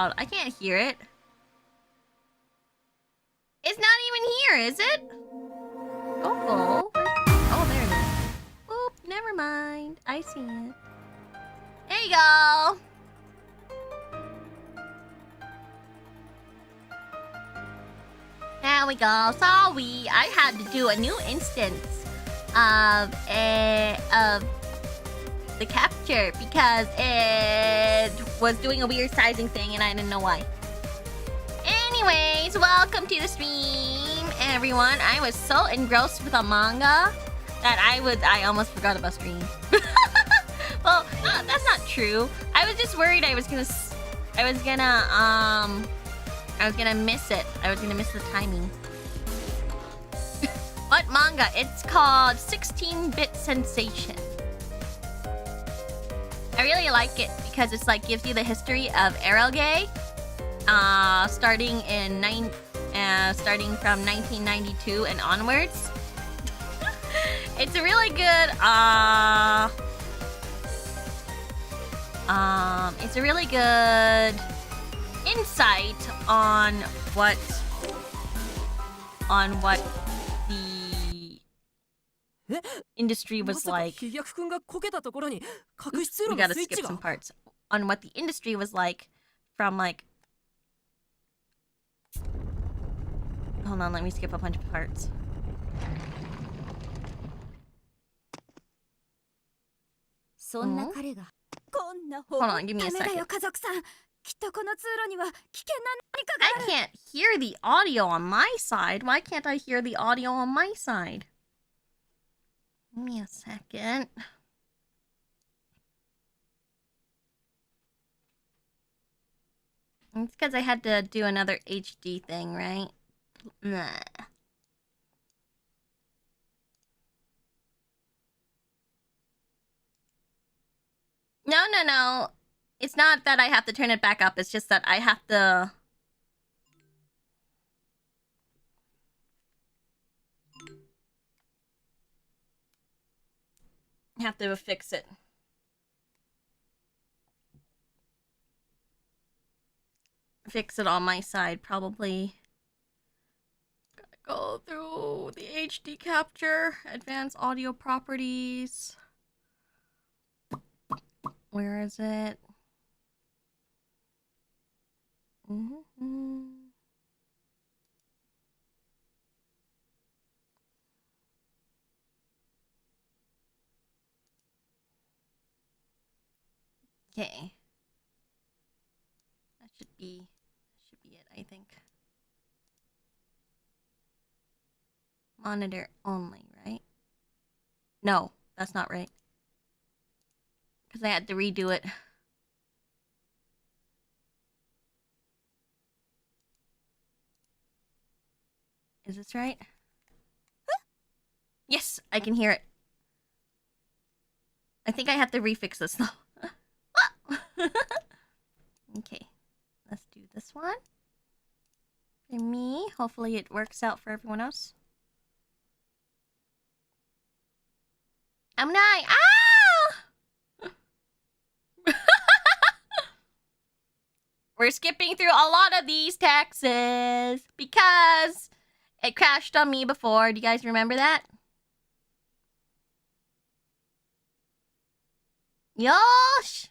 loud. I can't hear it. It's not even here, is it? Oh, there it is. Oop, never mind. I see it. There you go. There we go. Sorry, I had to do a new instance of the capture because it was doing a weird sizing thing and I didn't know why. Anyways, welcome to the stream, everyone. I was so engrossed with a manga that I almost forgot about stream. Well, that's not true. I was just worried I was gonna miss it. I was gonna miss the timing. What manga? It's called 16-Bit Sensation. I really like it because it's like gives you the history of Renegade, starting from 1992 and onwards. It's a really good it's a really good insight on what the industry was like. We gotta skip some parts on what the industry was like from like. Hold on, let me skip a bunch of parts. Hold on, give me a second. I can't hear the audio on my side. Why can't I hear the audio on my side? Give me a second. It's because I had to do another HD thing, right? Nah. No. It's not that I have to turn it back up. It's just that I have to... fix it. Fix it on my side, probably. Gotta go through the HD capture, advanced audio properties. Where is it? Okay. That should be it, I think. Monitor only, right? No, that's not right. Because I had to redo it. Is this right? Yes, I can hear it. I think I have to refix this though. Okay, let's do this one. For me, hopefully it works out for everyone else. I'm not. Ah! We're skipping through a lot of these taxes because it crashed on me before. Do you guys remember that? Yosh!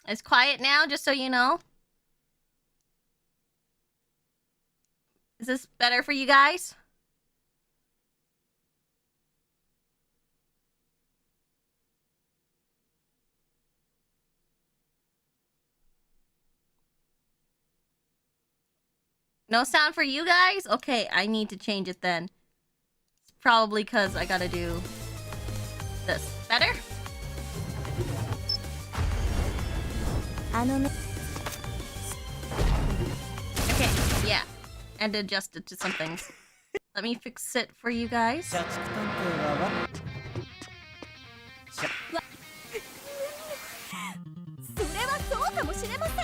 It's quiet now, just so you know. Is this better for you guys? No sound for you guys? Okay, I need to change it then. It's probably because I gotta do this. Better? Okay, yeah. And adjust it to some things. Let me fix it for you guys.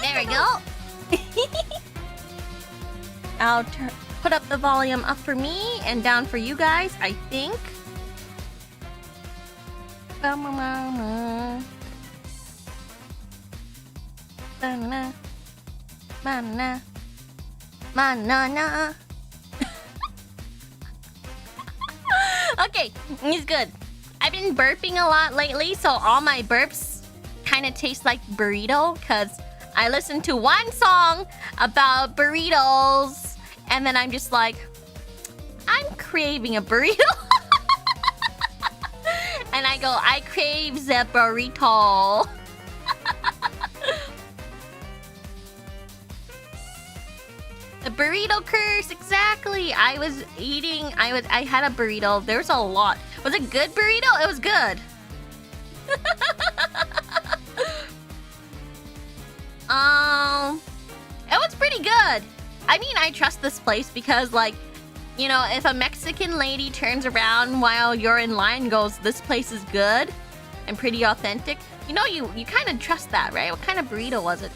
There we go. I'll put up the volume up for me and down for you guys, I think. Banana. Banana. Banana. Okay, it's good. I've been burping a lot lately, so all my burps kind of taste like burrito because I listened to one song about burritos and then I'm just like, I'm craving a burrito. And I go, I crave the burrito. The burrito curse, exactly. I had a burrito. There's a lot. Was it good burrito? It was good. It was pretty good. I mean, I trust this place because, like, you know, if a Mexican lady turns around while you're in line and goes, this place is good and pretty authentic, you know, you kind of trust that, right? What kind of burrito was it?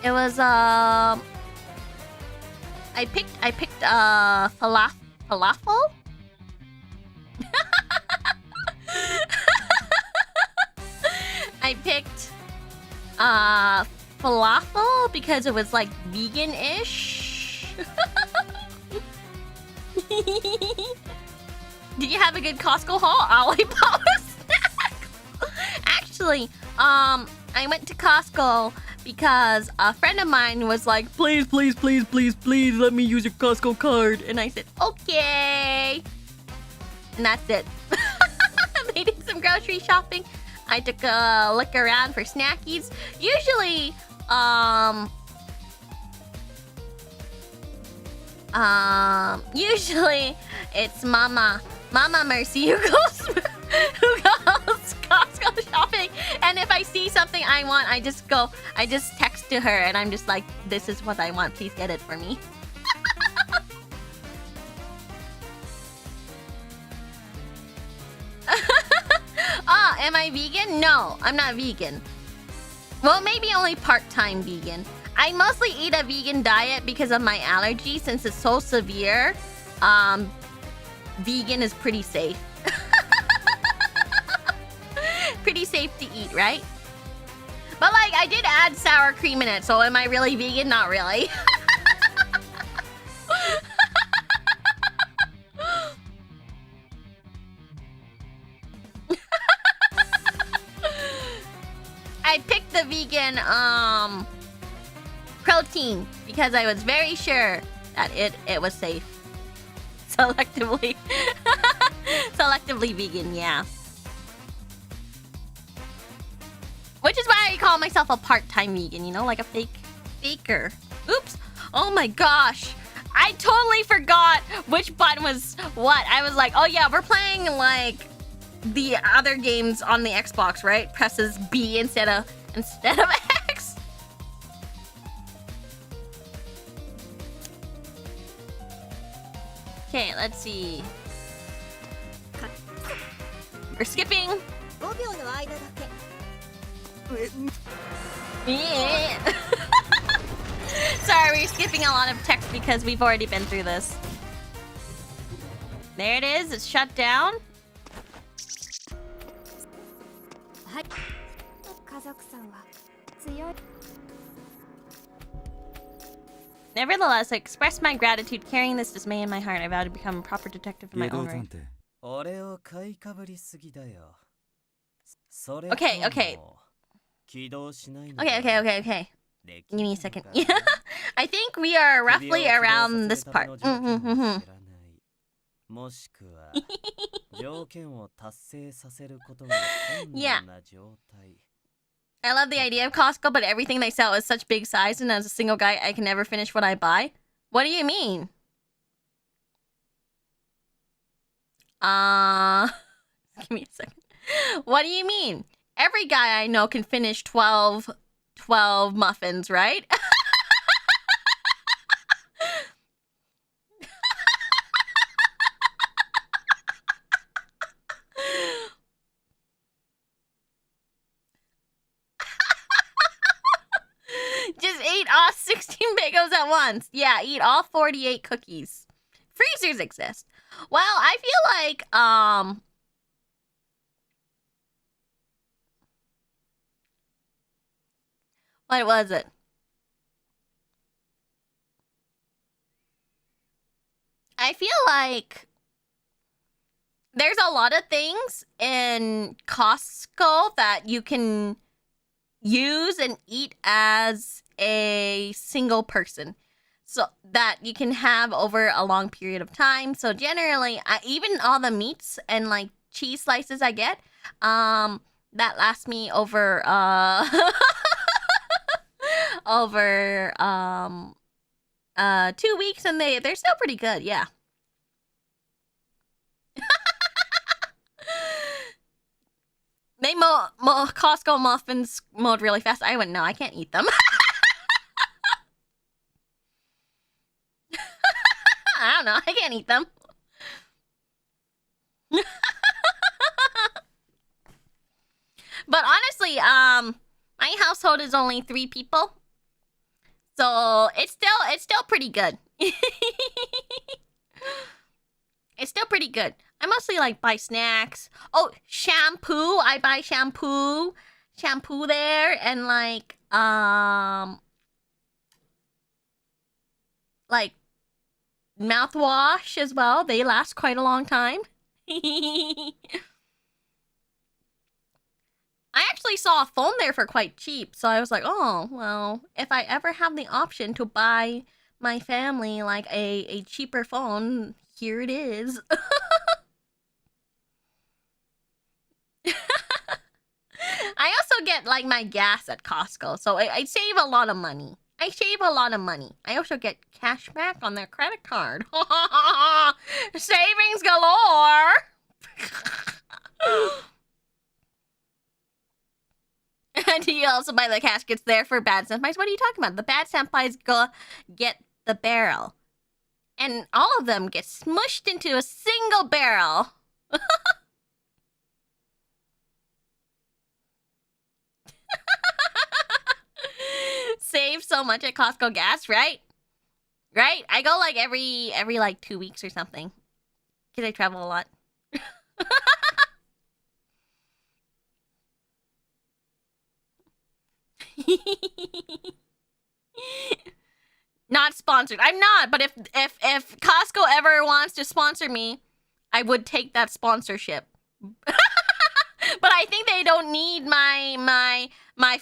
It was, I picked, falafel? I picked, falafel because it was, like, vegan-ish. Did you have a good Costco haul? Lollipop snack. Actually, I went to Costco because a friend of mine was like, please, please, please, please, please let me use your Costco card. And I said, okay. And that's it. They did some grocery shopping. I took a look around for snackies. Usually, usually it's Mama Mercy who goes Costco shopping. And if I see something I want, I just text to her and I'm just like, this is what I want, please get it for me. Am I vegan? No, I'm not vegan. Well, maybe only part-time vegan. I mostly eat a vegan diet because of my allergy. Since it's so severe, vegan is pretty safe. Pretty safe to eat, right? But, like, I did add sour cream in it, so am I really vegan? Not really. I picked the vegan, protein because I was very sure that it was safe. Selectively vegan, yeah. Which is why I call myself a part-time vegan, you know, like a faker. Oops. Oh my gosh. I totally forgot which button was what. I was like, oh yeah, we're playing like the other games on the Xbox, right? Presses B instead of X. Okay, let's see. We're skipping. Yeah. Sorry, we're skipping a lot of text because we've already been through this. There it is. It's shut down. Nevertheless, I express my gratitude carrying this dismay in my heart. I vow to become a proper detective in my own right. Okay. Give me a second. I think we are roughly around this part. Yeah. I love the idea of Costco, but everything they sell is such big size, and as a single guy, I can never finish what I buy. What do you mean? Give me a second. What do you mean? Every guy I know can finish 12 muffins, right? Just eat all 16 bagels at once. Yeah, eat all 48 cookies. Freezers exist. Well, I feel like, What was it? I feel like there's a lot of things in Costco that you can use and eat as a single person. So that you can have over a long period of time. So generally, even all the meats and like cheese slices I get, that lasts me over over 2 weeks, and they're still pretty good. Yeah. They Costco muffins mold really fast. I wouldn't know. I can't eat them. I don't know. I can't eat them. But honestly, my household is only 3 people, so it's still pretty good. It's still pretty good. I mostly like buy snacks. Oh, shampoo. I buy shampoo there, and like mouthwash as well. They last quite a long time. I actually saw a phone there for quite cheap, so I was like, oh, well, if I ever have the option to buy my family like a cheaper phone, here it is. I also get like my gas at Costco, so I save a lot of money. I also get cash back on their credit card. Savings galore! And you also buy the caskets there for bad senpais. What are you talking about? The bad senpais go get the barrel. And all of them get smushed into a single barrel. Save so much at Costco gas, right? Right? I go like every like 2 weeks or something. Because I travel a lot. Not sponsored. I'm not, but if Costco ever wants to sponsor me, I would take that sponsorship. But I think they don't need my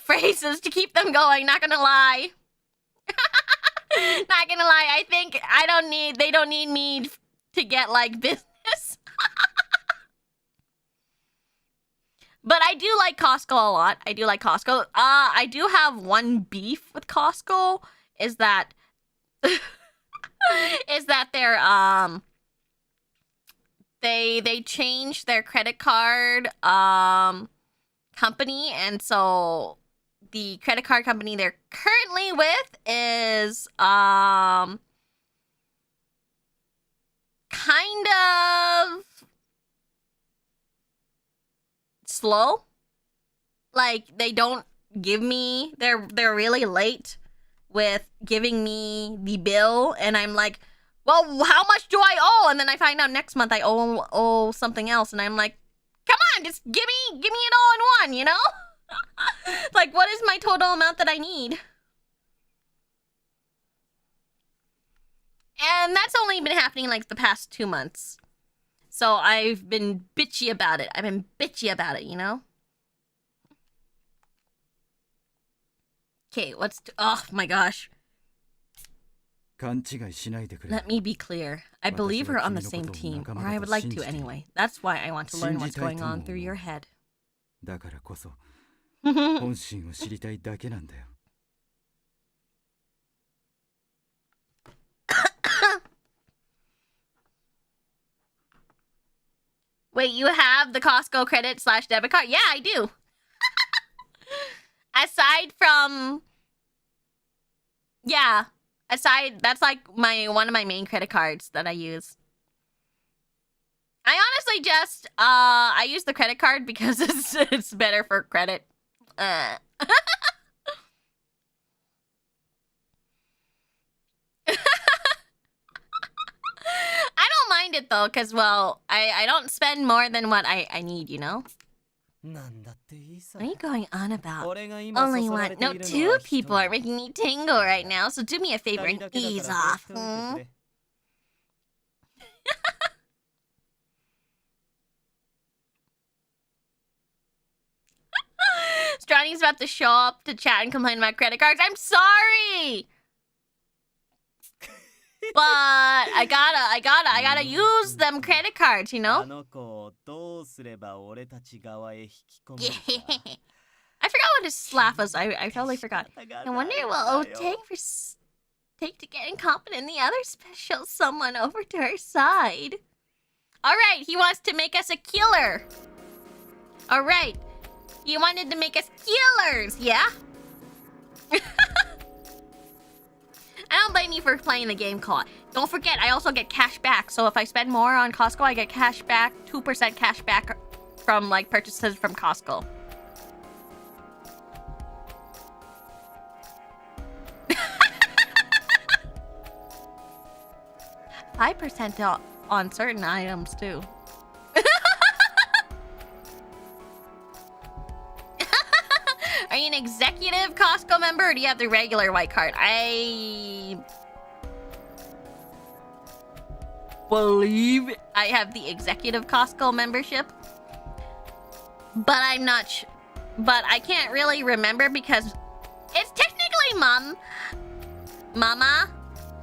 phrases to keep them going, not gonna lie. Not gonna lie, I think they don't need me to get like business. But I do like Costco a lot. I do like Costco. I do have one beef with Costco, is that they're they changed their credit card company, and so the credit card company they're currently with is kind of slow. Like they don't give me they're really late with giving me the bill, and I'm like, well, how much do I owe? And then I find out next month I owe something else, and I'm like, come on, just give me it all in one, you know? Like, what is my total amount that I need? And that's only been happening like the past 2 months. So I've been bitchy about it. You know? Okay, oh my gosh. Let me be clear. I believe we're on the same team, or I would like to anyway. That's why I want to learn what's going on through your head. Wait, you have the Costco credit / debit card? Yeah, I do. That's like one of my main credit cards that I use. I honestly just I use the credit card because it's better for credit. I don't mind it though, because well, I don't spend more than what I need, you know? What are you going on about? Only one, no, two people are making me tingle right now, so do me a favor and ease off. Stronny's about to show up to chat and complain about credit cards. I'm sorry! But I gotta use them credit cards, you know? I forgot what his laugh was. I totally forgot. I wonder what it will take to get incompetent the other special someone over to our side. Alright, he wants to make us a killer. Alright. He wanted to make us killers, yeah? I don't blame you for playing the game, Claw. Don't forget, I also get cash back. So if I spend more on Costco, I get cash back, 2% cash back from, like, purchases from Costco. $5% on certain items, too. Are you an executive Costco member, or do you have the regular white card? I believe I have the executive Costco membership, but I'm not sure. But I can't really remember because it's technically Mama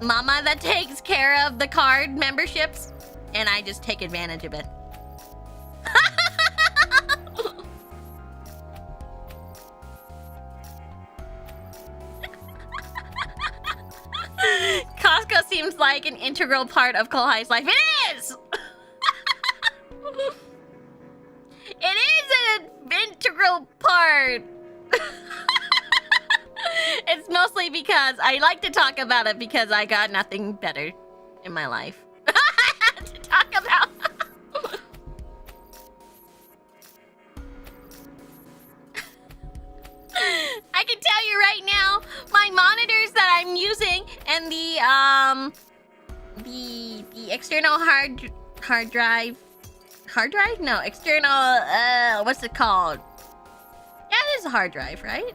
that takes care of the card memberships, and I just take advantage of it. Costco seems like an integral part of Kohai's life. It is! It is an integral part. It's mostly because I like to talk about it because I got nothing better in my life to talk about. I can tell you right now, my monitors that I'm using and the external hard drive? No, external, what's it called? Yeah, it is a hard drive, right?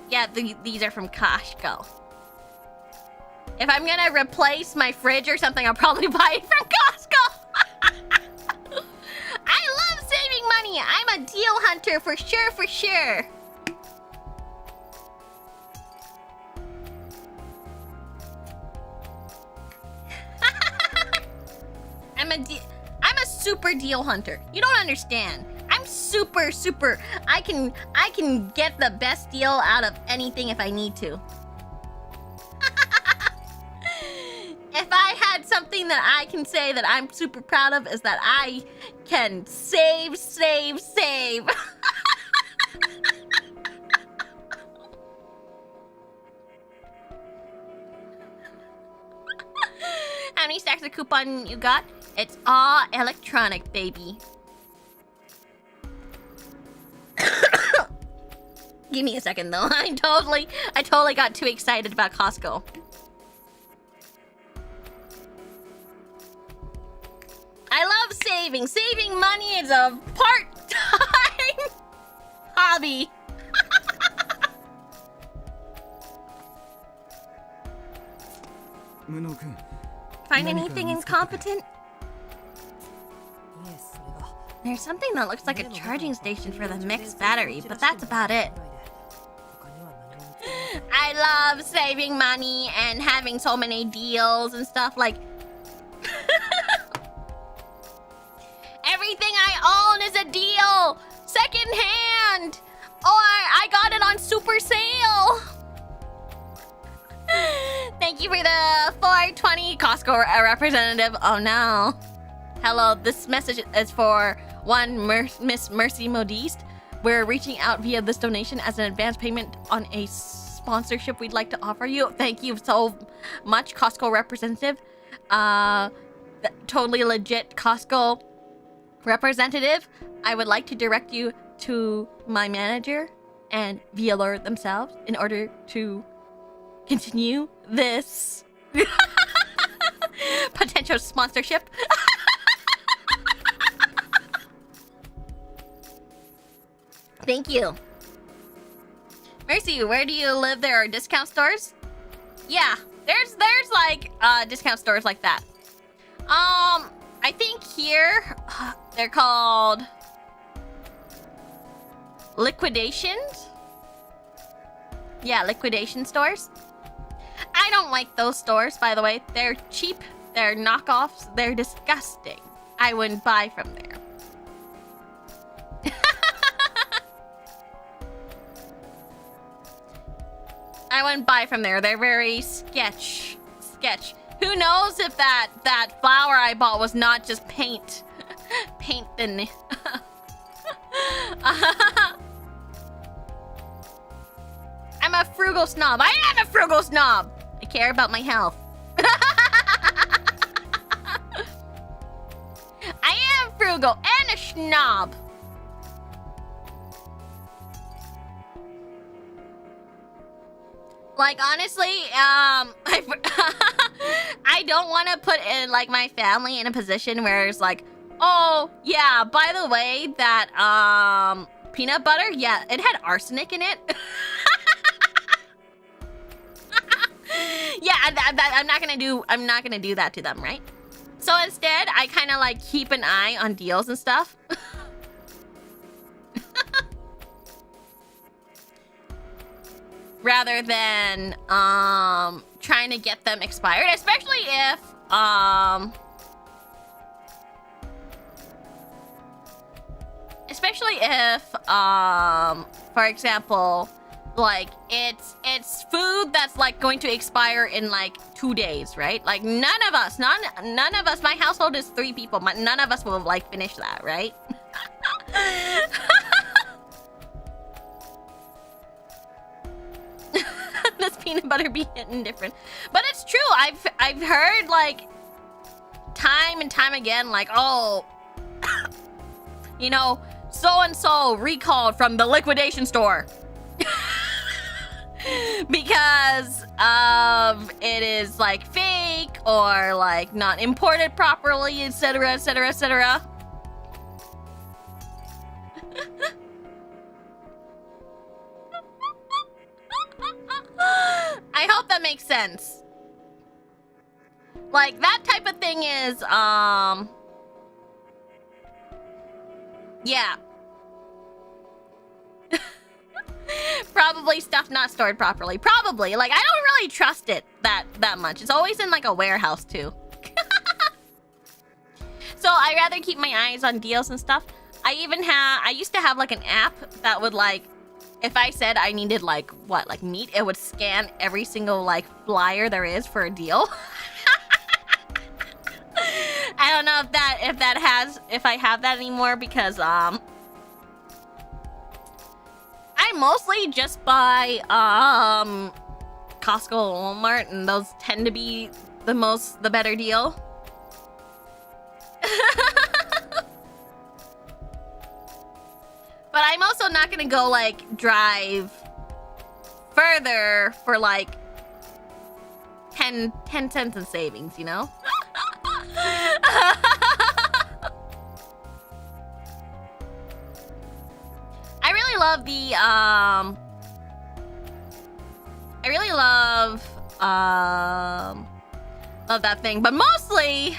Yeah, these are from Costco. If I'm gonna replace my fridge or something, I'll probably buy it from Costco. I love saving money. I'm a deal hunter for sure. I'm a super deal hunter. You don't understand. I'm super. I can get the best deal out of anything if I need to. If I had something that I can say that I'm super proud of is that I can save. How many stacks of coupon you got? It's all electronic, baby. Give me a second though. I totally got too excited about Costco. I love saving. Saving money is a part-time hobby. Find anything incompetent? There's something that looks like a charging station for the mixed battery, but that's about it. I love saving money and having so many deals and stuff like... Everything I own is a deal! Second hand! Or I got it on super sale! Thank you for the 420 Costco representative. Oh no. Hello, this message is for one Miss Mercy Modiste. We're reaching out via this donation as an advance payment on a sponsorship we'd like to offer you. Thank you so much, Costco representative. Totally legit Costco representative. I would like to direct you to my manager and VAllure themselves in order to continue this potential sponsorship. Thank you. Mercy, where do you live? There are discount stores? Yeah, there's like discount stores like that. I think here they're called liquidations. Yeah, liquidation stores. I don't like those stores, by the way. They're cheap, they're knockoffs, they're disgusting. I wouldn't buy from there. I wouldn't buy from there. They're very sketch. Who knows if that flower I bought was not just paint. Paint thin. I'm a frugal snob. I am a frugal snob. I care about my health. I am frugal and a snob. Like, honestly, I don't want to put in, like, my family in a position where it's like, oh, yeah, by the way, that, peanut butter, yeah, it had arsenic in it. Yeah, I'm not gonna do that to them, right? So instead, I kind of, like, keep an eye on deals and stuff. Rather than trying to get them expired, especially if for example, like it's food that's like going to expire in like 2 days, right? Like none of us, my household is 3 people, but none of us will like finish that, right? This peanut butter be hitting different, but it's true. I've heard like time and time again, like, oh, you know, so and so recalled from the liquidation store because it is like fake or like not imported properly, etc., etc., etc. I hope that makes sense. Like, that type of thing is, yeah. Probably stuff not stored properly. Probably. Like, I don't really trust it that much. It's always in, like, a warehouse, too. So, I rather keep my eyes on deals and stuff. I used to have, like, an app that would, like, if I said I needed, like, what, like, meat, it would scan every single, like, flyer there is for a deal. I don't know if I have that anymore because, I mostly just buy, Costco or Walmart, and those tend to be the better deal. But I'm also not gonna go, like, drive further for, like, 10 cents in savings, you know? I really love the, love that thing, but mostly,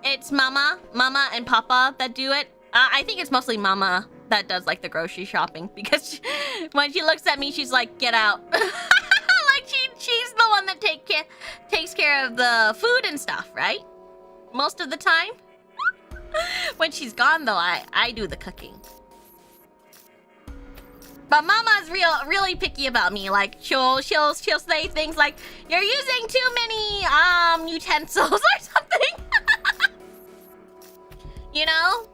it's Mama and Papa that do it. I think it's mostly Mama that does, like, the grocery shopping, because when she looks at me, she's like, get out. Like, she's the one that takes care of the food and stuff, right? Most of the time. When she's gone, though, I do the cooking. But Mama's really picky about me. Like, she'll say things like, you're using too many utensils or something. You know?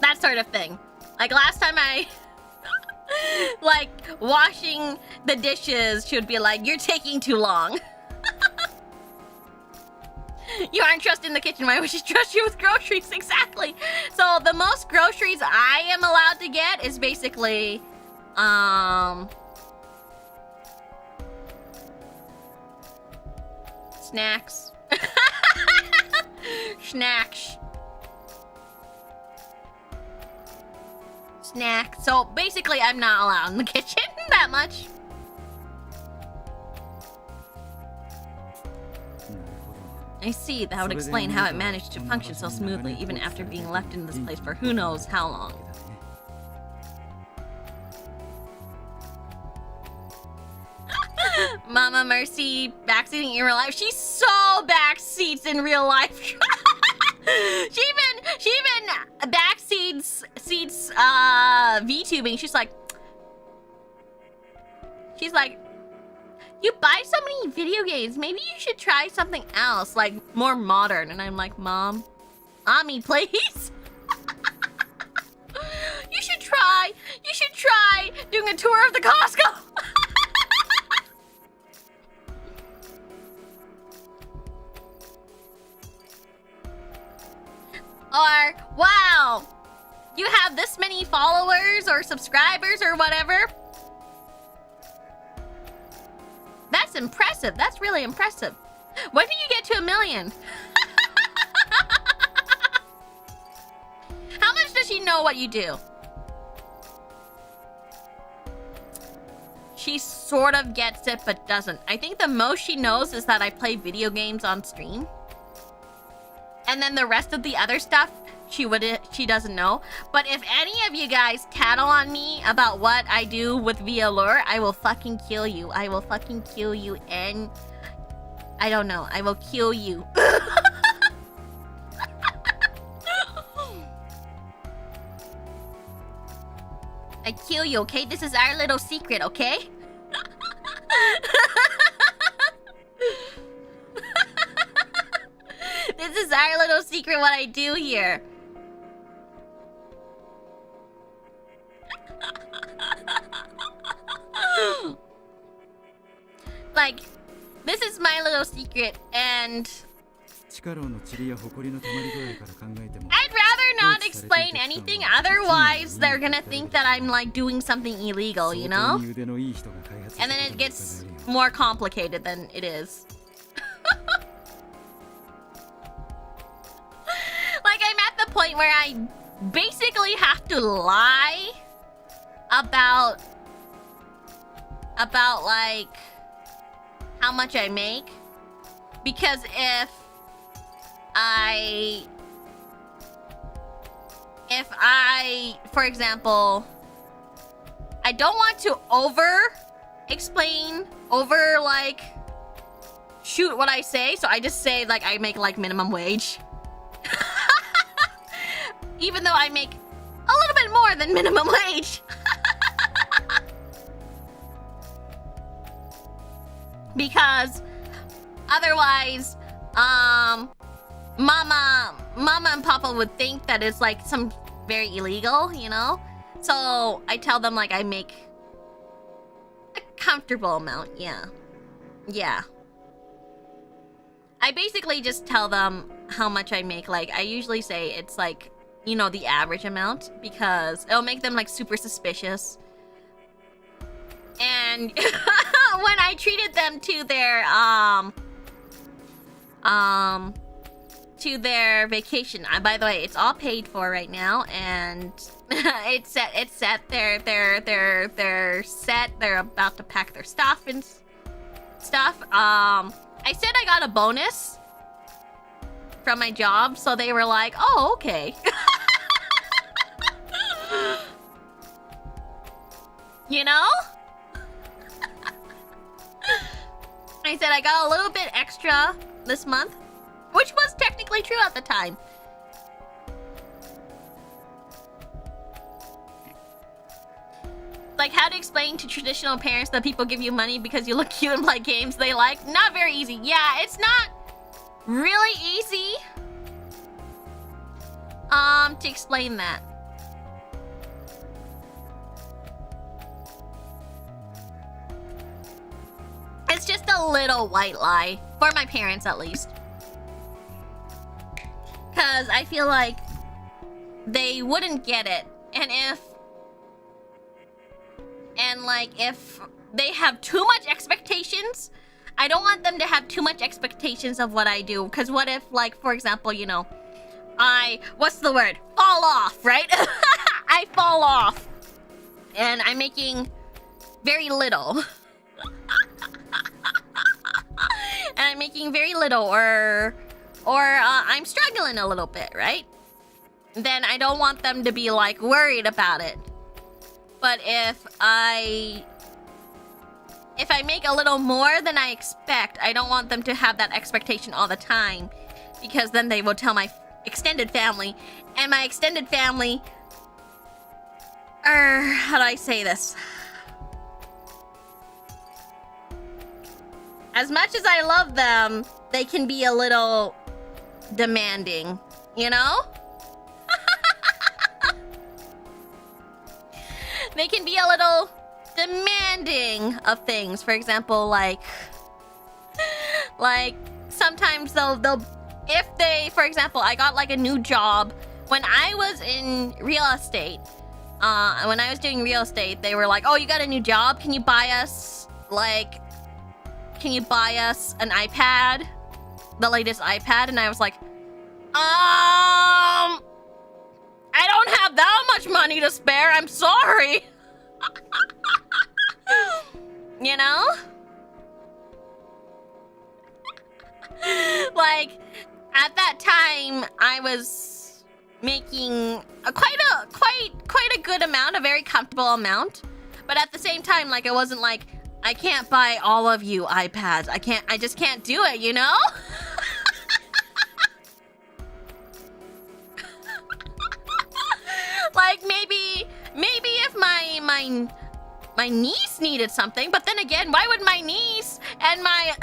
That sort of thing. Like, last time I like washing the dishes, she would be like, you're taking too long. You aren't trusting the kitchen. Why would she trust you with groceries? Exactly. So the most groceries I am allowed to get is basically, snacks. Snacks. Snack. So basically, I'm not allowed in the kitchen that much. I see. That would explain how it managed to function so smoothly, even after being left in this place for who knows how long. Mama Mercy backseating in real life. She's so backseats in real life. she even backseats VTubing. She's like, you buy so many video games. Maybe you should try something else, like more modern. And I'm like, Mom, Mommy, please. You should try doing a tour of the Costco. Or, wow, you have this many followers or subscribers or whatever. That's impressive. That's really impressive. When do you get to 1 million? How much does she know what you do? She sort of gets it, but doesn't. I think the most she knows is that I play video games on stream. And then the rest of the other stuff, she doesn't know. But if any of you guys tattle on me about what I do with VAllure, I will fucking kill you. I will fucking kill you, and I don't know. I will kill you. I kill you, okay? This is our little secret, okay? This is our little secret what I do here. Like, this is my little secret, and I'd rather not explain anything, otherwise they're gonna think that I'm like doing something illegal, you know? And then it gets more complicated than it is. Like, I'm at the point where I basically have to lie about like how much I make, because if I, for example, I don't want to explain, like shoot what I say, so I just say like I make like minimum wage. Even though I make a little bit more than minimum wage. Because otherwise, Mama and Papa would think that it's like some very illegal, you know? So I tell them like I make a comfortable amount, yeah. Yeah. I basically just tell them how much I make. Like, I usually say it's like, you know, the average amount, because it'll make them like super suspicious. And when I treated them to their vacation, by the way, it's all paid for right now, and it's set. They're set. They're about to pack their stuff and stuff. I said I got a bonus from my job, so they were like, "Oh, okay." You know? I said I got a little bit extra this month, which was technically true at the time. Like, how to explain to traditional parents that people give you money because you look cute and play games they like? Not very easy. Yeah, it's not really easy to explain that. It's just a little white lie. For my parents, at least. because I feel like they wouldn't get it. And if they have too much expectations, I don't want them to have too much expectations of what I do. Because what if, like, for example, you know, what's the word? Fall off, right? I fall off. And I'm making very little. And I'm making very little, or I'm struggling a little bit, right? Then I don't want them to be, like, worried about it. But if I make a little more than I expect, I don't want them to have that expectation all the time, because then they will tell my extended family, and my extended family are, how do I say this? As much as I love them, they can be a little demanding, you know? They can be a little demanding of things. For example, like sometimes they'll if they, for example, I got like a new job when I was in real estate. When I was doing real estate, they were like, "Oh, you got a new job? Can you buy us an iPad, the latest iPad?" And I was like, I don't have that much money to spare. I'm sorry. You know? Like, at that time, I was making quite a good amount, a very comfortable amount. But at the same time, like, it wasn't like, I can't buy all of you iPads. I just can't do it, you know? Like, maybe if my niece needed something, but then again, why would my niece and my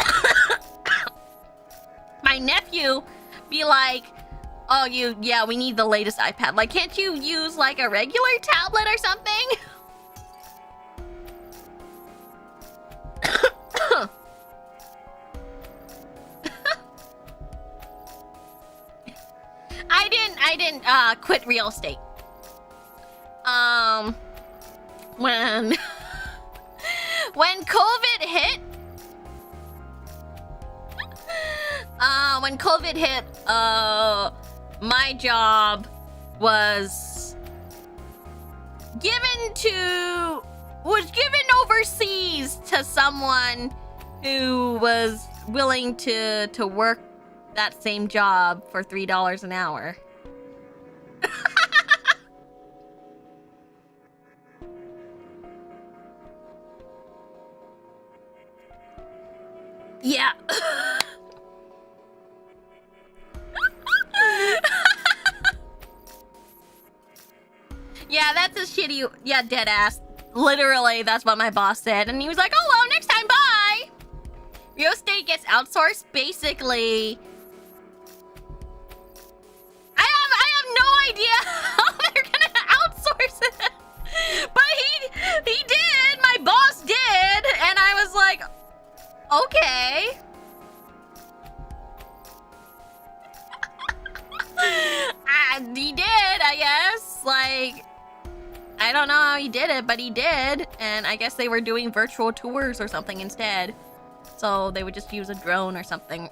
my nephew be like, "Oh, yeah, we need the latest iPad." Like, can't you use like a regular tablet or something? I didn't quit real estate. When COVID hit, my job was given overseas to someone who was willing to work that same job for $3 an hour. Yeah. Yeah, that's a shitty... Yeah, dead ass. Literally, that's what my boss said. And he was like, "Oh, well, next time, bye!" Real estate gets outsourced, basically... I have no idea how they're gonna outsource it. But he did! My boss did! And I was like... Okay. He did, I guess. Like, I don't know how he did it, but he did. And I guess they were doing virtual tours or something instead. So they would just use a drone or something.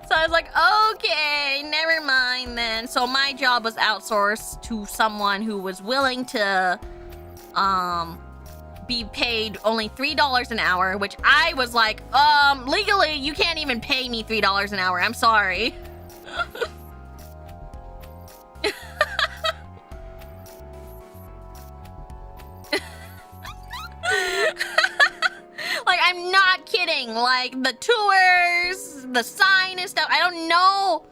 So I was like, okay, never mind then. So my job was outsourced to someone who was willing to be paid only $3 an hour, which I was like, legally, you can't even pay me $3 an hour. I'm sorry. Like, I'm not kidding. Like, the tours, the sign and stuff, I don't know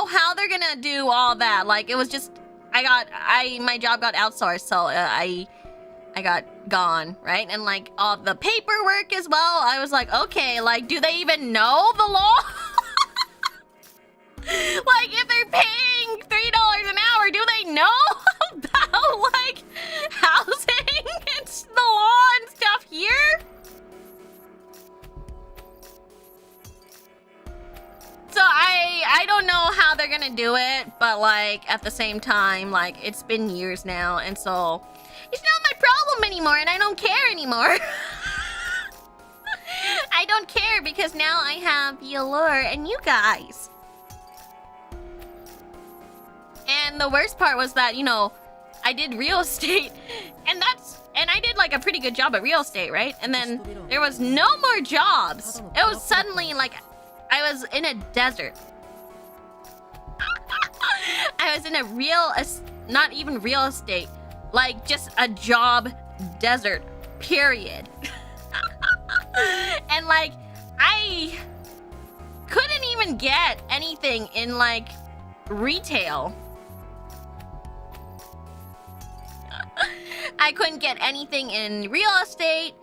how they're gonna do all that. Like, it was just, my job got outsourced, so I got gone, right? And like all the paperwork as well, I was like, okay, like, do they even know the law? Like, if they're paying $3 an hour, do they know about like housing and the law and stuff here? So I do it, but like at the same time, like it's been years now, and so it's not my problem anymore, and I don't care anymore. I don't care because now I have VAllure and you guys. And the worst part was that, you know, I did real estate, and I did like a pretty good job at real estate, right? And then there was no more jobs. It was suddenly like I was in a desert. I was in a not even real estate, like just a job desert, period. And like I couldn't even get anything in like retail. I couldn't get anything in real estate.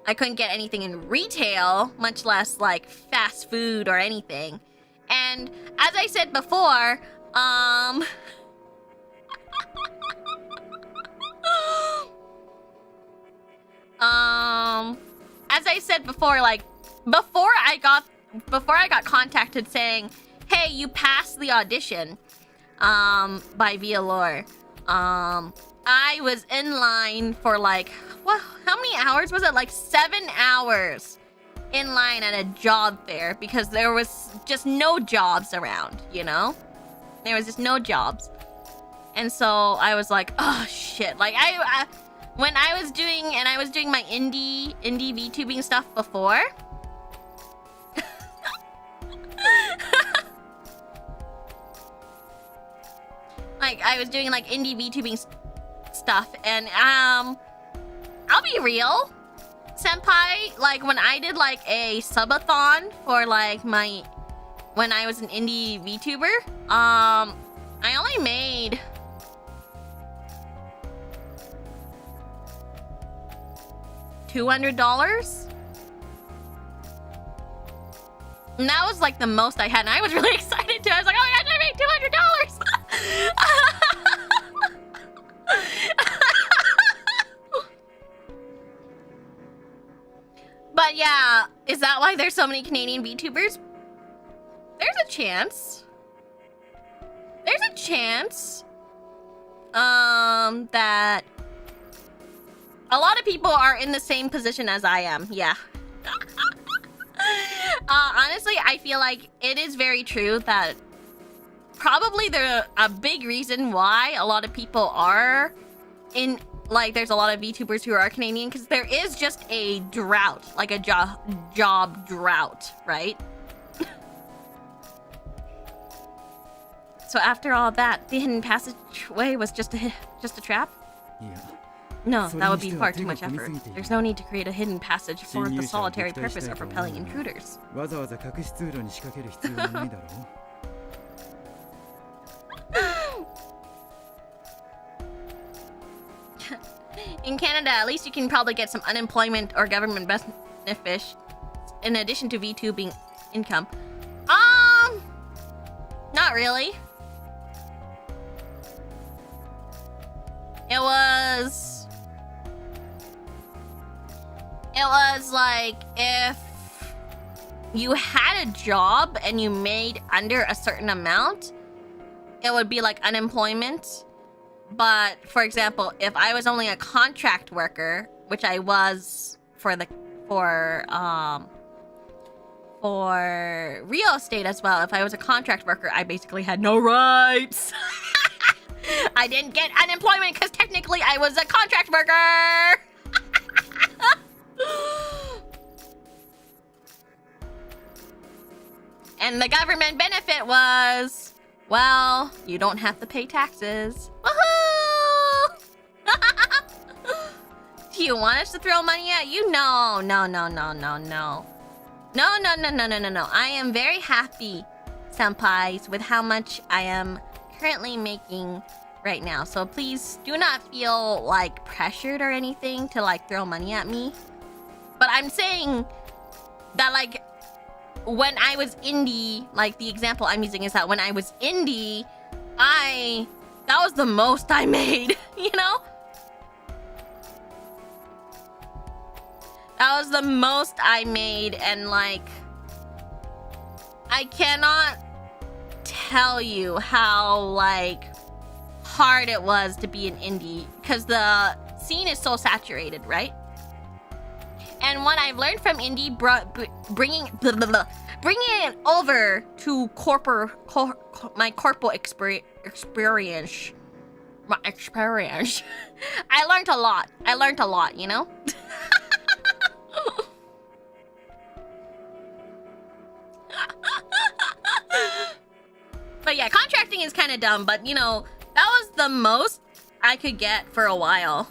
I couldn't get anything in retail, much less like fast food or anything. And as I said before, as I said before, like before I got contacted saying, "Hey, you passed the audition," by VAllure, I was in line for like, what? How many hours was it? Like 7 hours in line at a job fair because there was just no jobs around, you know? There was just no jobs. And so I was like, oh shit. Like when I was doing my indie VTubing stuff before. Like I was doing like indie VTubing stuff, and I'll be real, senpai, like when I did like a subathon for like when I was an indie VTuber, I only made $200. And that was like the most I had, and I was really excited too. I was like, oh my gosh, I made $200. But yeah, is that why there's so many Canadian VTubers? There's a chance. There's a chance that a lot of people are in the same position as I am. Yeah. Honestly, I feel like it is very true that probably a big reason why a lot of people are in, like, there's a lot of VTubers who are Canadian, because there is just a drought, like a job drought, right? So after all that, the hidden passageway was just a trap? Yeah. No, that would be far too much effort. There's no need to create a hidden passage for the solitary purpose of repelling intruders. In Canada, at least you can probably get some unemployment or government benefits in addition to VTubing income. Not really. It was like if you had a job and you made under a certain amount, it would be like unemployment. But for example, if I was only a contract worker, which I was for real estate as well, if I was a contract worker, I basically had no rights. I didn't get unemployment because technically I was a contract worker. And the government benefit was, well, you don't have to pay taxes. Woohoo! Do you want us to throw money at you? No. No. I am very happy, senpais, with how much I am currently making right now. So please do not feel like pressured or anything to like throw money at me. But I'm saying that like when I was indie, like the example I'm using is that when I was indie, that was the most I made, you know? That was the most I made, and like I cannot tell you how like hard it was to be an indie, because the scene is so saturated, right? And what I've learned from indie, bringing it over to my corporate experience. My experience. I learned a lot, you know? But yeah, contracting is kind of dumb, but you know, that was the most I could get for a while.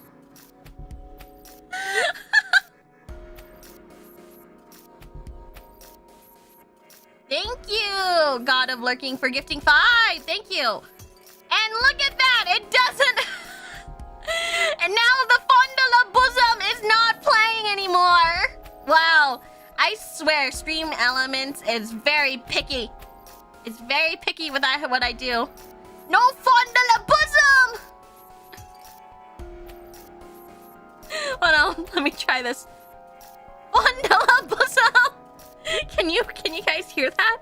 Thank you, God of Lurking, for gifting 5. Thank you. And look at that, it doesn't... And now the Fondula Bosom is not playing anymore. Wow, I swear, Stream Elements is very picky. It's very picky with what I do. No Fondula Bosom! Hold on, let me try this. Fondula Bosom! Can you guys hear that?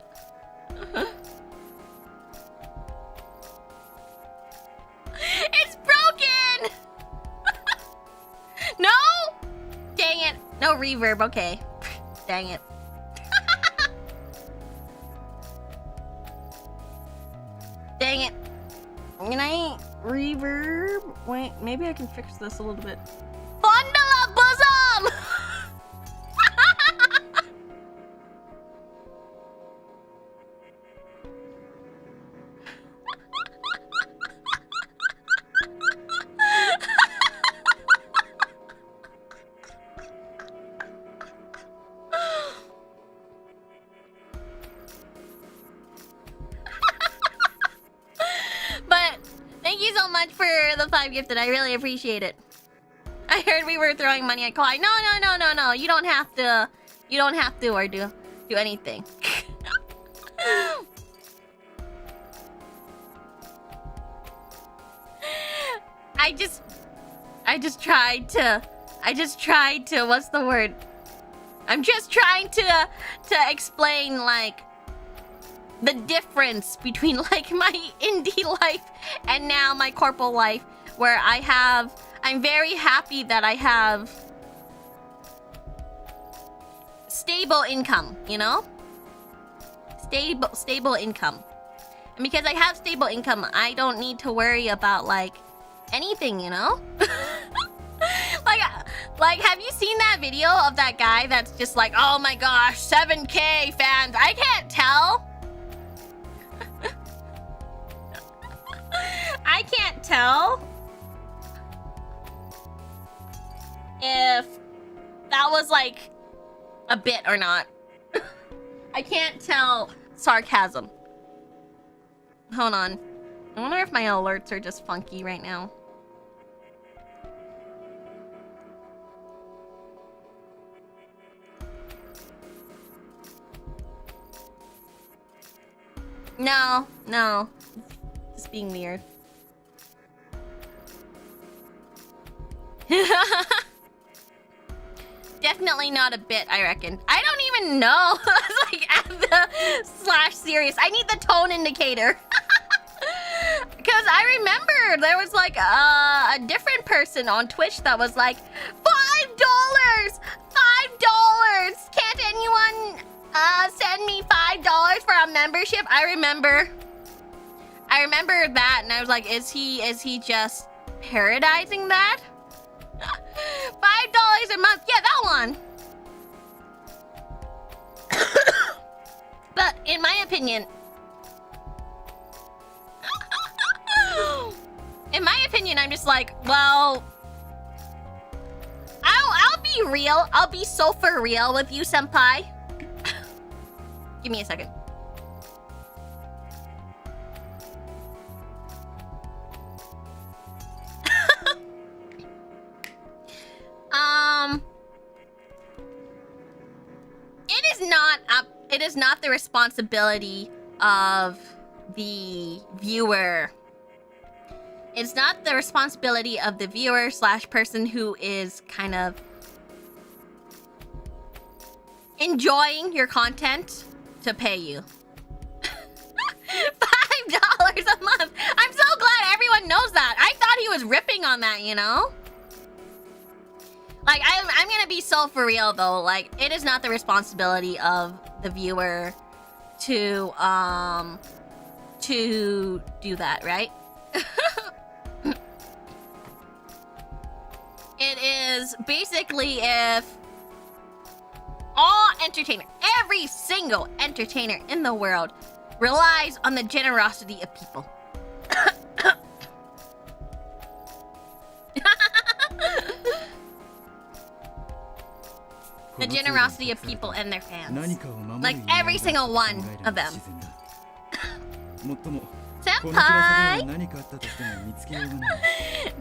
It's broken! No? Dang it. No reverb, okay. Dang it. Dang it. Can I reverb? Wait, maybe I can fix this a little bit. Fondula Bosom! Gifted. I really appreciate it. I heard we were throwing money at Kawhi. No. You don't have to. You don't have to or do anything. I just tried to. What's the word? I'm just trying to explain like the difference between like my indie life and now my corporal life. Where I'm very happy that I have stable income, you know? Stable income. And because I have stable income, I don't need to worry about, like, anything, you know? like, have you seen that video of that guy that's just like, oh my gosh, 7K fans? I can't tell. I can't tell if that was like a bit or not. I can't tell sarcasm. Hold on. I wonder if my alerts are just funky right now. No. Just being weird. Definitely not a bit, I reckon. I don't even know. It's like at the /serious. I need the tone indicator. Because I remember there was like a different person on Twitch that was like, $5! $5! Can't anyone send me $5 for a membership? I remember that, and I was like, is he just parodizing that? $5 a month. Yeah, that one. But in my opinion, I'm just like, well, I'll be real. I'll be so for real with you, senpai. Give me a second. It is not the responsibility of the viewer. It's not the responsibility of the viewer / person who is kind of enjoying your content to pay you. $5 a month. I'm so glad everyone knows that. I thought he was ripping on that, you know? Like, I'm gonna be so for real, though. Like, it is not the responsibility of the viewer to do that, right? It is basically if all entertainer, every single entertainer in the world relies on the generosity of people. The generosity of people and their fans. Like every single one of them. Senpai!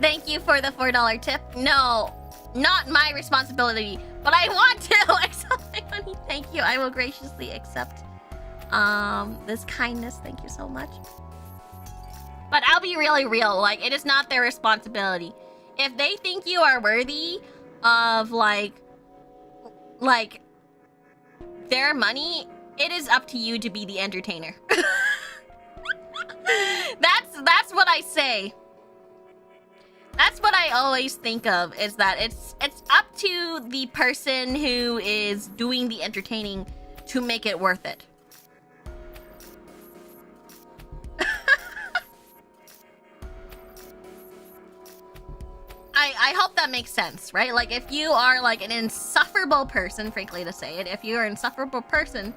Thank you for the $4 tip. No, not my responsibility, but I want to accept my money. Thank you. I will graciously accept this kindness. Thank you so much. But I'll be really real. Like, it is not their responsibility. If they think you are worthy of like their money, it is up to you to be the entertainer. That's what I say. That's what I always think of, is that it's up to the person who is doing the entertaining to make it worth it. I hope that makes sense, right? Like, if you are like an insufferable person, frankly to say it, if you're an insufferable person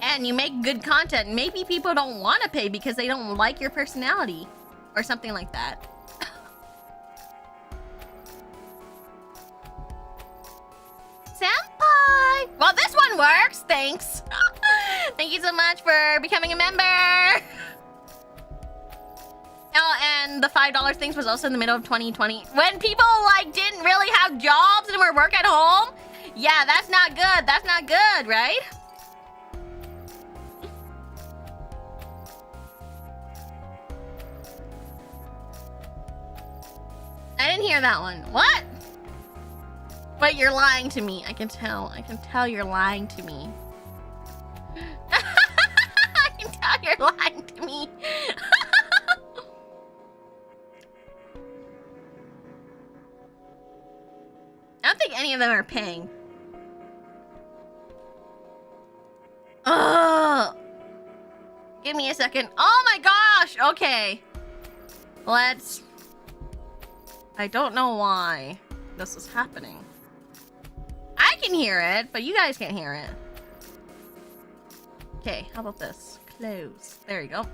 and you make good content, maybe people don't want to pay because they don't like your personality or something like that. Senpai! Well, this one works, thanks. Thank you so much for becoming a member. Oh, and the $5 things was also in the middle of 2020. When people, like, didn't really have jobs and were work at home? Yeah, that's not good. That's not good, right? I didn't hear that one. What? Wait, you're lying to me. I can tell. I can tell you're lying to me. I can tell you're lying to me. I don't think any of them are paying. Ugh. Give me a second. Oh my gosh. Okay. Let's... I don't know why this is happening. I can hear it, but you guys can't hear it. Okay, how about this? Close. There you go.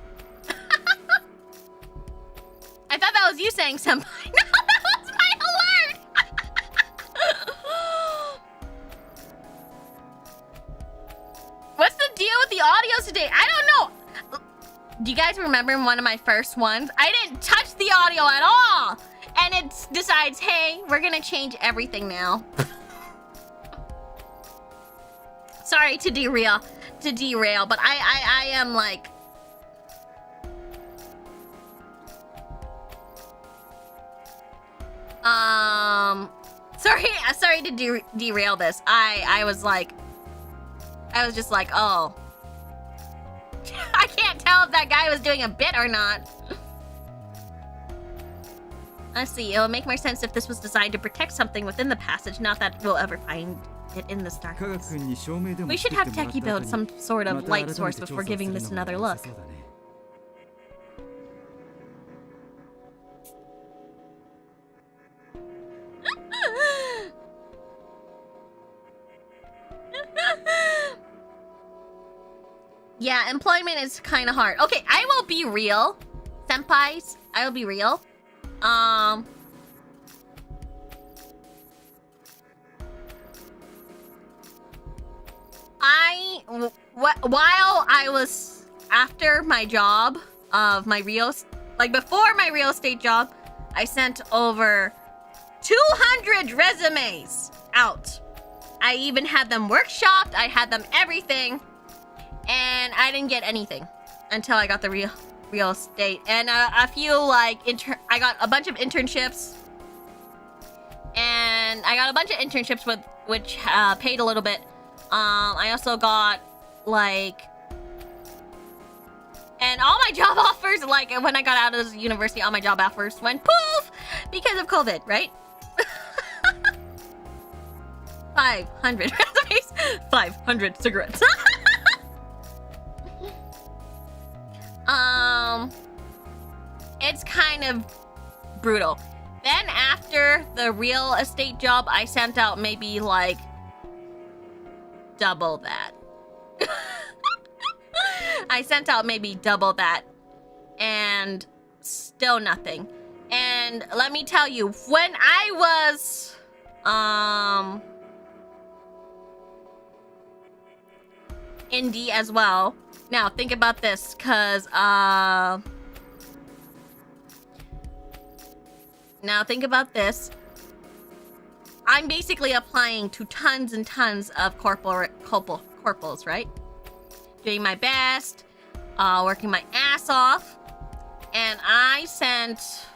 I thought that was you saying something. No, that was my alert! What's the deal with the audios today? I don't know. Do you guys remember one of my first ones? I didn't touch the audio at all. And it decides, hey, we're gonna change everything now. Sorry to derail, but I am like... Sorry to derail this. I was just like, oh. I can't tell if that guy was doing a bit or not. Let's see, it'll make more sense if this was designed to protect something within the passage, not that we'll ever find it in this darkness. We should have Techie build some sort of light source before giving this another look. Yeah, employment is kind of hard. Okay, I will be real. Senpais, I will be real. While I was after my job of my before my real estate job, I sent over 200 resumes out. I even had them workshopped. I had them everything, and I didn't get anything until I got the real estate and a few I got a bunch of internships, and I got a bunch of internships which paid a little bit. I also got And all my job offers, like when I got out of university, all my job offers went poof because of COVID, right? 500 resumes, 500 cigarettes. It's kind of brutal. Then after the real estate job, I sent out maybe like double that. I sent out maybe double that and still nothing. And let me tell you, when I was indie as well. Now think about this, cause now think about this. I'm basically applying to tons and tons of corporals, right? Doing my best, working my ass off, and I sent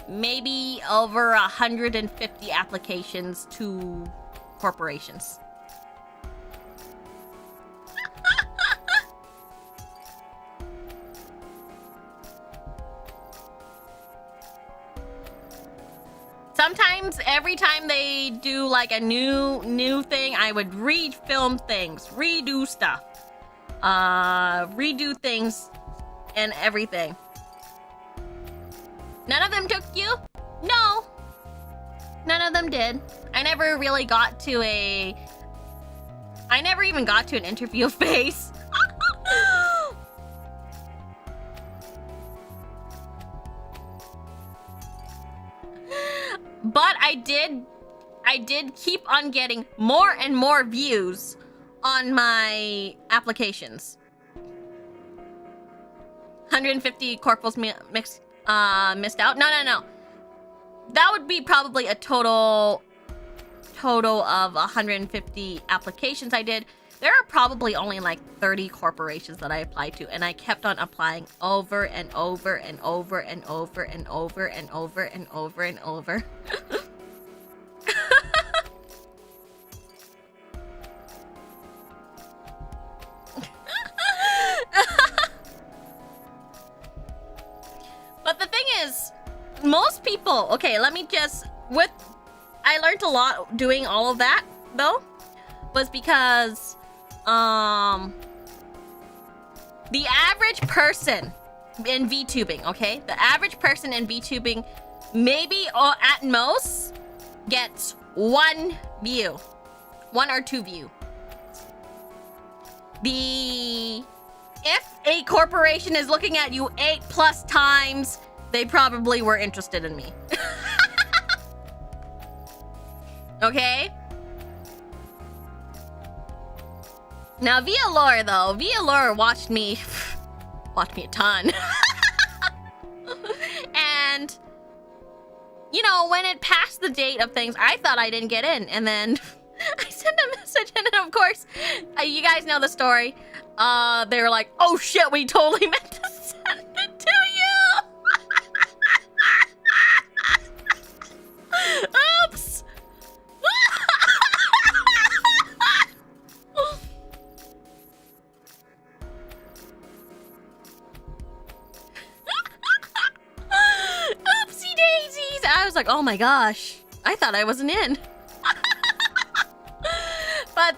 maybe over 150 applications to corporations. Sometimes every time they do like a new thing, I would re-film things, redo stuff, redo things and everything. None of them took you? No. None of them did. I never really got to I never even got to an interview phase. But I did keep on getting more and more views on my applications. 150 corporals missed out. No. That would be probably a total of 150 applications I did. There are probably only like 30 corporations that I applied to, and I kept on applying over and over and over and over and over and over and over and over. But the thing is, most people, okay, let me just, I learned a lot doing all of that, though, was because, the average person in VTubing, okay? The average person in VTubing maybe at most gets 1 view. 1 or 2 view. If a corporation is looking at you 8+ times, they probably were interested in me. Okay? Now, VAllure, though, VAllure watched me a ton. And, you know, when it passed the date of things, I thought I didn't get in. And then I sent a message, and then, of course, you guys know the story. They were like, oh shit, we totally meant to send it to you. Oops. Oopsie daisies. I was like, oh my gosh, I thought I wasn't in. But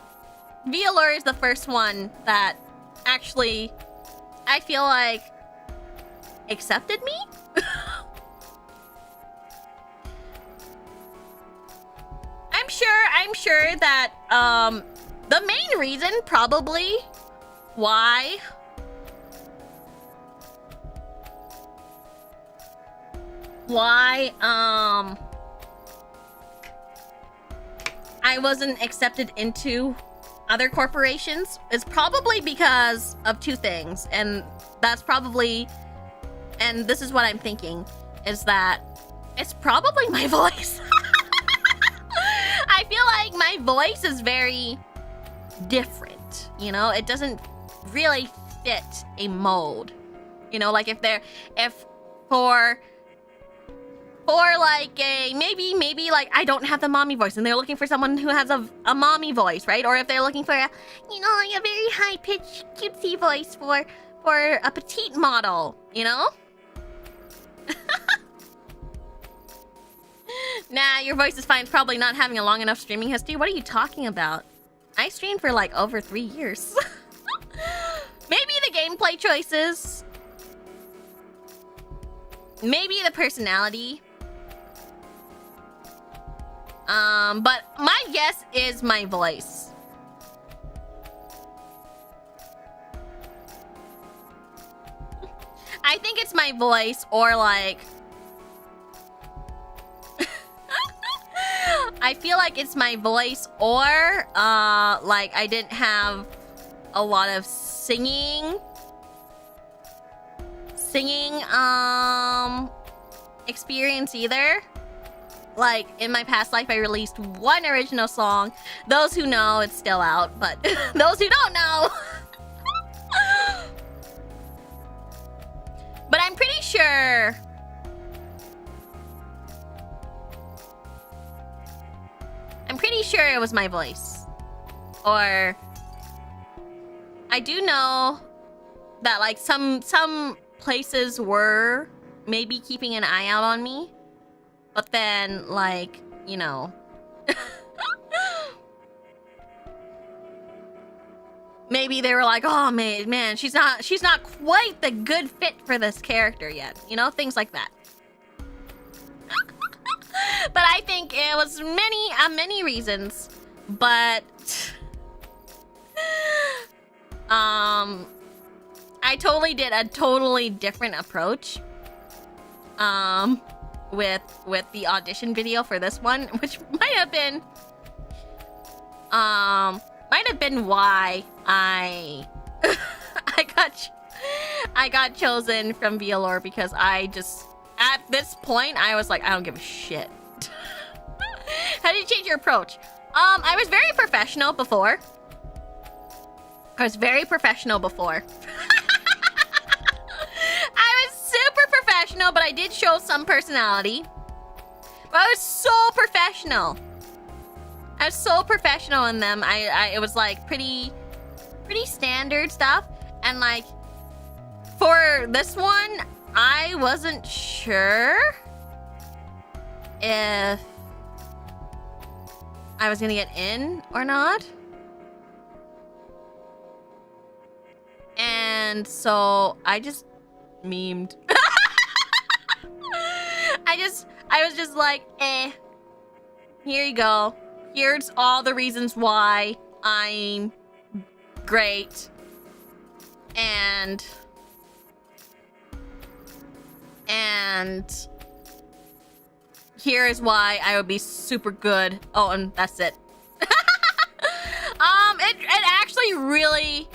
VAllure is the first one that actually, I feel like, accepted me? I'm sure that, the main reason probably why I wasn't accepted into other corporations is probably because of 2 things, and that's probably, and this is what I'm thinking, is that it's probably my voice. I feel like my voice is very different, you know? It doesn't really fit a mold. You know, like if for like a maybe like I don't have the mommy voice and they're looking for someone who has a mommy voice, right? Or if they're looking for a, you know, like a very high pitched cutesy voice for a petite model, you know? Nah, your voice is fine. It's probably not having a long enough streaming history. What are you talking about? I streamed for like over 3 years. Maybe the gameplay choices. Maybe the personality. But my guess is my voice. I think it's my voice, or like I feel like it's my voice, or like I didn't have a lot of singing experience either. Like in my past life I released one original song. Those who know, it's still out, but those who don't know. But I'm pretty sure it was my voice. Or I do know that like some places were maybe keeping an eye out on me, but then like, you know, maybe they were like, oh man, she's not quite the good fit for this character yet, you know, things like that. But I think it was many reasons, but I totally did a totally different approach with the audition video for this one, which might have been why I got chosen from VAllure, because I just, at this point I was like, I don't give a shit. How did you change your approach? I was very professional before. I was super professional, but I did show some personality. But I was so professional. In them. It was like pretty standard stuff. And like for this one, I wasn't sure if I was gonna get in or not. And so I just memed. I was just like, here you go. Here's all the reasons why I'm great. And here is why I would be super good. Oh, and that's it. It actually really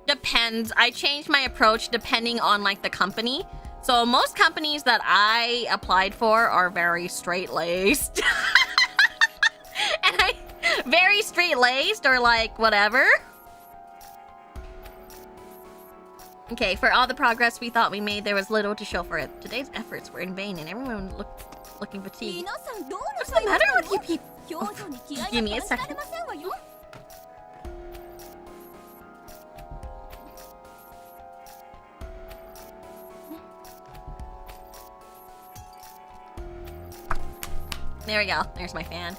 depends. I changed my approach depending on like the company. So most companies that I applied for are very straight-laced. Very straight-laced, or like whatever. Okay, for all the progress we thought we made, there was little to show for it. Today's efforts were in vain and everyone looked looking fatigued. What's the matter with you people? Give me a second. There we go. There's my fan.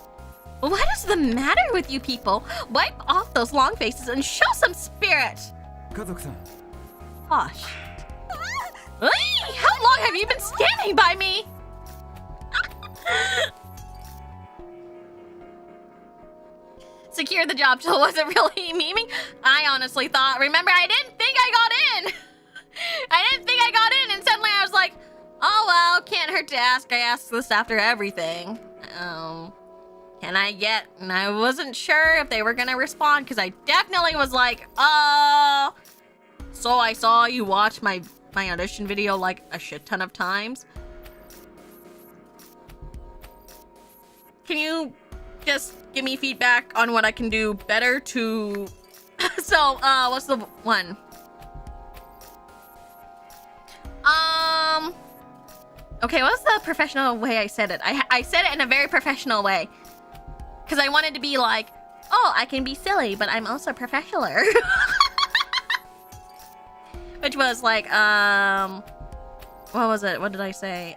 What is the matter with you people? Wipe off those long faces and show some spirit. Gosh. How long have you been standing by me? Secure the job till wasn't really memeing. I honestly thought, remember, I didn't think I got in. And suddenly I was like, oh well, can't hurt to ask. I asked this after everything. Can I get? And I wasn't sure if they were gonna respond, because I definitely was like, so I saw you watch my audition video like a shit ton of times. Can you just give me feedback on what I can do better to... So, what's the one? Okay, what's the professional way I said it? I said it in a very professional way. Because I wanted to be like, oh, I can be silly, but I'm also professional. Which was like, what was it? What did I say?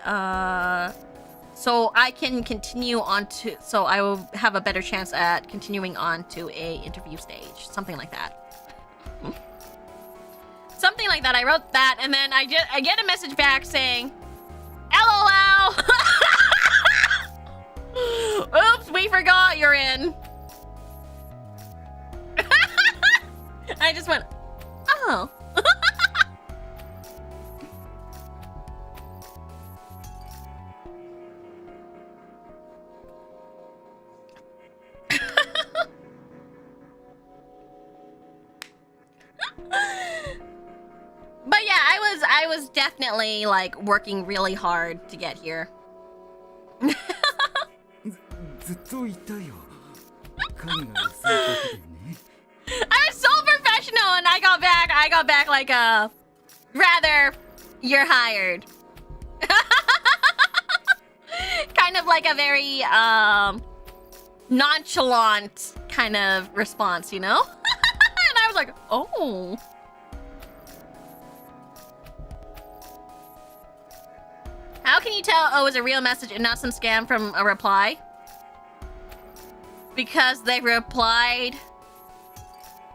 So I can continue on to, so I will have a better chance at continuing on to a interview stage. Something like that. Something like that. I wrote that, and then I get a message back saying, LOL! Oops, we forgot you're in. I just went, oh. But yeah, I was definitely like working really hard to get here. I was so professional, and I got back like a rather, you're hired. Kind of like a very nonchalant kind of response, you know? And I was like, oh. How can you tell, oh, it's a real message and not some scam from a reply? Because they replied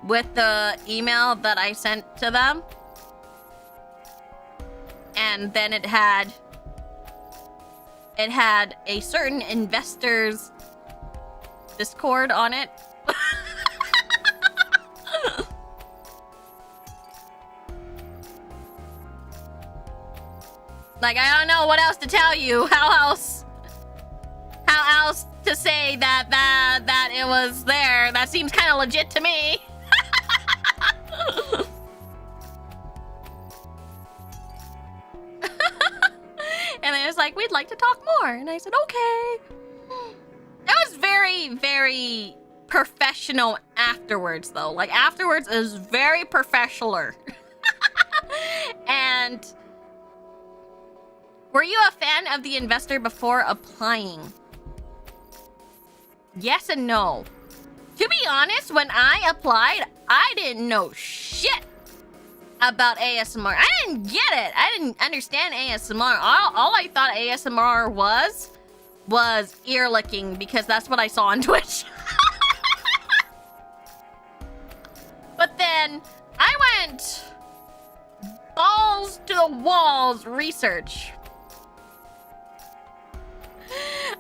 with the email that I sent to them. And then it had a certain investor's Discord on it. Like, I don't know what else to tell you. How else to say that it was there? That seems kind of legit to me. And it was like, we'd like to talk more. And I said, okay. That was very, very professional afterwards, though. Like, afterwards is very professional. And were you a fan of the investor before applying? Yes and no. To be honest, when I applied, I didn't know shit about ASMR. I didn't get it. I didn't understand ASMR. All I thought ASMR was ear licking, because that's what I saw on Twitch. But then I went balls to the walls research.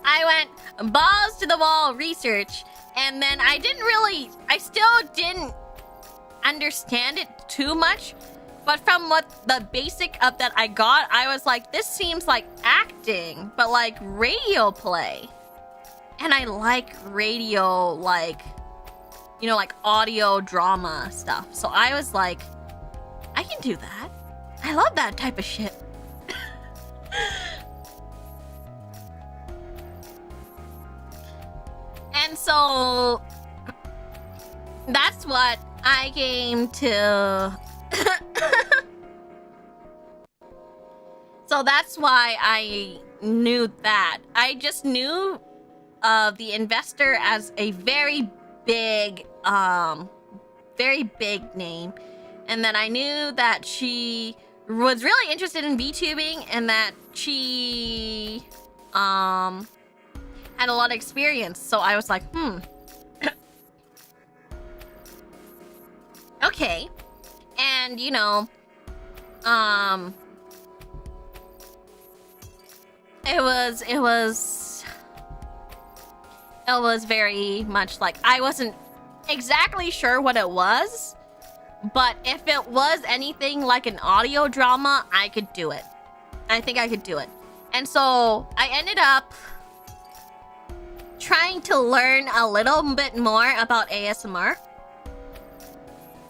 I went balls to the wall research, and then I still didn't understand it too much, but from what the basic of that I got, I was like, this seems like acting, but like radio play. And I like radio, like, you know, like audio drama stuff. So I was like, I can do that. I love that type of shit. And so that's what I came to. So that's why I knew that. I just knew of the investor as a very big name. And then I knew that she was really interested in VTubing, and that she had a lot of experience. So I was like, okay. And you know, it was very much like, I wasn't exactly sure what it was, but if it was anything like an audio drama, I could do it. I think I could do it. And so I ended up trying to learn a little bit more about ASMR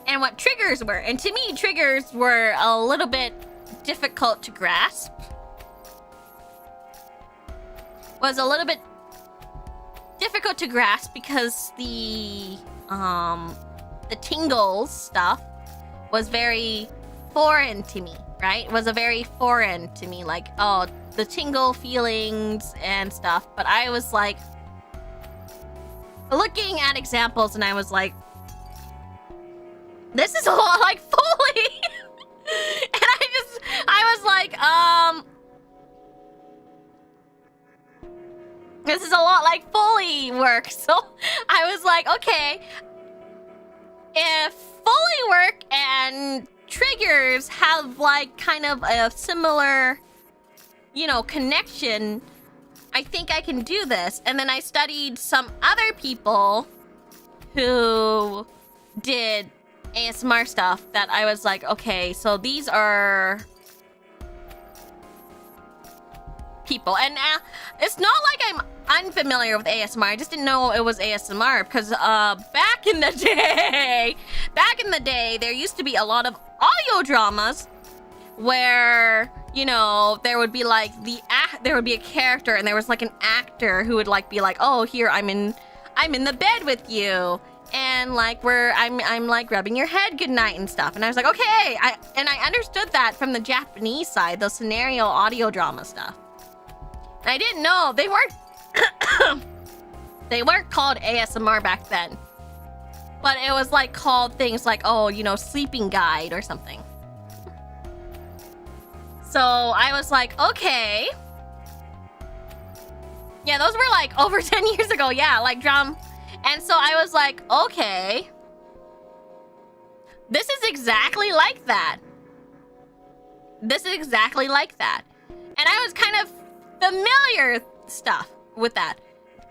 and what triggers were. And to me, triggers were a little bit difficult to grasp. Was a little bit difficult to grasp because the tingles stuff was very foreign to me. right? Was a very foreign to me, like, oh, the tingle feelings and stuff. But I was like looking at examples and I was like, this is a lot like Foley. And I was like, this is a lot like Foley work. So I was like, okay, if Foley work and triggers have like kind of a similar, you know, connection, I think I can do this. And then I studied some other people who did ASMR stuff that I was like, okay, so these are people. And it's not like I'm unfamiliar with ASMR. I just didn't know it was ASMR because back in the day, there used to be a lot of audio dramas where, you know, there would be like there would be a character and there was like an actor who would like be like, oh, here I'm in the bed with you, and like I'm like rubbing your head goodnight and stuff. And I was like, okay, I understood that from the Japanese side, the scenario audio drama stuff. And I didn't know they weren't they weren't called ASMR back then, but it was like called things like, oh, you know, sleeping guide or something. So I was like, okay. Yeah, those were like over 10 years ago. Yeah, like drum. And so I was like, okay. This is exactly like that. This is exactly like that. And I was kind of familiar stuff with that.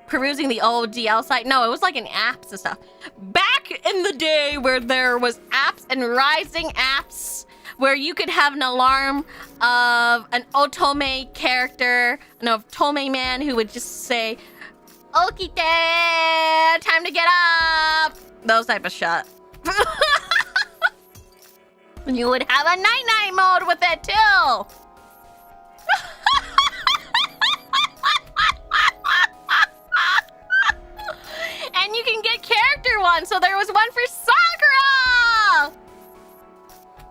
Perusing the old DL site. No, it was like in apps and stuff. Back in the day where there was apps and rising apps where you could have an alarm of an otome character, an otome man who would just say, Okite, time to get up. Those type of shit. You would have a night-night mode with it too. And you can get character ones. So there was one for Sakura.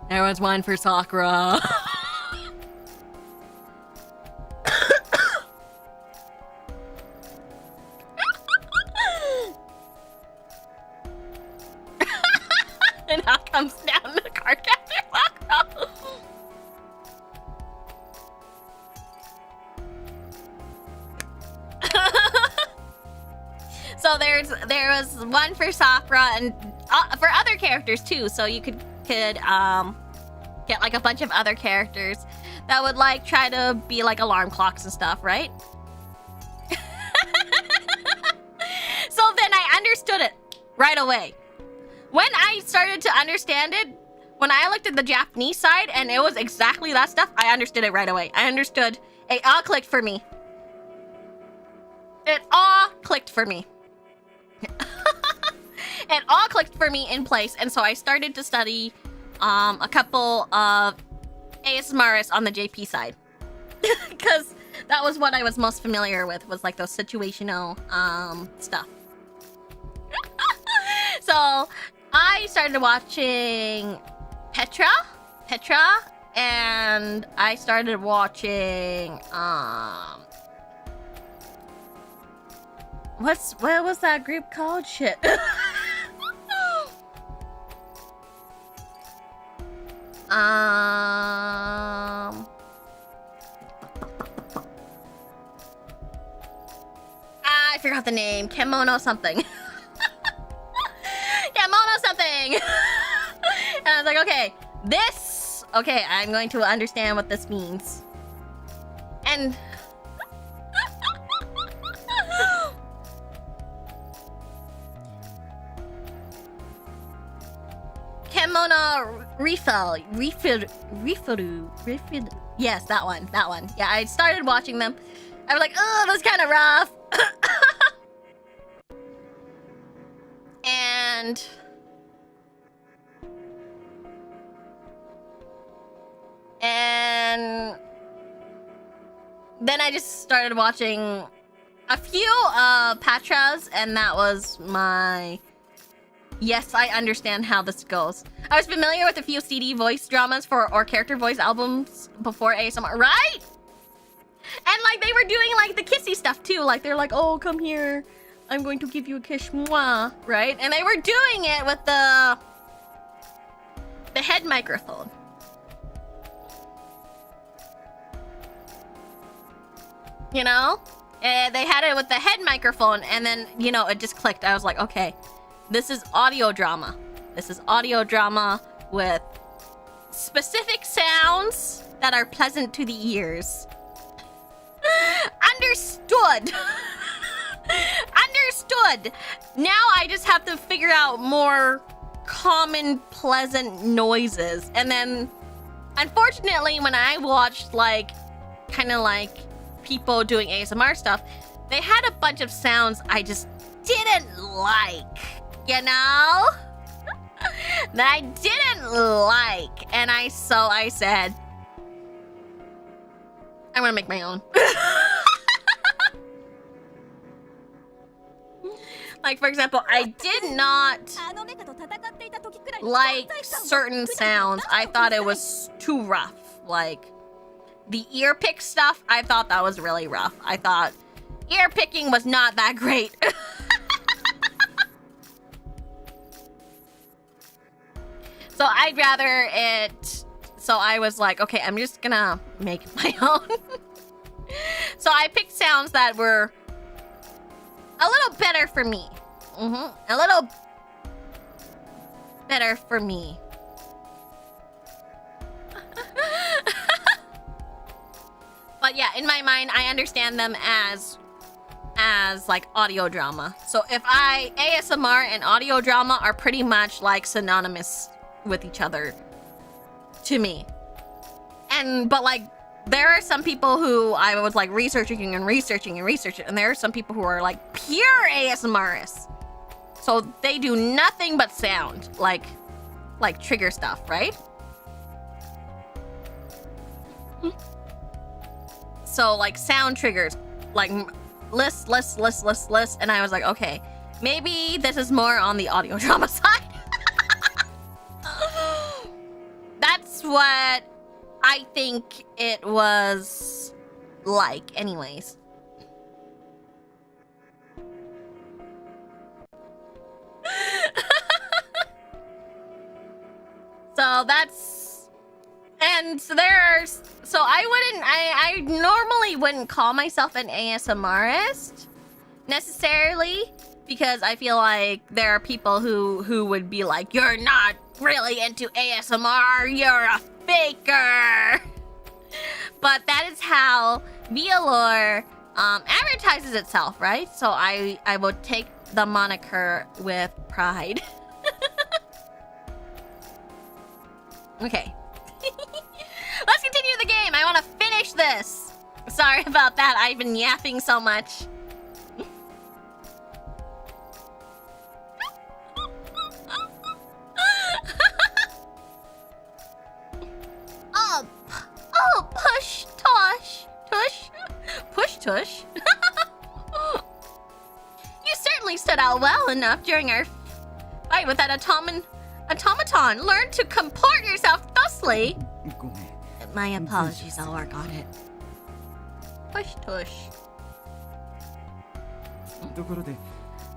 There was one for Sakura. And how comes down the card after Sakura. So there was one for Sakura and for other characters too. So you could get like a bunch of other characters that would like try to be like alarm clocks and stuff, right? So then I understood it right away. When I started to understand it, when I looked at the Japanese side and it was exactly that stuff, I understood it right away. I understood. It all clicked for me. It all clicked for me. It all clicked for me in place. And so I started to study a couple of ASMRists on the JP side. Because that was what I was most familiar with, was like those situational stuff. So I started watching Petra, and I started watching what was that group called? Shit. I forgot the name. Kemono something. Kemono something. And I was like, okay, I'm going to understand what this means. And Kemono refill. Yes, that one. Yeah, I started watching them. I was like, oh, that's kind of rough. And then I just started watching a few Patras, and that was my Yes, I understand how this goes. I was familiar with a few CD voice dramas or character voice albums before ASMR, right? And like they were doing like the kissy stuff too. Like they're like, oh, come here. I'm going to give you a kiss, mwah, right? And they were doing it with the head microphone. You know? They had it with the head microphone, and then, you know, it just clicked. I was like, okay, this is audio drama. This is audio drama with specific sounds that are pleasant to the ears. Understood. Understood. Now I just have to figure out more common, pleasant noises. And then, unfortunately, when I watched, like, kind of like people doing ASMR stuff, they had a bunch of sounds I just didn't like, you know? That I didn't like. And I said, I want to make my own. Like, for example, I did not like certain sounds. I thought it was too rough. Like, the ear pick stuff, I thought that was really rough. I thought ear picking was not that great. So I'd rather it... So I was like, okay, I'm just gonna make my own. So I picked sounds that were a little better for me. A little better for me. But yeah, in my mind, I understand them as like audio drama. So if ASMR and audio drama are pretty much like synonymous with each other to me. But like, there are some people who I was like researching, and there are some people who are like pure ASMRists. So they do nothing but sound, like trigger stuff, right? So like sound triggers, like list, and I was like, okay, maybe this is more on the audio drama side. That's what I think it was like, anyways. So that's, and so there's, so I normally wouldn't call myself an ASMRist necessarily, because I feel like there are people who would be like, you're not really into ASMR, you're a faker. But that is how VAllure advertises itself, right? So I will take the moniker with pride. Okay. Let's continue the game. I want to finish this. Sorry about that. I've been yapping so much. Oh, push, tosh, tush, push, tush. You certainly stood out well enough during our fight with that automaton. Learn to comport yourself thusly. My apologies, I'll work on it. Push, tush.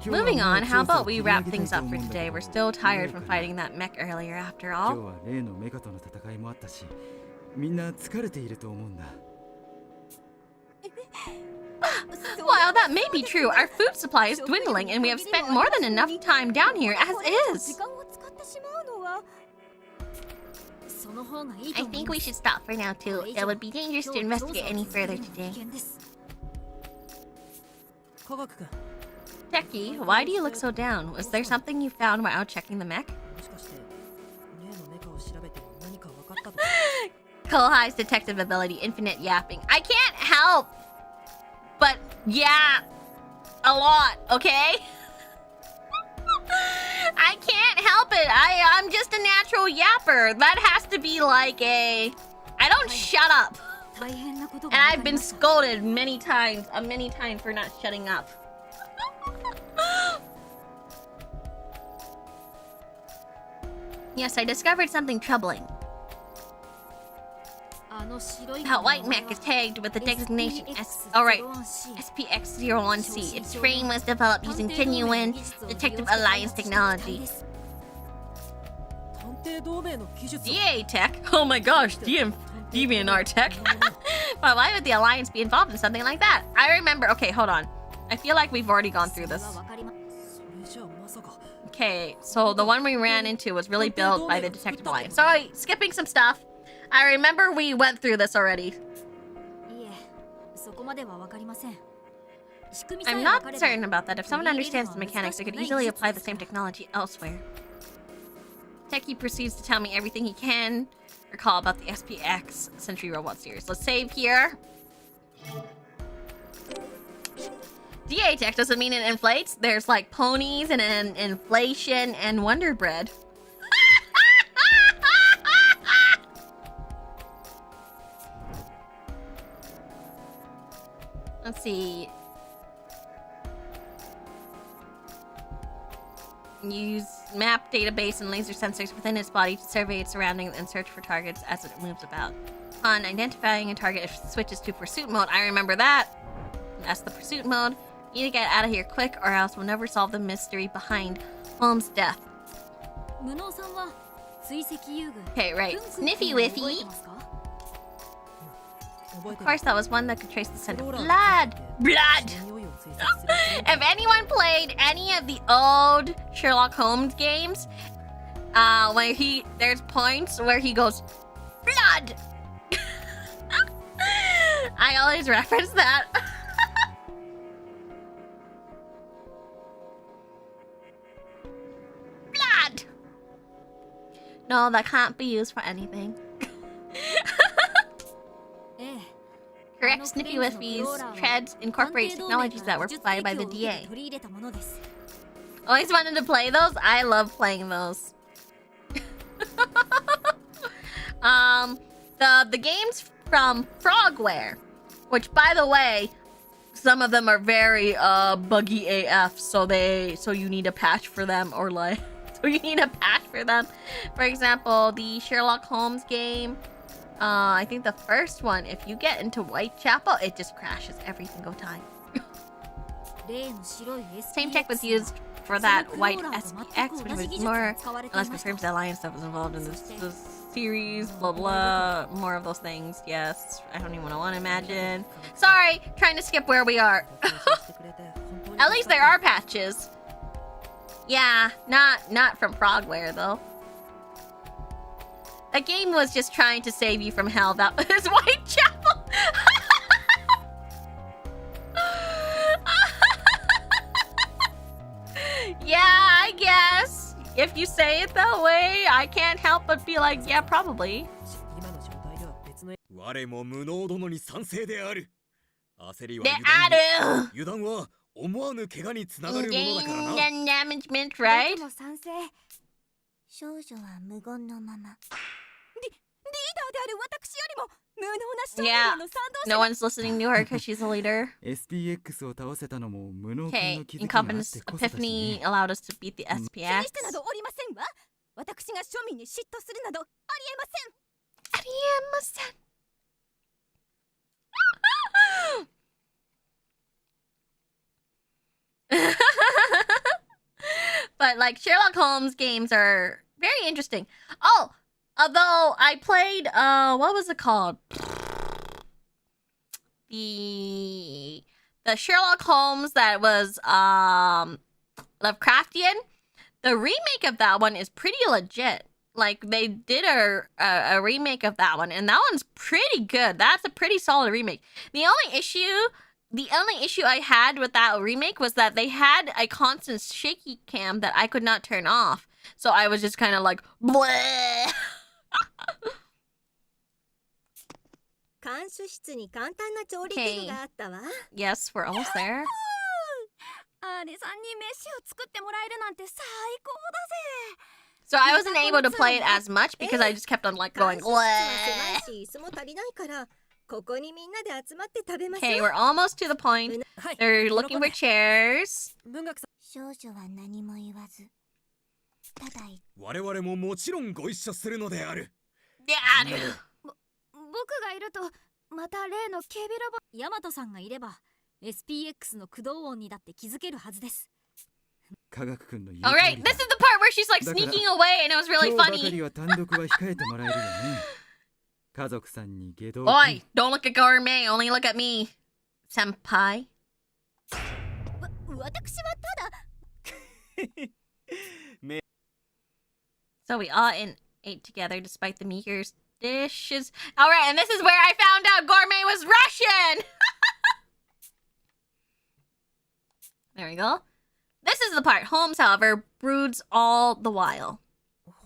Moving on, how about we wrap things up for today? We're still tired from fighting that mech earlier after all. While that may be true, our food supply is dwindling and we have spent more than enough time down here as is. I think we should stop for now too. It would be dangerous to investigate any further today. Techie, why do you look so down? Was there something you found while checking the mech? Kohai's detective ability, infinite yapping. I can't help but yap a lot, okay? I can't help it. I'm just a natural yapper. That has to be like I don't shut up. And I've been scolded many times for not shutting up. Yes, I discovered something troubling. That white mech is tagged with the designation SPX-01C. Its frame was developed using genuine Detective Alliance technology. DA tech? Oh my gosh, DeviantArt tech. But why would the Alliance be involved in something like that? I remember, okay, hold on. I feel like we've already gone through this. Okay, so the one we ran into was really built by the Detective Alliance. Sorry, skipping some stuff. I remember we went through this already. I'm not certain about that. If someone understands the mechanics, they could easily apply the same technology elsewhere. Techie proceeds to tell me everything he can recall about the SPX Century Robot series. Let's save here. DA tech doesn't mean it inflates. There's like ponies and an inflation and Wonder Bread. Let's see. Use map database and laser sensors within its body to survey its surroundings and search for targets as it moves about. On identifying a target, it switches to pursuit mode. I remember that. That's the pursuit mode. You need to get out of here quick, or else we'll never solve the mystery behind Holmes' death. Okay, right. Sniffy Whiffy. Of course, that was one that could trace the scent of blood. Blood! If anyone played any of the old Sherlock Holmes games, where there's points where he goes, blood! I always reference that. Blood! No, that can't be used for anything. Correct Snippy Whiffy's treads incorporate technologies that were provided by the DA. Always wanted to play those? I love playing those. The games from Frogware, which by the way, some of them are very buggy AF, so you need a patch for them, or like so you need a patch for them. For example, the Sherlock Holmes game. I think the first one, if you get into Whitechapel, it just crashes every single time. Same tech was used for that white SPX, which was more or less confirms the Alliance that was involved in this series, blah blah, more of those things. Yes, I don't even want to imagine. Sorry, trying to skip where we are. At least there are patches. Yeah, not from Frogware though. The game was just trying to save you from hell. That was Whitechapel. Yeah, I guess. If you say it that way, I can't help but be like, yeah, probably. Gain damagement, right? Yeah, no one's listening to her because she's a leader. Okay, Incompetence Epiphany allowed us to beat the SPX. But like Sherlock Holmes games are very interesting. Oh, although I played what was it called? The Sherlock Holmes that was Lovecraftian. The remake of that one is pretty legit. Like they did a remake of that one, and that one's pretty good. That's a pretty solid remake. The only issue I had with that remake was that they had a constant shaky cam that I could not turn off. So I was just kind of like, bleh. Okay. Yes, we're almost there. So I wasn't able to play it as much because I just kept on like going, bleh. Okay, we're almost to the point. They're looking for chairs. 我々ももちろんご一緒するのである。Yeah. 僕がいるとまた例の警備ロボヤマトさんがいれば SPX の駆動音にだって気づけるはずです。科学君の言う Alright, this is the part where she's like sneaking away and it was really 今日ばか funny. りは単独は控えてもらえるよね。家族さんに下道 Oi, don't look at Gourmet, only look at me. Senpai. 私はただ So we all ate together despite the meager dishes. Alright, and this is where I found out Gourmet was Russian! There we go. This is the part. Holmes, however, broods all the while.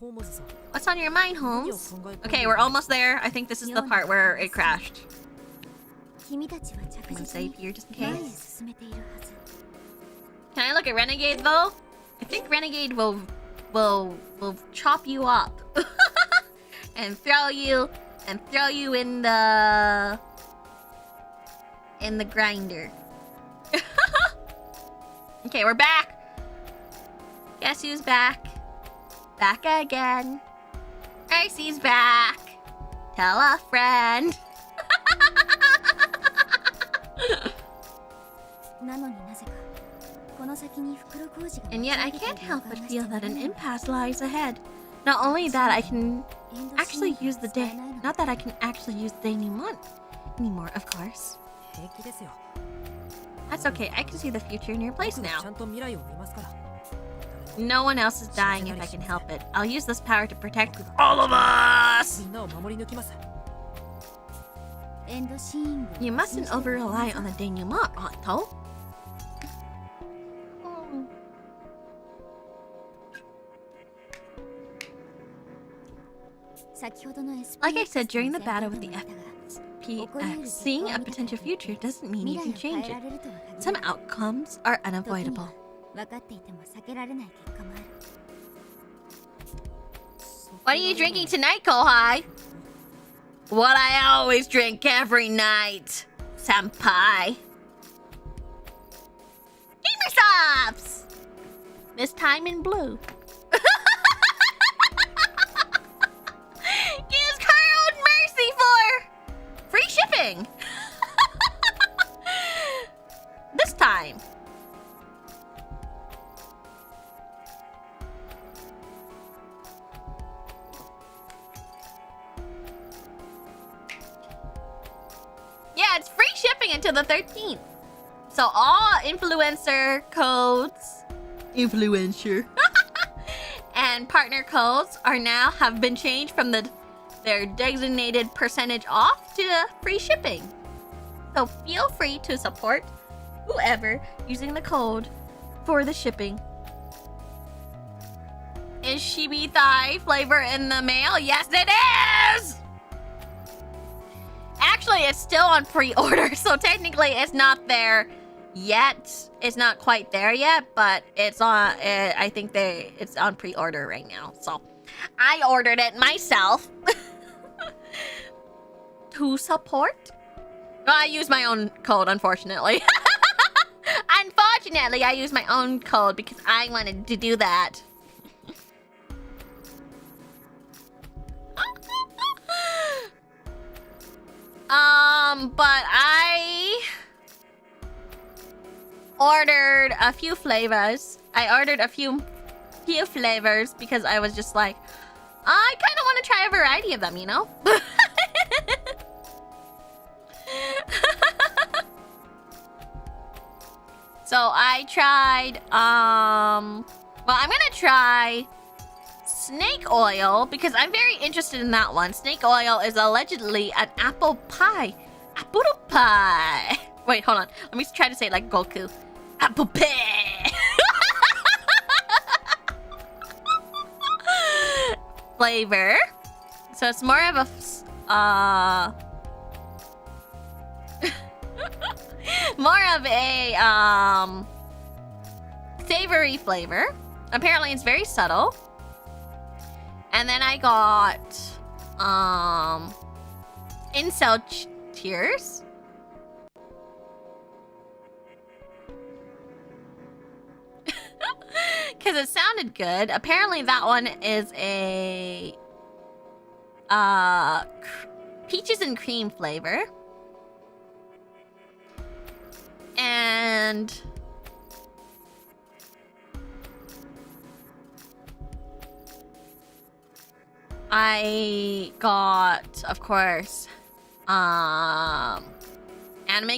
What's on your mind, Holmes? Okay, we're almost there. I think this is the part where it crashed. I'm gonna save here just in case. Can I look at Renegade though? I think Renegade will chop you up and throw you in the grinder. Okay, we're back. Guess who's back? Back again. Icy's back. Tell a friend. And yet I can't help but feel that an impasse lies ahead. Not only that I can actually use the day. Not that I can actually use the day anymore, of course. That's okay, I can see the future in your place now. No one else is dying if I can help it. I'll use this power to protect all of us! You mustn't over-rely on the denouement, Otto. Like I said during the battle with the FPX, seeing a potential future doesn't mean you can change it. Some outcomes are unavoidable. What are you drinking tonight, Kohai? What I always drink every night, senpai. Gamersofts! This time in blue. Use code Mercy for free shipping. This time. Yeah, it's free shipping until the 13th. So all influencer codes, and partner codes have been changed from their designated percentage off to free shipping. So feel free to support whoever using the code for the shipping. Is Shibi Thai flavor in the mail? Yes, it is! Actually, it's still on pre-order, so technically it's not there yet. It's not quite there yet, but it's on. I think it's on pre-order right now. So I ordered it myself to support. Well, I use my own code, unfortunately. Unfortunately, I use my own code because I wanted to do that. But I ordered a few flavors. I ordered a few flavors because I was just like, I kind of want to try a variety of them, you know? So I tried, well, I'm gonna try snake oil because I'm very interested in that one. Snake oil is allegedly an apple pie. Apple pie. Wait, hold on. Let me try to say it like Goku. Apple pie. Flavor. So it's more of a more of a savory flavor. Apparently it's very subtle. And then I got incel tears. Because it sounded good. Apparently that one is a peaches and cream flavor. And I got, of course, anime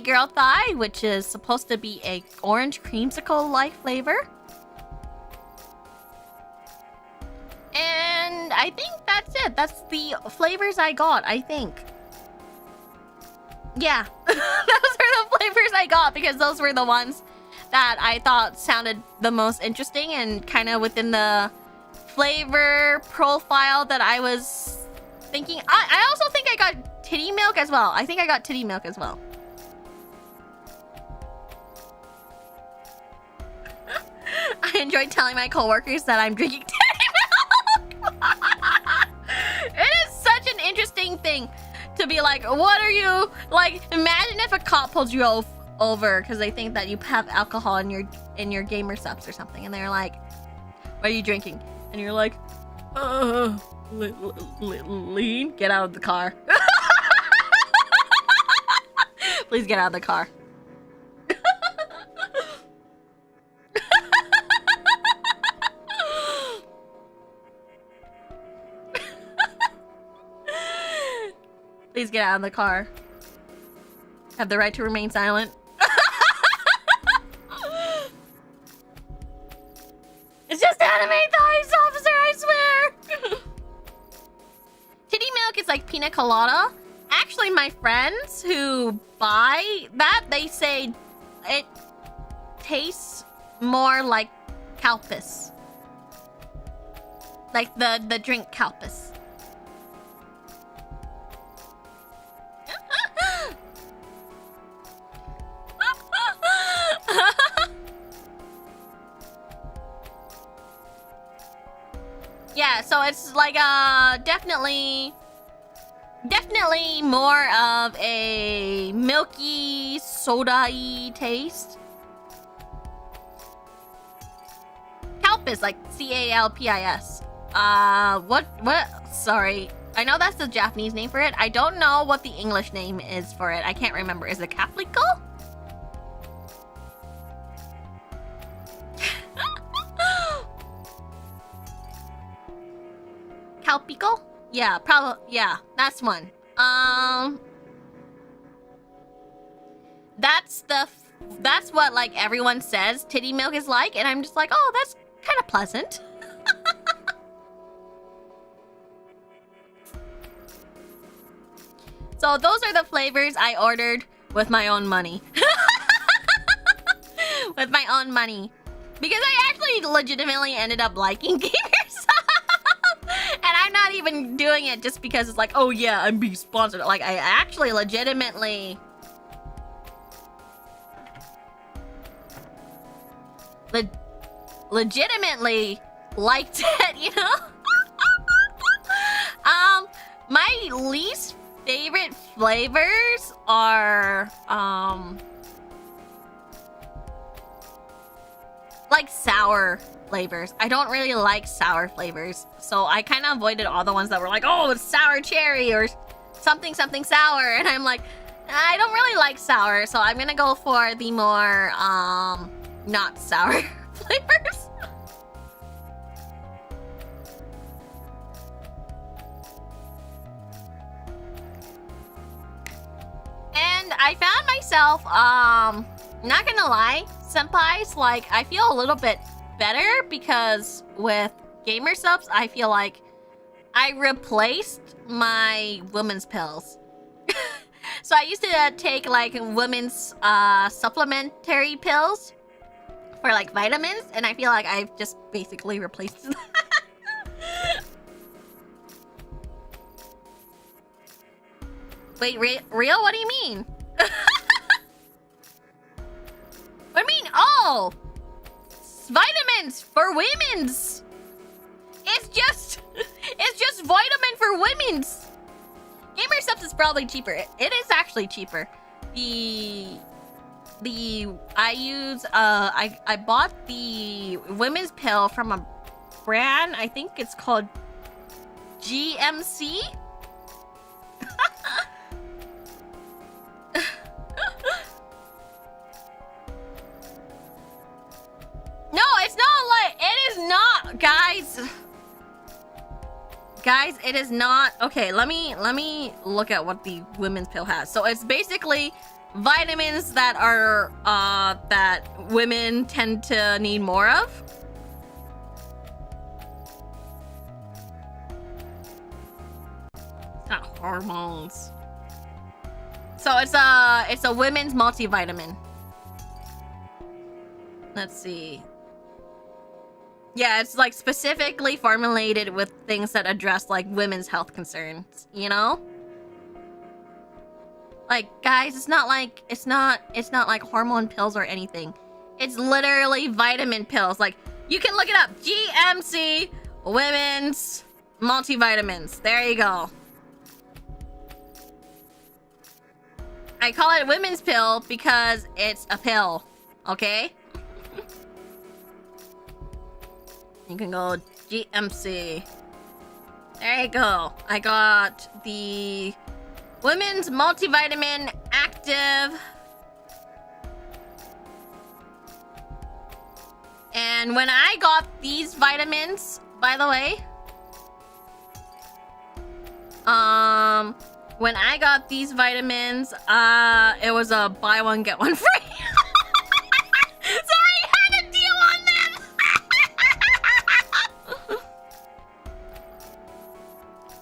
girl thigh, which is supposed to be a orange creamsicle-like flavor. And I think that's it. That's the flavors I got, I think. Yeah, those are the flavors I got because those were the ones that I thought sounded the most interesting and kind of within the flavor profile that I was thinking. I also think I got titty milk as well. I think I got titty milk as well. I enjoyed telling my coworkers that I'm drinking titty milk. It is such an interesting thing to be like, what are you like? Imagine if a cop pulls you over because they think that you have alcohol in your gamer subs or something, and they're like, "What are you drinking?" And you're like, lean. Get out of the car. Please get out of the car. Please get out of the car. Have the right to remain silent. It's just anime thighs, officer, I swear. Titty milk is like pina colada. Actually, my friends who buy that, they say it tastes more like Calpis. Like the drink Calpis. Yeah, so it's like definitely more of a milky soda-y taste. Calpis, like C-A-L-P-I-S. What? Sorry. I know that's the Japanese name for it. I don't know what the English name is for it. I can't remember. Is it Caplico? Calpico? Yeah, probably. Yeah, that's one. That's what like everyone says titty milk is like, and I'm just like, oh, that's kind of pleasant. So those are the flavors I ordered with my own money. With my own money. Because I actually legitimately ended up liking gamers. And I'm not even doing it just because it's like, oh yeah, I'm being sponsored. Like, I actually legitimately... legitimately liked it, you know? My least favorite flavors are, like sour flavors. I don't really like sour flavors, so I kind of avoided all the ones that were like, oh, it's sour cherry or something sour, and I'm like, I don't really like sour, so I'm gonna go for the more not sour flavors. And I found myself not gonna lie, senpais, like I feel a little bit better because with gamer subs, I feel like I replaced my women's pills. So I used to take like women's supplementary pills for like vitamins, and I feel like I've just basically replaced them. Wait, real? What do you mean? What do you mean? Oh! Vitamins for women's! It's just vitamin for women's! Gamer subs is probably cheaper. It is actually cheaper. I bought the women's pill from a brand. I think it's called GMC. No, it's not like it is not, guys. Guys, it is not. Okay, let me look at what the women's pill has. So it's basically vitamins that are that women tend to need more of. It's not hormones. So it's a women's multivitamin. Let's see. Yeah, it's like specifically formulated with things that address like women's health concerns, you know? Like, guys, it's not like hormone pills or anything. It's literally vitamin pills. Like, you can look it up. GMC women's multivitamins. There you go. I call it women's pill because it's a pill, okay? You can go GMC. There you go. I got the Women's Multivitamin Active. And when I got these vitamins, by the way, when I got these vitamins, it was a buy one get one free. So I had a deal on them.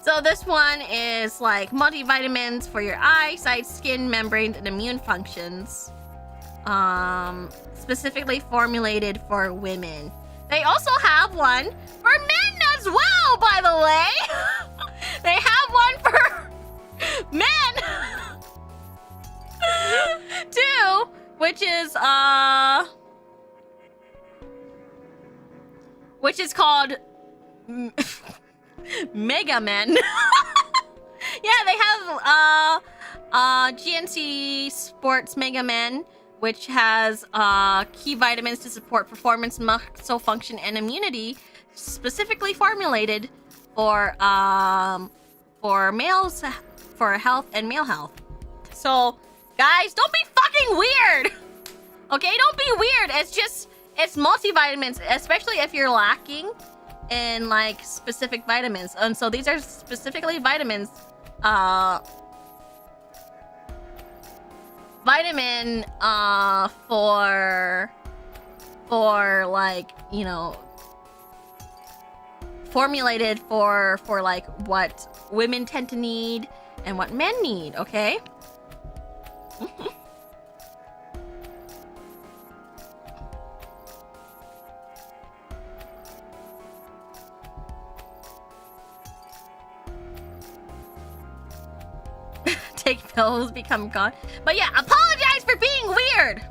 So this one is like multivitamins for your eyesight, skin, membranes, and immune functions. Specifically formulated for women. They also have one for men as well, by the way. They have one for men too, which is called Mega Men. Yeah, they have GNC Sports Mega Men, which has key vitamins to support performance, muscle function, and immunity, specifically formulated for males, for health and male health. So, guys, don't be fucking weird. Okay, don't be weird. It's multivitamins, especially if you're lacking in like specific vitamins. And so these are specifically vitamins. Vitamin for like, you know, formulated for like what women tend to need and what men need, okay? Take pills, become God. But yeah, apologize for being weird.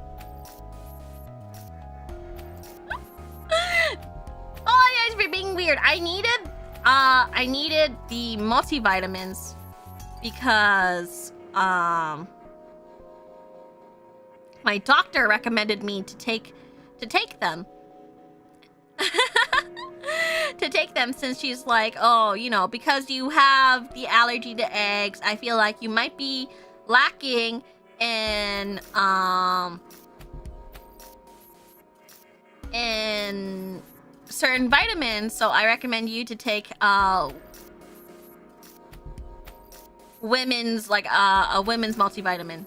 Apologize for being weird. I needed the multivitamins because my doctor recommended me to take them. To take them, since she's like, oh, you know, because you have the allergy to eggs, I feel like you might be lacking in certain vitamins, so I recommend you to take women's, like a women's multivitamin.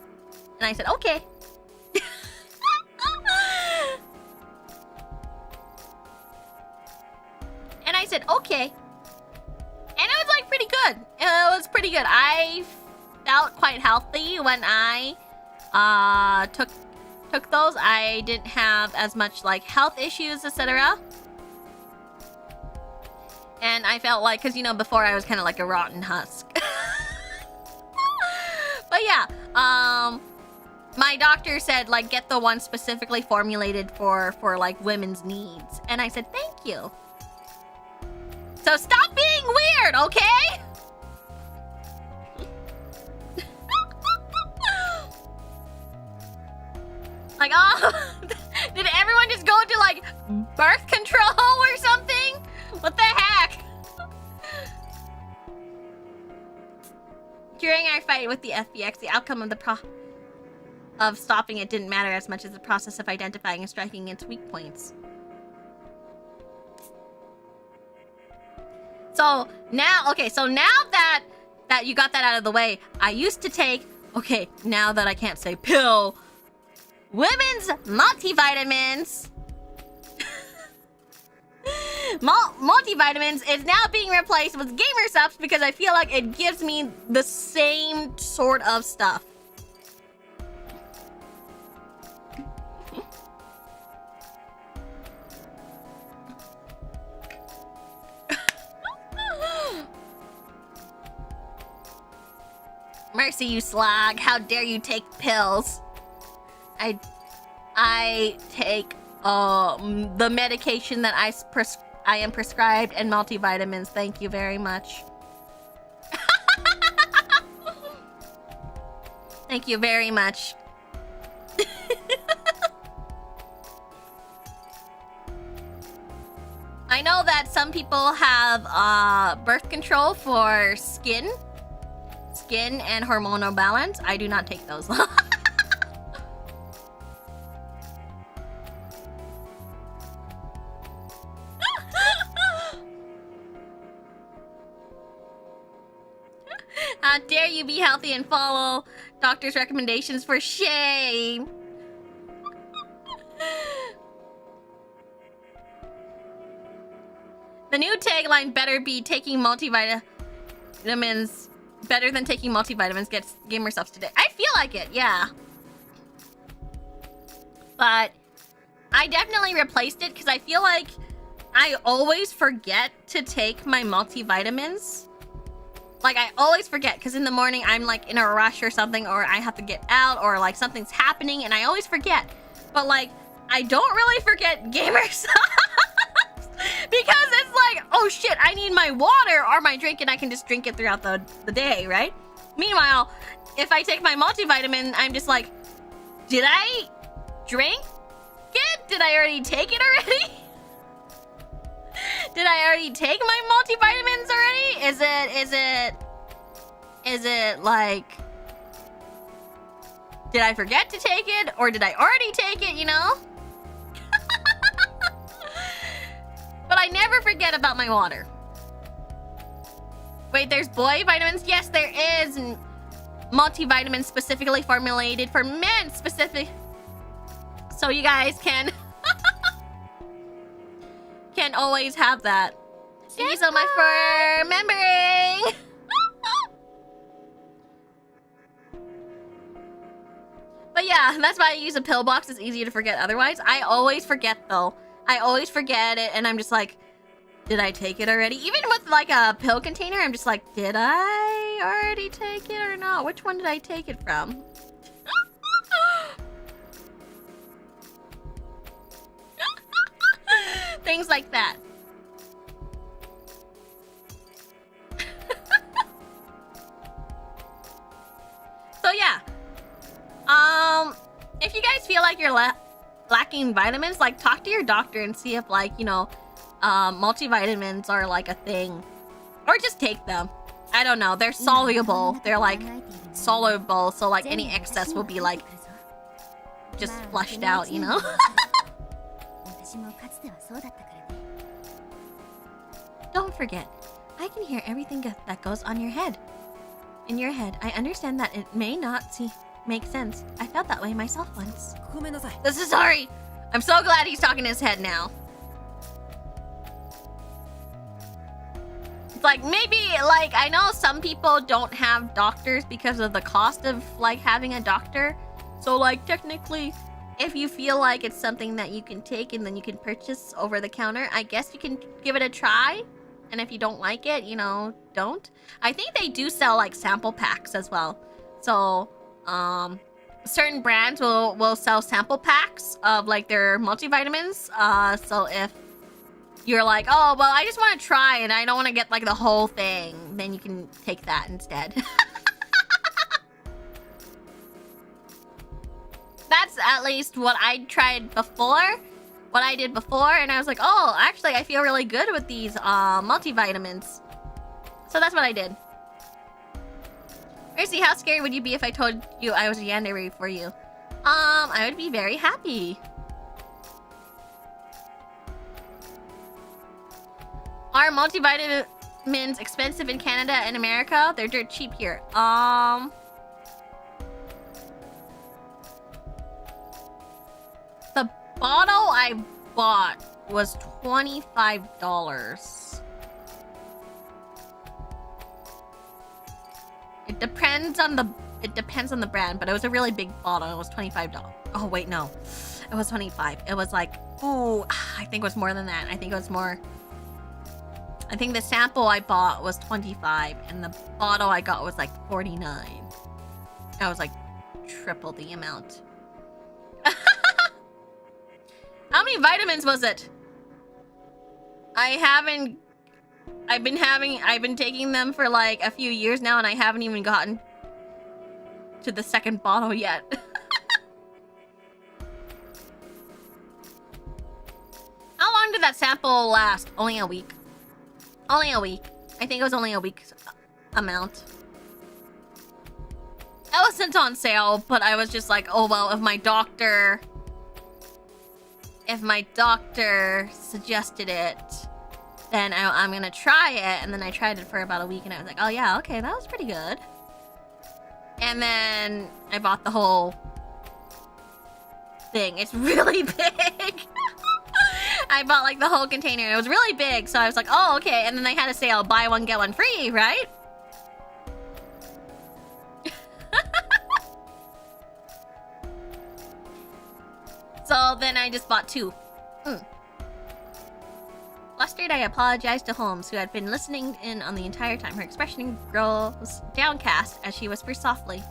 And I said, okay. And I said, okay. And it was like pretty good. It was pretty good. I felt quite healthy when I took those. I didn't have as much like health issues, etc. And I felt like, because, you know, before I was kind of like a rotten husk. But yeah, my doctor said, like, get the one specifically formulated for like women's needs. And I said, thank you. So stop being weird, okay? Like, oh, did everyone just go into like birth control or something? What the heck? During our fight with the FBX, the outcome of stopping it didn't matter as much as the process of identifying and striking its weak points. So now, okay, so now that you got that out of the way, I used to take, okay, now that I can't say pill, women's multivitamins. Multivitamins is now being replaced with gamer subs because I feel like it gives me the same sort of stuff. Mercy, you slag. How dare you take pills? I take the medication that I am prescribed and multivitamins. Thank you very much. Thank you very much. I know that some people have birth control for skin and hormonal balance. I do not take those. How dare you be healthy and follow doctor's recommendations? For shame. The new tagline better be taking multivitamins. Better than taking multivitamins gets gamer subs today. I feel like it, yeah. But I definitely replaced it because I feel like I always forget to take my multivitamins. Like, I always forget because in the morning I'm like in a rush or something, or I have to get out, or like something's happening and I always forget. But like, I don't really forget gamer subs. Because it's like, oh shit, I need my water or my drink and I can just drink it throughout the day, right? Meanwhile, if I take my multivitamin, I'm just like, did I drink it? Did I already take it already? Did I already take my multivitamins already? Is it like, did I forget to take it or did I already take it, you know? But I never forget about my water. Wait, there's boy vitamins? Yes, there is multivitamins specifically formulated for men specific. So you guys can always have that. Thank you so much for remembering. But yeah, that's why I use a pill box. It's easier to forget otherwise. I always forget though. I always forget it and I'm just like, did I take it already? Even with like a pill container, I'm just like, did I already take it or not? Which one did I take it from? Things like that. So yeah. If you guys feel like you're lacking vitamins, like talk to your doctor and see if like, you know, multivitamins are like a thing, or just take them. I don't know, they're soluble, they're like soluble, so like any excess will be like just flushed out, you know. Don't forget, I can hear everything that goes on your head. In your head, I understand that it may not make sense. I felt that way myself once. This is sorry. I'm so glad he's talking to his head now. It's like, maybe, like, I know some people don't have doctors because of the cost of, like, having a doctor. So, like, technically, if you feel like it's something that you can take and then you can purchase over the counter, I guess you can give it a try. And if you don't like it, you know, don't. I think they do sell, like, sample packs as well. So, certain brands will sell sample packs of like their multivitamins. So if you're like, oh well, I just want to try and I don't want to get like the whole thing, then you can take that instead. at least what I tried before. What I did before, and I was like, oh, actually, I feel really good with these multivitamins. So that's what I did. Mercy, how scared would you be if I told you I was a yandere for you? I would be very happy. Are multivitamins expensive in Canada and America? They're dirt cheap here. The bottle I bought was $25. It depends on the brand, but it was a really big bottle. It was $25. Oh wait, no. It was 25. It was like, ooh, I think it was more than that. I think it was more. I think the sample I bought was 25 and the bottle I got was like 49. I was like triple the amount. How many vitamins was it? I've been taking them for like a few years now and I haven't even gotten to the second bottle yet. How long did that sample last? Only a week. Only a week. I think it was only a week's amount. It wasn't on sale, but I was just like, oh well, if my doctor suggested it, then I'm gonna try it. And then I tried it for about a week and I was like, oh yeah, okay, that was pretty good. And then I bought the whole thing. It's really big. I bought like the whole container. It was really big, so I was like, oh, okay. And then they had a sale, buy one, get one free, right? So then I just bought 2. Flustered, I apologized to Holmes, who had been listening in on the entire time. Her expression grows downcast as she whispers softly.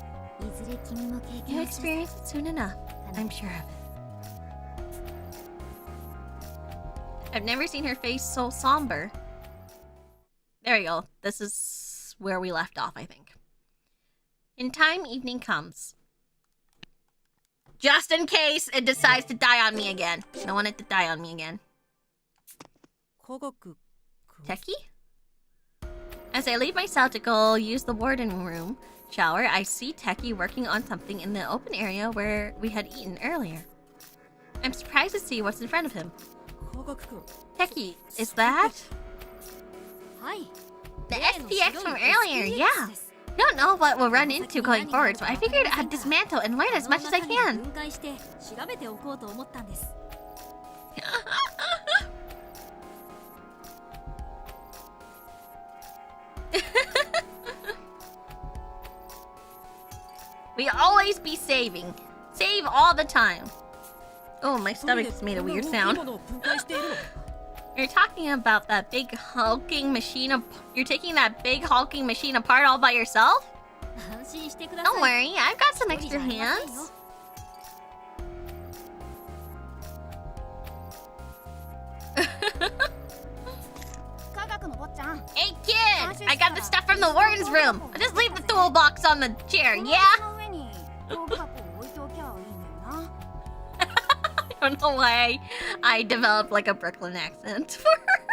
You'll experience it soon enough. I'm sure of it. I've never seen her face so somber. There you go. This is where we left off, I think. In time, evening comes. Just in case it decides to die on me again. I don't want it to die on me again. Techie? As I leave my cell to go use the warden room shower, I see Techie working on something in the open area where we had eaten earlier. I'm surprised to see what's in front of him. Techie, is that? The SPX from earlier, yeah. Don't know what we'll run into going forward, so I figured I'd dismantle and learn as much as I can. We always be saving. Save all the time. Oh, my stomach just made a weird sound. You're talking about that big hulking machine. You're taking that big hulking machine apart all by yourself? Don't worry, I've got some extra hands. Hey kid! I got the stuff from the warden's room. I'll just leave the toolbox on the chair, yeah? I don't know why I developed like a Brooklyn accent for her.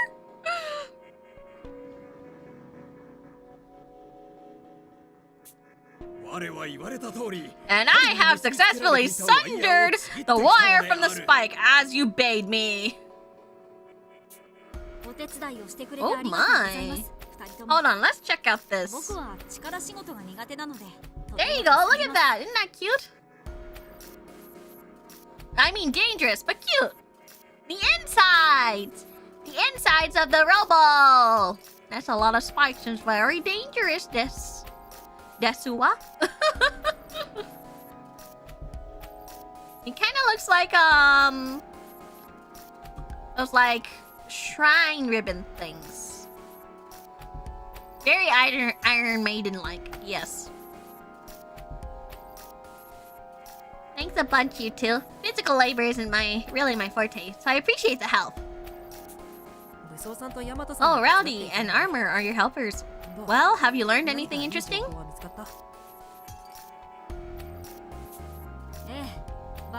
And I have successfully sundered the wire from the spike as you bade me. Oh my. Hold on, let's check out this. There you go, look at that. Isn't that cute? I mean dangerous, but cute. The insides! The insides of the robo! That's a lot of spikes and very dangerous, Desuwa? It kinda looks like, those, like, shrine ribbon things. Very Iron Maiden-like, yes. Thanks a bunch, you two. Physical labor isn't really my forte, so I appreciate the help. Oh, Rowdy and Armor are your helpers. Well, have you learned anything interesting?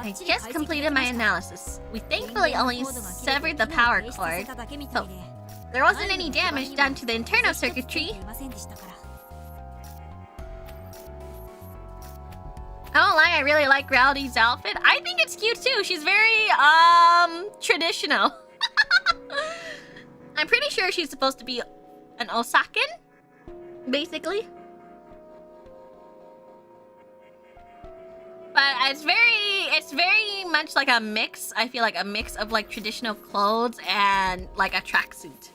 I just completed my analysis. We thankfully only severed the power cord, so there wasn't any damage done to the internal circuitry. I won't lie, I really like Rowdy's outfit. I think it's cute too. She's very, traditional. I'm pretty sure she's supposed to be an Osakan, basically. But it's very much like a mix. I feel like a mix of like traditional clothes and like a tracksuit.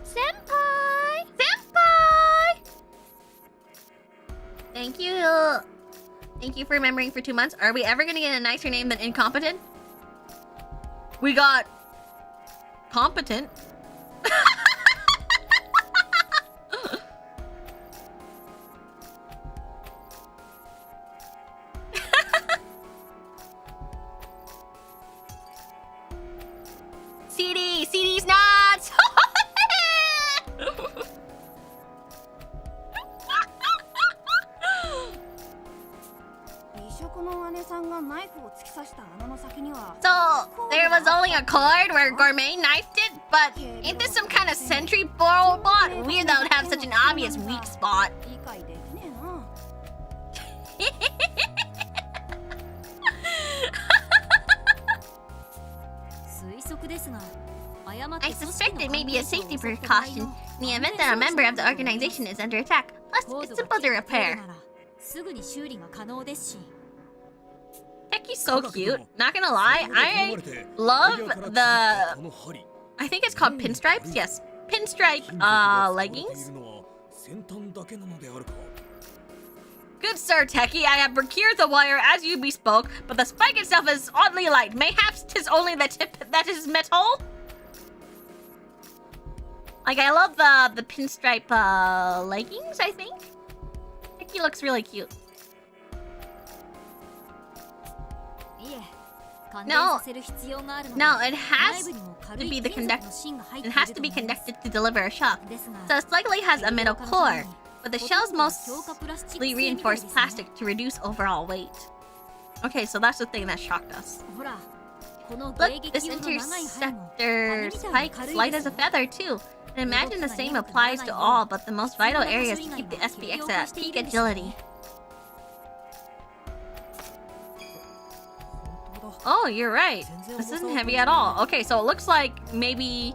Senpai! Senpai! Thank you. Thank you for remembering for 2 months. Are we ever gonna get a nicer name than incompetent? We got competent. CD's nuts! So, there was only a cord where Gourmet knifed it, but ain't this some kind of sentry robot? Weird that would have such an obvious weak spot. I suspect it may be a safety precaution in the event that a member of the organization is under attack. Plus, it's simple to repair. Techi's so cute. Not gonna lie, I love the... I think it's called pinstripes? Yes. Pinstripe, leggings. Good sir, Techie, I have procured the wire as you bespoke, but the spike itself is oddly light. Mayhaps 'tis only the tip that is metal? Like, I love the pinstripe, leggings, I think? Techie looks really cute. No, it has to be the it has to be connected to deliver a shock. So it likely has a metal core, but the shell's mostly reinforced plastic to reduce overall weight. Okay, so that's the thing that shocked us. Look, this interceptor spike is light as a feather too. And imagine the same applies to all, but the most vital areas to keep the SPX at peak agility. Oh, you're right. This isn't heavy at all. Okay, so it looks like maybe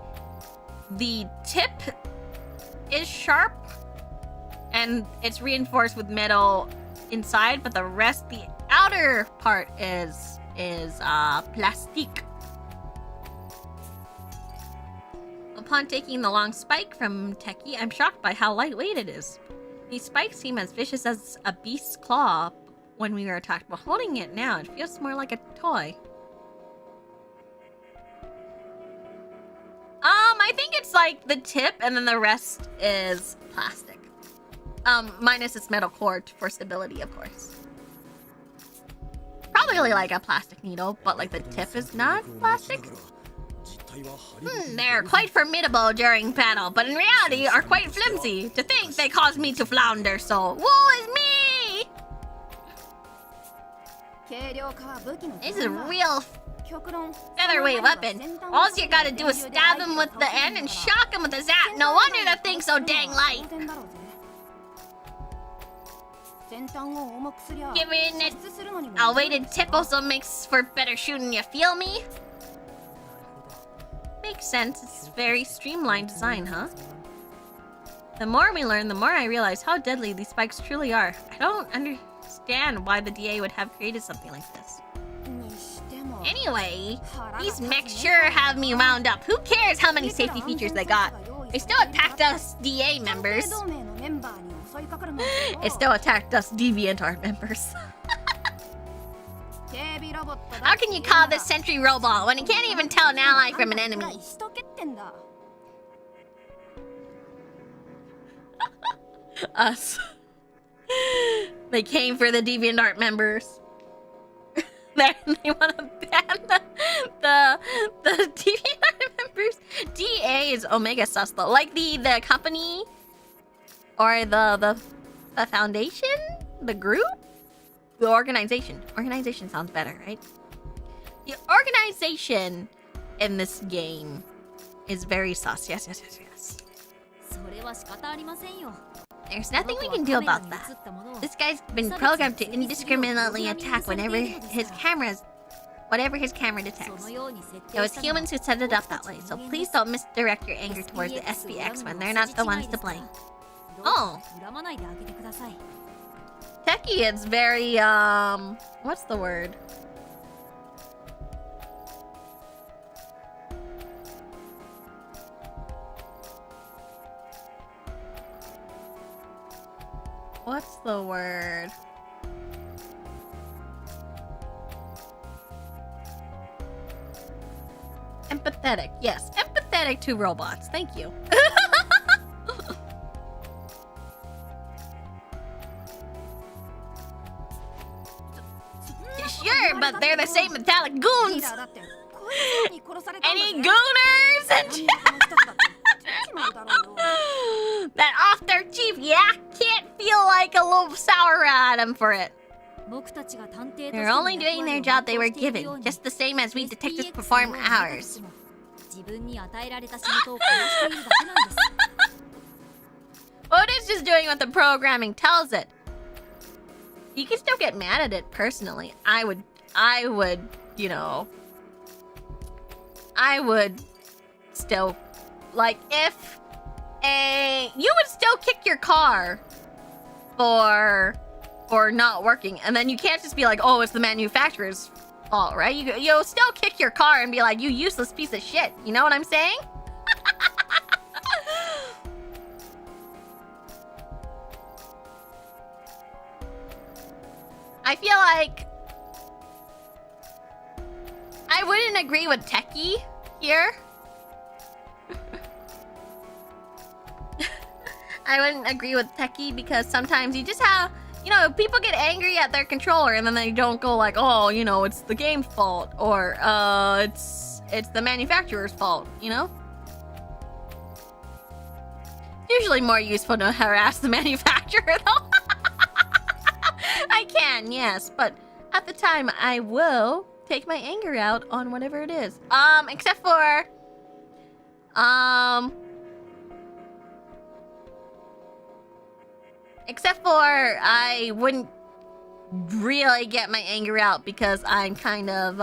the tip is sharp and it's reinforced with metal inside, but the rest, the outer part is plastic. Upon taking the long spike from Techie, I'm shocked by how lightweight it is. These spikes seem as vicious as a beast's claw when we were attacked, but holding it now, it feels more like a toy. I think it's like the tip and then the rest is plastic. Minus its metal core for stability, of course. Probably like a plastic needle, but like the tip is not plastic. They're quite formidable during battle, but in reality are quite flimsy. To think they caused me to flounder, so woe is me! This is a real featherweight weapon. All you gotta do is stab him with the end and shock him with a zap. No wonder the thing's so dang light. Given it, a weighted tip also makes for better shooting, you feel me? Makes sense, it's very streamlined design, huh? The more we learn, the more I realize how deadly these spikes truly are. I don't understand why the DA would have created something like this. Anyway, these mechs sure have me wound up. Who cares how many safety features they got? They still attacked us DA members. It still attacked us DeviantArt members. How can you call this sentry robot when it can't even tell an ally from an enemy? Us. They came for the DeviantArt members. They want to ban the DeviantArt members. DA is Omega sus though. Like the company or the The foundation? The group? The organization. Organization sounds better, right? The organization in this game is very sus. Yes, yes, yes, yes. There's nothing we can do about that. This guy's been programmed to indiscriminately attack whatever his camera detects. It was humans who set it up that way, so please don't misdirect your anger towards the SPX when they're not the ones to blame. Oh. Techie is very, what's the word? What's the word? Empathetic. Yes, empathetic to robots. Thank you. Sure, but they're the same metallic goons. Any gooners? That off their chief, yeah? Can't feel like a little sour at him for it. They're only doing their job they were given, just the same as we detectives perform ours. Well, it is just doing what the programming tells it. You can still get mad at it personally. I would, you know, I would still, like, if you would still kick your car for not working, and then you can't just be like, oh, it's the manufacturer's fault, right? You'll still kick your car and be like, you useless piece of shit. You know what I'm saying? I feel like I wouldn't agree with Techie here. I wouldn't agree with Techie because sometimes you just have, you know, people get angry at their controller and then they don't go like, oh, you know, it's the game's fault or it's the manufacturer's fault, you know? Usually more useful to harass the manufacturer though. I can, yes, but at the time I will take my anger out on whatever it is. Except for I wouldn't really get my anger out because I kind of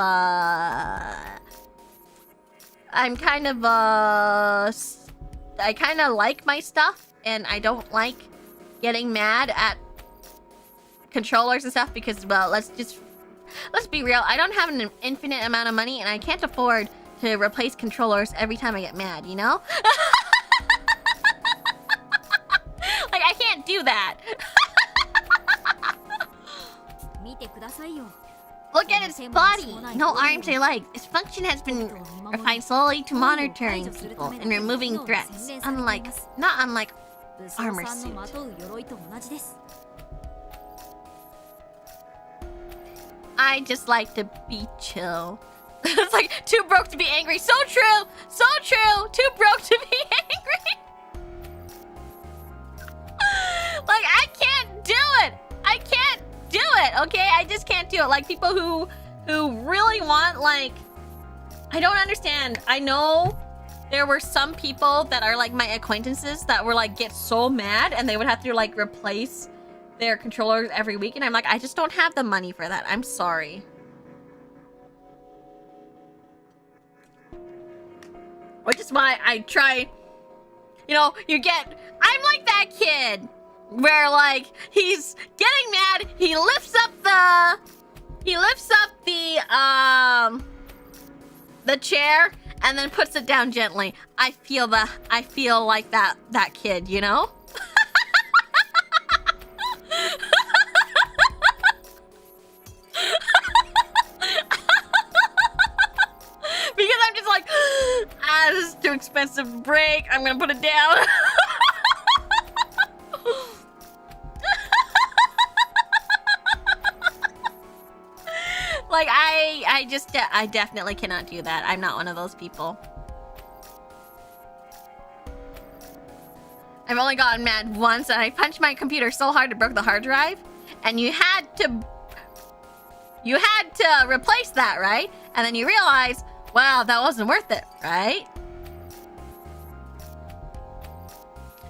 like my stuff and I don't like getting mad at controllers and stuff because, well, let's be real. I don't have an infinite amount of money and I can't afford to replace controllers every time I get mad, you know? Like, I can't do that. Look at its body. No arms or legs. Its function has been refined slowly to monitoring people and removing threats. Not unlike armor suit. I just like to be chill. It's like, too broke to be angry. So true! So true! Too broke to be angry! Like, I can't do it! I can't do it, okay? I just can't do it. Like, people who really want, like... I don't understand. I know there were some people that are, like, my acquaintances that were, like, get so mad and they would have to, like, replace their controllers every week, and I'm like, I just don't have the money for that. I'm sorry. Which is why I try, you know, I'm like that kid where, like, he's getting mad, he lifts up the chair and then puts it down gently. I feel like that kid, you know? Because I'm just like, this is too expensive to break. I'm gonna put it down. Like, I definitely cannot do that. I'm not one of those people. I've only gotten mad once, and I punched my computer so hard it broke the hard drive, and you had to replace that, right? And then you realize, wow, that wasn't worth it, right?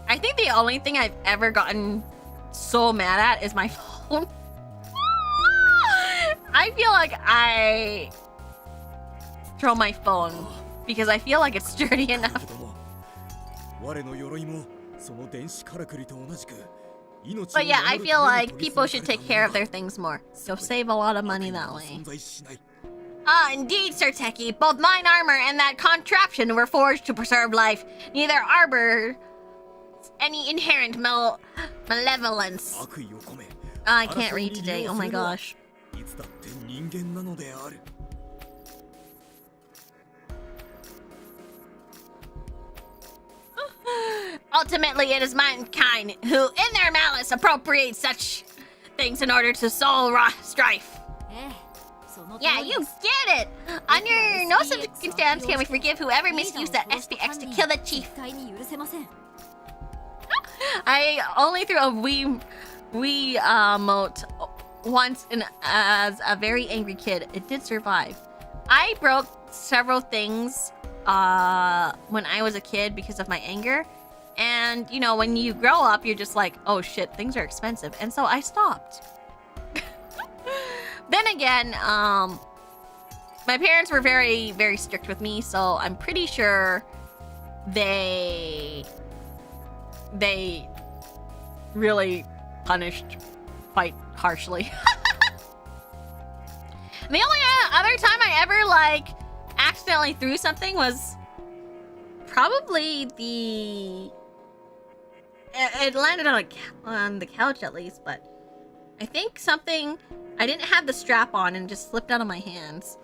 I think the only thing I've ever gotten so mad at is my phone. I feel like I throw my phone because I feel like it's dirty enough. But yeah, I feel like people should take care of their things more. You'll save a lot of money that way. Ah, indeed, Sir Techie. Both mine armor and that contraption were forged to preserve life. Neither arbor any inherent malevolence. I can't read today. Oh my gosh. Ultimately, it is mankind who, in their malice, appropriate such things in order to sow strife. Yeah, you get it! Under no circumstance can we forgive whoever misused that SPX to kill the chief. I only threw a wee mote once as a very angry kid. It did survive. I broke several things when I was a kid because of my anger. And, you know, when you grow up, you're just like, oh shit, things are expensive. And so I stopped. Then again, my parents were very, very strict with me. So I'm pretty sure they really punished quite harshly. The only other time I ever, like, accidentally threw something was probably it landed on the couch at least, but I think something, I didn't have the strap on and just slipped out of my hands.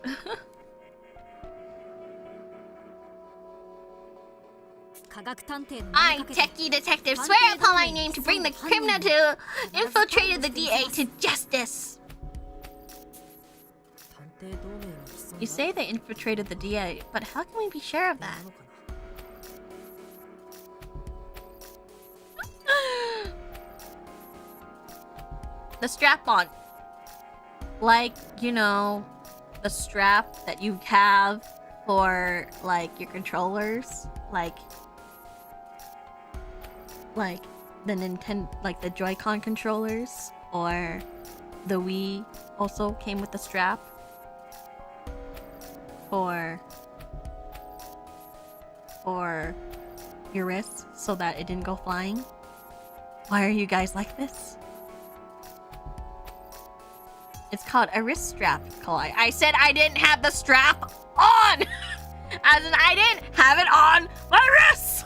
I, techie detective, swear upon my name to bring the criminal who infiltrated the DA to justice. You say they infiltrated the DA, but how can we be sure of that? The strap on. Like, you know, the strap that you have for, like, your controllers. Like the Nintendo, like the Joy-Con controllers, or the Wii also came with the strap for your wrist so that it didn't go flying. Why are you guys like this? It's called a wrist strap, Kalai. I said I didn't have the strap on! As in, I didn't have it on my wrist!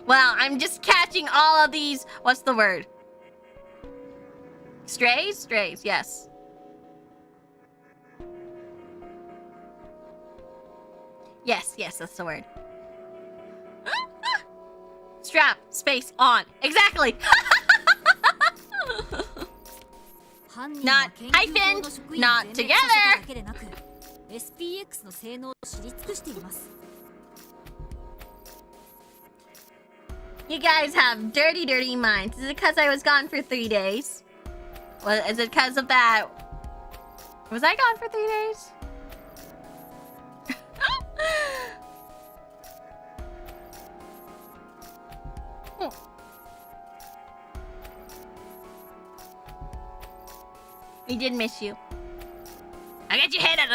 Well, I'm just catching all of these. What's the word? Strays? Strays, yes. Yes, that's the word. Strap, space, on. Exactly! Not hyphen, not together! You guys have dirty, dirty minds. Is it because I was gone for 3 days? Well, is it because of that? Was I gone for 3 days? We did miss you. I got your head out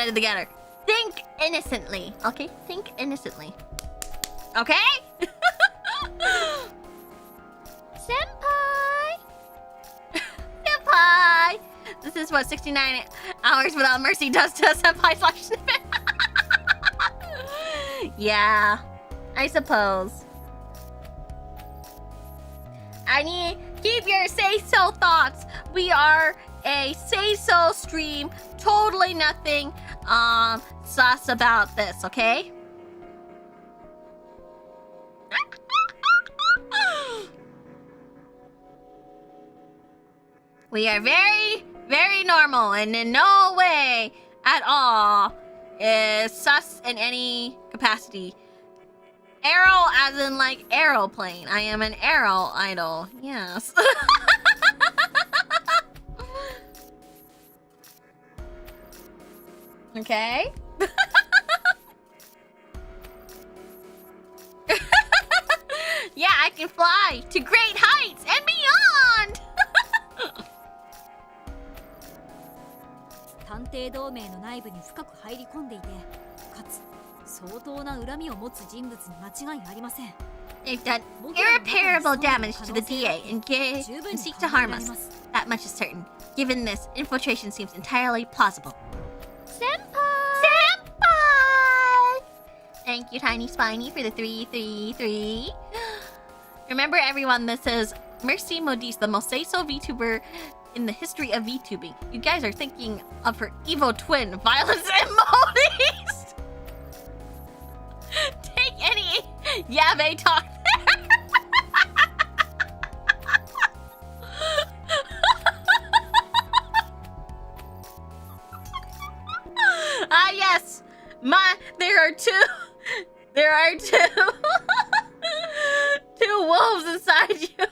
of the gutter. Think innocently, okay? Think innocently. Okay? Senpai! Senpai! This is what 69 hours without mercy does to a senpai/snippet. Yeah, I suppose. I need keep your say-so thoughts. We are a say-so stream. Totally nothing sus about this, okay? We are very, very normal and in no way at all is sus in any capacity. Arrow as in like aeroplane. I am an arrow idol. Yes. Okay. Yeah, I can fly to great heights and beyond. 探偵同盟の内部に深く入り込んでいて、かつ相当な恨みを持つ人物に間違いありません。 They've done irreparable damage to the DA and seek to harm us. That much is certain. Given this, infiltration seems entirely plausible. Senpai! Thank you, Tiny Spiny, for the 333. Remember, everyone, this is Mercy Modiste, the most say-so VTuber in the history of VTubing. You guys are thinking of her Evo twin, Violence and Modiste. Take any Yave talk there. Ah, yes. There are two wolves inside you.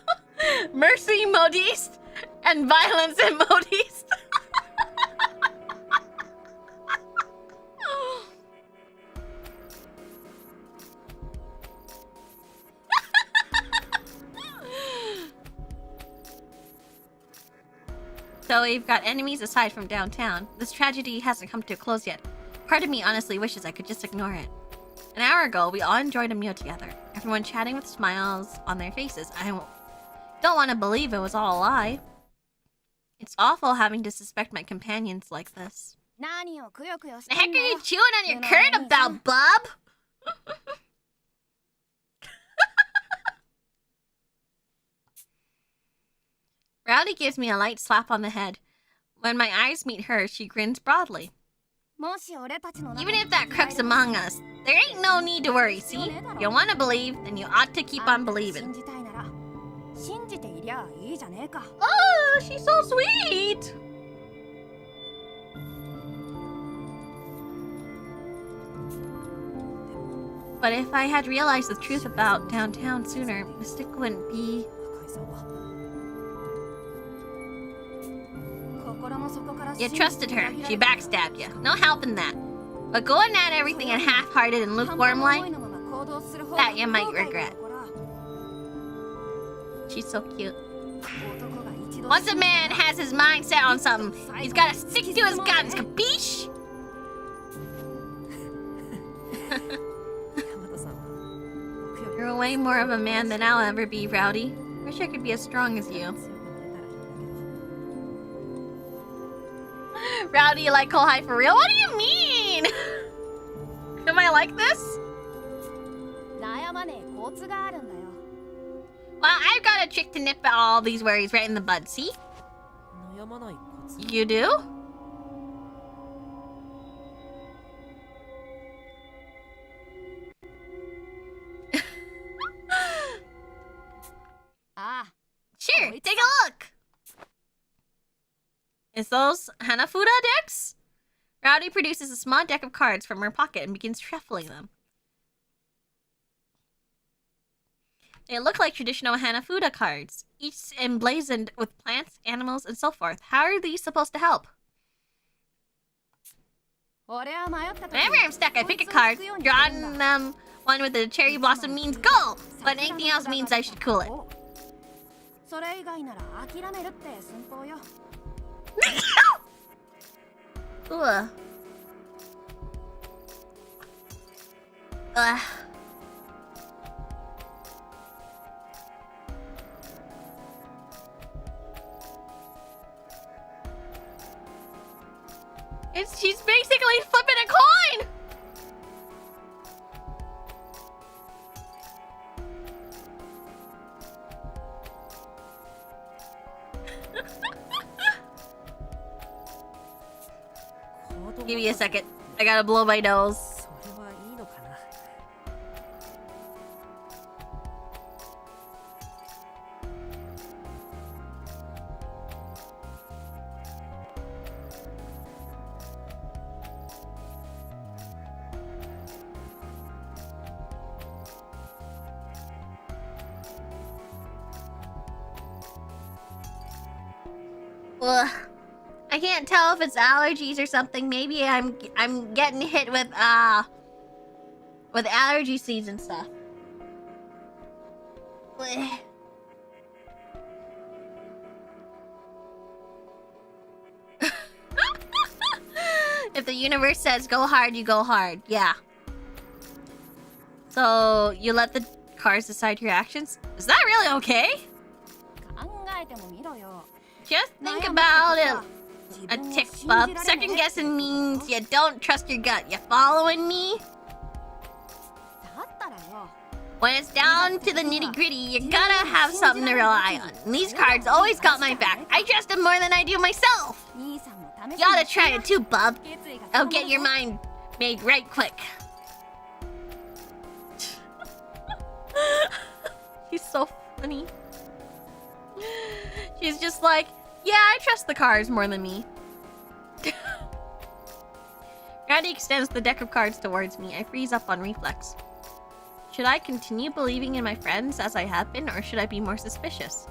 Mercy Modiste and Violence and Modiste. So we've got enemies aside from downtown. This tragedy hasn't come to a close yet. Part of me honestly wishes I could just ignore it. An hour ago, we all enjoyed a meal together. Everyone chatting with smiles on their faces. I don't want to believe it was all a lie. It's awful having to suspect my companions like this. The heck are you chewing on your curd about, bub? Rowdy gives me a light slap on the head. When my eyes meet hers, she grins broadly. Even if that crook's among us, there ain't no need to worry, see? If you want to believe, then you ought to keep on believing. Oh, she's so sweet! But if I had realized the truth about downtown sooner, Mystic wouldn't be... You trusted her. She backstabbed you. No help in that. But going at everything in half-hearted and lukewarm like, that you might regret. She's so cute. Once a man has his mind set on something, he's gotta stick to his guns, capiche? You're way more of a man than I'll ever be, Rowdy. Wish I could be as strong as you. Rowdy, you like Kohai for real? What do you mean? Am I like this? Well, I've got a trick to nip all these worries right in the bud, see? You do? Sure, take a look! Is those Hanafuda decks? Rowdy produces a small deck of cards from her pocket and begins shuffling them. They look like traditional Hanafuda cards, each emblazoned with plants, animals, and so forth. How are these supposed to help? Whenever I'm stuck, I pick a card. Drawing them one with the cherry blossom means go, but anything else means I should cool it. Ugh. Ugh. She's basically flipping a coin! Give me a second. I gotta blow my nose. Ugh. I can't tell if it's allergies or something. Maybe I'm getting hit with allergy seeds and stuff. Ugh. If the universe says go hard, you go hard. Yeah. So you let the cards decide your actions? Is that really okay? Just think about it. A tick, bub. Second guessing means you don't trust your gut. You following me? When it's down to the nitty gritty, you gotta have something to rely on. And these cards always got my back. I trust them more than I do myself. You oughta try it too, bub. I'll get your mind made right quick. She's so funny. She's just like, yeah, I trust the cards more than me. Rowdy extends the deck of cards towards me. I freeze up on reflex. Should I continue believing in my friends as I have been, or should I be more suspicious?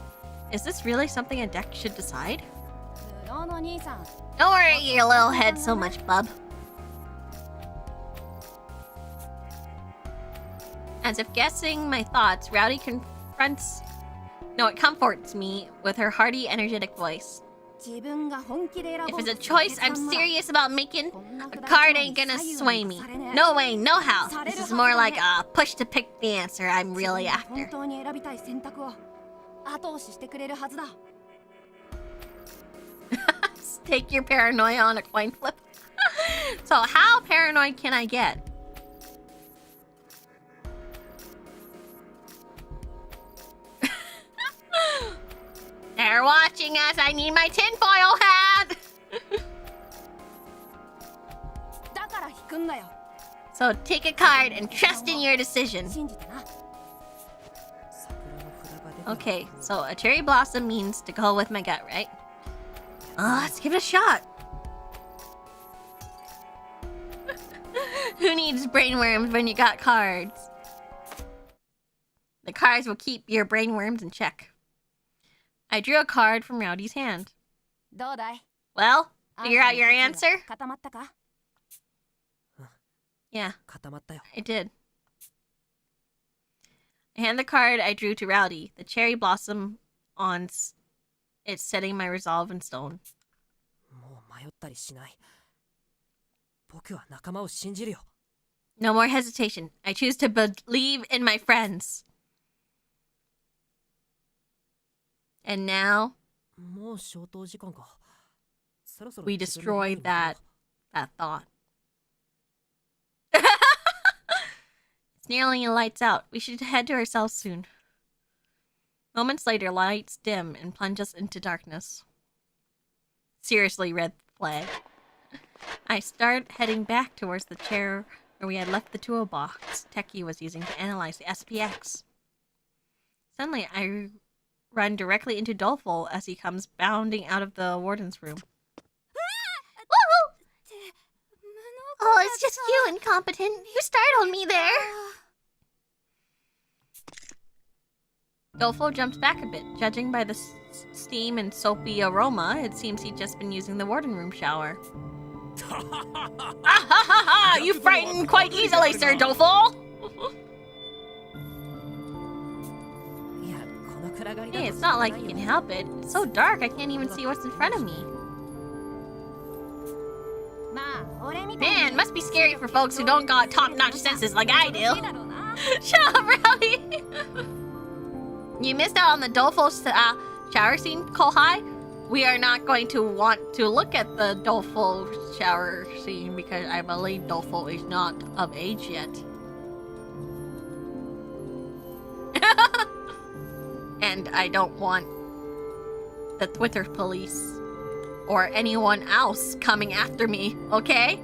Is this really something a deck should decide? Don't worry your little head so much, bub. As if guessing my thoughts, Rowdy comforts me with her hearty, energetic voice. If it's a choice I'm serious about making, a card ain't gonna sway me. No way, no how. This is more like a push to pick the answer I'm really after. Take your paranoia on a coin flip. So how paranoid can I get? They're watching us. I need my tinfoil hat. So take a card and trust in your decision. Okay, so a cherry blossom means to go with my gut, right? Let's give it a shot. Who needs brainworms when you got cards? The cards will keep your brainworms in check. I drew a card from Rowdy's hand. Well, figure out your answer? Yeah, I did. I hand the card I drew to Rowdy. The cherry blossom on it's setting my resolve in stone. No more hesitation. I choose to believe in my friends. And now we destroyed that thought. It's nearly lights out. We should head to our cells soon. Moments later, lights dim and plunge us into darkness. Seriously, red flag. I start heading back towards the chair where we had left the toolbox Techie was using to analyze the SPX. Suddenly, I run directly into Dolful as he comes bounding out of the warden's room. Oh, it's just you, incompetent. You startled me there. Dolfo jumped back a bit. Judging by the steam and soapy aroma, it seems he'd just been using the warden room shower. You frightened quite easily, Sir Dolfo. Hey, it's not like you can help it. It's so dark, I can't even see what's in front of me. Man, must be scary for folks who don't got top-notch senses like I do. Shut up, Rowdy. You missed out on the Dolfo shower scene, Kohai. We are not going to want to look at the Dolfo shower scene because I believe Dolfo is not of age yet. And I don't want the Twitter police or anyone else coming after me, okay?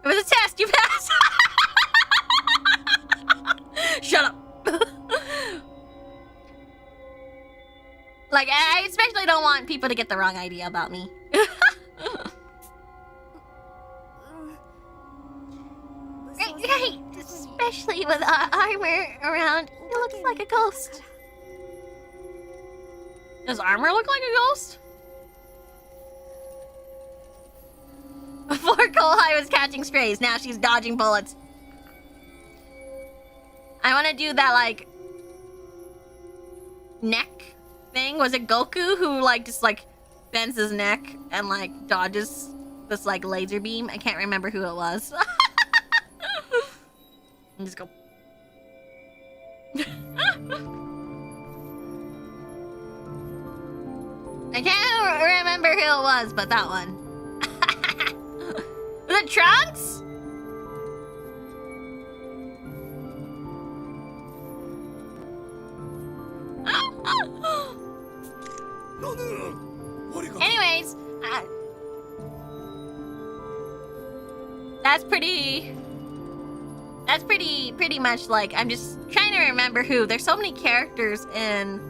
It was a test, you passed! Shut up! Like, I especially don't want people to get the wrong idea about me. Right, especially with armor around. He looks like a ghost. Does armor look like a ghost? Before Kohai was catching strays, now she's dodging bullets. I want to do that, like, neck thing. Was it Goku who, like, just, like, bends his neck and, like, dodges this, like, laser beam? I can't remember who it was. And just go. I can't remember who it was, but that one. Was it Trunks? Anyways, that's pretty much like, I'm just trying to remember who. There's so many characters in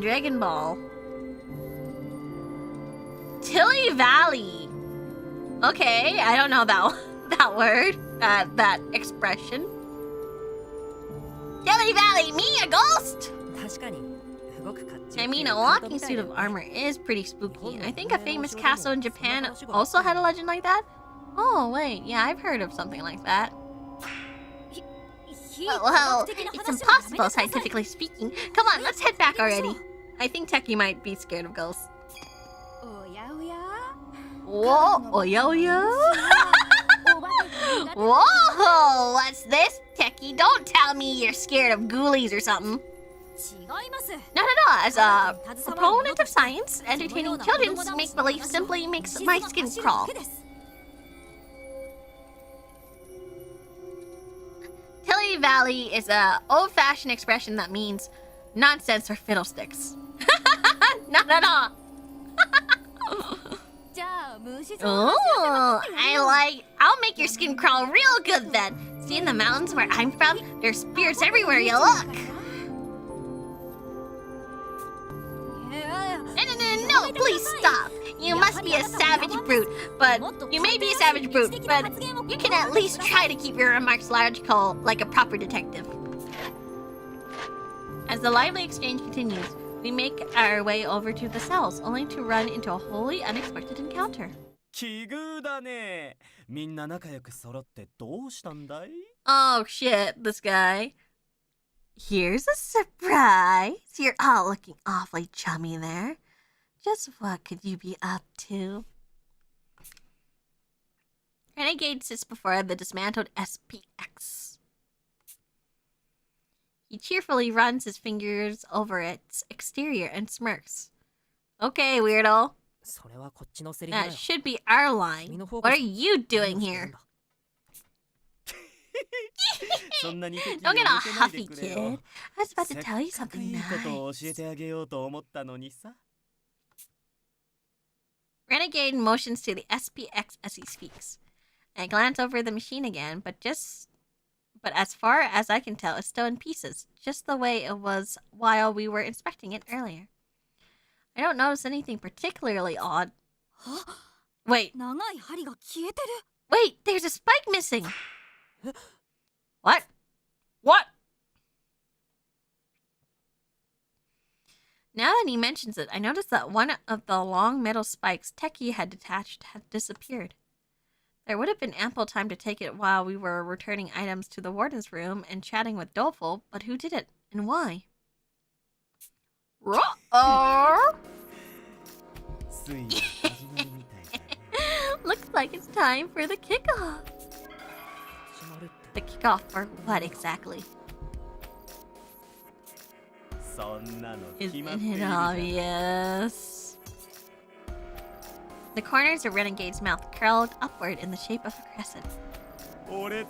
Dragon Ball. Tilly Valley. Okay, I don't know that word, that expression. Tilly Valley, me a ghost? I mean, a walking suit of armor is pretty spooky. I think a famous castle in Japan also had a legend like that. Oh, wait, yeah, I've heard of something like that. Well, it's impossible, scientifically speaking. Come on, let's head back already. I think Techie might be scared of ghosts. Whoa, oya oya? Whoa, what's this, Techie? Don't tell me you're scared of ghoulies or something. No. As a proponent of science, entertaining children's make-believe simply makes my skin crawl. Tilly Valley is a old-fashioned expression that means nonsense or fiddlesticks. Not at all. Oh, I'll make your skin crawl real good then. See, in the mountains where I'm from, there's spirits everywhere you look. No, please stop. You must be a savage brute, but you may be a savage brute, but you can at least try to keep your remarks logical like a proper detective. As the lively exchange continues, we make our way over to the cells, only to run into a wholly unexpected encounter. Oh shit, this guy. Here's a surprise. You're all looking awfully chummy there. Just what could you be up to? Renegade sits before the dismantled SPX. He cheerfully runs his fingers over its exterior and smirks. Okay, weirdo. That should be our line. What are you doing here? Don't get all huffy, kid. I was about to tell you something nice. Renegade motions to the SPX as he speaks. I glance over the machine again, but as far as I can tell, it's still in pieces, just the way it was while we were inspecting it earlier. I don't notice anything particularly odd. Wait, there's a spike missing. What? Now that he mentions it, I noticed that one of the long metal spikes Techie had detached had disappeared. There would have been ample time to take it while we were returning items to the warden's room and chatting with Doleful, but who did it and why? Looks like it's time for the kickoff. The kickoff for what exactly? Isn't it obvious? The corners of Renegade's mouth curled upward in the shape of a crescent. I'm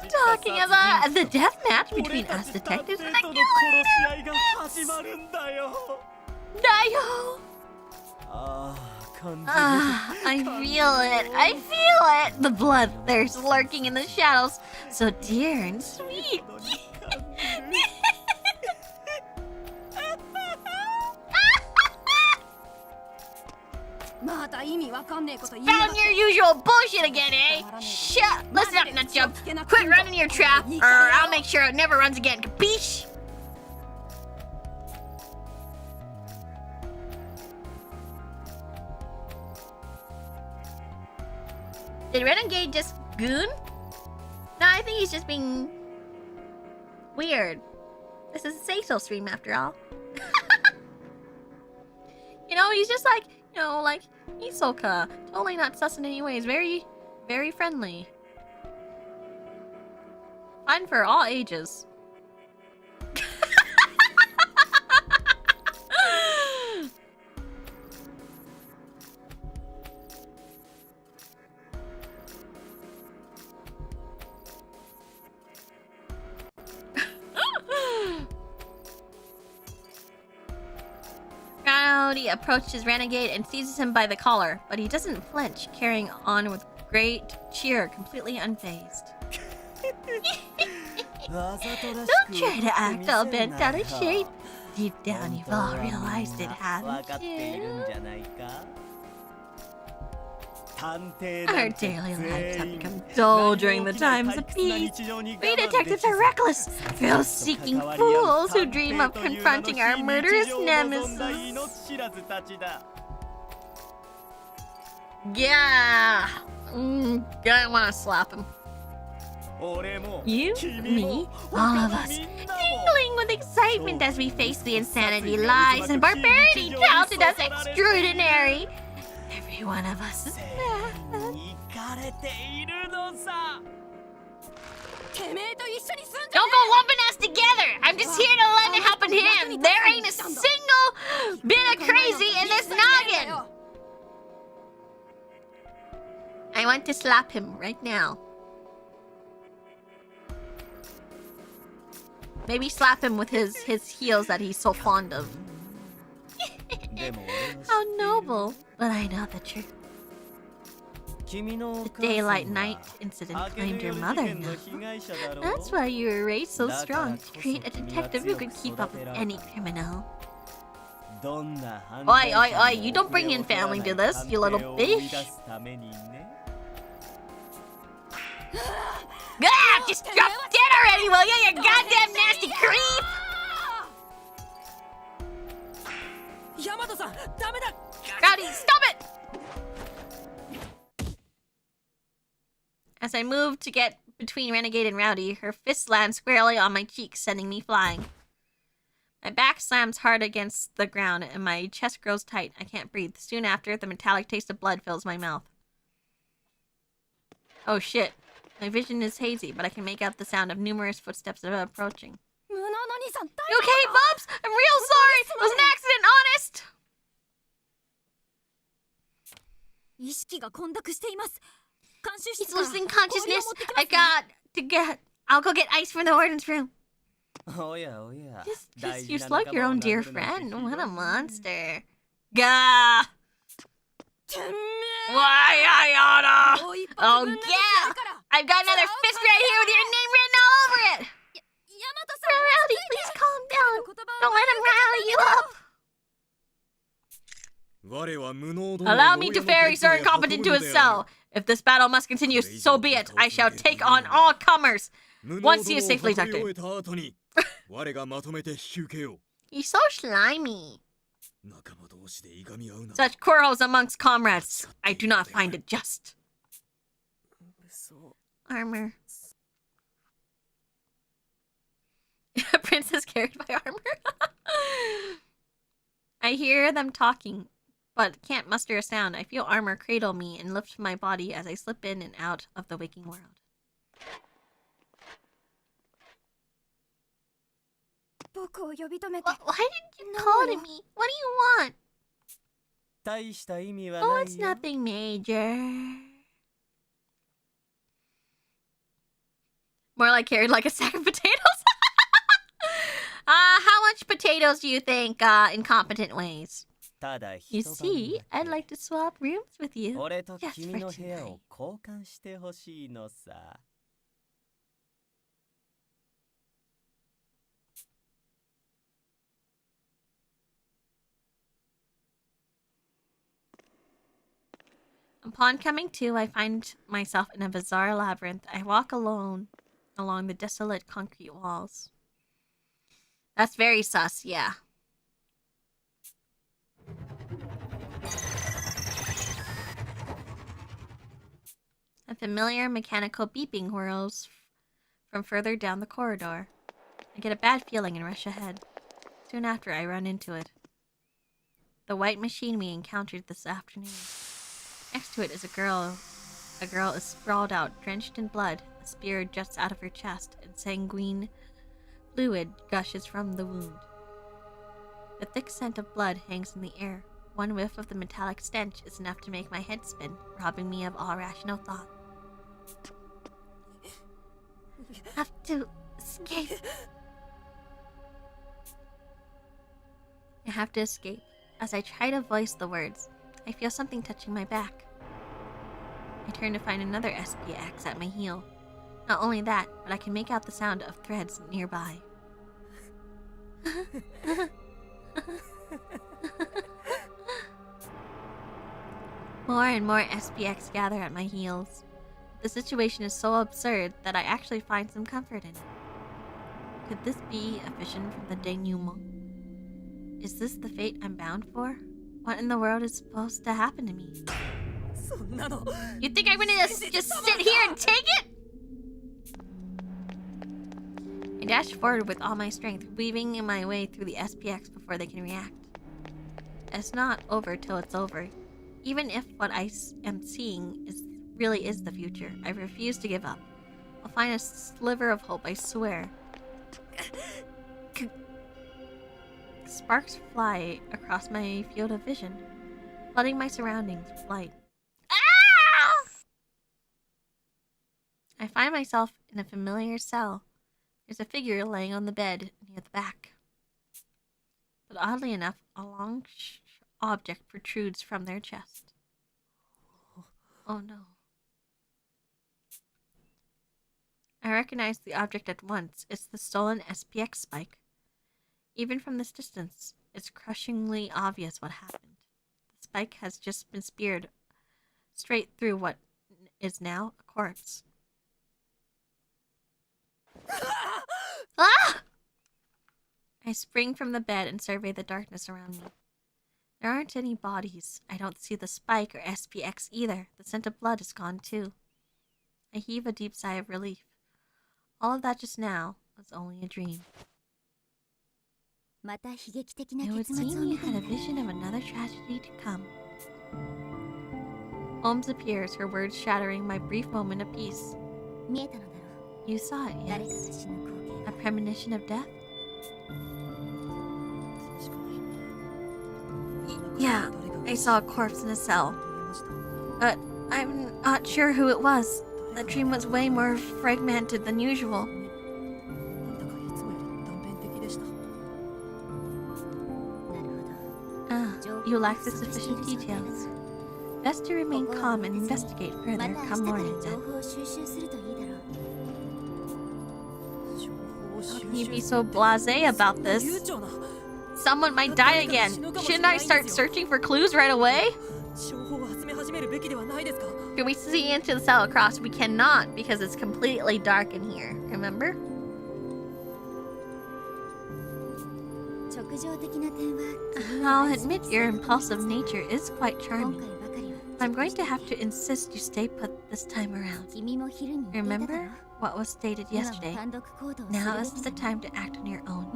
talking about the death match between us detectives and the killers! Dayo! I feel it! The bloodthirst lurking in the shadows, so dear and sweet. Found your usual bullshit again, eh? Shut. Listen up, nutjob. Quit running your trap, or I'll make sure it never runs again. Capiche? Did Renegade just goon? No, I think he's just being weird. This is a say-so stream after all. You know, he's just like, you know, like Hisoka. Totally not sus in any ways. Very, very friendly. Fun for all ages. Rowdy approaches Renegade and seizes him by the collar, but he doesn't flinch, carrying on with great cheer, completely unfazed. Don't try to act all bent out of shape. Deep down, you've all realized it, haven't you? Our daily lives have become dull during the times of peace. We detectives are reckless, thrill-seeking fools who dream of confronting our murderous nemesis. Yeah, I want to slap him. You, me, all of us, tingling with excitement as we face the insanity, lies, and barbarity counted as extraordinary. Every one of us is mad. Don't go lumping us together! I'm just here to lend a helping hand. There ain't a single bit of crazy in this noggin! I want to slap him right now. Maybe slap him with his heels that he's so fond of. How noble, but I know the truth. The daylight night incident claimed your mother now. That's why you were raised so strong, to create a detective who could keep up with any criminal. Oi, oi, oi, you don't bring in family to this, you little fish. Ah, just drop dead already, will you, you goddamn nasty creep! Rowdy, stop it! As I move to get between Renegade and Rowdy, her fist lands squarely on my cheek, sending me flying. My back slams hard against the ground, and my chest grows tight. I can't breathe. Soon after, the metallic taste of blood fills my mouth. Oh shit. My vision is hazy, but I can make out the sound of numerous footsteps approaching. You okay, Bubs? I'm real sorry! It was an accident, honest! He's losing consciousness. I'll go get ice from the warden's room. Just you slug your own dear friend. What a monster. Gah! Why, Ayana? Oh, yeah! I've got another fist right here with your name written all over it! Rowdy, please calm down. Don't let him rile you up. Allow me to ferry Sir Incompetent to his cell. If this battle must continue, so be it. I shall take on all comers once he is safely tucked in. He's so slimy. Such quarrels amongst comrades, I do not find it just. Armor. A princess carried by armor. I hear them talking, but can't muster a sound. I feel armor cradle me and lift my body as I slip in and out of the waking world. Why didn't you call to me? What do you want? Oh, it's nothing major. More like carried like a sack of potatoes. How much potatoes do you think, incompetent weighs? You see, I'd like to swap rooms with you. Just for tonight. Upon coming to, I find myself in a bizarre labyrinth. I walk alone along the desolate concrete walls. That's very sus, yeah. A familiar mechanical beeping whirls from further down the corridor. I get a bad feeling and rush ahead. Soon after, I run into it. The white machine we encountered this afternoon. Next to it is a girl. A girl is sprawled out, drenched in blood. A spear juts out of her chest, and sanguine fluid gushes from the wound. The thick scent of blood hangs in the air. One whiff of the metallic stench is enough to make my head spin, robbing me of all rational thought. Have to escape. I have to escape. As I try to voice the words, I feel something touching my back. I turn to find another SPX at my heel. Not only that, but I can make out the sound of threads nearby. More and more SPX gather at my heels. The situation is so absurd that I actually find some comfort in it. Could this be a vision from the denouement? Is this the fate I'm bound for? What in the world is supposed to happen to me? You think I'm gonna just sit here and take it? I dash forward with all my strength, weaving my way through the SPX before they can react. It's not over till it's over. Even if what I am seeing really is the future, I refuse to give up. I'll find a sliver of hope, I swear. Sparks fly across my field of vision, flooding my surroundings with light. Ah! I find myself in a familiar cell. There's a figure laying on the bed near the back. But oddly enough, a long object protrudes from their chest. Oh no. I recognize the object at once. It's the stolen SPX spike. Even from this distance, it's crushingly obvious what happened. The spike has just been speared straight through what is now a corpse. Ah! I spring from the bed and survey the darkness around me. There aren't any bodies. I don't see the spike or SPX either. The scent of blood is gone too. I heave a deep sigh of relief. All of that just now was only a dream. It would seem you had a vision of another tragedy to come. Holmes appears, her words shattering my brief moment of peace. You saw it, yes? A premonition of death? Yeah, I saw a corpse in a cell. But I'm not sure who it was. The dream was way more fragmented than usual. You lack the sufficient details. Best to remain calm and investigate further come morning then. How can you be so blasé about this? Someone might die again. Shouldn't I start searching for clues right away? Can we see into the cell across? We cannot because it's completely dark in here. Remember? I'll admit your impulsive nature is quite charming. I'm going to have to insist you stay put this time around. Remember what was stated yesterday? Now is the time to act on your own.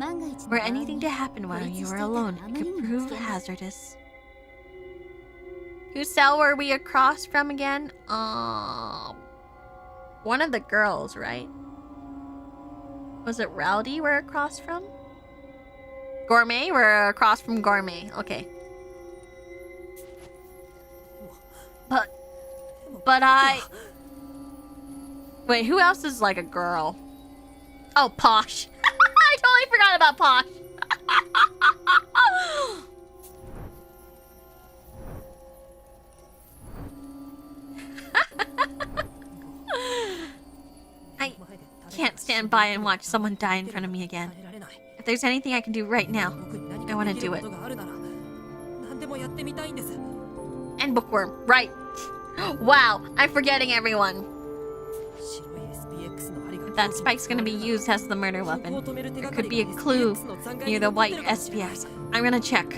Were anything to happen while you were alone, it could prove hazardous. Whose cell were we across from again? One of the girls, right? Was it Rowdy we're across from? Gourmet? We're across from Gourmet. Okay. But I... Wait, who else is like a girl? Oh, Posh. I totally forgot about Posh. I can't stand by and watch someone die in front of me again. If there's anything I can do right now, I want to do it. And bookworm, right. Wow, I'm forgetting everyone. That spike's gonna be used as the murder weapon. There could be a clue near the white SPX. I'm gonna check.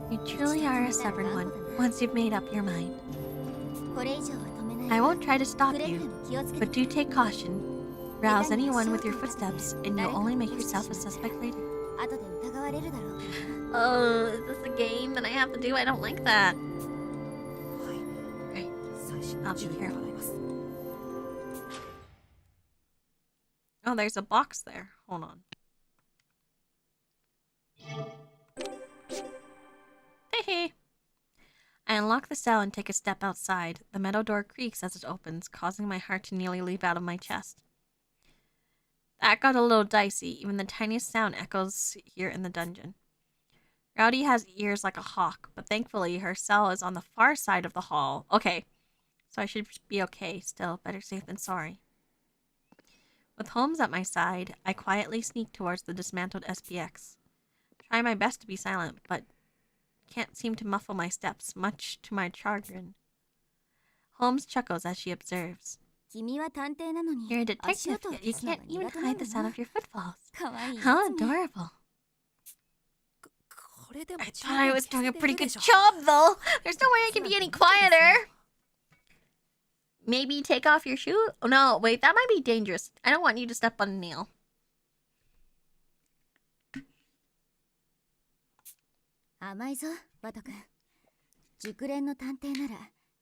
You truly are a stubborn one, once you've made up your mind. I won't try to stop you, but do take caution. Rouse anyone with your footsteps, and you'll only make yourself a suspect later. Oh, is this a game that I have to do? I don't like that. Great. I'll be careful. Oh, there's a box there. Hold on. Hey. I unlock the cell and take a step outside. The metal door creaks as it opens, causing my heart to nearly leap out of my chest. That got a little dicey. Even the tiniest sound echoes here in the dungeon. Rowdy has ears like a hawk, but thankfully her cell is on the far side of the hall. Okay, so I should be okay. Still, better safe than sorry. With Holmes at my side, I quietly sneak towards the dismantled SPX. Try my best to be silent, but can't seem to muffle my steps, much to my chagrin. Holmes chuckles as she observes. You're a detective, yet you can't even hide the sound of your footfalls. How adorable. I thought I was doing a pretty good job, though. There's no way I can be any quieter. Maybe take off your shoe? Oh, no, wait, that might be dangerous. I don't want you to step on a nail.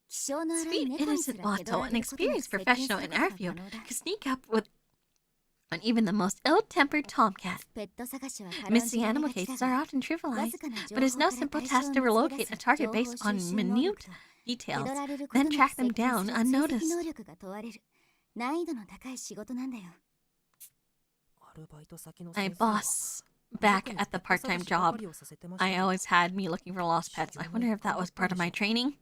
Sweet, innocent Watto, an experienced professional in our field, can sneak up with on even the most ill-tempered tomcat. Missing animal cases are often trivialized, but it's no simple task to relocate a target based on minute details, then track them down unnoticed. My boss, back at the part-time job I always had me looking for lost pets. I wonder if that was part of my training.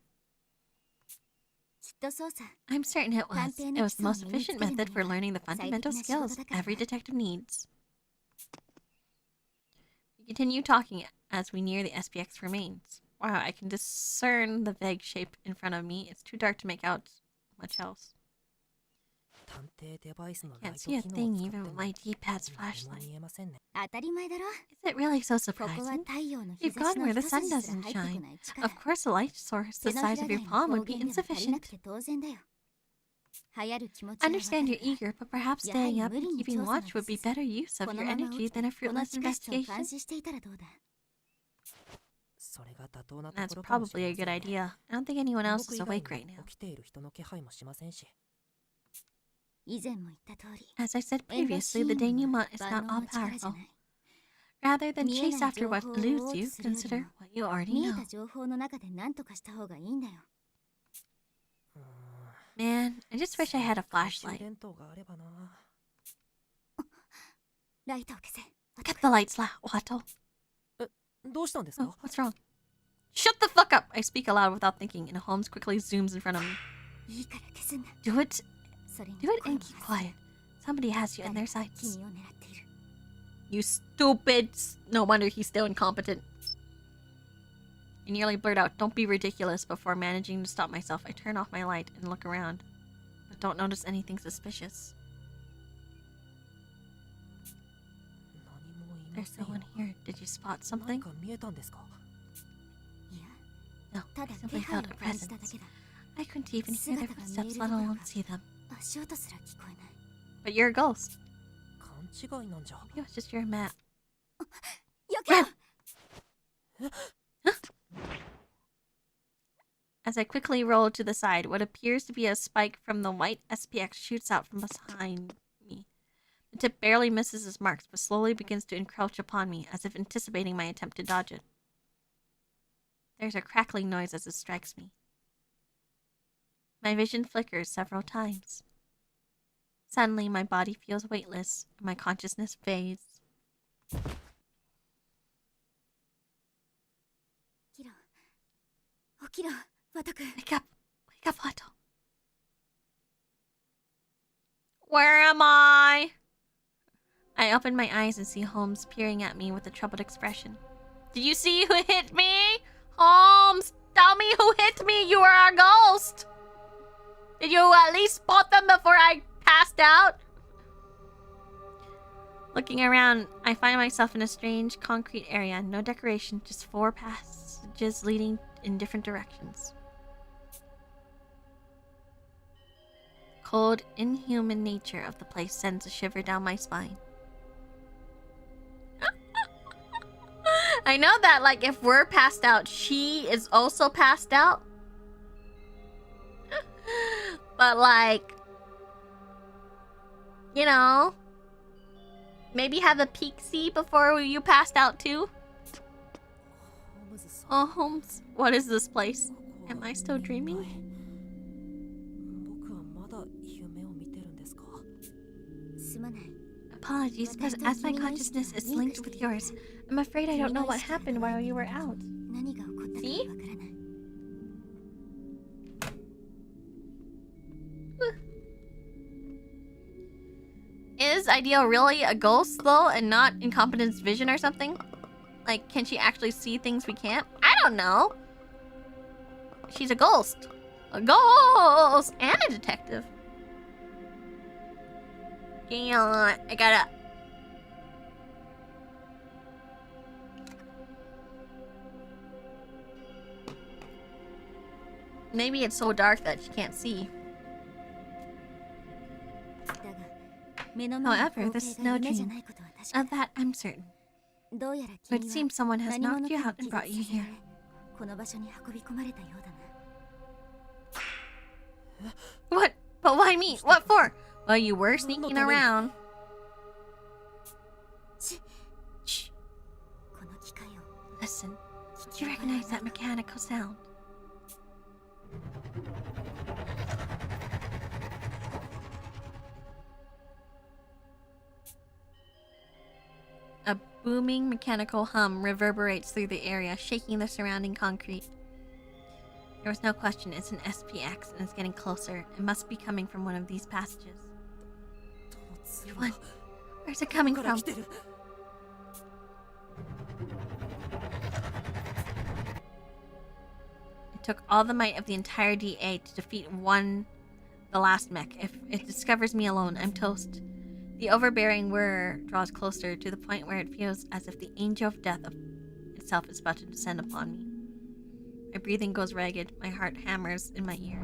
I'm certain it was. It was the most efficient method for learning the fundamental skills every detective needs. We continue talking as we near the SPX remains. Wow, I can discern the vague shape in front of me. It's too dark to make out much else. Can't see a thing even with my D-pad's flashlight. Is it really so surprising? You've gone where the sun doesn't shine. Of course a light source the size of your palm would be insufficient. I understand you're eager, but perhaps staying up and keeping watch would be better use of your energy than a fruitless investigation. That's probably a good idea. I don't think anyone else is awake right now. As I said previously, the denouement is not all-powerful. Rather than chase after what eludes you, consider what you already know. Man, I just wish I had a flashlight. Cut the lights, Watto. Oh, what's wrong? Shut the fuck up! I speak aloud without thinking, and Holmes quickly zooms in front of me. Do it and keep quiet. Somebody has you in their sights. You stupid... No wonder he's still incompetent. I nearly blurt out, "Don't be ridiculous," before managing to stop myself. I turn off my light and look around, but don't notice anything suspicious. There's no one here. Did you spot something? No, I simply felt a presence. I couldn't even hear their footsteps, let alone see them. But you're a ghost. Maybe it was just your map. Run! As I quickly roll to the side, what appears to be a spike from the white SPX shoots out from behind me. The tip barely misses its marks, but slowly begins to encroach upon me, as if anticipating my attempt to dodge it. There's a crackling noise as it strikes me. My vision flickers several times. Suddenly, my body feels weightless, and my consciousness fades. Wake up, Watto. Where am I? I open my eyes and see Holmes peering at me with a troubled expression. Did you see who hit me? Holmes, tell me who hit me. You are a ghost. Did you at least spot them before I passed out? Looking around, I find myself in a strange concrete area. No decoration, just 4 passages leading in different directions. Cold, inhuman nature of the place sends a shiver down my spine. I know that, like, if we're passed out, she is also passed out. But, like, you know, maybe have a peek-see before you passed out, too. Oh, Holmes, what is this place? Am I still dreaming? Apologies, but as my consciousness is linked with yours, I'm afraid I don't know what happened while you were out. See? Is Ideal really a ghost, though, and not incompetence vision or something? Like, can she actually see things we can't? I don't know. She's a ghost. A ghost! And a detective. Hang on, I gotta... Maybe it's so dark that she can't see. However, this is no dream. Of that, I'm certain. But it seems someone has knocked you out and brought you here. What? But why me? What for? Well, you were sneaking around. Shh. Listen. Do you recognize that mechanical sound? A booming mechanical hum reverberates through the area, shaking the surrounding concrete. There was no question, it's an SPX and it's getting closer. It must be coming from one of these passages. Which one? Where's it coming from? It took all the might of the entire DA to defeat the last mech. If it discovers me alone, I'm toast. The overbearing whir draws closer to the point where it feels as if the angel of death itself is about to descend upon me. My breathing goes ragged, my heart hammers in my ear.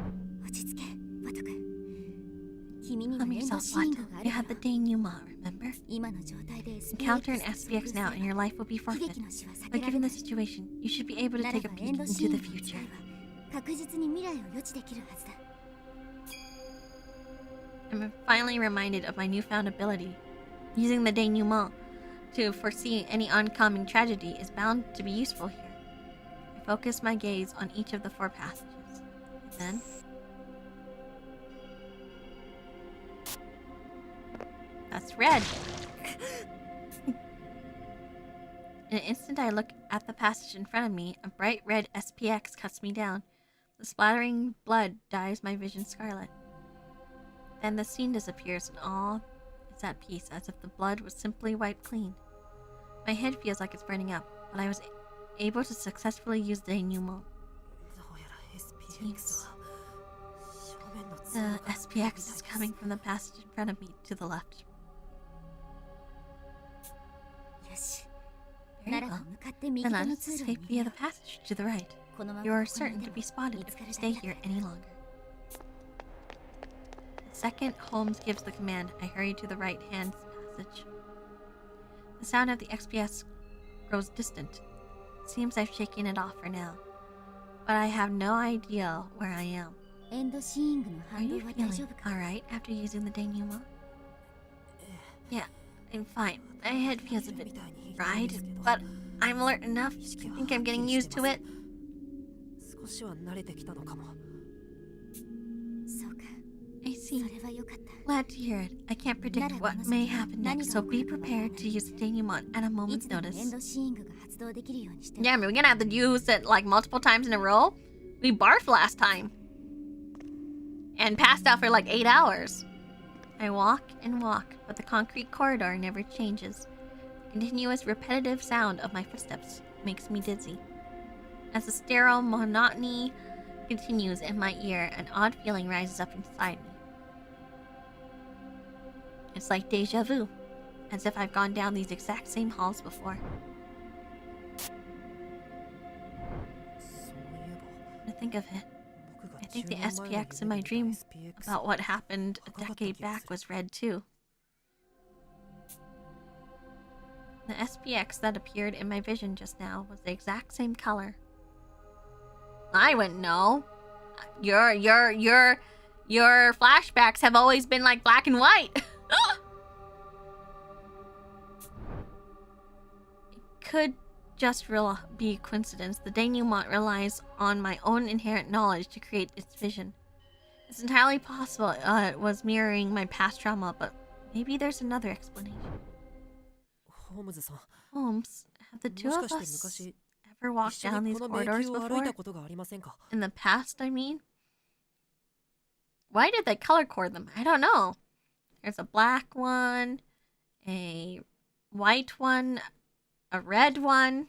Calm yourself, Watto. You have the denouement, remember? Encounter an SPX now and your life will be forfeit. But given the situation, you should be able to take a peek into the future. I'm finally reminded of my newfound ability. Using the denouement to foresee any oncoming tragedy is bound to be useful here. I focus my gaze on each of the 4 passages. Then... That's red! In an instant I look at the passage in front of me, a bright red SPX cuts me down. The splattering blood dyes my vision scarlet. Then the scene disappears and all is at peace, as if the blood was simply wiped clean. My head feels like it's burning up, but I was able to successfully use the denouement. The SPX is coming from the passage in front of me to the left. Very well. Then let us escape via the passage to the right. You are certain to be spotted if you stay here any longer. The second Holmes gives the command, I hurry to the right-hand passage. The sound of the XPS grows distant. It seems I've shaken it off for now. But I have no idea where I am. Are you feeling alright after using the denouement? Yeah, I'm fine. My head feels a bit fried, but I'm alert enough. I think I'm getting used to it. I see. Glad to hear it. I can't predict what may happen next, so be prepared to use the denouement at a moment's notice. Yeah, I mean, we're gonna have to use it like multiple times in a row. We barfed last time. And passed out for like 8 hours. I walk and walk, but the concrete corridor never changes. The continuous repetitive sound of my footsteps makes me dizzy. As the sterile monotony continues in my ear, an odd feeling rises up inside me. It's like deja vu, as if I've gone down these exact same halls before. To think of it, I think the SPX in my dream about what happened a decade back was red too. The SPX that appeared in my vision just now was the exact same color. I wouldn't know. Your flashbacks have always been like black and white. It could just be a coincidence. The denouement relies on my own inherent knowledge to create its vision. It's entirely possible it was mirroring my past trauma, but maybe there's another explanation. Holmes, have the two of us ever walked down these corridors before? In the past, I mean? Why did they color code them? I don't know. There's a black one, a white one, a red one.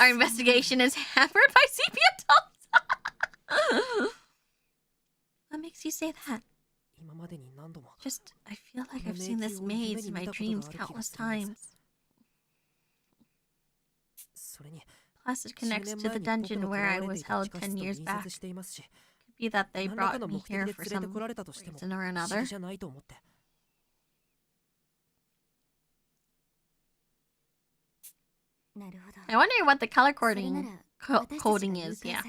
Our investigation is hampered by sepia tones. What makes you say that? Just, I feel like I've seen this maze in my dreams countless times. Plus, it connects to the dungeon where I was held 10 years back. Could be that they brought me here for some reason or another. I wonder what the color coding is, yeah.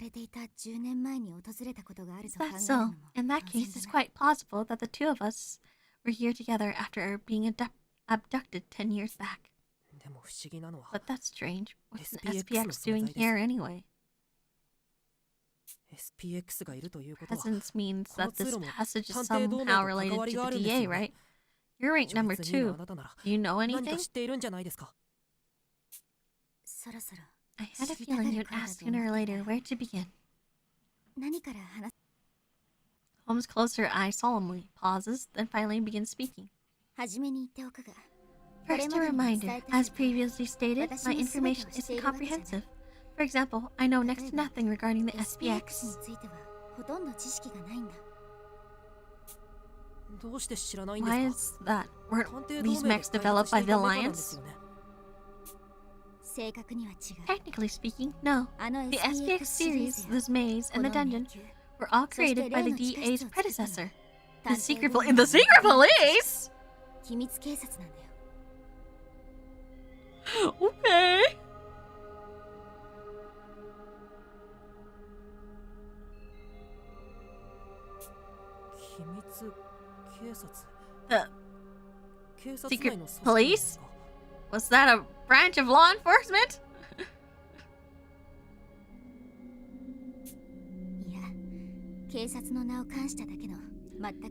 Is that so? In that case, it's quite plausible that the two of us were here together after being abducted 10 years back. But that's strange. What's the SPX doing here anyway? Presence means that this passage is somehow related to the DA, right? You're rank number 2. Do you know anything? I had a feeling you'd ask sooner or later where to begin. Holmes closed her eyes solemnly, pauses, then finally begins speaking. First, a reminder. As previously stated, my information isn't comprehensive. For example, I know next to nothing regarding the SPX. Why is that? Weren't these mechs developed by the Alliance? Technically speaking, no. The SPX series, this maze, and the dungeon were all created by the DA's predecessor. The secret police? The secret police?! Okay. The secret police? Was that a branch of law enforcement?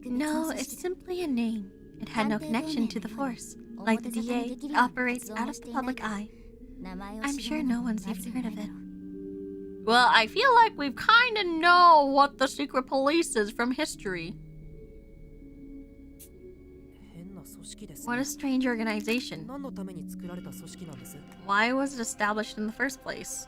No, it's simply a name. It had no connection to the Force. Like the DA, it operates out of the public eye. I'm sure no one's even heard of it. Well, I feel like we've kind of know what the secret police is from history. What a strange organization. Why was it established in the first place?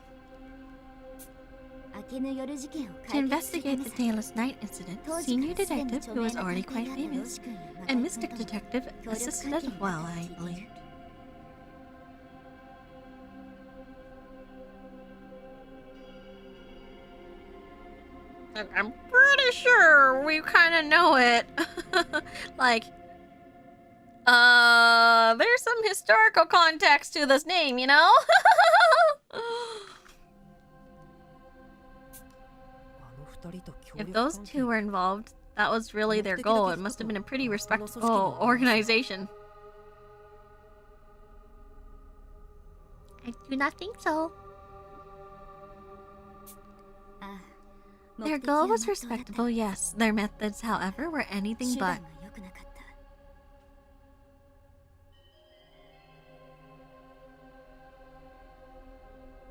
To investigate the Tailless Night incident, Senior Detective, who was already quite famous, and Mystic Detective assisted as well, I believe. I'm pretty sure we kind of know it. Like, there's some historical context to this name, you know? If those two were involved, that was really their goal. It must have been a pretty respectable organization. I do not think so. Their goal was respectable, yes. Their methods, however, were anything but.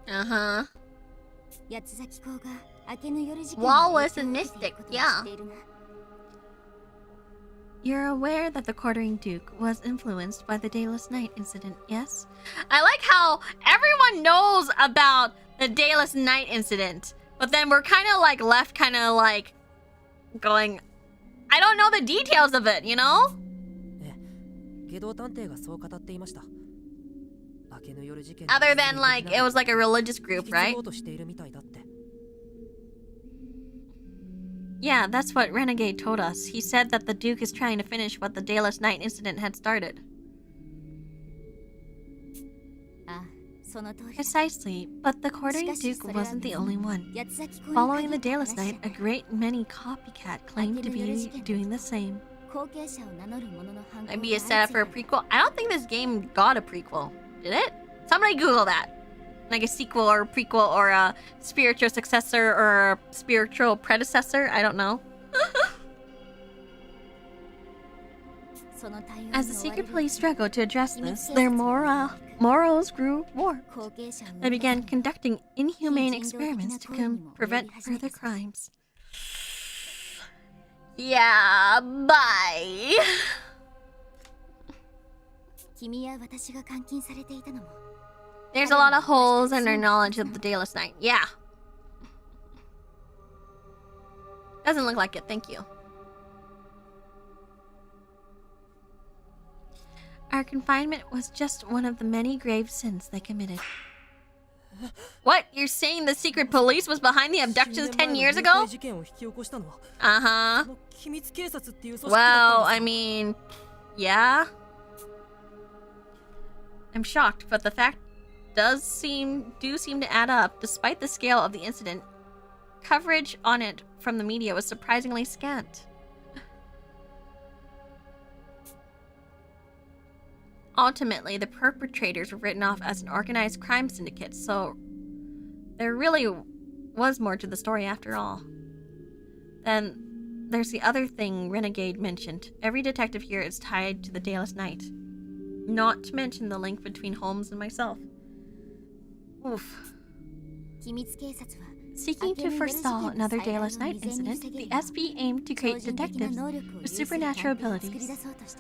Uh-huh. Wallace and Mystic, yeah. You're aware that the quartering Duke was influenced by the Dayless Night incident, yes? I like how everyone knows about the Dayless Night incident, but then we're kind of like left kind of like going, I don't know the details of it, you know? Other than like, it was like a religious group, right? Yeah, that's what Renegade told us. He said that the Duke is trying to finish what the Dayless Night incident had started. Precisely, but the quartering Duke wasn't the only one. Following the Dayless Night, a great many copycat claimed to be doing the same. Maybe a setup for a prequel? I don't think this game got a prequel. Did it? Somebody Google that. Like a sequel or a prequel or a spiritual successor or a spiritual predecessor. I don't know. As the secret police struggled to address this, their morals grew warped. They began conducting inhumane experiments to prevent further crimes. Yeah, bye. There's a lot of holes in their knowledge of the Dayless Night. Yeah. Doesn't look like it, thank you. Our confinement was just one of the many grave sins they committed. What? You're saying the secret police was behind the abductions 10 years ago? Uh-huh. Well, I mean, yeah. I'm shocked, but the fact do seem to add up. Despite the scale of the incident, coverage on it from the media was surprisingly scant. Ultimately, the perpetrators were written off as an organized crime syndicate, so there really was more to the story after all. Then there's the other thing Renegade mentioned. Every detective here is tied to the Dayless Night. Not to mention the link between Holmes and myself. Oof. Seeking to forestall another Dayless Night incident, the SP aimed to create detectives with supernatural abilities.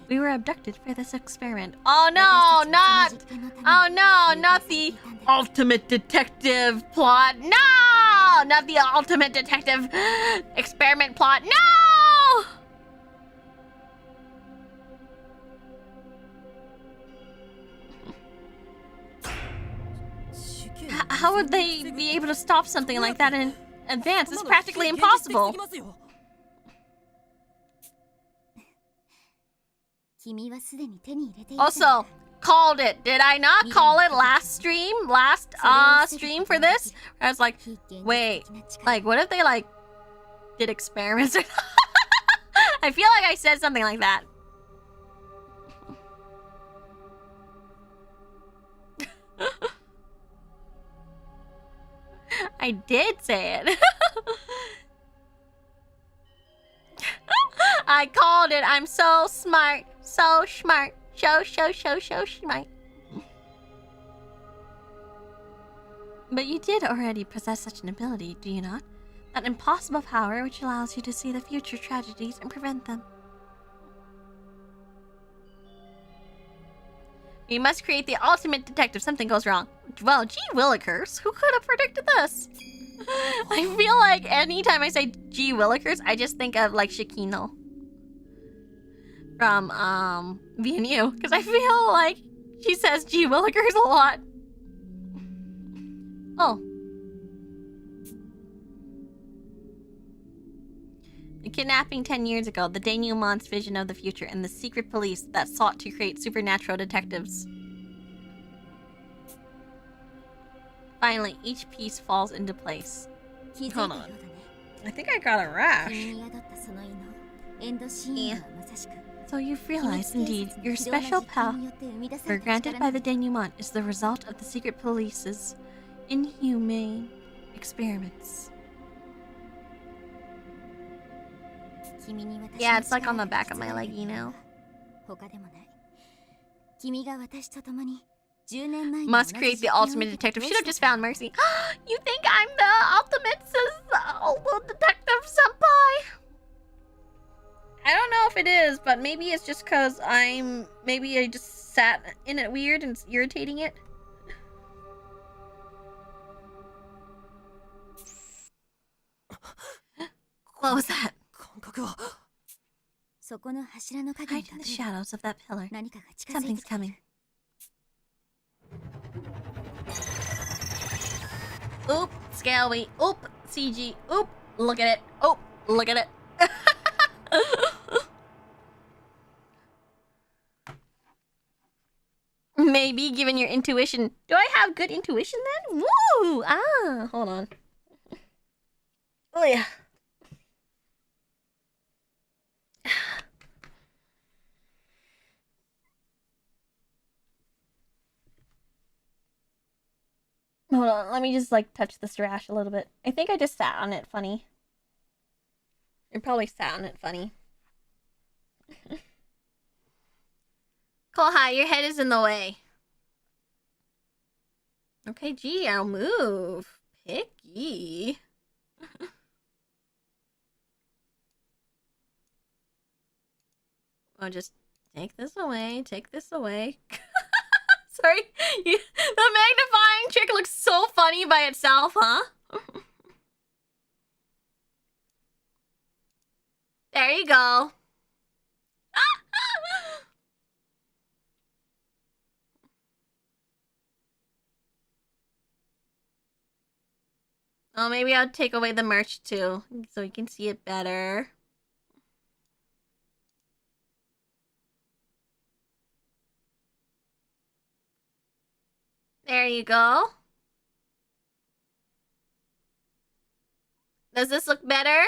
We were abducted for this experiment. Oh no, not the ultimate detective plot. No, not the ultimate detective experiment plot. No! How would they be able to stop something like that in advance? It's practically impossible. Also, called it. Did I not call it last stream? Last stream for this? I was like, wait, like what if they like did experiments? I feel like I said something like that. I did say it. I called it. I'm so smart. So smart. So smart. But you did already possess such an ability, do you not? That impossible power which allows you to see the future tragedies and prevent them. We must create the ultimate detective. Something goes wrong. Well, gee willikers. Who could have predicted this? I feel like anytime I say gee willikers, I just think of like Shakino from VNU, because I feel like she says gee willikers a lot. Oh. The kidnapping 10 years ago, the denouement's vision of the future, and the secret police that sought to create supernatural detectives. Finally, each piece falls into place. Hold on. I think I got a rash. Yeah. So you've realized, indeed, your special power granted by the denouement is the result of the secret police's inhumane experiments. Yeah, it's like on the back of my leg, you know. Must create the ultimate detective. Should have just found Mercy. You think I'm the ultimate detective senpai? I don't know if it is, but maybe it's just because maybe I just sat in it weird and it's irritating it. What was that? Hide in the shadows of that pillar. Something's coming. Oop, scale weight. Oop, CG. Oop, look at it. Oh, look at it. Maybe, given your intuition. Do I have good intuition then? Woo! Ah, hold on. Oh, yeah. Hold on, let me just like touch this rash a little bit. I think I just sat on it funny. I probably sat on it funny. Kohai, your head is in the way. Okay, gee, I'll move. Picky. I'll just take this away, take this away. Sorry, the magnifying trick looks so funny by itself, huh? There you go. Oh, maybe I'll take away the merch too, so you can see it better. There you go. Does this look better?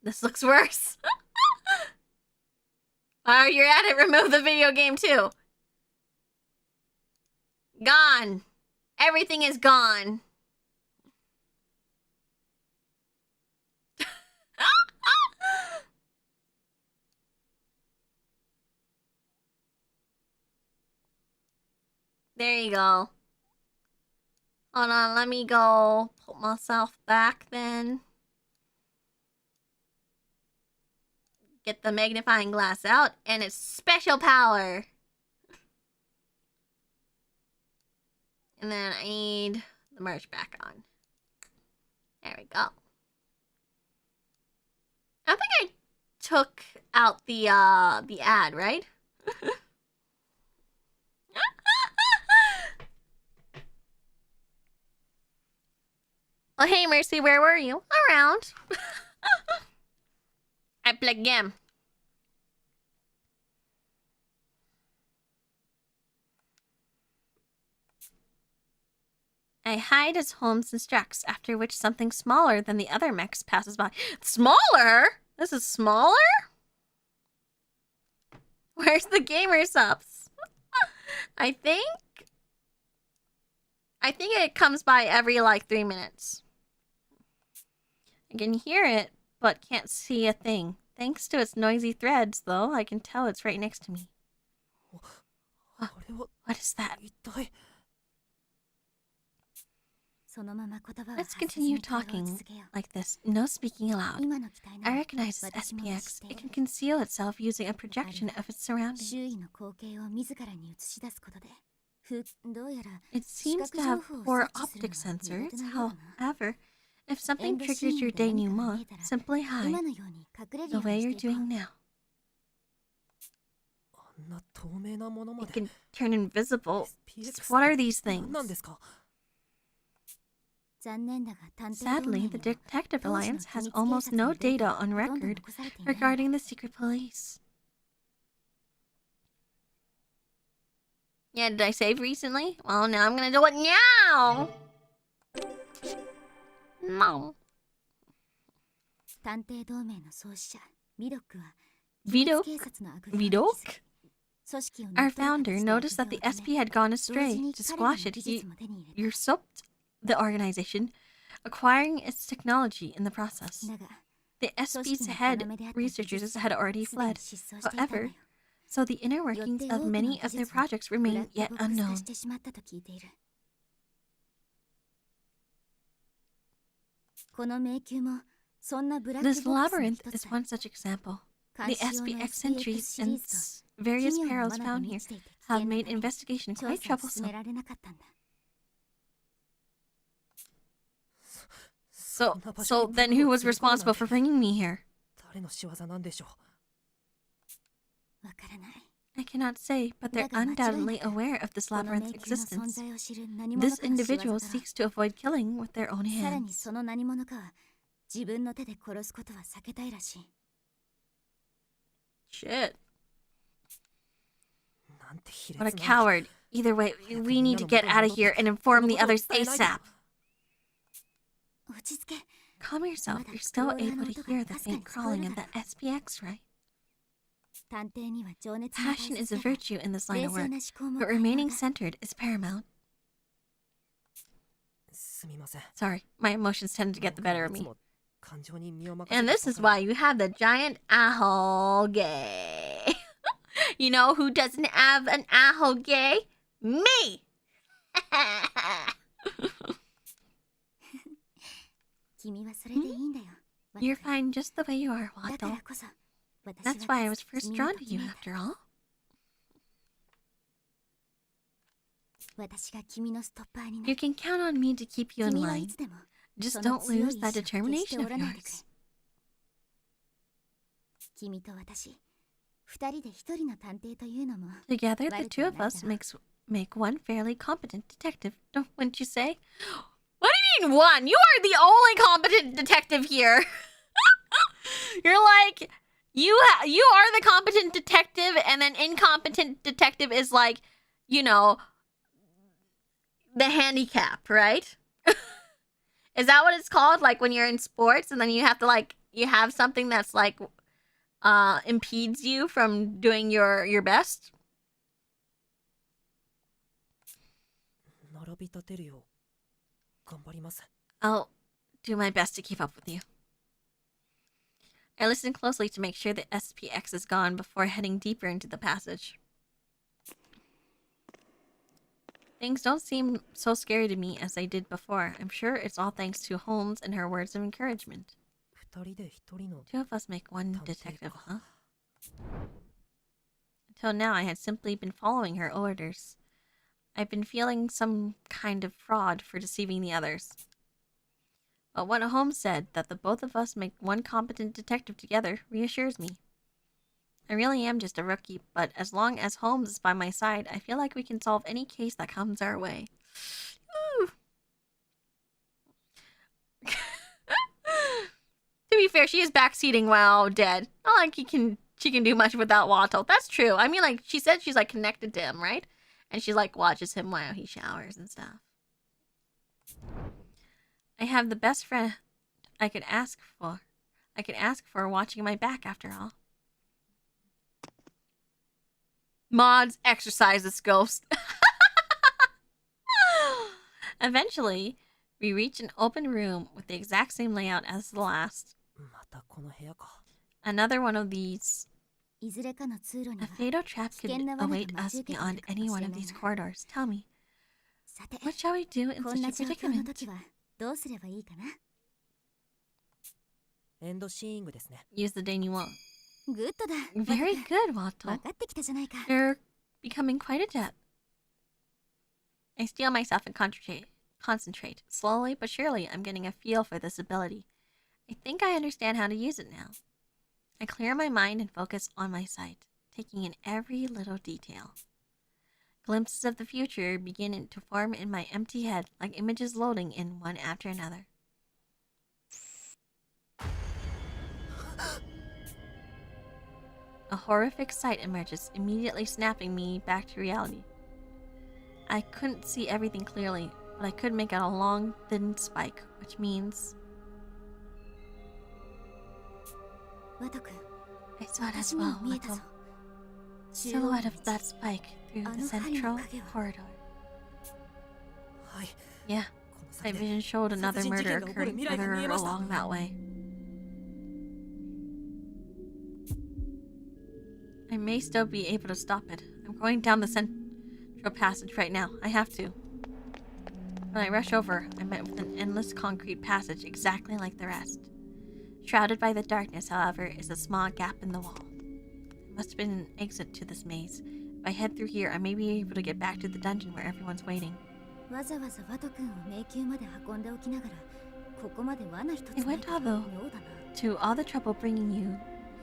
This looks worse. Oh, you're at it. Remove the video game too. Gone. Everything is gone. There you go. Hold on, let me go put myself back then. Get the magnifying glass out and its special power. And then I need the merch back on. There we go. I think I took out the ad, right? Well, hey, Mercy, where were you? Around. I play game. I hide as Holmes instructs, after which something smaller than the other mechs passes by. Smaller? This is smaller? Where's the gamer subs? I think it comes by every like 3 minutes. I can hear it, but can't see a thing. Thanks to its noisy threads, though, I can tell it's right next to me. What is that? Let's continue talking like this, no speaking aloud. I recognize this SPX. It can conceal itself using a projection of its surroundings. It seems to have poor optic sensors. However, if something triggers your denouement, simply hide, the way you're doing now. It can turn invisible. What are these things? Sadly, the Detective Alliance has almost no data on record regarding the secret police. Yeah, did I save recently? Well, now I'm gonna do it now! No. Vidok? Our founder noticed that the SP had gone astray. To squash it, he usurped the organization, acquiring its technology in the process. The SP's head researchers had already fled. However, So the inner workings of many of their projects remain yet unknown. This labyrinth is one such example. The SPX entries and various perils found here have made investigation quite troublesome. So then who was responsible for bringing me here? I cannot say, but they're undoubtedly aware of this labyrinth's existence. This individual seeks to avoid killing with their own hands. Shit. What a coward. Either way, we need to get out of here and inform the others ASAP. Calm yourself. You're still able to hear the faint crawling of that SPX, right? Passion is a virtue in this line of work, but remaining centered is paramount. Sorry, my emotions tend to get the better of me. And this is why you have the giant ahole gay. You know who doesn't have an ahole gay? Me! You're fine just the way you are, Wato. That's why I was first drawn to you, after all. You can count on me to keep you in line. Just don't lose that determination of yours. Together, the two of us make one fairly competent detective, wouldn't you say? What do you mean one? You are the only competent detective here. You're like, you are the competent detective, and then incompetent detective is like, you know, the handicap, right? Is that what it's called? Like when you're in sports and then you have to like, you have something that's like, impedes you from doing your best? I'll do my best to keep up with you. I listen closely to make sure the SPX is gone before heading deeper into the passage. Things don't seem so scary to me as they did before. I'm sure it's all thanks to Holmes and her words of encouragement. Two of us make one detective, huh? Until now, I had simply been following her orders. I've been feeling some kind of fraud for deceiving the others. But what Holmes said, that the both of us make one competent detective together, reassures me. I really am just a rookie, but as long as Holmes is by my side, I feel like we can solve any case that comes our way. Ooh. To be fair, she is backseating while dead. Not like she can do much without Watto. That's true. I mean, like, she said she's, like, connected to him, right? And she, like, watches him while he showers and stuff. I have the best friend I could ask for. I could ask for watching my back, after all. Mods, exercise this ghost. Eventually, we reach an open room with the exact same layout as the last. Another one of these. A fatal trap could await us beyond any one of these corridors. Tell me, what shall we do in such a predicament? Use the denouement. Very good, Watto. You're becoming quite adept. I steel myself and concentrate. Slowly but surely, I'm getting a feel for this ability. I think I understand how to use it now. I clear my mind and focus on my sight, taking in every little detail. Glimpses of the future begin to form in my empty head, like images loading in one after another. A horrific sight emerges, immediately snapping me back to reality. I couldn't see everything clearly, but I could make out a long, thin spike, which means... I saw it as well, Watto. Silhouette of that spike through the central corridor. Yeah, my vision showed another murder occurring further along that way. I may still be able to stop it. I'm going down the central passage right now. I have to. When I rush over, I'm met with an endless concrete passage exactly like the rest. Shrouded by the darkness, however, is a small gap in the wall. There must have been an exit to this maze. If I head through here, I may be able to get back to the dungeon where everyone's waiting. They went to all the trouble bringing you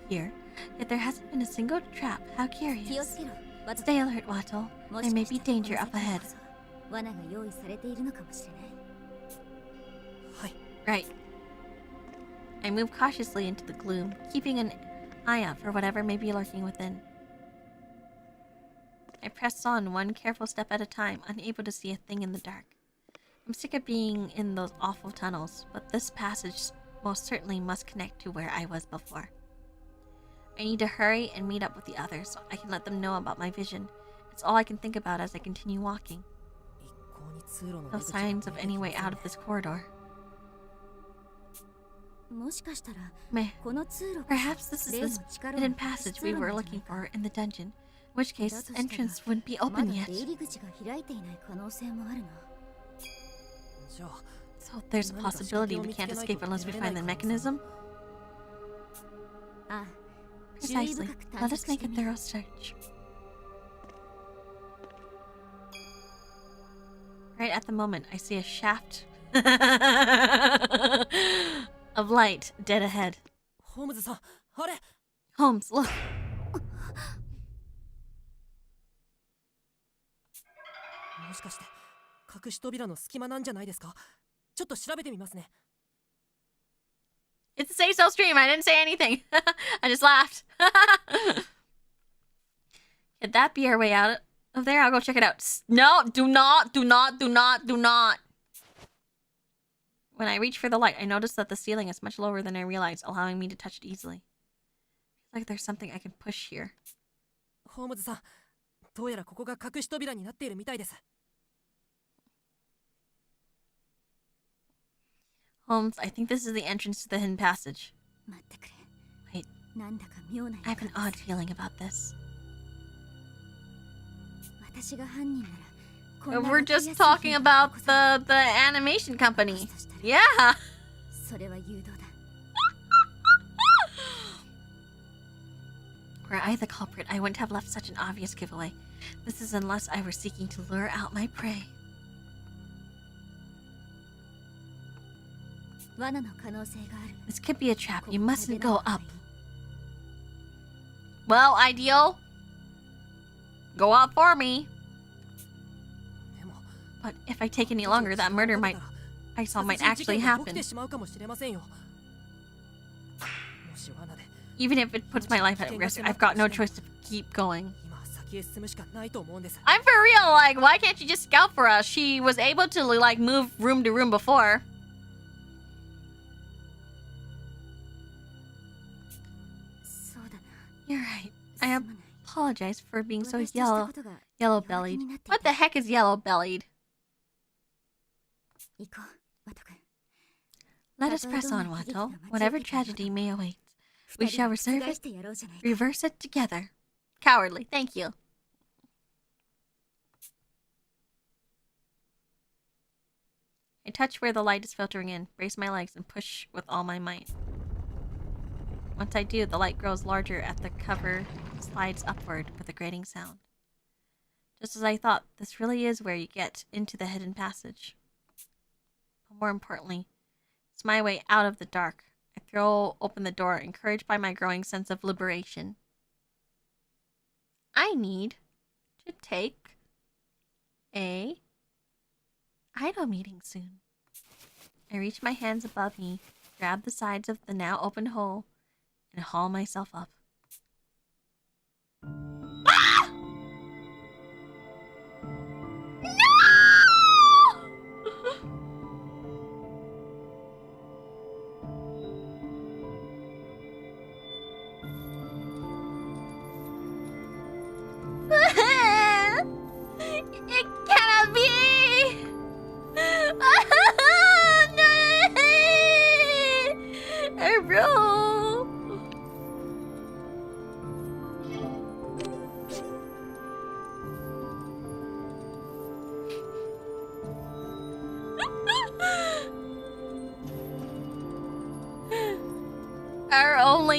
here, yet there hasn't been a single trap. How curious. Stay alert, Wattle. There may be danger up ahead. Right. I move cautiously into the gloom, keeping an eye out for whatever may be lurking within. I press on one careful step at a time, unable to see a thing in the dark. I'm sick of being in those awful tunnels, but this passage most certainly must connect to where I was before. I need to hurry and meet up with the others so I can let them know about my vision. It's all I can think about as I continue walking. No signs of any way out of this corridor. Perhaps this is the hidden passage we were looking for in the dungeon, in which case its entrance wouldn't be open yet. So there's a possibility we can't escape unless we find the mechanism? Precisely. Let us make a thorough search. Right at the moment, I see a shaft of light dead ahead. Holmes, look. It's a Say So stream. I didn't say anything. I just laughed. Could that be our way out of there? I'll go check it out. No, do not. When I reach for the light, I notice that the ceiling is much lower than I realized, allowing me to touch it easily. Feels like there's something I can push here. Holmes, I think this is the entrance to the hidden passage. Wait, I have an odd feeling about this. We're just talking about the animation company. Yeah! Were I the culprit, I wouldn't have left such an obvious giveaway. This is unless I were seeking to lure out my prey. This could be a trap. You mustn't go up. Well, Ideal. Go up for me. But if I take any longer, that murder might actually happen. Even if it puts my life at risk, I've got no choice to keep going. I'm for real, like, why can't you just scout for us? She was able to, like, move room to room before. You're right. I apologize for being so yellow-bellied. What the heck is yellow-bellied? Let us press on, Watto. Whatever tragedy may await, we shall reverse it together. Cowardly, thank you. I touch where the light is filtering in, brace my legs, and push with all my might. Once I do, the light grows larger as the cover slides upward with a grating sound. Just as I thought, this really is where you get into the hidden passage. But more importantly, it's my way out of the dark. I throw open the door, encouraged by my growing sense of liberation. I need to take a idol meeting soon. I reach my hands above me, grab the sides of the now open hole, and haul myself up. Ah! It cannot be! Bro!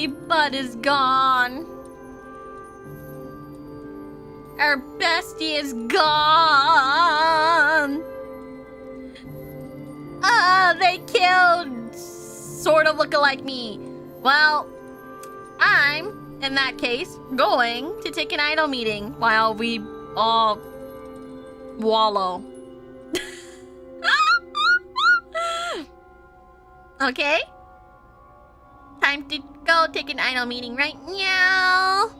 My bud is gone. Our bestie is gone. They killed sort of look-alike me. Well, I'm, in that case, going to take an idol meeting while we all wallow. Okay? Time to go take an idol meeting right now.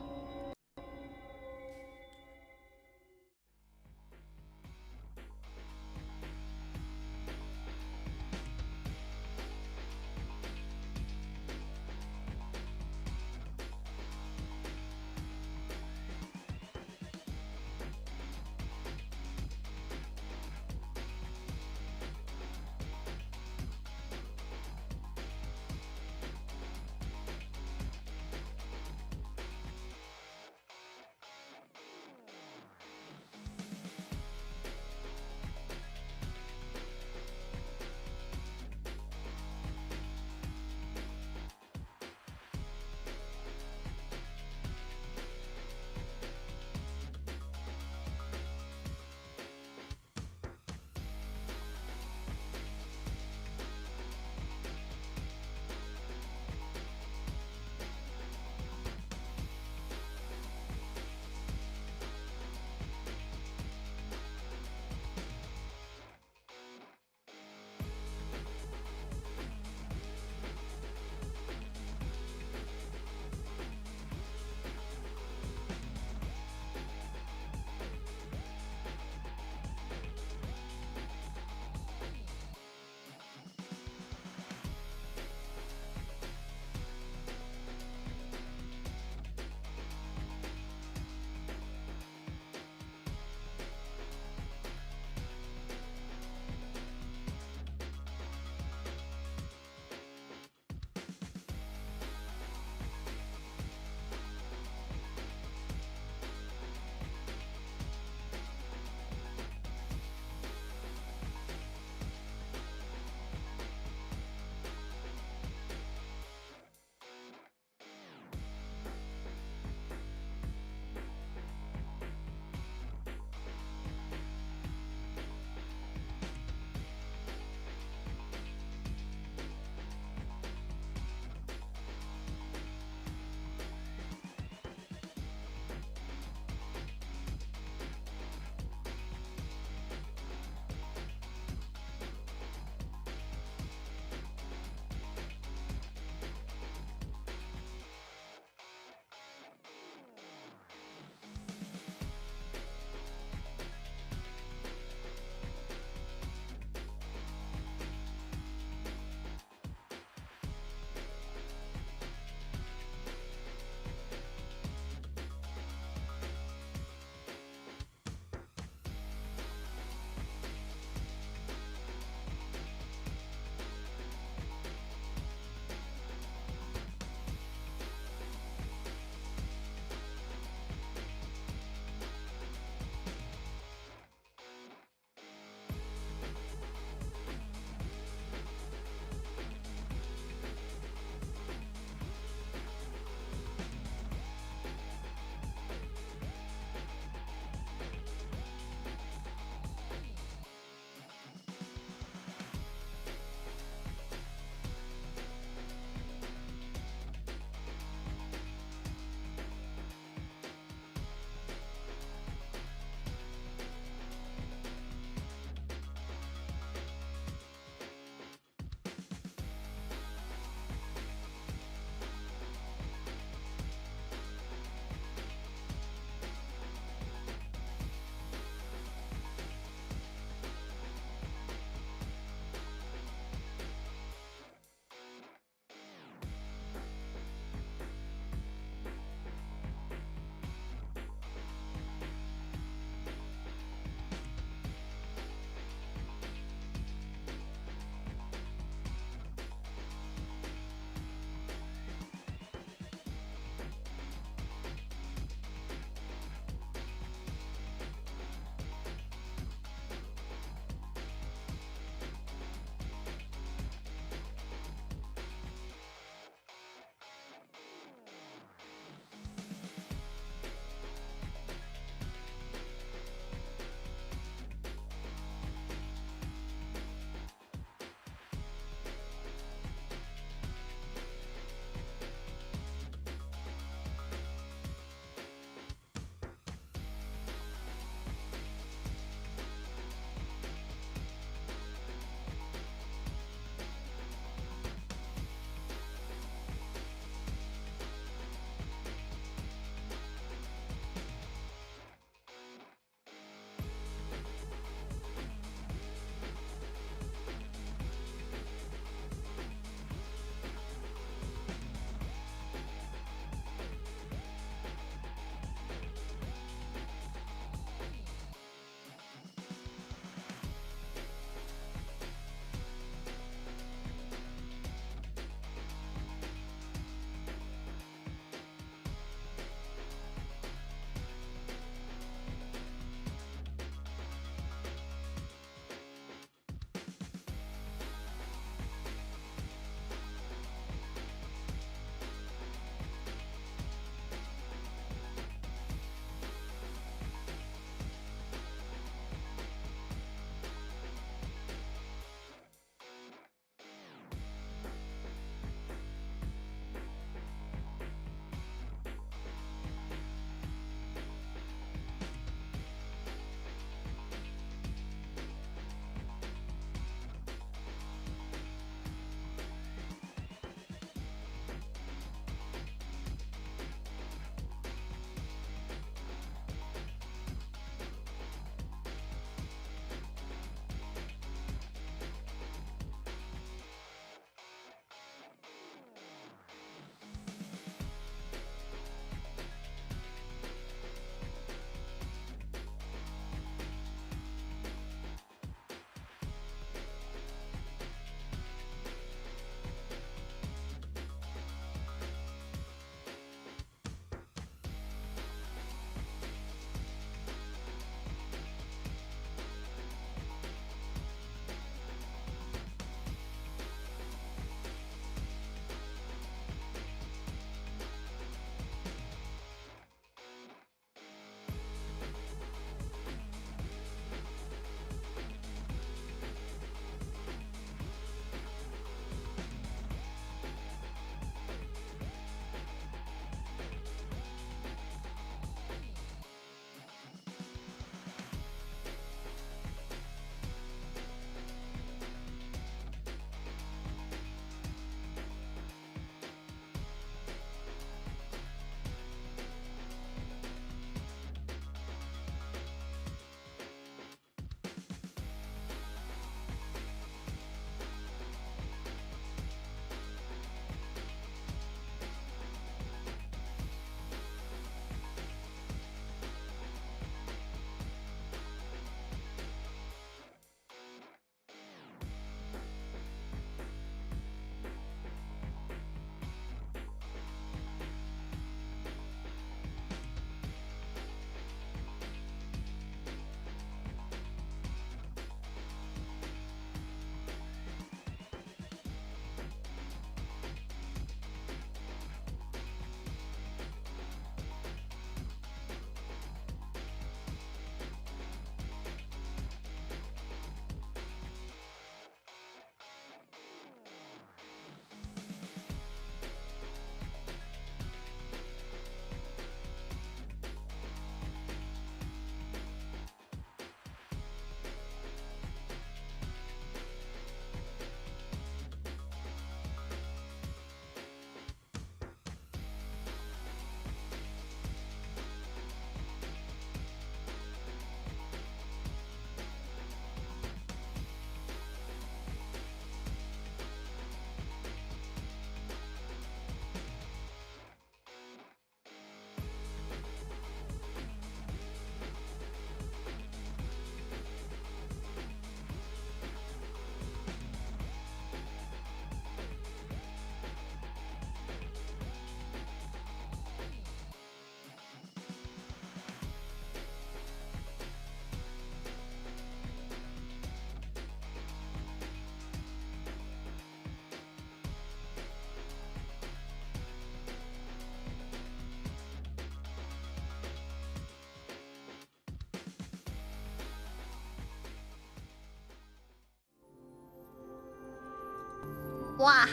Wah.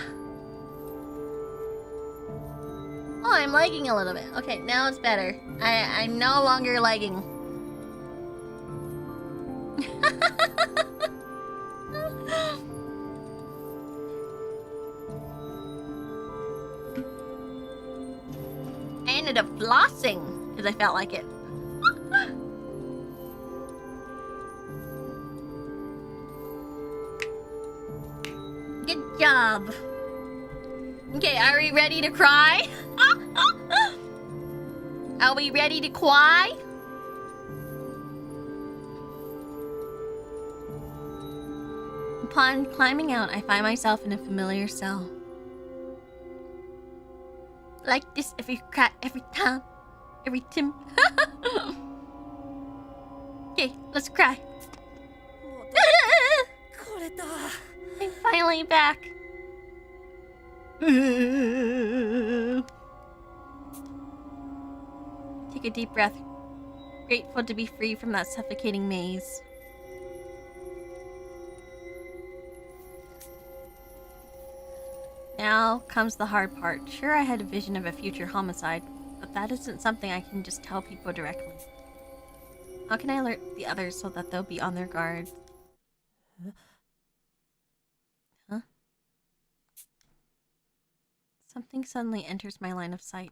Oh, I'm lagging a little bit. Okay, now it's better. I'm no longer lagging. I ended up flossing because I felt like it. Good job. Okay, are we ready to cry? Are we ready to cry? Upon climbing out, I find myself in a familiar cell. Like this every time. Every time. Okay, let's cry. I'm finally back. Take a deep breath. Grateful to be free from that suffocating maze. Now comes the hard part. Sure, I had a vision of a future homicide, but that isn't something I can just tell people directly. How can I alert the others so that they'll be on their guard? Huh? Something suddenly enters my line of sight.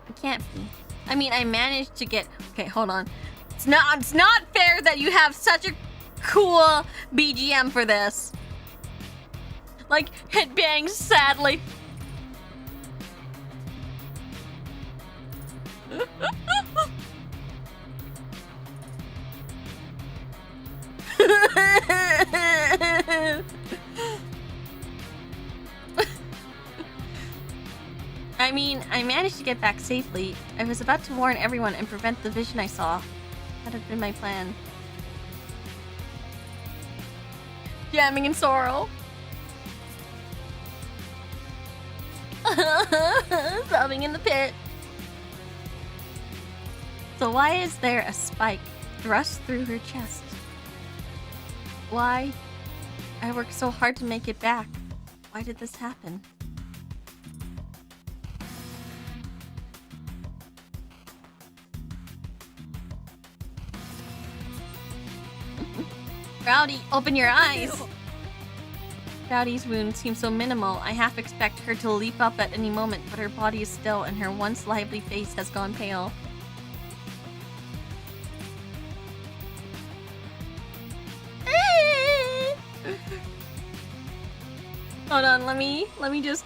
It can't be. I mean, I managed to get... Okay, hold on. It's not fair that you have such a cool BGM for this. Like, it bangs sadly. I mean, I managed to get back safely. I was about to warn everyone and prevent the vision I saw. That had been my plan. Jamming in sorrow. Sobbing in the pit. So why is there a spike thrust through her chest? Why? I worked so hard to make it back. Why did this happen? Rowdy, open your eyes! Rowdy's wound seems so minimal, I half expect her to leap up at any moment, but her body is still and her once lively face has gone pale. Hold on, let me just...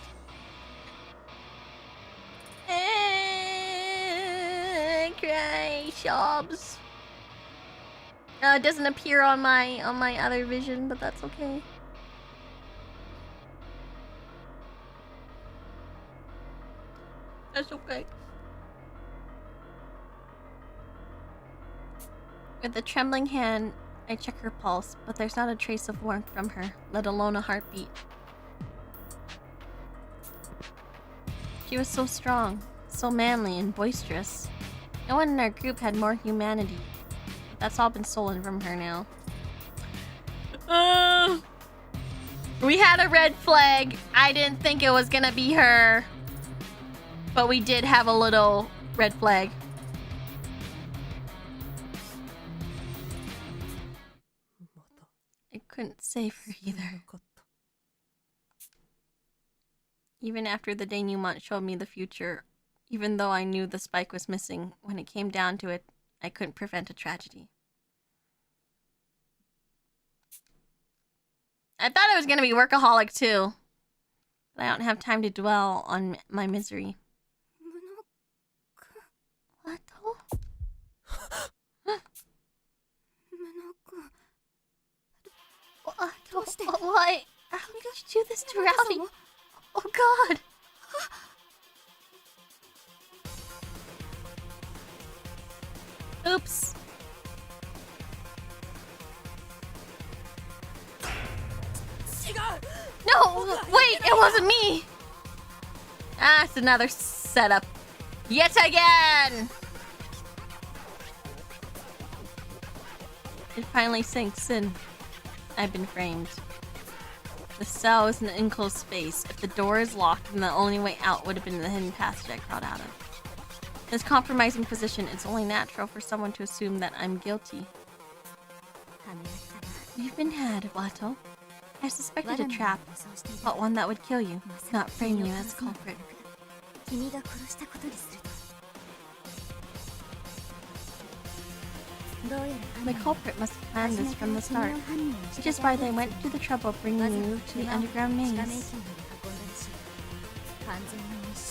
cry, shobs. It doesn't appear on my other vision, but that's okay. That's okay. With a trembling hand, I check her pulse, but there's not a trace of warmth from her, let alone a heartbeat. She was so strong, so manly and boisterous. No one in our group had more humanity. That's all been stolen from her now. We had a red flag. I didn't think it was gonna be her. But we did have a little red flag. I couldn't save her either. Even after the denouement showed me the future, even though I knew the spike was missing, when it came down to it, I couldn't prevent a tragedy. I thought I was gonna be workaholic too, but I don't have time to dwell on my misery. What? Why? How did you do this to Rowdy? Oh God! Oops. No! Wait, it wasn't me! Ah, it's another setup. Yet again! It finally sinks in. I've been framed. The cell is an enclosed space. If the door is locked, then the only way out would have been the hidden passage I crawled out of. In this compromising position, it's only natural for someone to assume that I'm guilty. You've been had, Watto. I suspected a trap, but one that would kill you, not frame you as a culprit. The culprit must have planned this from the start, which is why they went to the trouble of bringing you to the underground maze.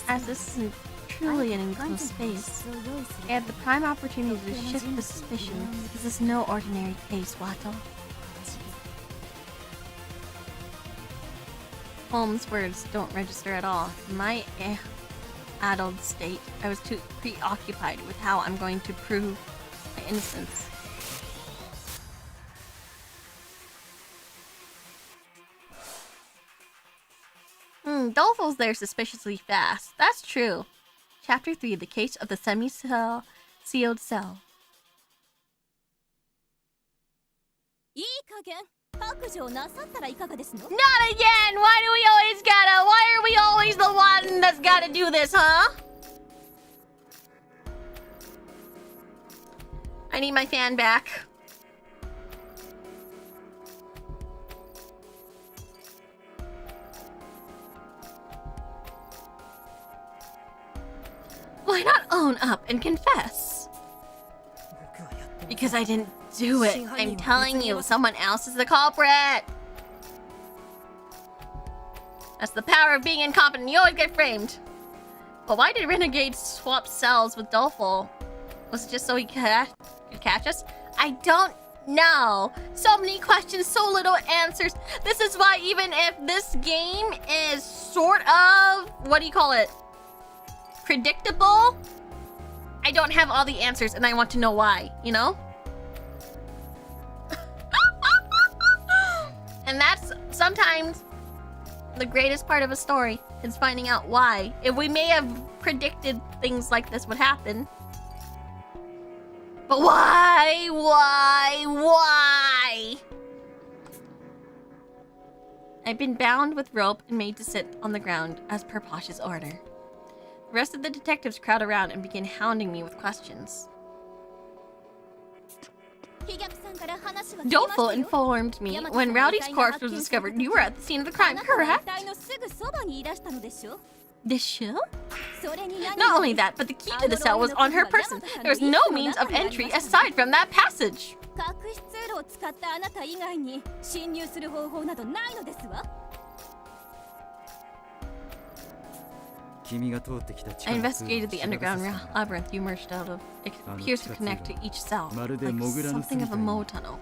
As this isn't truly an enclosed space, I had the prime opportunity to shift the suspicion. This is no ordinary case, Watto. Holmes' words don't register at all. In my addled state, I was too preoccupied with how I'm going to prove my innocence. Dolpho's there suspiciously fast. That's true. Chapter 3, The Case of the Semi-Sealed Cell. Not again! Why are we always the one that's gotta do this, huh? I need my fan back. Why not own up and confess? Because I didn't do it. I'm telling you, someone else is the culprit. That's the power of being incompetent. You always get framed. But why did Renegade swap cells with Dolpho? Was it just so he could catch us? I don't know. So many questions, so little answers. This is why even if this game is sort of, what do you call it? Predictable? I don't have all the answers and I want to know why, you know? And that's sometimes the greatest part of a story is finding out why. If we may have predicted things like this would happen. But why? I've been bound with rope and made to sit on the ground as per Posh's order. The rest of the detectives crowd around and begin hounding me with questions. Dolpho informed me when Rowdy's corpse was discovered, you were at the scene of the crime, correct? The shoe? Not only that, but the key to the cell was on her person. There was no means of entry aside from that passage. I investigated the underground labyrinth you emerged out of. It appears to connect to each cell, like something of a Mo tunnel.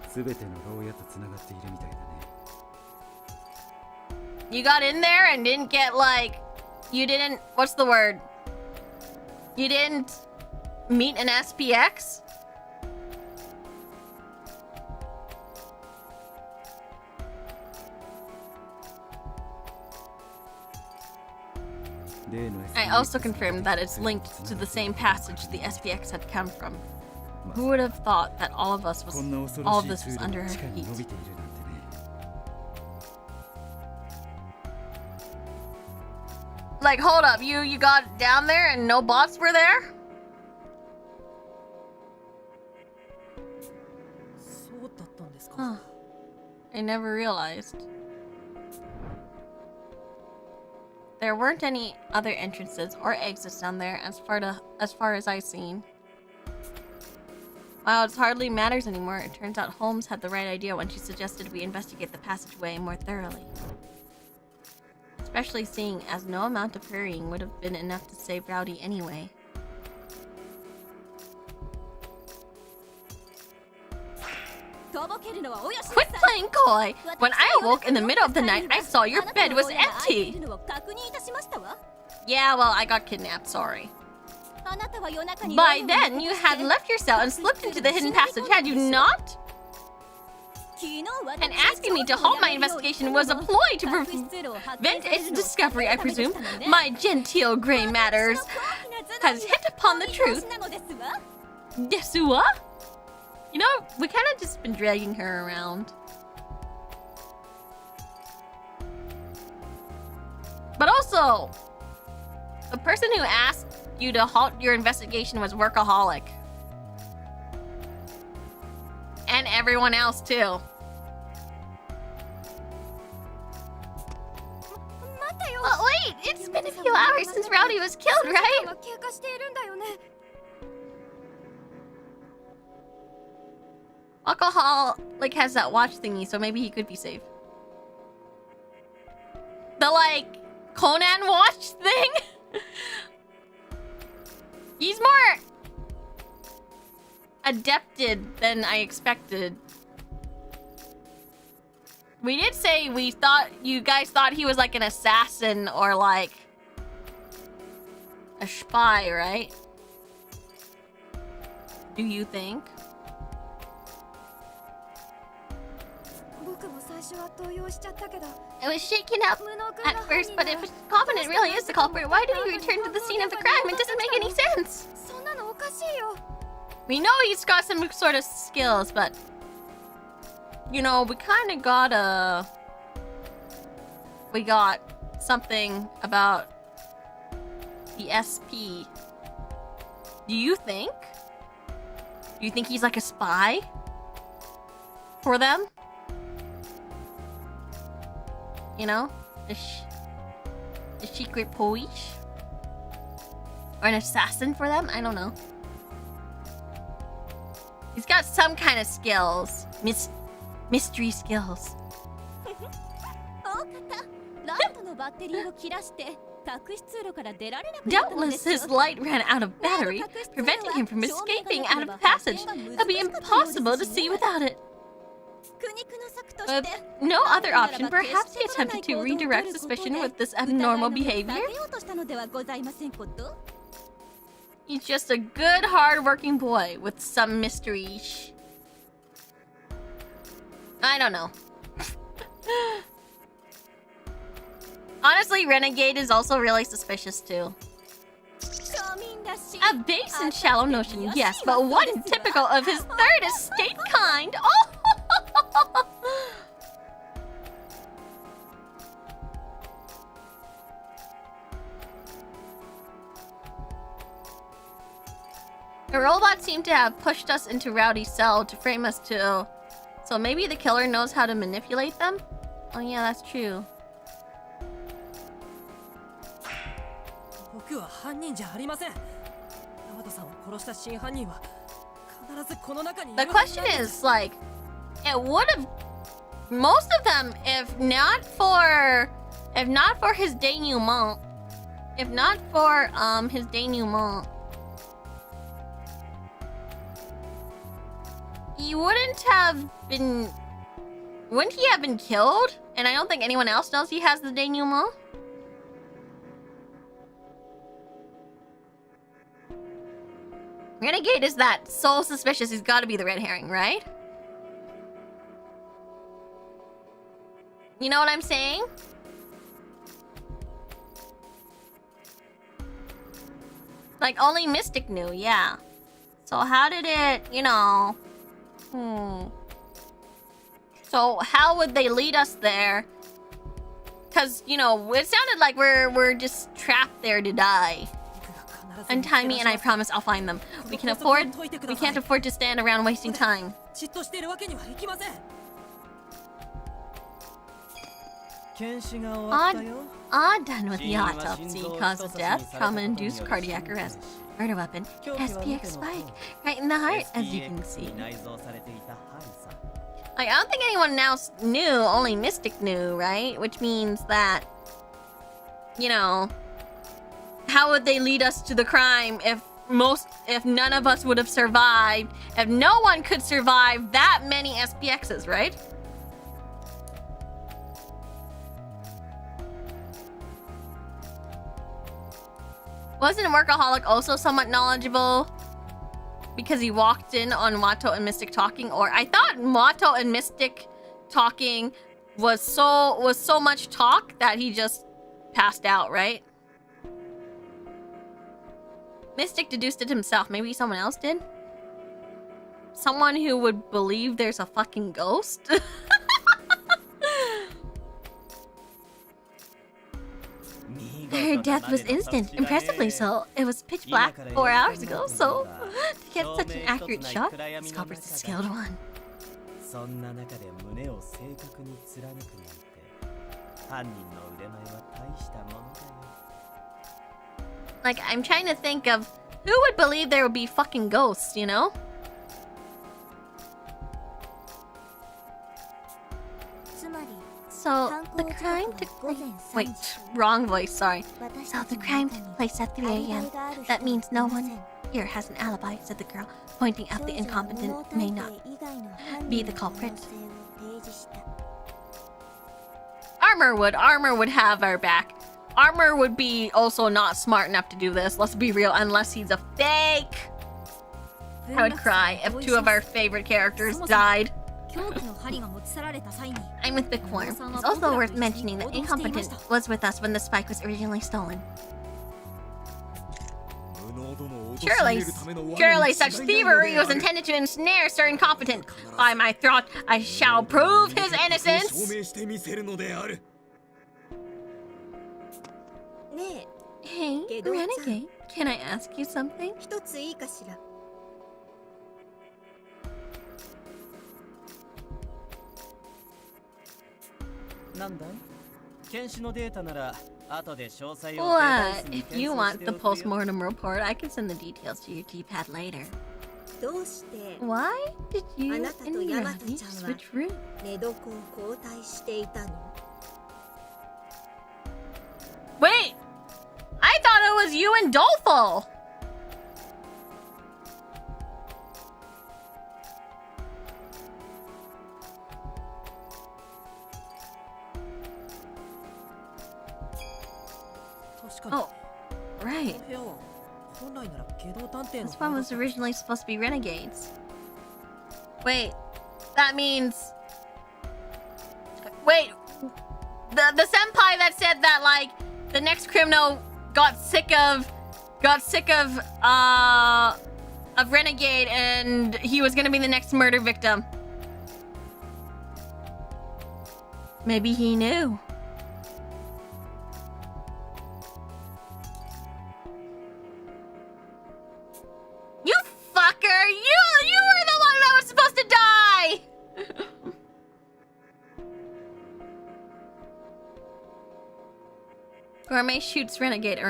You got in there and didn't get like... You didn't... What's the word? You didn't meet an SPX? I also confirmed that it's linked to the same passage the SPX had come from. Who would have thought that all of this was under her feet? Like, hold up, you got down there and no bots were there? Huh. I never realized. There weren't any other entrances or exits down there as far as I've seen. Wow, it hardly matters anymore. It turns out Holmes had the right idea when she suggested we investigate the passageway more thoroughly. Especially seeing as no amount of hurrying would have been enough to save Rowdy anyway. Quit playing coy! When I awoke in the middle of the night, I saw your bed was empty! Yeah, well, I got kidnapped, sorry. By then, you had left your cell and slipped into the hidden passage, had you not? And asking me to halt my investigation was a ploy to prevent its discovery, I presume. My genteel gray matters. has hit upon the truth. Desuwa? You know, we kind of just been dragging her around. But also, the person who asked you to halt your investigation was workaholic. And everyone else too. Well, wait, it's been a few hours since Rowdy was killed, right? Alcohol like has that watch thingy, so maybe he could be safe. The like Conan watch thing? He's more adepted than I expected. We did say you guys thought he was like an assassin or like a spy, right? Do you think? I was shaken up at first, but if Confident really is the culprit, why did he return to the scene of the crime? It doesn't make any sense. We know he's got some sort of skills, but you know, we kind of got something about the SP. Do you think he's like a spy for them? You know, a secret police or an assassin for them? I don't know. He's got some kind of skills, mystery skills. Doubtless his light ran out of battery, preventing him from escaping out of the passage. It'll be impossible to see without it. No other option. Perhaps he attempted to redirect suspicion with this abnormal behavior. He's just a good, hard-working boy with some mystery. I don't know. Honestly, Renegade is also really suspicious too. A base and shallow notion, yes, but one typical of his third estate kind. Oh! The robot seemed to have pushed us into Rowdy's cell to frame us to... So maybe the killer knows how to manipulate them? Oh yeah, that's true. The question is, like, it would have... Most of them, if not for his denouement, he wouldn't he have been killed? And I don't think anyone else knows he has the denouement. Renegade is that so suspicious he's gotta be the red herring, right? You know what I'm saying? Like, only Mystic knew, yeah. So how did it, you know... So how would they lead us there? Because, you know, it sounded like we're just trapped there to die. Untie me and I promise I'll find them. We can't afford to stand around wasting time. Odd done with the autopsy. Cause of death, trauma-induced cardiac arrest. Murder weapon, SPX spike. Right in the heart, as you can see. Like, I don't think anyone else knew, only Mystic knew, right? Which means that, you know, how would they lead us to the crime if none of us would have survived, if no one could survive that many SPXs, right? Wasn't Workaholic also somewhat knowledgeable because he walked in on Watto and Mystic talking? Or I thought Watto and Mystic talking was so much talk that he just passed out, right? Mystic deduced it himself. Maybe someone else did? Someone who would believe there's a fucking ghost? Her death was instant, impressively so. It was pitch black 4 hours ago, so to get such an accurate shot, this culprit's a skilled one. Like, I'm trying to think of who would believe there would be fucking ghosts, you know? So, the crime took place... Wait, wrong voice, sorry. So, the crime took place at 3 a.m. That means no one here has an alibi, said the girl, pointing out the incompetent may not be the culprit. Armor would have our back. Armor would be also not smart enough to do this, let's be real, unless he's a fake. I would cry if 2 of our favorite characters died. I'm with Bookworm. It's also worth mentioning that Incompetent was with us when the spike was originally stolen. Surely such thievery was intended to ensnare Sir Incompetent. By my throat, I shall prove his innocence! Hey, Renegade, can I ask you something? What? If you want the post-mortem report, I can send the details to your D-pad later. Why did you and Rowdy switch rooms? Wait! I thought it was you and Dolfo! Oh, right. This one was originally supposed to be Renegades. Wait, that means... Wait, the senpai that said that, like, the next criminal got sick of Renegade and he was gonna be the next murder victim. Maybe he knew. You fucker! You were the one that was supposed to die! Gourmet shoots Renegade a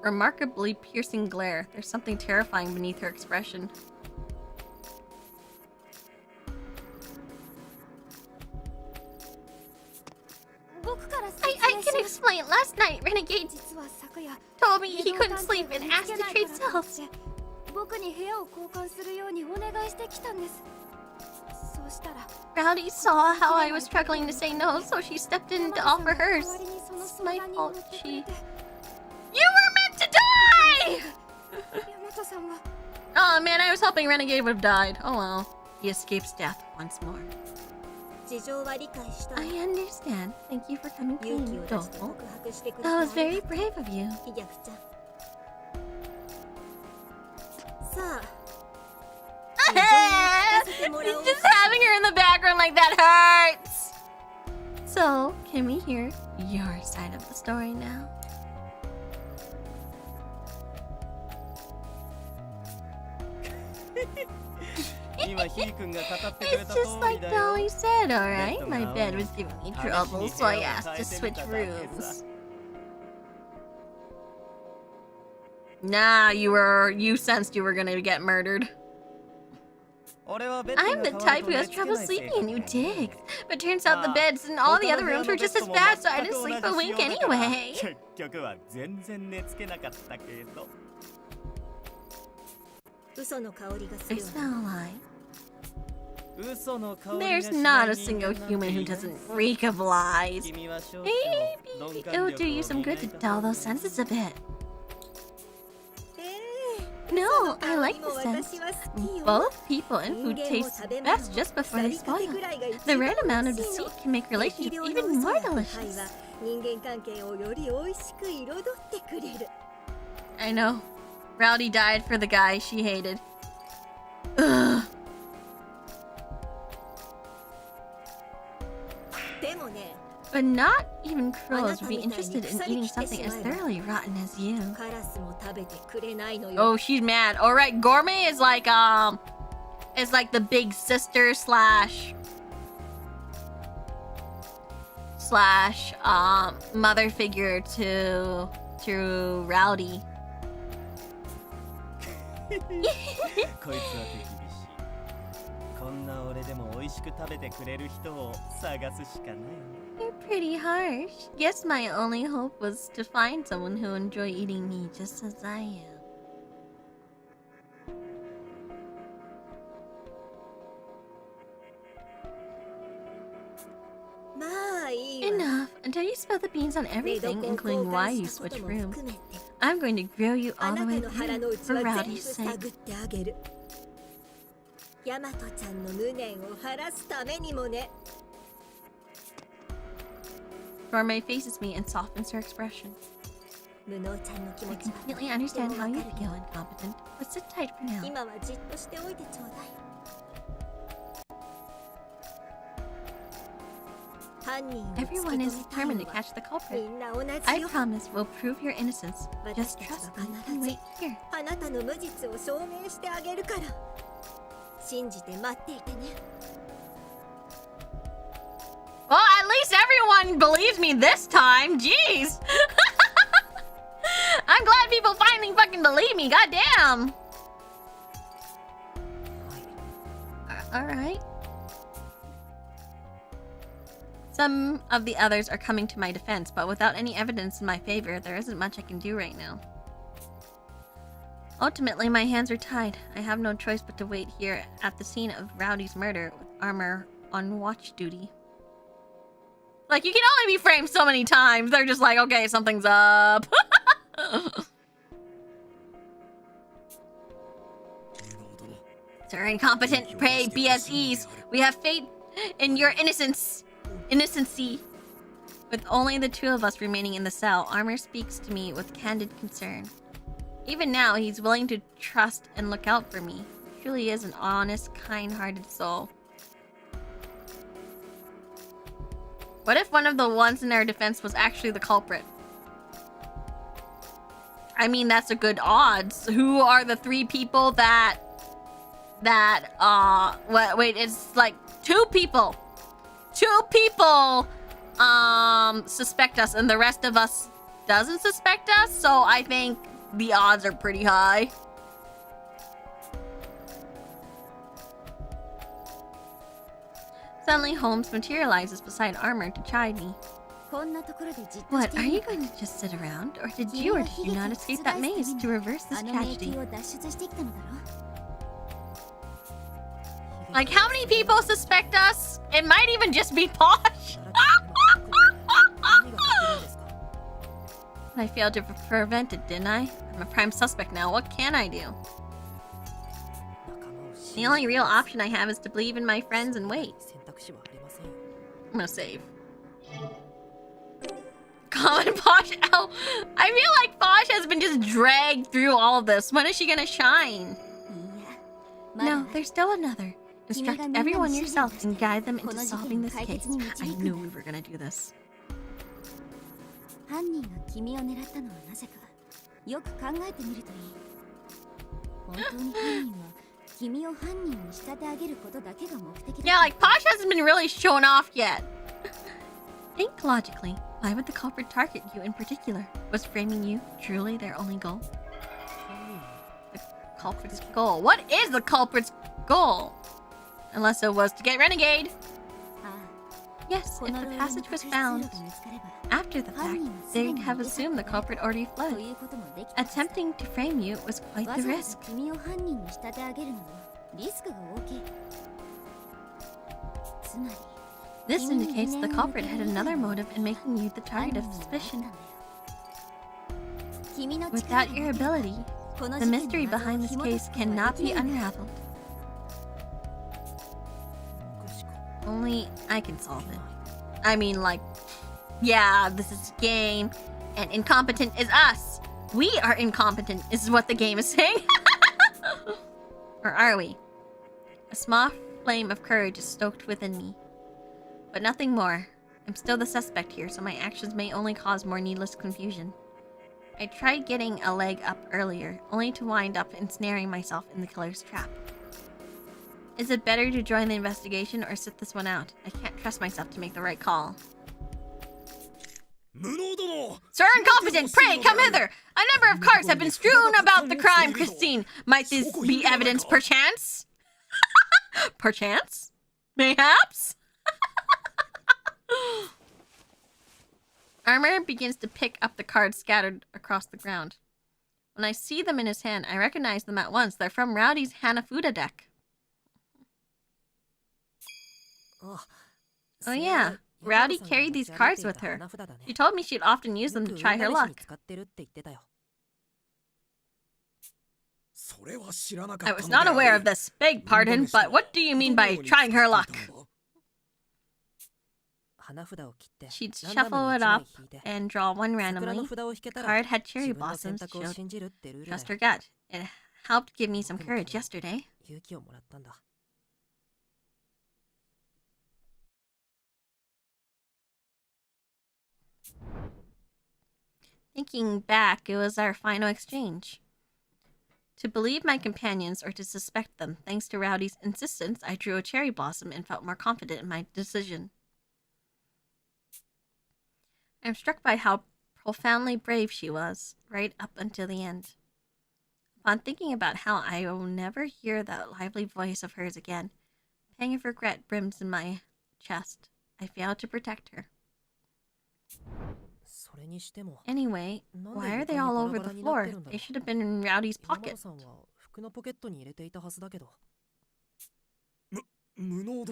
remarkably piercing glare. There's something terrifying beneath her expression. I can explain. Last night, Renegade told me he couldn't sleep and asked to trade cells. Rowdy saw how I was struggling to say no, so she stepped in to offer hers. It's my fault, You were meant to die! Oh man, I was hoping Renegade would have died. Oh well. He escapes death once more. I understand. Thank you for coming clean, Dolfo. That was very brave of you. Just having her in the background like that hurts! So, can we hear your side of the story now? It's just like Dolly said, alright? My bed was giving me trouble, so I asked to switch rooms. Nah, you sensed you were gonna get murdered. I'm the type who has trouble sleeping and who digs. But turns out the beds in all the other rooms were just as bad, so I didn't sleep a wink anyway. I smell a lie. There's not a single human who doesn't reek of lies. Maybe it would do you some good to dull those senses a bit. No, I like the sense. Both people and food taste best just before they spoil. The right amount of deceit can make relationships even more delicious. I know. Rowdy died for the guy she hated. Ugh. But not even crows would be interested in eating something as thoroughly rotten as you. Oh, she's mad. Alright, Gourmet is like the big sister slash mother figure to Rowdy. こいつは手厳しい。こんな俺でも美味しく食べてくれる人を探すしかないね。 You're pretty harsh. Guess my only hope was to find someone who enjoy eating me just as I am. Enough. Until you spill the beans on everything, including why you switched rooms. I'm going to grill you all the way through for Rowdy's sake. Gourmet faces me and softens her expression. I completely understand how you feel, incompetent, but sit tight for now. Everyone is determined to catch the culprit. I promise we'll prove your innocence. Just trust me and wait here. Well, at least everyone believes me this time. Jeez. I'm glad people finally fucking believe me. Goddamn. Alright. Some of the others are coming to my defense, but without any evidence in my favor, there isn't much I can do right now. Ultimately, my hands are tied. I have no choice but to wait here at the scene of Rowdy's murder with armor on watch duty. Like, you can only be framed so many times. They're just like, okay, something's up. Sir, incompetent, pray, be at ease. We have faith in your innocency. With only the two of us remaining in the cell, Armor speaks to me with candid concern. Even now, he's willing to trust and look out for me. He truly is an honest, kind-hearted soul. What if one of the ones in our defense was actually the culprit? I mean, that's a good odds. Who are the three people that wait, it's like two people suspect us and the rest of us doesn't suspect us, so I think the odds are pretty high. Suddenly, Holmes materializes beside Armor to chide me. What, are you going to just sit around? Or did you not escape that maze to reverse this tragedy? Like, how many people suspect us? It might even just be Posh. I failed to prevent it, didn't I? I'm a prime suspect now. What can I do? The only real option I have is to believe in my friends and wait. I'm gonna save. Common Posh out. I feel like Posh has been just dragged through all of this. When is she gonna shine? No, there's still another. Instruct everyone yourself and guide them into solving this case. I knew we were gonna do this. Yeah, like, Posh hasn't been really shown off yet. Think logically. Why would the culprit target you in particular? Was framing you truly their only goal? The culprit's goal. What is the culprit's goal? Unless it was to get Renegade. Yes, if the passage was found after the fact, they'd have assumed the culprit already fled. Attempting to frame you was quite the risk. This indicates the culprit had another motive in making you the target of suspicion. Without your ability, the mystery behind this case cannot be unraveled. Only I can solve it. I mean, like, yeah, this is a game, and incompetent is us. We are incompetent, is what the game is saying. Or are we? A small flame of courage is stoked within me. But nothing more. I'm still the suspect here, so my actions may only cause more needless confusion. I tried getting a leg up earlier, only to wind up ensnaring myself in the killer's trap. Is it better to join the investigation or sit this one out? I can't trust myself to make the right call. Sir Incompetent, pray come hither! A number of carts have been strewn about the crime scene. Might this be evidence, perchance? Perchance? Mayhaps? Armor begins to pick up the cards scattered across the ground. When I see them in his hand, I recognize them at once. They're from Rowdy's Hanafuda deck. Oh yeah, Rowdy carried these cards with her. She told me she'd often use them to try her luck. I was not aware of this. Beg pardon, but what do you mean by trying her luck? She'd shuffle it up and draw one randomly. The card had cherry blossoms, showed trust her gut. It helped give me some courage yesterday. Thinking back, it was our final exchange. To believe my companions or to suspect them, thanks to Rowdy's insistence, I drew a cherry blossom and felt more confident in my decision. I'm struck by how profoundly brave she was, right up until the end. Upon thinking about how I will never hear that lively voice of hers again, a pang of regret brims in my chest. I failed to protect her. Anyway, why are they all over the floor? They should have been in Rowdy's pocket.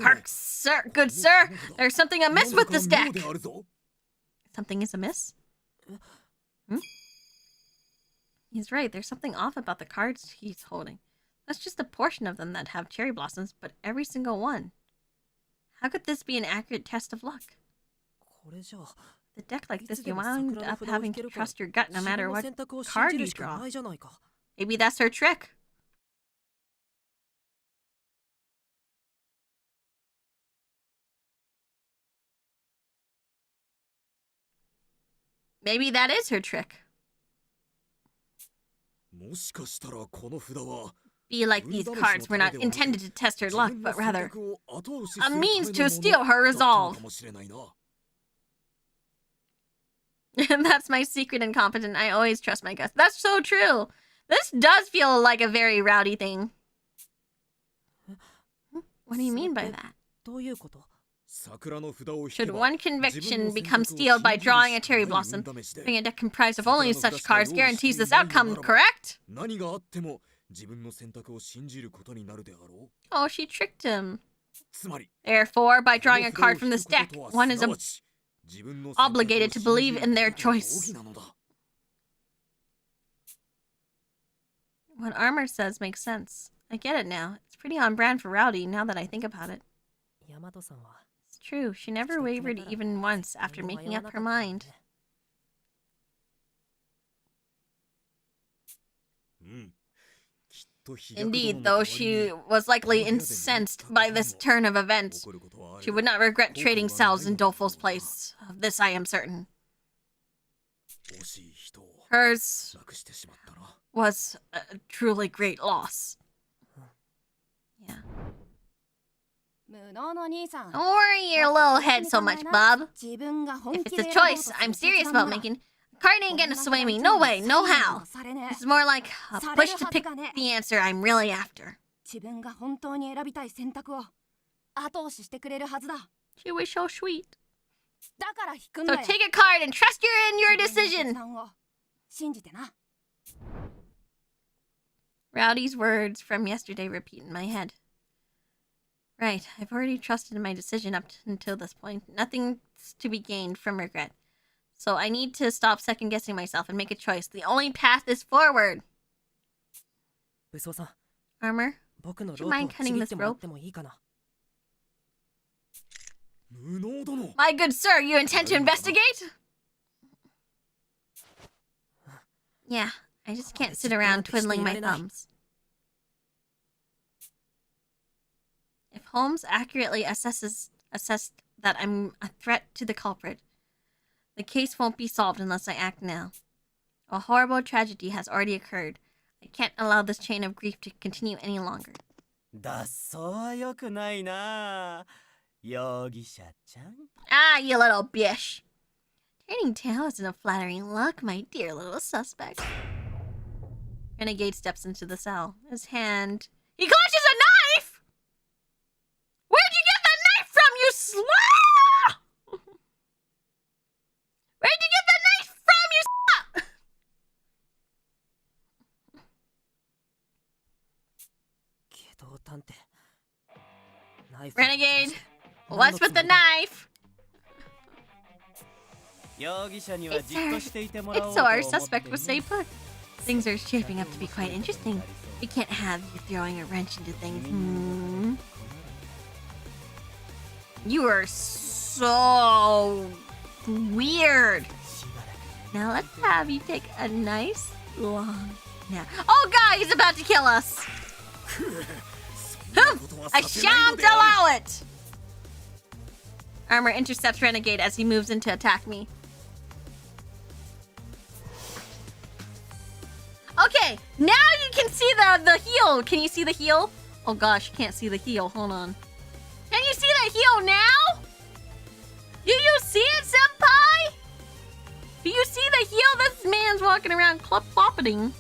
Hark, sir, good sir! There's something amiss with this deck! Something is amiss? He's right, there's something off about the cards he's holding. That's just a portion of them that have cherry blossoms, but every single one. How could this be an accurate test of luck? The deck like this, you wound up having to trust your gut no matter what card you draw. Maybe that's her trick. Maybe that is her trick. Be like these cards were not intended to test her luck, but rather a means to steal her resolve. And that's my secret incompetent. I always trust my guts. That's so true. This does feel like a very Rowdy thing. What do you mean by that? Should one conviction become sealed by drawing a cherry blossom, having a deck comprised of only such cards guarantees this outcome, correct? Oh, she tricked him. Therefore, by drawing a card from this deck, one is obligated to believe in their choice. What Armor says makes sense. I get it now. It's pretty on brand for Rowdy now that I think about it. It's true, she never wavered even once after making up her mind. Indeed, though she was likely incensed by this turn of events, she would not regret trading cells in Dolfo's place. Of this I am certain. Hers was a truly great loss. Yeah. Don't worry your little head so much, Bob. If it's a choice I'm serious about making, card ain't gonna sway me. No way, no how. It's more like a push to pick the answer I'm really after. She was so sweet. So take a card and trust you're in your decision. Rowdy's words from yesterday repeat in my head. Right, I've already trusted in my decision up until this point. Nothing's to be gained from regret. So I need to stop second-guessing myself and make a choice. The only path is forward. Armor, would you mind cutting this rope? My good sir, you intend to investigate? Yeah, I just can't sit around twiddling my thumbs. If Holmes accurately assessed that I'm a threat to the culprit, the case won't be solved unless I act now. A horrible tragedy has already occurred. I can't allow this chain of grief to continue any longer. 脱走は良くないな。容疑者ちゃん。 Ah, you little bitch. Turning tail isn't a flattering look, my dear little suspect. Renegade steps into the cell. His hand... He clutches a knife! Where'd you get the knife from, you slut? Where'd you get the knife from, you slut? Renegade, what's with the knife? It's so our suspect will stay put. Things are shaping up to be quite interesting. We can't have you throwing a wrench into things. You are so weird. Now let's have you take a nice long nap. Oh god, he's about to kill us. I shan't allow it. Armor intercepts Renegade as he moves in to attack me. Okay, now you can see the heel. Can you see the heel? Oh gosh, you can't see the heel. Hold on. Can you see the heel now? Do you see it, senpai? Do you see the heel? This man's walking around clop-cloppeting.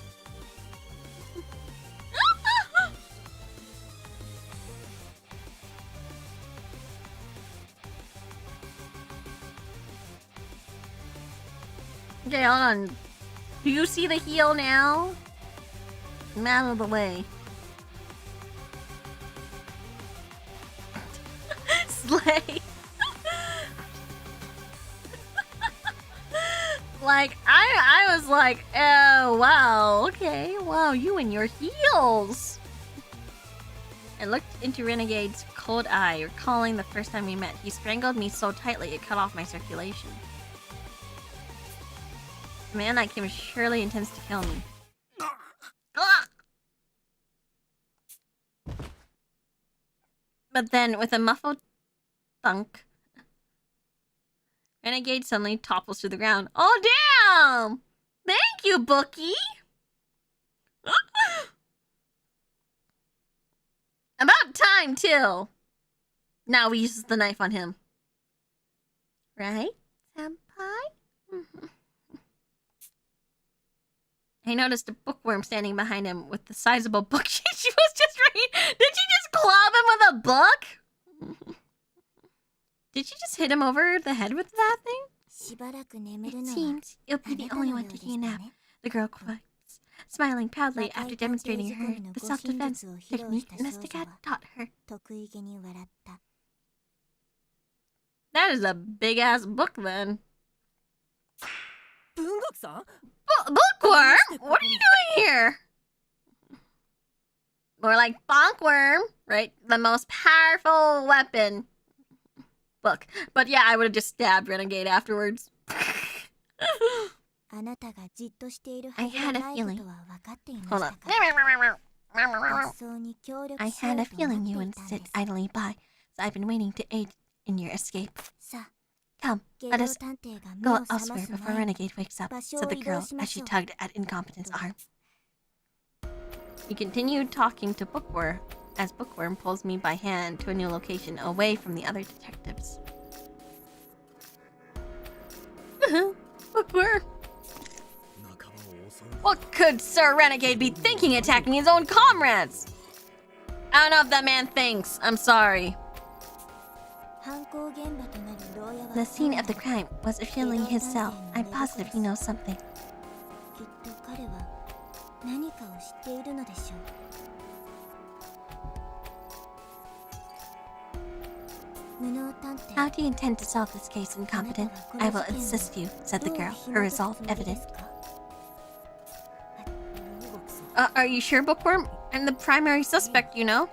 Okay, hold on. Do you see the heel now? I'm out of the way. Slay. Like, I was like, oh, wow, okay, wow, you and your heels. I looked into Renegade's cold eye, recalling the first time we met. He strangled me so tightly it cut off my circulation. The man like him surely intends to kill me. But then, with a muffled thunk, Renegade suddenly topples to the ground. Oh, damn! Thank you, Bookie! About time, too! Now he uses the knife on him. Right, senpai? I noticed a bookworm standing behind him with the sizable book she was just reading. Did she just club him with a book? Did she just hit him over the head with that thing? It seems you'll be the only one taking a nap, the girl quotes, smiling proudly after demonstrating her the self-defense technique Mystica taught her. That is a big-ass book, then. Bookworm? What are you doing here? More like bonkworm, right? The most powerful weapon. Book. But yeah, I would have just stabbed Renegade afterwards. I had a feeling. Hold on. I had a feeling you wouldn't sit idly by, so I've been waiting to aid in your escape. Come, let us go elsewhere before Renegade wakes up, said the girl as she tugged at Incompetent's arm. We continued talking to Bookworm as Bookworm pulls me by hand to a new location away from the other detectives. Bookworm! What could Sir Renegade be thinking attacking his own comrades? I don't know if that man thinks. I'm sorry. The scene of the crime was officially his cell. I'm positive he knows something. How do you intend to solve this case, Incompetent? I will assist you, said the girl, her resolve evident. Are you sure, Bookworm? I'm the primary suspect, you know.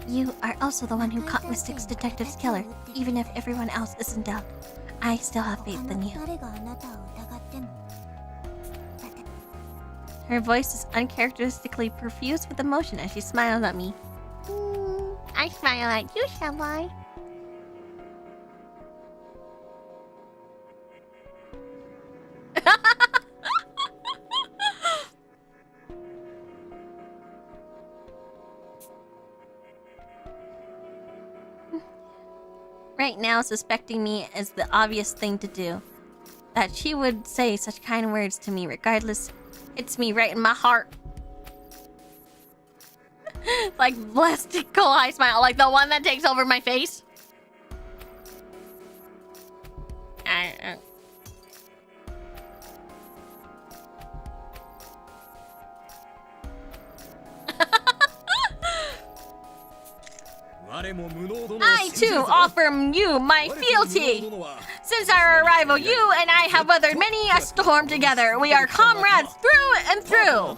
You are also the one who caught Mystic's detective's killer. Even if everyone else is in doubt, I still have faith in you. Her voice is uncharacteristically profuse with emotion as she smiles at me. I smile at you, shall I? Right now, suspecting me is the obvious thing to do. That she would say such kind words to me regardless hits me right in my heart. Like plastic Kohai smile, like the one that takes over my face. I too offer you my fealty. Since our arrival, you and I have weathered many a storm together. We are comrades through and through.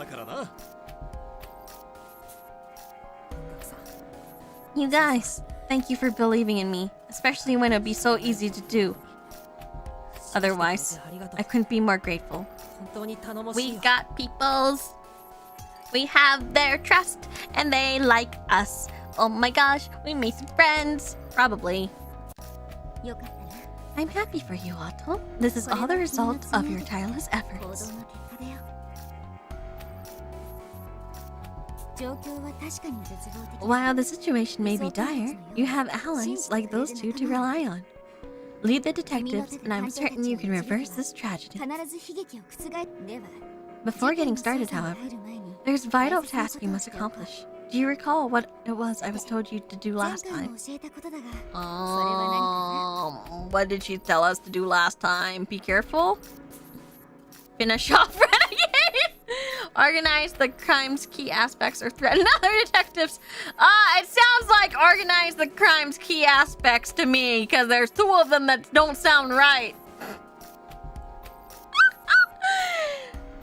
You guys, thank you for believing in me, especially when it'd be so easy to do. Otherwise, I couldn't be more grateful. We got peoples. We have their trust, and they like us. Oh my gosh, we made some friends. Probably. I'm happy for you, Otto. This is all the result of your tireless efforts. While the situation may be dire, you have allies like those two to rely on. Lead the detectives, and I'm certain you can reverse this tragedy. Before getting started, however, there's a vital task you must accomplish. Do you recall what it was I was told you to do last time? What did she tell us to do last time? Be careful. Finish off Renegade. Organize the crime's key aspects or threaten other detectives. It sounds like organize the crime's key aspects to me, because there's two of them that don't sound right.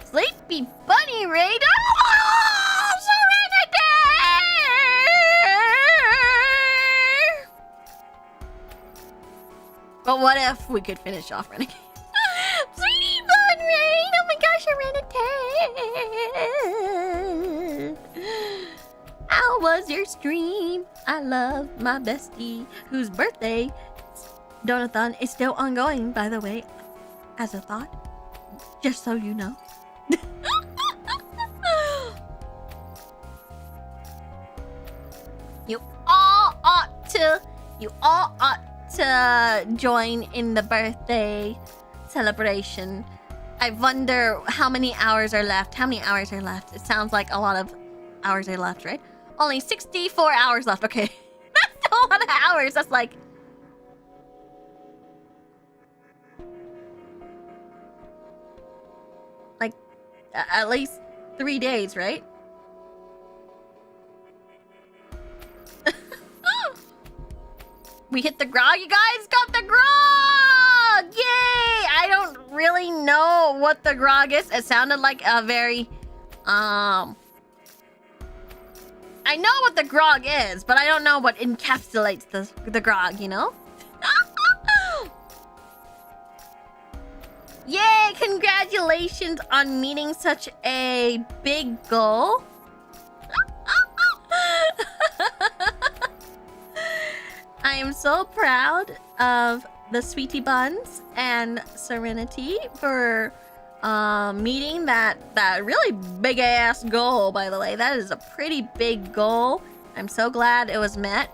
Sleepy bunny raid. Oh, Serenity! But what if we could finish off Renegade? Sweetie bun raid! Oh my gosh, Serenity! How was your stream? I love my bestie, whose birthday, Donathon, is still ongoing, by the way, as a thought. Just so you know. You all ought to join in the birthday celebration. I wonder how many hours are left. How many hours are left? It sounds like a lot of hours are left, right? Only 64 hours left. Okay. That's a lot of hours. That's like... at least 3 days, right? We hit the grog, you guys got the grog! Yay! I don't really know what the grog is. It sounded like a very, I know what the grog is, but I don't know what encapsulates the grog, you know? Yay! Congratulations on meeting such a big goal. I am so proud of the Sweetie Buns and Serenity for meeting that really big ass goal, by the way. That is a pretty big goal. I'm so glad it was met.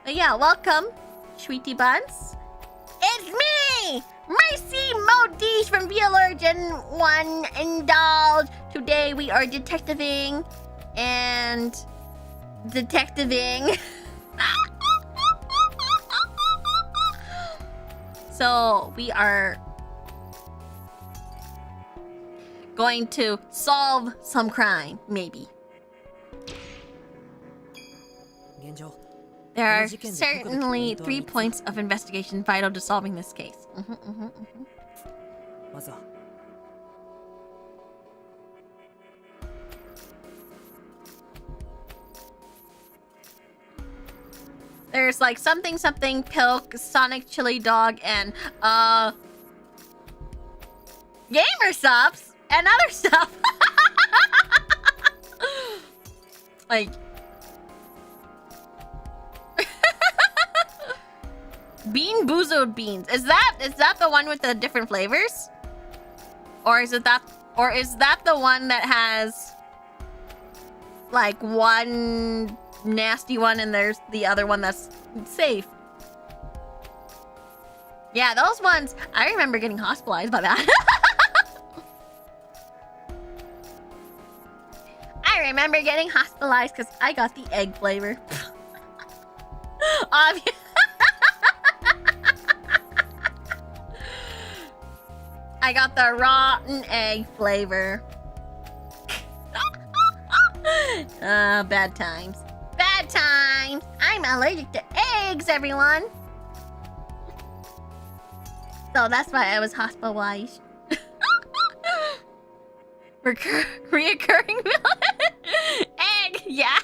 But yeah, welcome, Sweetie Buns. It's me! Mercy Modiste from VAllure Gen 1 Indulge. Today we are detectiving and detectiving. So we are going to solve some crime, maybe. There are certainly 3 points of investigation vital to solving this case. There's like something Pilk, Sonic Chili Dog, and gamer subs and other stuff. Like Bean Boozled Beans. Is that the one with the different flavors? Or is that the one that has like one nasty one and there's the other one that's safe? Yeah, those ones, I remember getting hospitalized by that. I remember getting hospitalized because I got the egg flavor. I got the rotten egg flavor. Bad times. Bad times. I'm allergic to eggs, everyone. So that's why I was hospitalized. Reoccurring villain. Egg, yeah.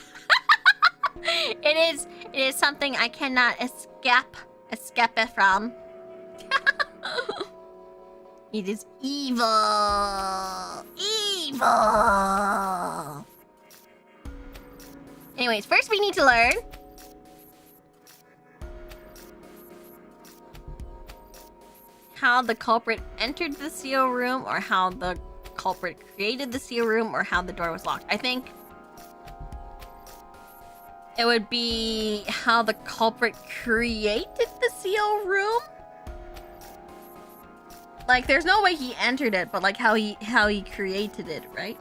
It is something I cannot escape from. It is evil. Evil. Anyways, first we need to learn how the culprit entered the seal room, or how the culprit created the seal room, or how the door was locked. I think it would be how the culprit created the seal room. Like, there's no way he entered it, but like how he created it, right?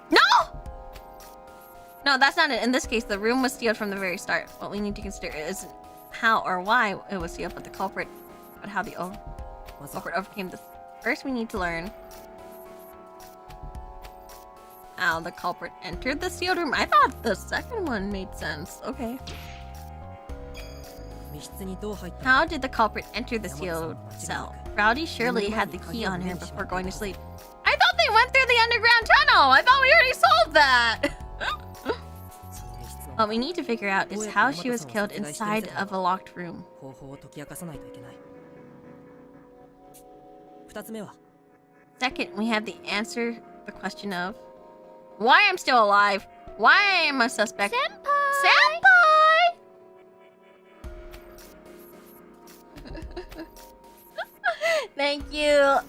No! No, that's not it. In this case, the room was sealed from the very start. What we need to consider isn't how or why it was sealed, but the culprit, but how the culprit overcame this. First, we need to learn how the culprit entered the sealed room. I thought the second one made sense. Okay. How did the culprit enter the sealed cell? Rowdy surely had the key on her before going to sleep. I thought they went through the underground tunnel! I thought we already solved that! What we need to figure out is how she was killed inside of a locked room. Second, we have the answer the question of why I'm still alive. Why I am a suspect. Senpai! Thank you.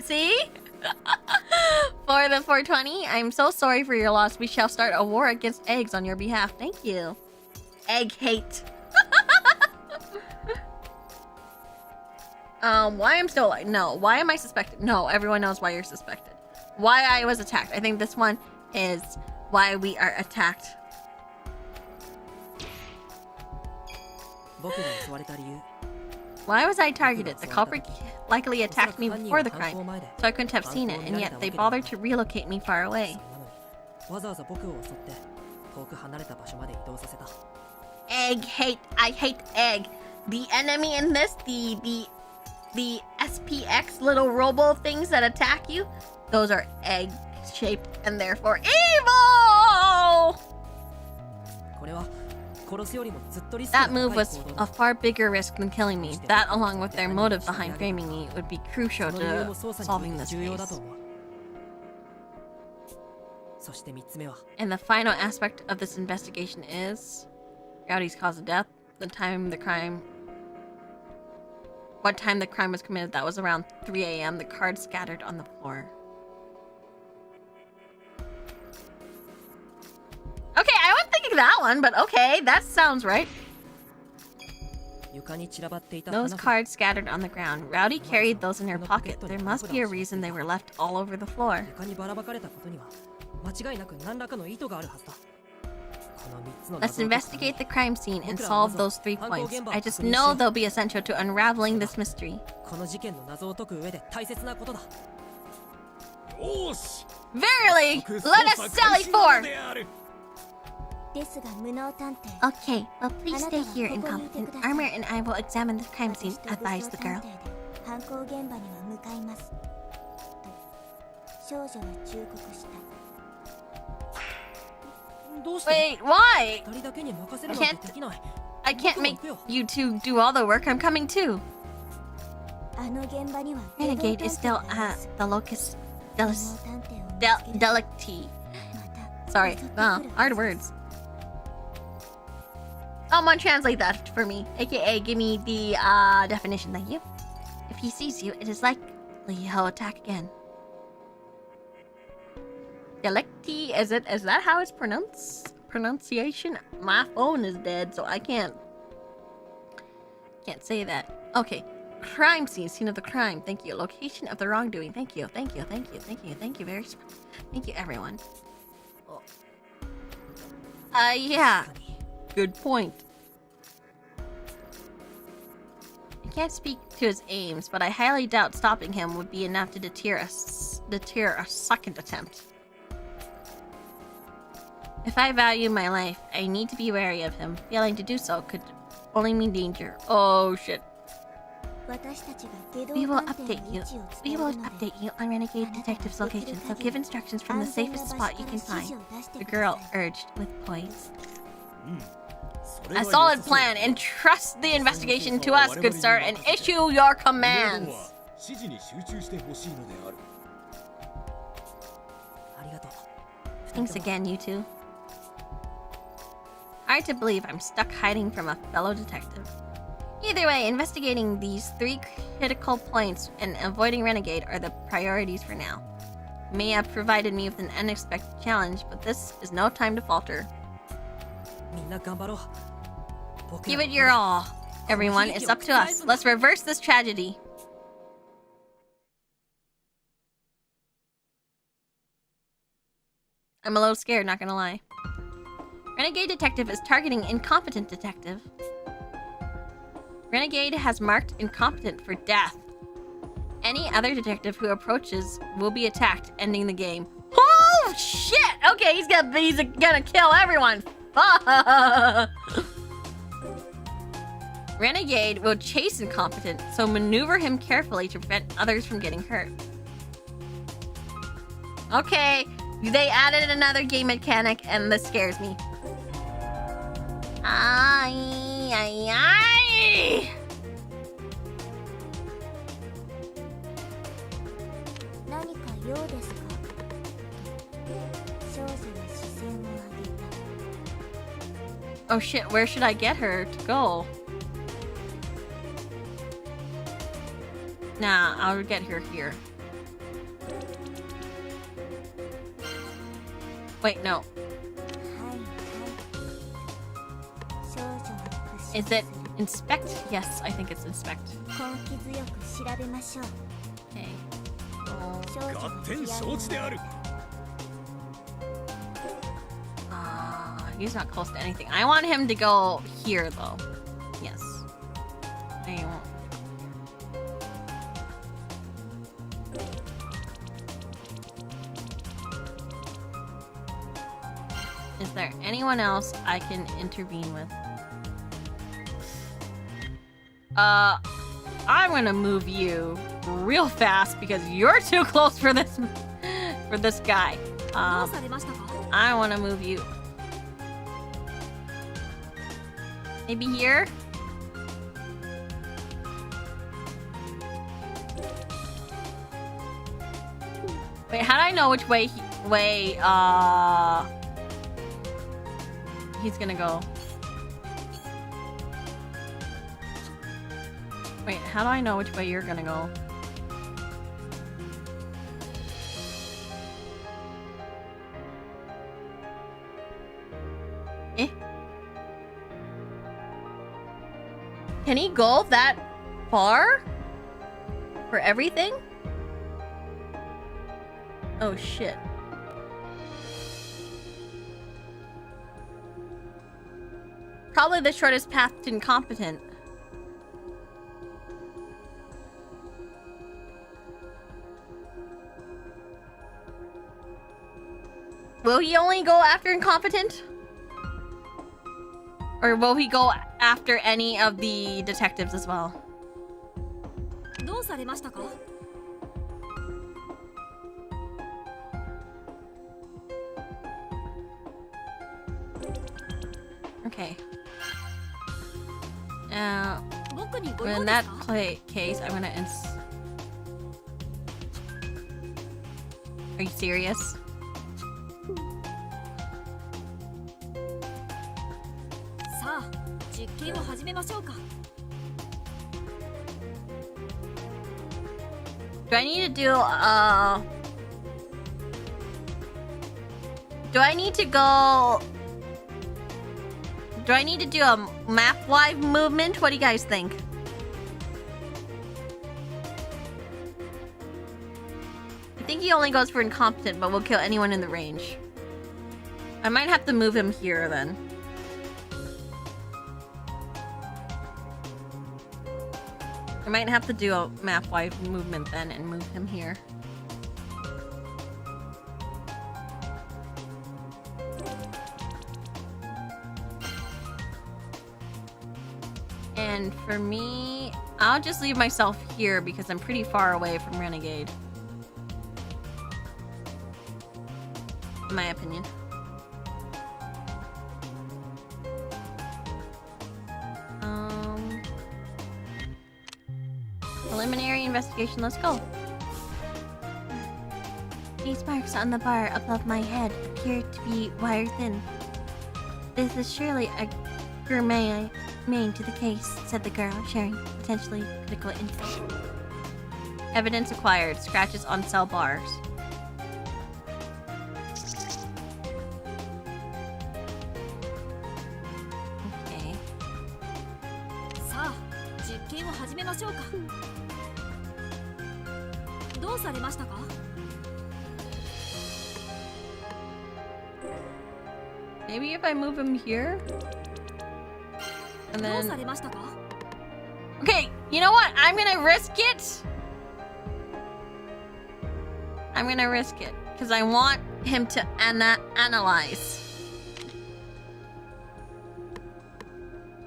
See? For the 420, I'm so sorry for your loss. We shall start a war against eggs on your behalf. Thank you. Egg hate. Why I'm still alive? No. Why am I suspected? No, everyone knows why you're suspected. Why I was attacked. I think this one is why we are attacked. Why was I targeted? The culprit likely attacked me before the crime, so I couldn't have seen it, and yet they bothered to relocate me far away. Egg hate. I hate egg. The enemy in this, the SPX little robo things that attack you, those are egg shaped and therefore evil! That move was a far bigger risk than killing me. That, along with their motive behind framing me, would be crucial to solving this case. And the final aspect of this investigation is Rowdy's cause of death, what time the crime was committed. That was around 3 a.m. The cards scattered on the floor. Okay, I wasn't thinking that one, but okay, that sounds right. Those cards scattered on the ground. Rowdy carried those in her pocket. There must be a reason they were left all over the floor. Let's investigate the crime scene and solve those 3 points. I just know they'll be essential to unraveling this mystery. Verily, let us sally forth! Okay, but please stay here in competent armor and I will examine the crime scene, advised the girl. Wait, why? I can't make you two do all the work. I'm coming too. Renegade is still at the locus delicti. Sorry, hard words. Someone translate that for me, aka give me the definition, thank you. If he sees you, it is likely he'll attack again. Delicti, is that how it's pronunciation? My phone is dead, so I can't say that. Okay. Crime scene of the crime. Thank you. Location of the wrongdoing. Thank you. Thank you very much. Thank you, everyone. Yeah. Good point. I can't speak to his aims, but I highly doubt stopping him would be enough to deter a second attempt. If I value my life, I need to be wary of him. Failing to do so could only mean danger. Oh shit. We will update you on Renegade Detective's location, so give instructions from the safest spot you can find. The girl urged with poise. A solid plan. Entrust the investigation to us, good sir, and issue your commands. Thanks again, you two. Hard to believe I'm stuck hiding from a fellow detective. Either way, investigating these 3 critical points and avoiding Renegade are the priorities for now. You may have provided me with an unexpected challenge, but this is no time to falter. Give it your all, everyone. It's up to us. Let's reverse this tragedy. I'm a little scared, not gonna lie. Renegade Detective is targeting incompetent detective. Renegade has marked incompetent for death. Any other detective who approaches will be attacked, ending the game. Oh shit! Okay, he's gonna kill everyone. Fuck. Renegade will chase incompetent, so maneuver him carefully to prevent others from getting hurt. Okay, they added another game mechanic, and this scares me. Ay, ay, ay. Oh shit, where should I get her to go? Nah, I'll get her here. Wait, no. Is it inspect? Yes, I think it's inspect. Okay. He's not close to anything. I want him to go here, though. Yes. I won't. Is there anyone else I can intervene with? I'm gonna move you real fast because you're too close for this guy. I want to move you. Maybe here? Wait, how do I know which way he's gonna go? Wait, how do I know which way you're gonna go? Eh? Can he go that far? For everything? Oh shit. Probably the shortest path to incompetent. Will he only go after incompetent? Or will he go after any of the detectives as well? Okay. Now, 僕にご用 in です that か case, I'm gonna Are you serious? さあ実験を始めましょうか Do I need to do Do I need to go Do I need to do a map wide movement? What do you guys think? I think he only goes for incompetent, but will kill anyone in the range. I might have to move him here then. I might have to do a map-wide movement then and move him here. And for me, I'll just leave myself here because I'm pretty far away from Renegade. In my opinion. Preliminary investigation, let's go. These marks on the bar above my head appear to be wire thin. This is surely a gourmet main to the case, said the girl, sharing potentially critical info. Evidence acquired, scratches on cell bars. Okay. さあ実験を始めましょうかどうされましたか Maybe if I move him here? And どう then... されましたか Okay, you know what? I'm gonna risk it. I'm gonna risk it. Because I want him to analyze.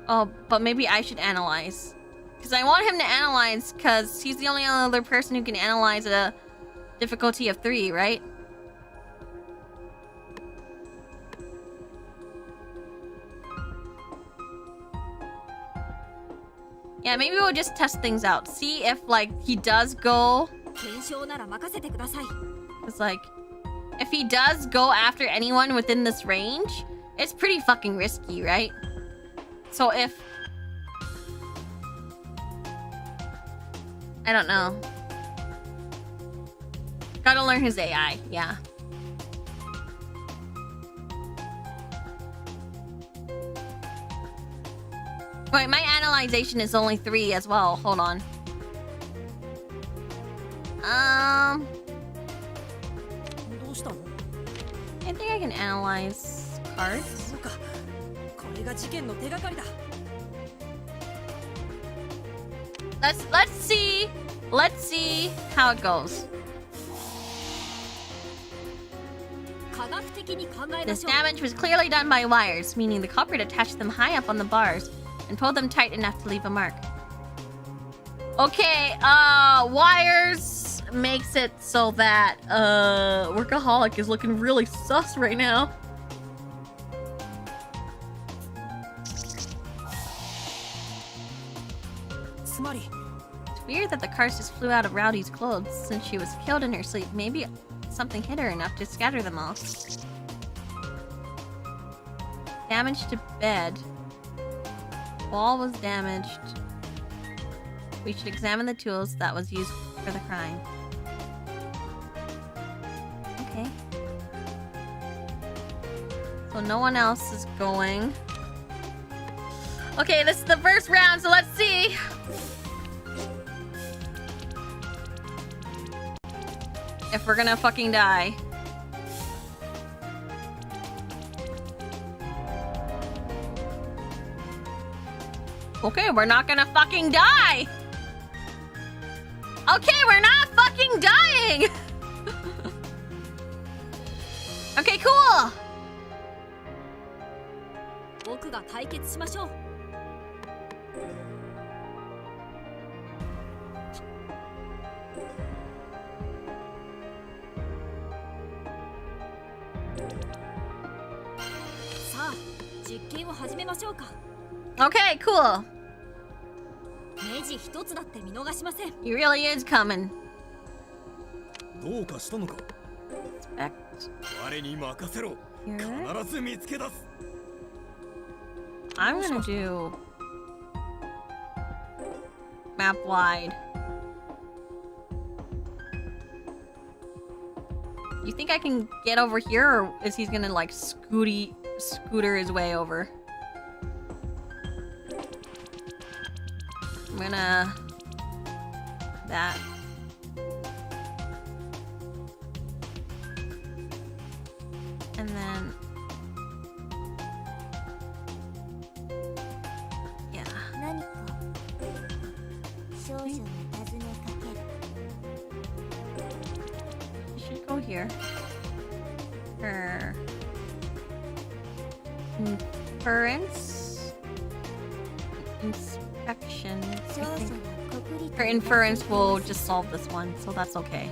Oh, but maybe I should analyze. Because I want him to analyze because he's the only other person who can analyze a difficulty of 3, right? Yeah, maybe we'll just test things out. See if, like, he does go... 検証なら任せてください It's like, if he does go after anyone within this range, it's pretty fucking risky, right? So if... I don't know. Gotta learn his AI, yeah. Wait, my analyzation is only 3 as well. Hold on. I think I can analyze cards. そうかこれが事件の手がかりだ Let's see. Let's see how it goes. 科学的に考えま This しょう damage was clearly done by wires, meaning the culprit attached them high up on the bars and pulled them tight enough to leave a mark. Okay, wires makes it so that Workaholic is looking really sus right now. It's weird that the cars just flew out of Rowdy's clothes since she was killed in her sleep. Maybe something hit her enough to scatter them all. Damage to bed. Wall was damaged. We should examine the tools that was used for the crime. Okay. So no one else is going. Okay, this is the first round, so let's see. If we're gonna fucking die. Okay, we're not gonna fucking die! Okay, we're not fucking dying! Okay, cool! 僕が解決しましょう さあ実験を始めましょうか。 Okay, cool. ネジ一つだって見逃しません。 He really is coming. どうかしたのか。 Expect 我に任せろ。 here. 必ず見つけ出す。 I'm gonna do map wide. You think I can get over here, or is he gonna like scooter his way over? I'm gonna that. And then yeah. 何か少女に尋ねかける。 You should go here. Her inference, inspection. I 少女 think は国立 her inference will just solve this one, so that's okay.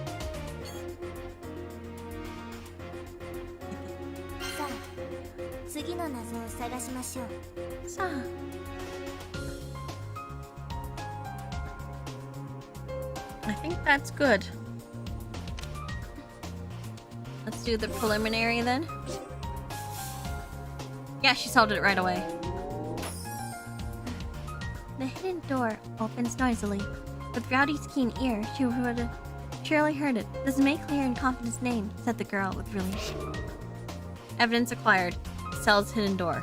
さあ次の謎を探しましょう。 So, I think that's good. Let's do the preliminary then. Yeah, she solved it right away. The hidden door opens noisily. With Rowdy's keen ear, she would have surely heard it. This may clear in Confident's name, said the girl with relief. Evidence acquired. Cell's hidden door.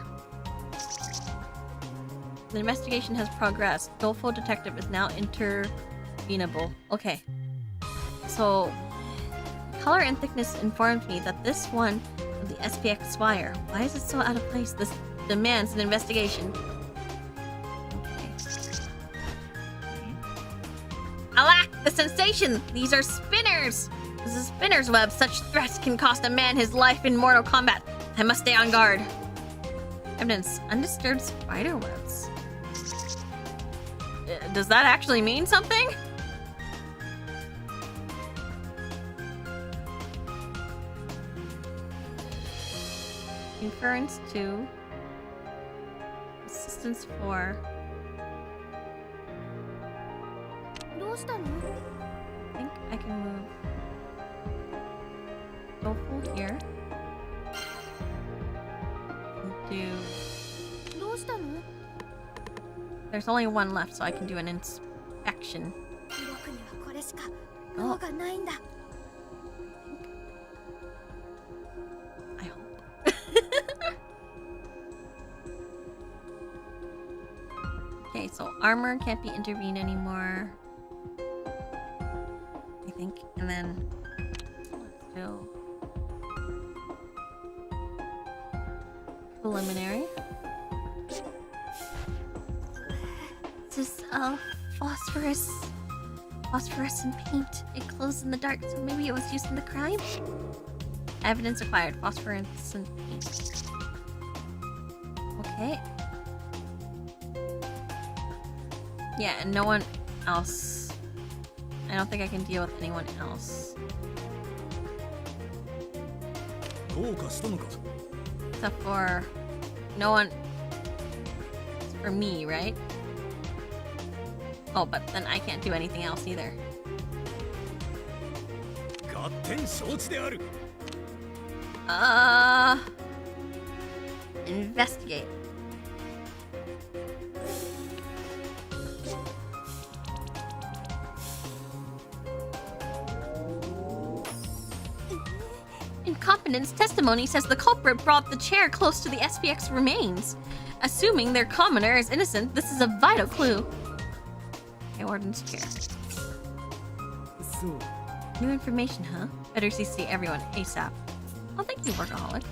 The investigation has progressed. Doleful detective is now intervenable. Okay. So, color and thickness informed me that this one of the SPX wire. Why is it so out of place? This demands an investigation. Okay. Alack! The sensation! These are spinners! This is a spinner's web. Such threats can cost a man his life in mortal combat. I must stay on guard. Evidence. Undisturbed spider webs. Does that actually mean something? Inference 2. Assistance 4. どうしたの？ I think I can move Doleful here. And do... どうしたの？ There's only one left, so I can do an inspection. 僕にはこれしか脳がないんだ。 I hope. Okay, so armor can't be intervened anymore. I think. And then let's do preliminary. This is phosphorescent paint. It glows in the dark, so maybe it was used in the crime? Evidence acquired. Phosphorescent paint. Okay. Yeah, and no one else. I don't think I can deal with anyone else. どうかしたのか。 Except for no one. It's for me, right? Oh, but then I can't do anything else either. 合点承知である。 Investigate. Incompetence testimony says the culprit brought the chair close to the SPX remains. Assuming their commoner is innocent, this is a vital clue. Okay, Warden's chair. So, New information, huh? Better CC everyone ASAP. Oh, thank you, Workaholic.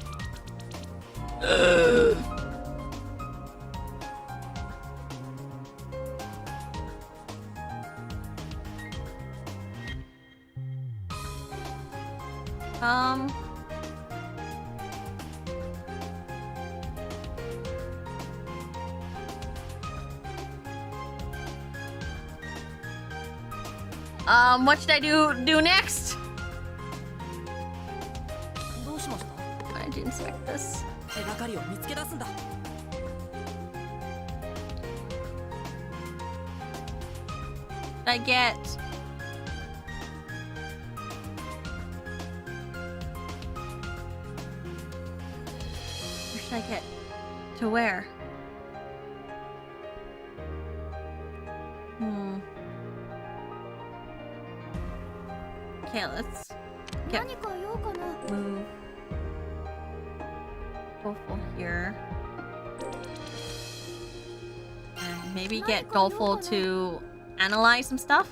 What should I do next? どうしました？ I didn't inspect this. 手がかりを見つけ出すんだ。Should I get? Where should I get? To where? Okay, let's get 何か用かな move Doleful here. And maybe get Doleful to analyze some stuff.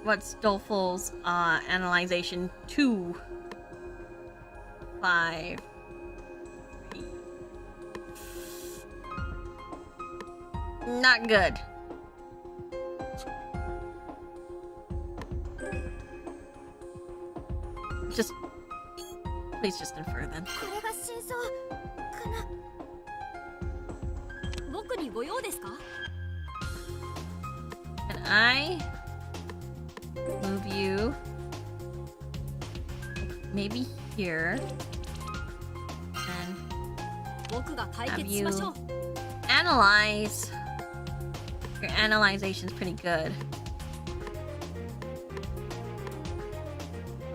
What's Doleful's analyzation? 2, 5, 3. Not good. Just please just infer then. これが真相かな僕にご用ですか Can I move you maybe here and 僕が解 have 決し you ましょう analyze? Your analyzation's pretty good.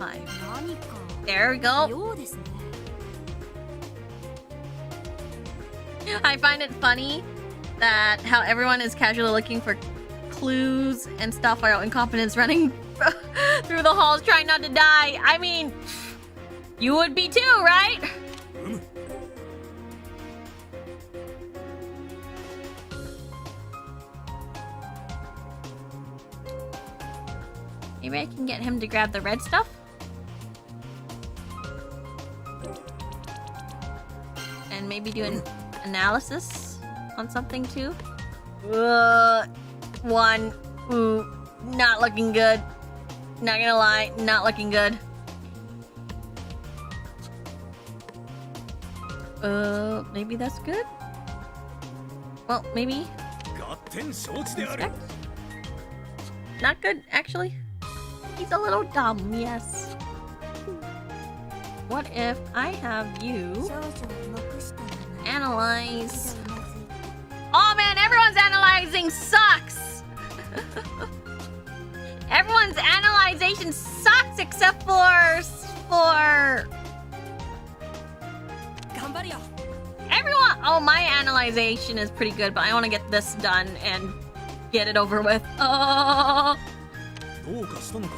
5. 何か There we go. ようですね I find it funny that how everyone is casually looking for clues and stuff while incompetence running through the halls trying not to die. I mean, you would be too, right? Maybe I can get him to grab the red stuff? And maybe do an analysis on something too? 1. Ooh, not looking good. Not gonna lie, not looking good. Maybe that's good? Well, maybe. Inspect? Not good, actually. He's a little dumb, yes. What if I have you 少女を残したまま analyze? 一度うなずいて Oh man, everyone's analyzing sucks! Everyone's analyzation sucks except for... 頑張るよ Everyone... Oh, my analyzation is pretty good, but I want to get this done and get it over with. Oh, どうかしたのか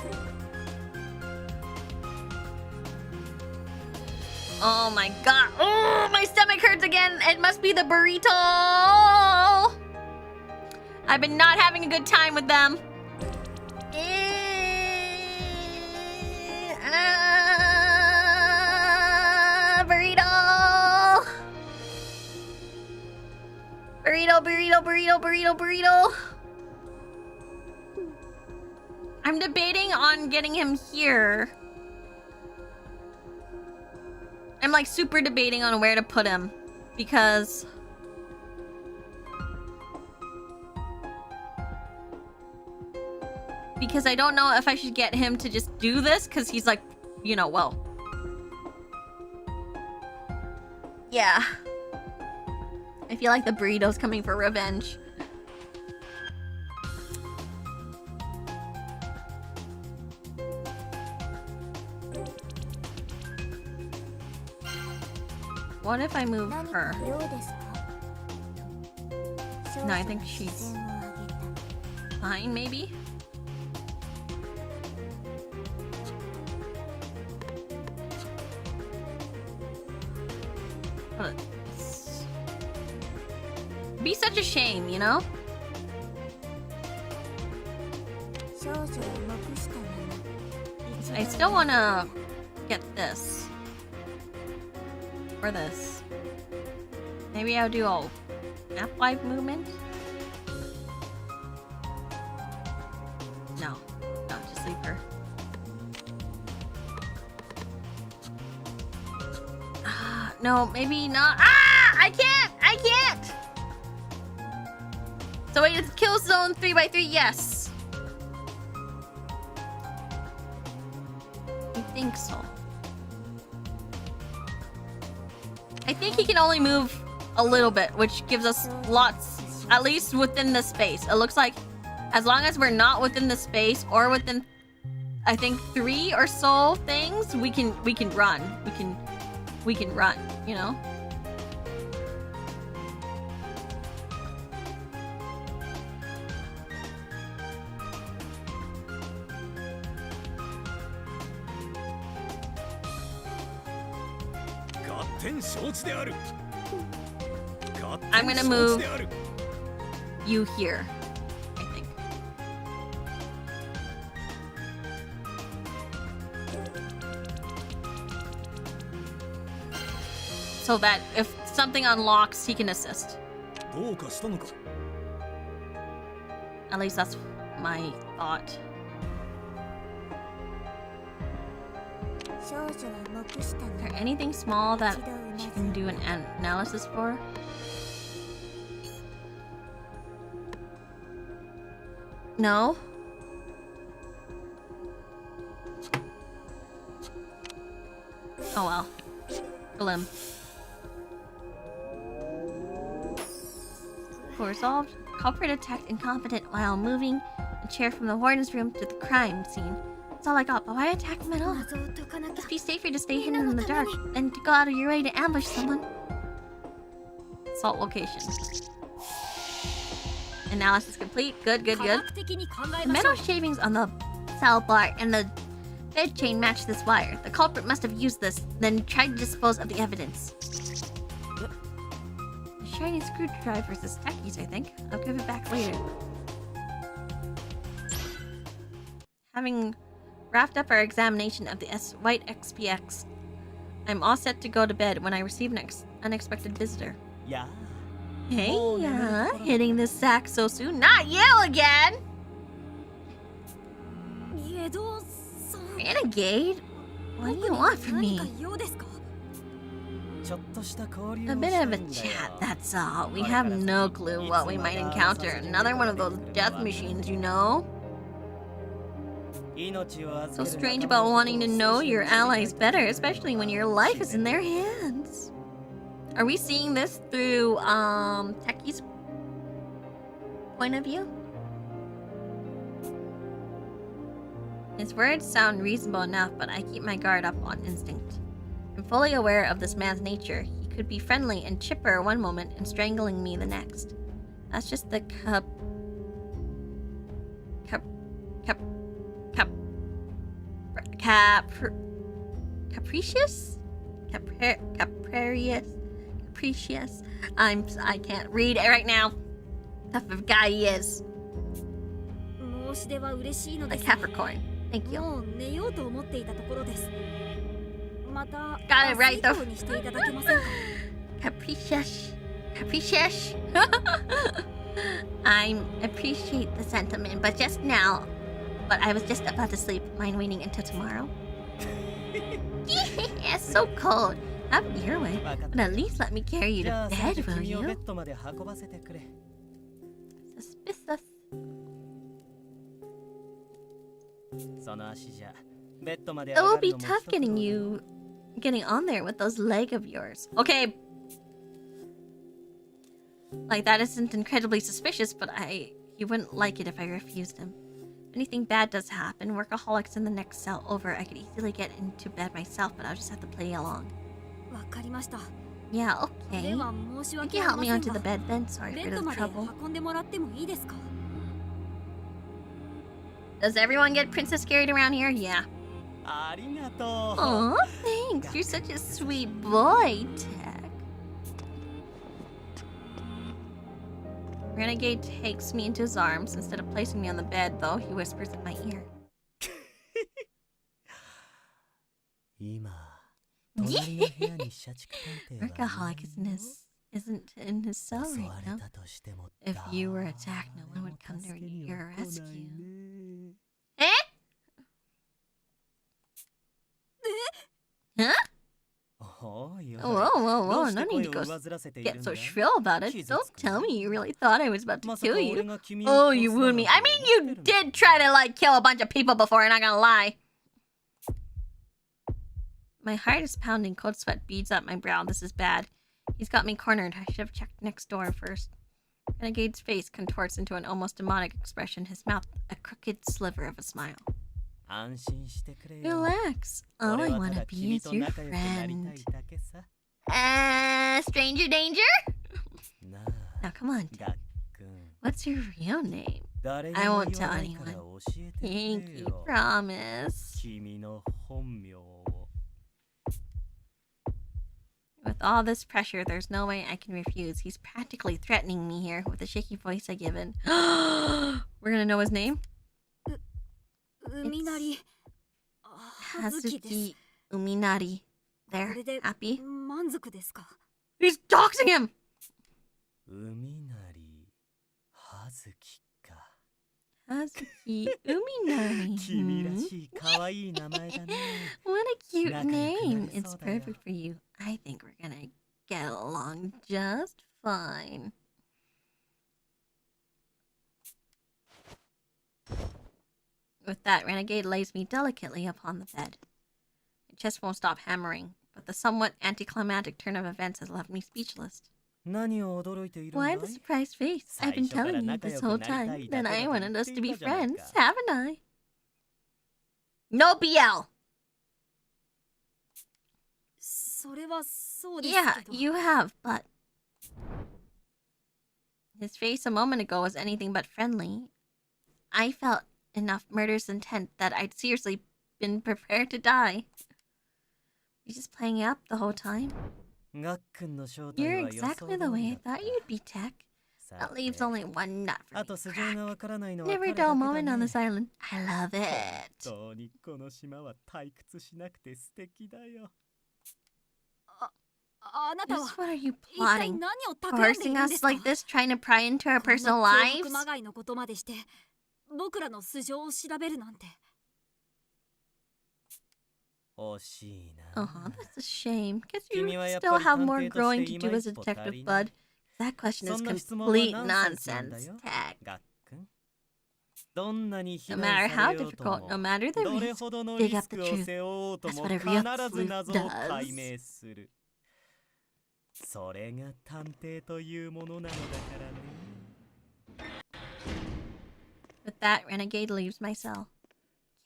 oh my god. Oh, my stomach hurts again. It must be the burrito. I've been not having a good time with them. Burrito. Burrito. I'm debating on getting him here. I'm like super debating on where to put him because I don't know if I should get him to just do this because he's like, you know, well, yeah. I feel like the burrito's coming for revenge. What if I move 何 her? か用ですか No, I 少女 think が she's 視線を上げた fine, maybe? But it's... be such a shame, you know? 少女を残したまま I still wanna get this. Or this. Maybe I'll do a Half-Life movement? No. No, just leave her. No, maybe not. Ah! I can't! So wait, it's kill zone 3x3, yes. I think so. I think he can only move a little bit, which gives us lots At least within the space. It looks like as long as we're not within the space or within, I think, 3 or so things, we can run. We can run, you know? I'm gonna move you here, I think. So that if something unlocks, he can assist. At least that's my thought. Is there anything small that you can do an analysis for? No? Oh well. Blim. Resolved. Culprit attacked incompetent while moving a chair from the warden's room to the crime scene. That's all I got, but why attack him at all? Must be safer to stay hidden in the dark than to go out of your way to ambush someone. Salt location. Analysis complete. Good, good, good. The metal shavings on the cell bar and the bed chain match this wire. The culprit must have used this, then tried to dispose of the evidence. The shiny screwdrivers is Techie's, I think. I'll give it back later. Having wrapped up our examination of the white XPX, I'm all set to go to bed when I receive an unexpected visitor. Yeah. Hey, hitting this sack so soon? Not you again! Renegade? What do you want from me? A bit of a chat, that's all. We have no clue what we might encounter. Another one of those death machines, you know? So strange about wanting to know your allies better, especially when your life is in their hands. Are we seeing this through Techie's point of view? His words sound reasonable enough, but I keep my guard up on instinct. I'm fully aware of this man's nature. He could be friendly and chipper one moment and strangling me the next. That's just the capricious? Capricious. I can't read it right now. Tough of a guy he is. A Capricorn. Thank you. Got it right though. Capricious. Capricious. I appreciate the sentiment, but just now. But I was just about to sleep. Mind waiting until tomorrow? Yeah, so cold. Have it your way. But at least let me carry you to bed, will you? Suspicious. It will be tough getting on there with those legs of yours. Okay. Like, that isn't incredibly suspicious, but he wouldn't like it if I refused him. If anything bad does happen, workaholics in the next cell over, I could easily get into bed myself, but I'll just have to play along. Yeah, okay. You can help me onto the bed then. Sorry for the trouble. Does everyone get princess carried around here? Yeah. Aw, thanks. You're such a sweet boy, Tech. Renegade takes me into his arms. Instead of placing me on the bed, though, he whispers in my ear. Workaholic isn't in his cell right now. If you were attacked, no one would come to your rescue. Eh? Huh? Whoa, no need to get so shrill about it. Don't tell me you really thought I was about to kill you. Oh, you wound me. I mean, you did try to, like, kill a bunch of people before, I'm not gonna lie. My heart is pounding, cold sweat beads up my brow. This is bad. He's got me cornered. I should have checked next door first. Renegade's face contorts into an almost demonic expression, his mouth a crooked sliver of a smile. 安心してくれよ。 Relax. All 俺 I はた want だ to be 君 is と your 仲良くなりた friend. いだけさ。 Stranger danger? な Now come on. あ、がっくん。 What's your real name? 誰に I も won't 言わ tell ないから anyone. 教えてくれ Thank you. よ。 Promise. 君の本名を。 With all this pressure, there's no way I can refuse. He's practically threatening me here with the shaky voice I give in. We're gonna know his name? 海なり葉月です。 Hazuki Uminari. こ There. れで Happy? 満足ですか？ He's doxing him! 海なり葉月か。 Hazuki Uminari. 君ら Hmm? しい可愛い名前だね。 What a cute Naka name. yakanari It's so da yo. perfect for you. I think we're gonna get along just fine. With that, Renegade lays me delicately upon the bed. My chest won't stop hammering, but the somewhat anticlimactic turn of events has left me speechless. 何を驚いているんだ Why い the surprised face? I've been telling you this whole time that I wanted us to be friends, haven't I? No BL! それはそうです Yeah, けど。 you have, but... His face a moment ago was anything but friendly. I felt enough murderous intent that I'd seriously been prepared to die. You're just playing up the whole time. がっくんの正体 You're は予想 exactly 通 the り way I だった thought you'd be, Tech. さ That て leaves only one nut あ for と me. 素性がわからないのは Never 彼 a だ dull け moment だ on ね this island. I love it. 本当にこの島は退屈しなくて素敵だよ。あなた Just は what are you 一体 plotting? 何を企んでい Forcing るんで us すか？ like this, trying to pry into our こん personal な脅 lives? 迫まがいのことまでして僕らの素性を調べるなんて。惜しいな。 That's a shame. Guess you 君はやっ still ぱり have 探 more 偵と growing して to いま do い as a ちぽ足 detective, りない。 bud. That question is そんな質問は complete ナンセンスなんだ nonsense, よ。 Tech. がっくん。どんなに No 非 matter 難さ how れようと difficult, も no matter the どれ risk, ほどの dig リ up ス the クを truth. 背負おうと That's も what 必 a real ず sleuth 謎を does. 解明する。それが探偵というものなのだからね。 With that, Renegade leaves my cell.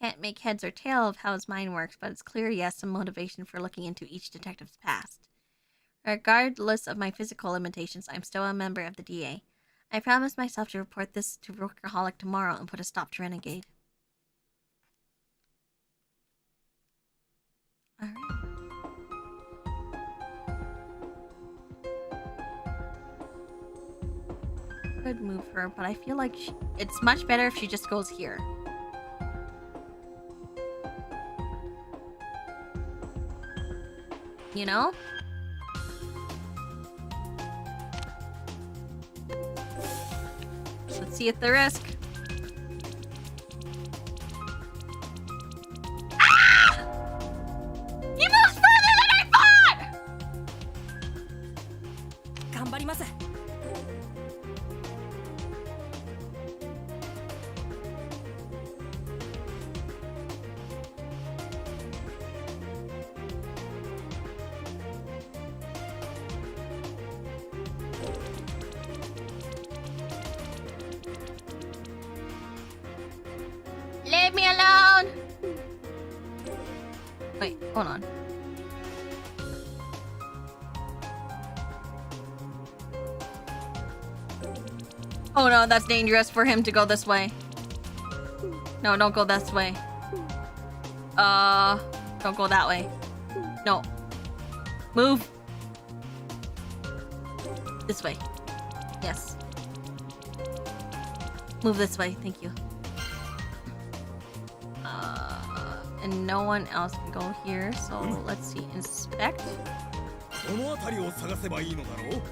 Can't make heads or tail of how his mind works, but it's clear he has some motivation for looking into each detective's past. Regardless of my physical limitations, I'm still a member of the DA. I promised myself to report this to Workaholic tomorrow and put a stop to Renegade. Alright. Could move her, but I feel like it's much better if she just goes here. You know? Let's see if the risk. Ah! He moves further than I thought! 頑張ります。 Leave me alone! Wait, hold on. Oh no, that's dangerous for him to go this way. No, don't go this way. Don't go that way. No. Move. This way. Yes. Move this way, thank you. And no one else can go here, so let's see. Inspect. この辺りを探せばいいのだろう。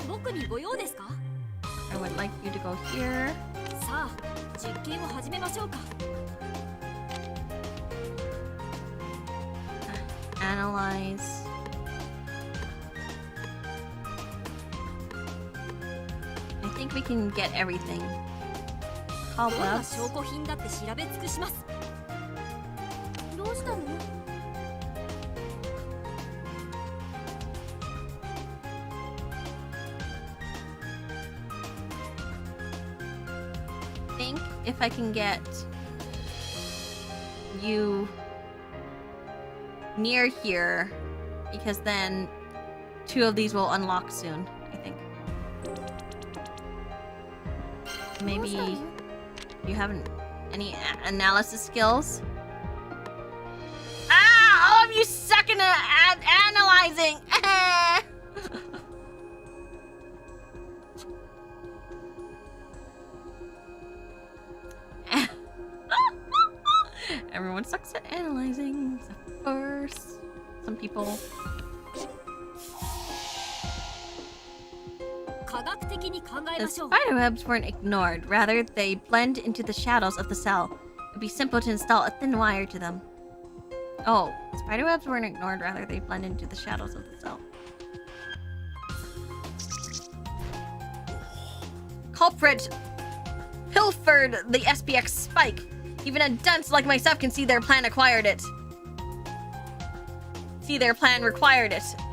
僕にご用ですか？ I would like you to go here. さあ、実験を始めましょうか。 Analyze. I think we can get everything. どんな Cobwebs. 証拠品だって調べ尽くします。どうしたの？ Alright. if I can get you near here, because then 2 of these will unlock soon, I think. Maybe you haven't any analysis skills? Ah! All of you suck at analyzing! Everyone sucks at analyzing, except for some people. The spiderwebs weren't ignored. Rather, they blend into the shadows of the cell. It'd be simple to install a thin wire to them. Oh, spiderwebs weren't ignored. Rather, they blend into the shadows of the cell. Culprit pilfered the SPX spike. Even a dunce like myself can see their plan required it.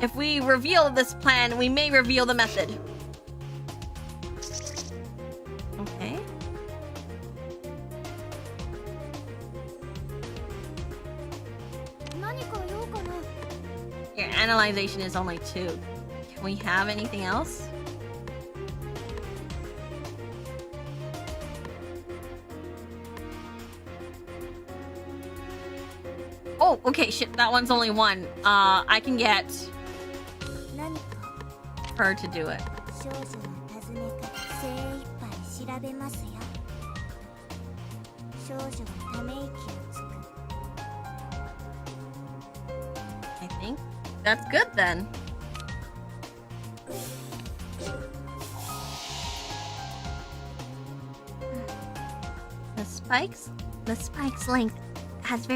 If we reveal this plan, we may reveal the method. Okay. Your analyzation is only 2. Can we have anything else? Oh, okay, shit, that one's only 1. I can get her to do it. I think that's good then. The spike's length has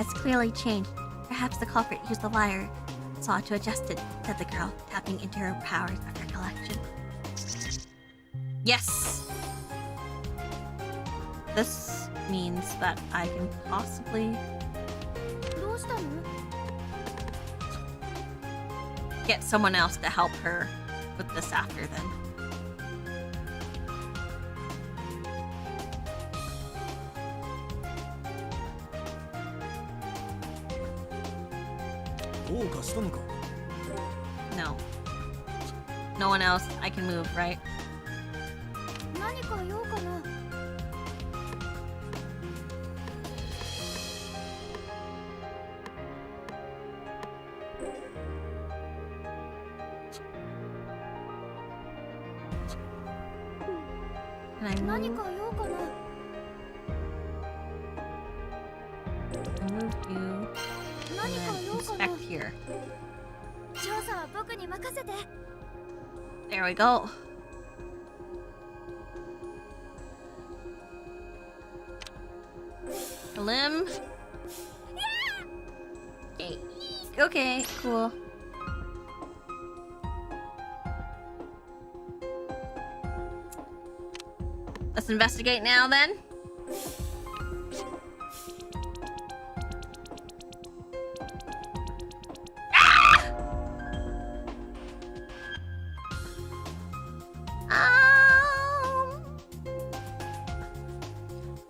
clearly changed. Perhaps the culprit used the wire saw to adjust it, said the girl, tapping into her powers of recollection. Yes! This means that I can possibly get someone else to help her with this after then. No. No one else I can move, right? Can I move? I'll move you. And then inspect here. There we go. A limb. Okay. Okay, cool. Let's investigate now then.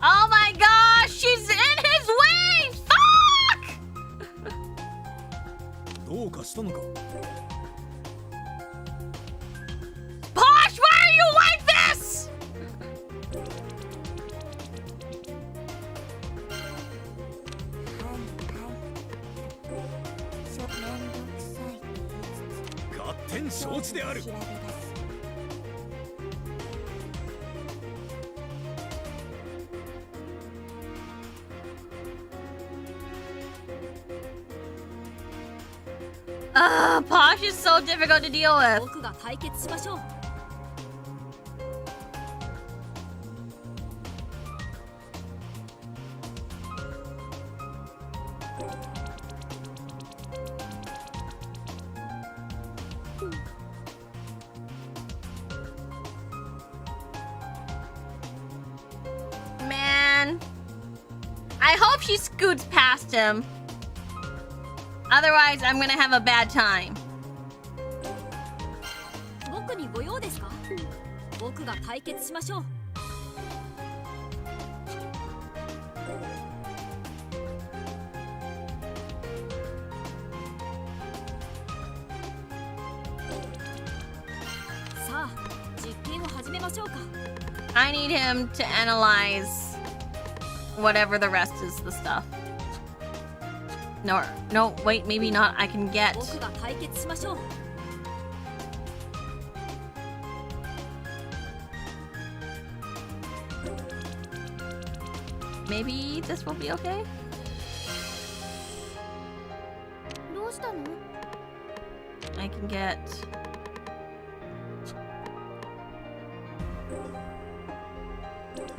Oh my gosh, she's in his way! Fuck! Posh, why are you like this? Posh is so difficult to deal with. Man, I hope she scoots past him. Otherwise, I'm gonna have a bad time. しょうか。 I need him to analyze whatever the rest is the stuff. No, wait, maybe not. I can get... 僕が解決しましょう。 Maybe this will be okay? どうしたの？ I can get...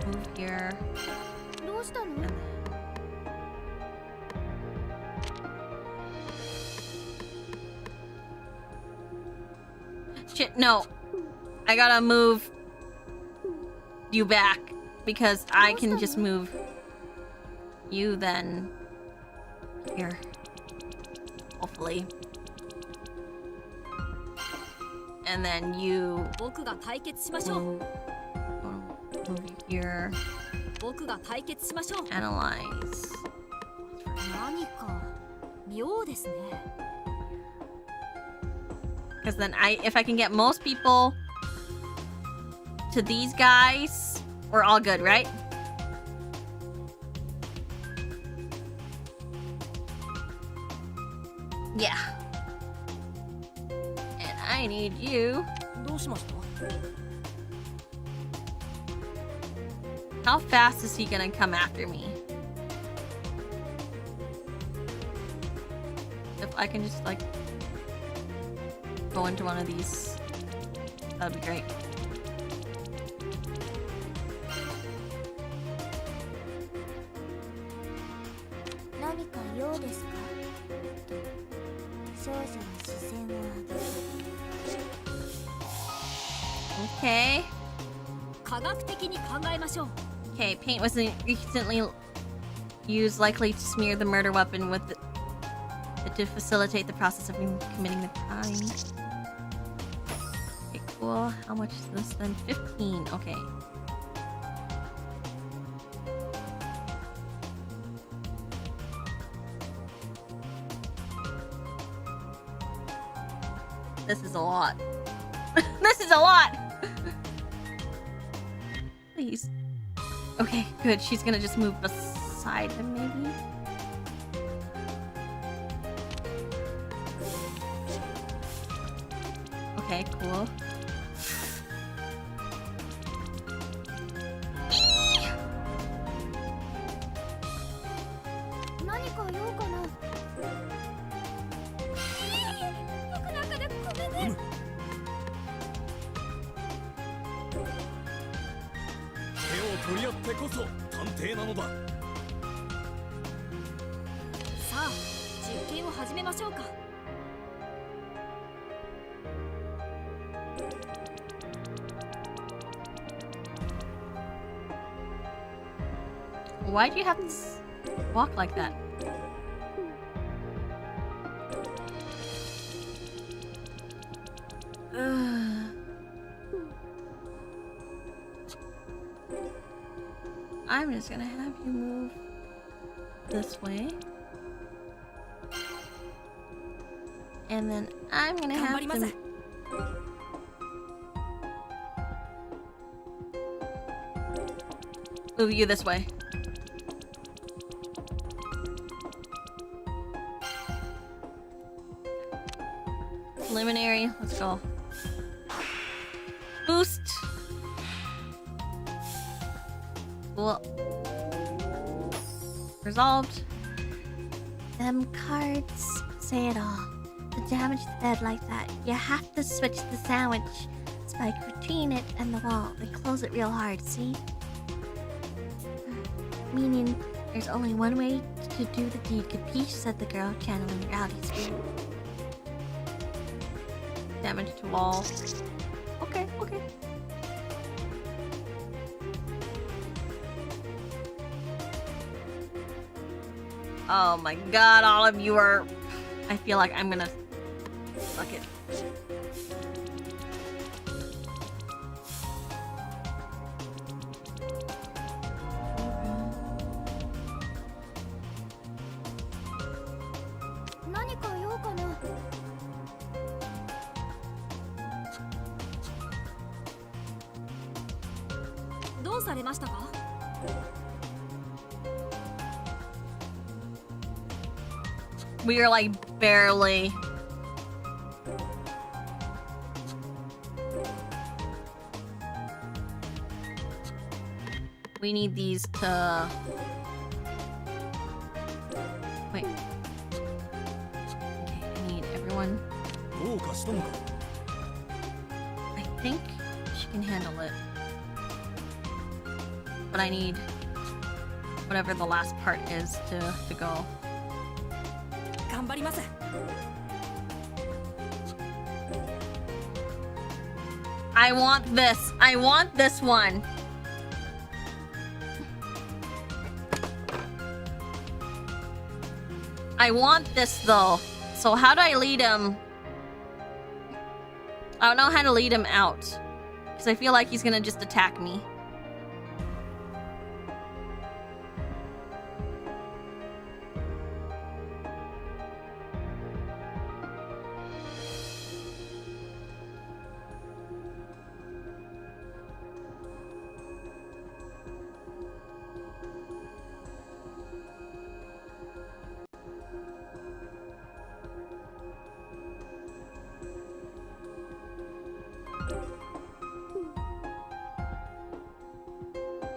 Move here. どうしたの？ And Shit, no. I gotta move you back because I can just move you then here. Hopefully. And then you 僕が解決しましょう。 move you here. 僕が解決しましょう。 Analyze. 何か妙ですね。 Because then if I can get most people to these guys, we're all good, right? Yeah. And I need you. どうしました？ How fast is he gonna come after me? If I can just like go into one of these, that'd be great. Okay. 科学的に考えましょう。 Okay, paint was recently used, likely to smear the murder weapon with it to facilitate the process of committing the crime. Okay, cool. How much is this then? 15. Okay. This is a lot. This is a lot! Please. Okay, good. She's gonna just move beside him, maybe? Okay, cool. Why'd you have to walk like that? I'm just gonna have you move this way. And then I'm gonna have to... move you this way. Preliminary, let's go. Boost. Cool. Resolved. Them cards say it all. To damage the bed like that, you have to switch the sandwich spike between it and the wall, and close it real hard, see? Meaning, there's only one way to do the deed, capiche? Said the girl, channeling Rowdy's spirit. Damage to wall. Okay, okay. Oh my god, all of you are... I feel like I'm gonna... Suck it. どうされましたか？ We are like barely. We need these to... Wait. Okay, I need everyone. どうかしたのか。 I think she can handle it. But I need whatever the last part is to go. 頑張ります。 I want this. I want this one. I want this though. So how do I lead him? I don't know how to lead him out. Because I feel like he's gonna just attack me.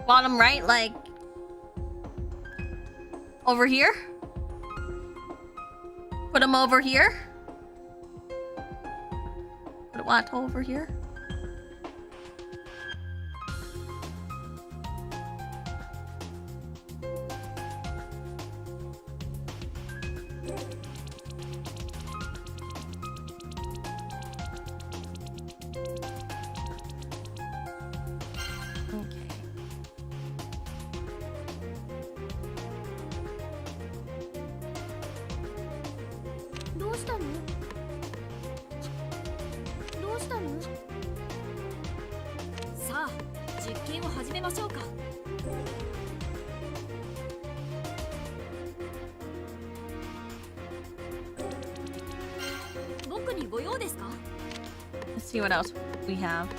Bottom right, like over here. Put him over here. Put what over here? Let's see what else we have.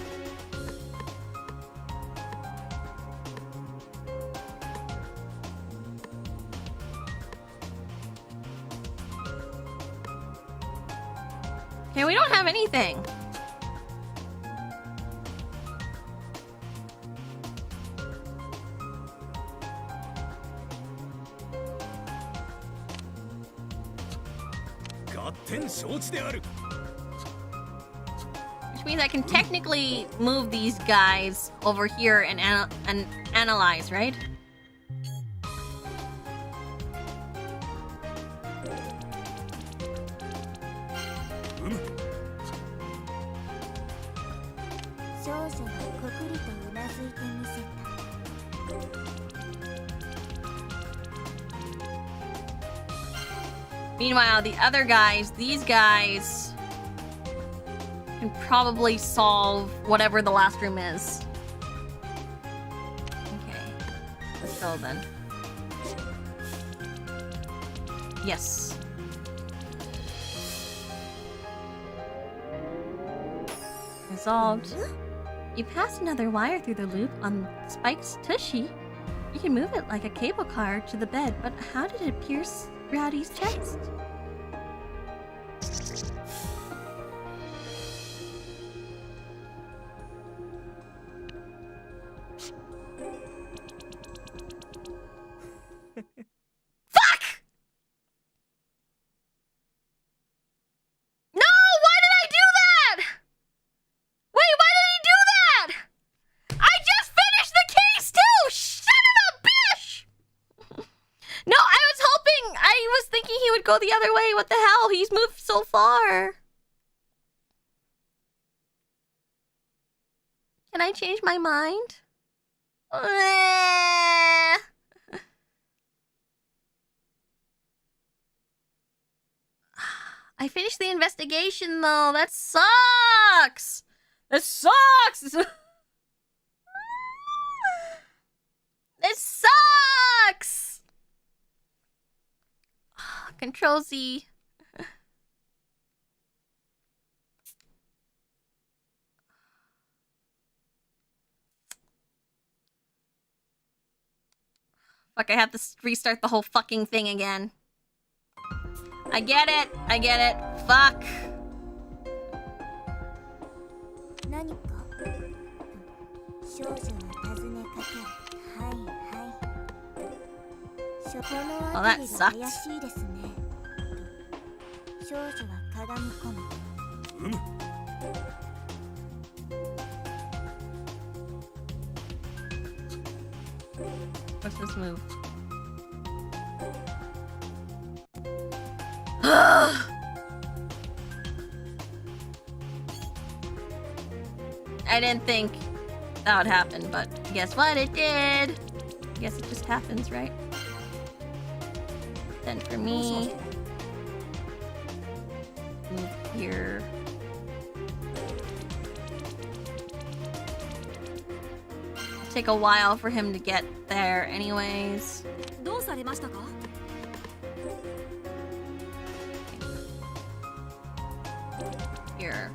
Okay, we don't have anything. Which means I can technically move these guys over here and analyze, right? Meanwhile, the other guys, these guys can probably solve whatever the last room is. Okay, let's go then. Yes. Resolved. You passed another wire through the loop on Spike's tushy. You can move it like a cable car to the bed, but how did it pierce Rowdy's chest? Fuck! No! Why did I do that? Wait, why did he do that? I just finished the case too! Son of a bitch! No, I was thinking he would go the other way. What the hell? He's moved so far. Can I change my mind? I finished the investigation though. That sucks. That sucks. It sucks. Control Z. Fuck, I have to restart the whole fucking thing again. I get it. I get it. Fuck. 何か少女が尋ねかける。はいはい。そこの辺りが怪しいですね。と少女はかがみ込む。What's this move? I didn't think that would happen, but guess what? It did. I guess it just happens, right? Then for me, move here. It'll take a while for him to get there anyways. どうされましたか? Here.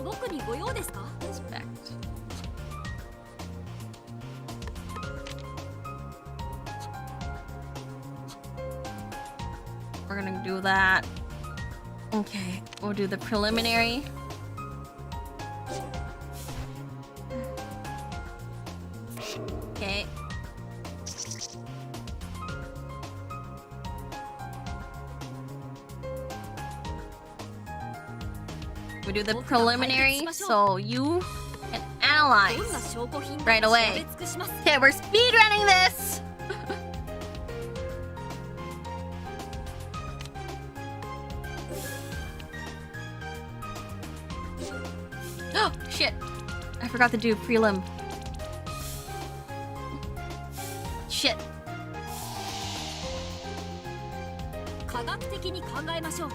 僕にご用ですか? Inspect. We're gonna do that. Okay, we'll do the preliminary. Okay. We do the preliminary, so you can analyze right away. Okay, we're speedrunning this! Oh, shit. I forgot to do prelim. Shit. 科学的に考えましょう。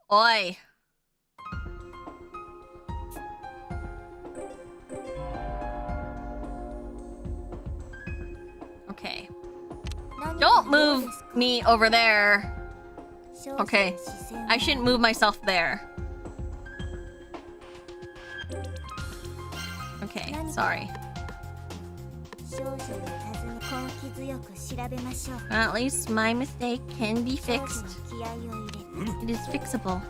Oi. Okay. Don't move me over there. Okay. I shouldn't move myself there. Okay, sorry. At least my mistake can be fixed. It is fixable.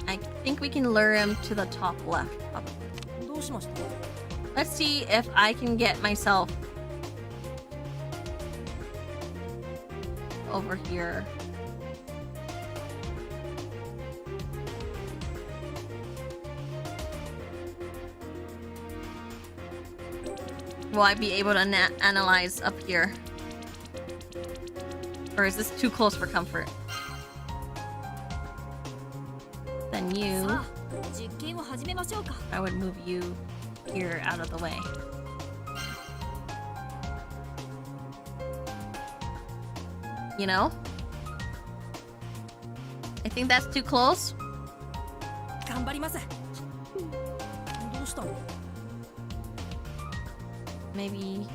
I think we can lure him to the top left, probably. Let's see if I can get myself over here. Will I be able to analyze up here? Or is this too close for comfort? Then you... I would move you here out of the way. You know? I think that's too close. Maybe...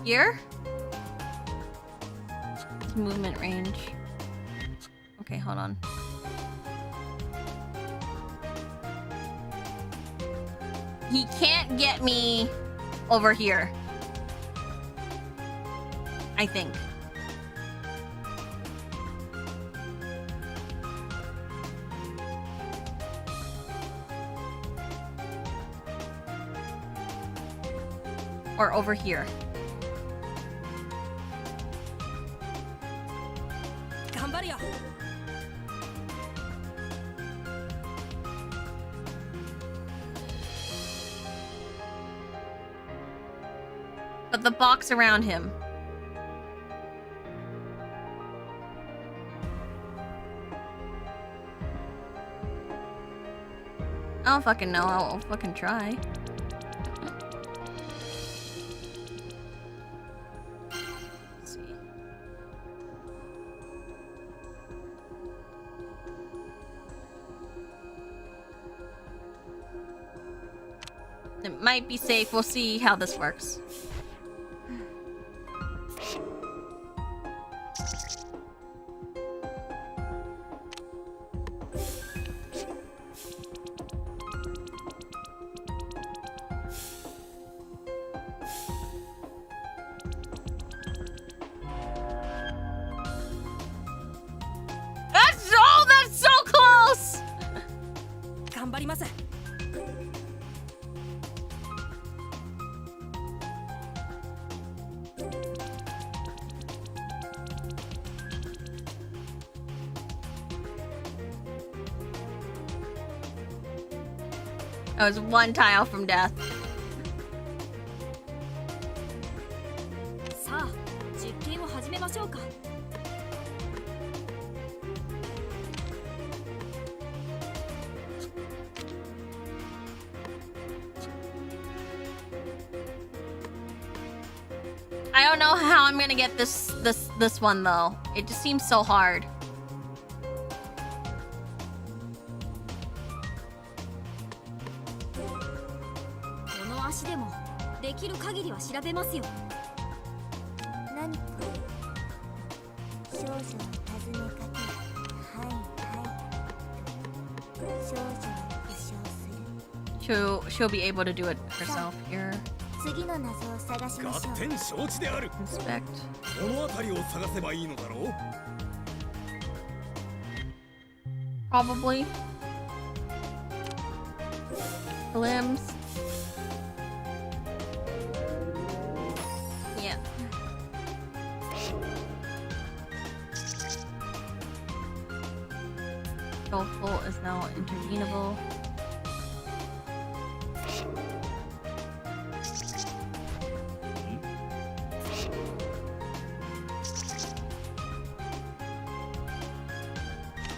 here? Movement range. Okay, hold on. He can't get me over here. I think. Or over here. But the box around him. I don't fucking know. I'll fucking try. Let's see. It might be safe. We'll see how this works. That's so close! 頑張ります I was one tile from death. さあ実験を始めましょうか I don't know how I'm gonna get this one though. It just seems so hard. この足でもできる限りは調べますよ何か少女の尋ねかけはいはい少女を保証する She'll be able to do it herself here. 次の謎を探しましょう合点承知である Inspect. この辺りを探せばいいのだろう Probably. Limbs. Yeah. Soulful is now intervenable.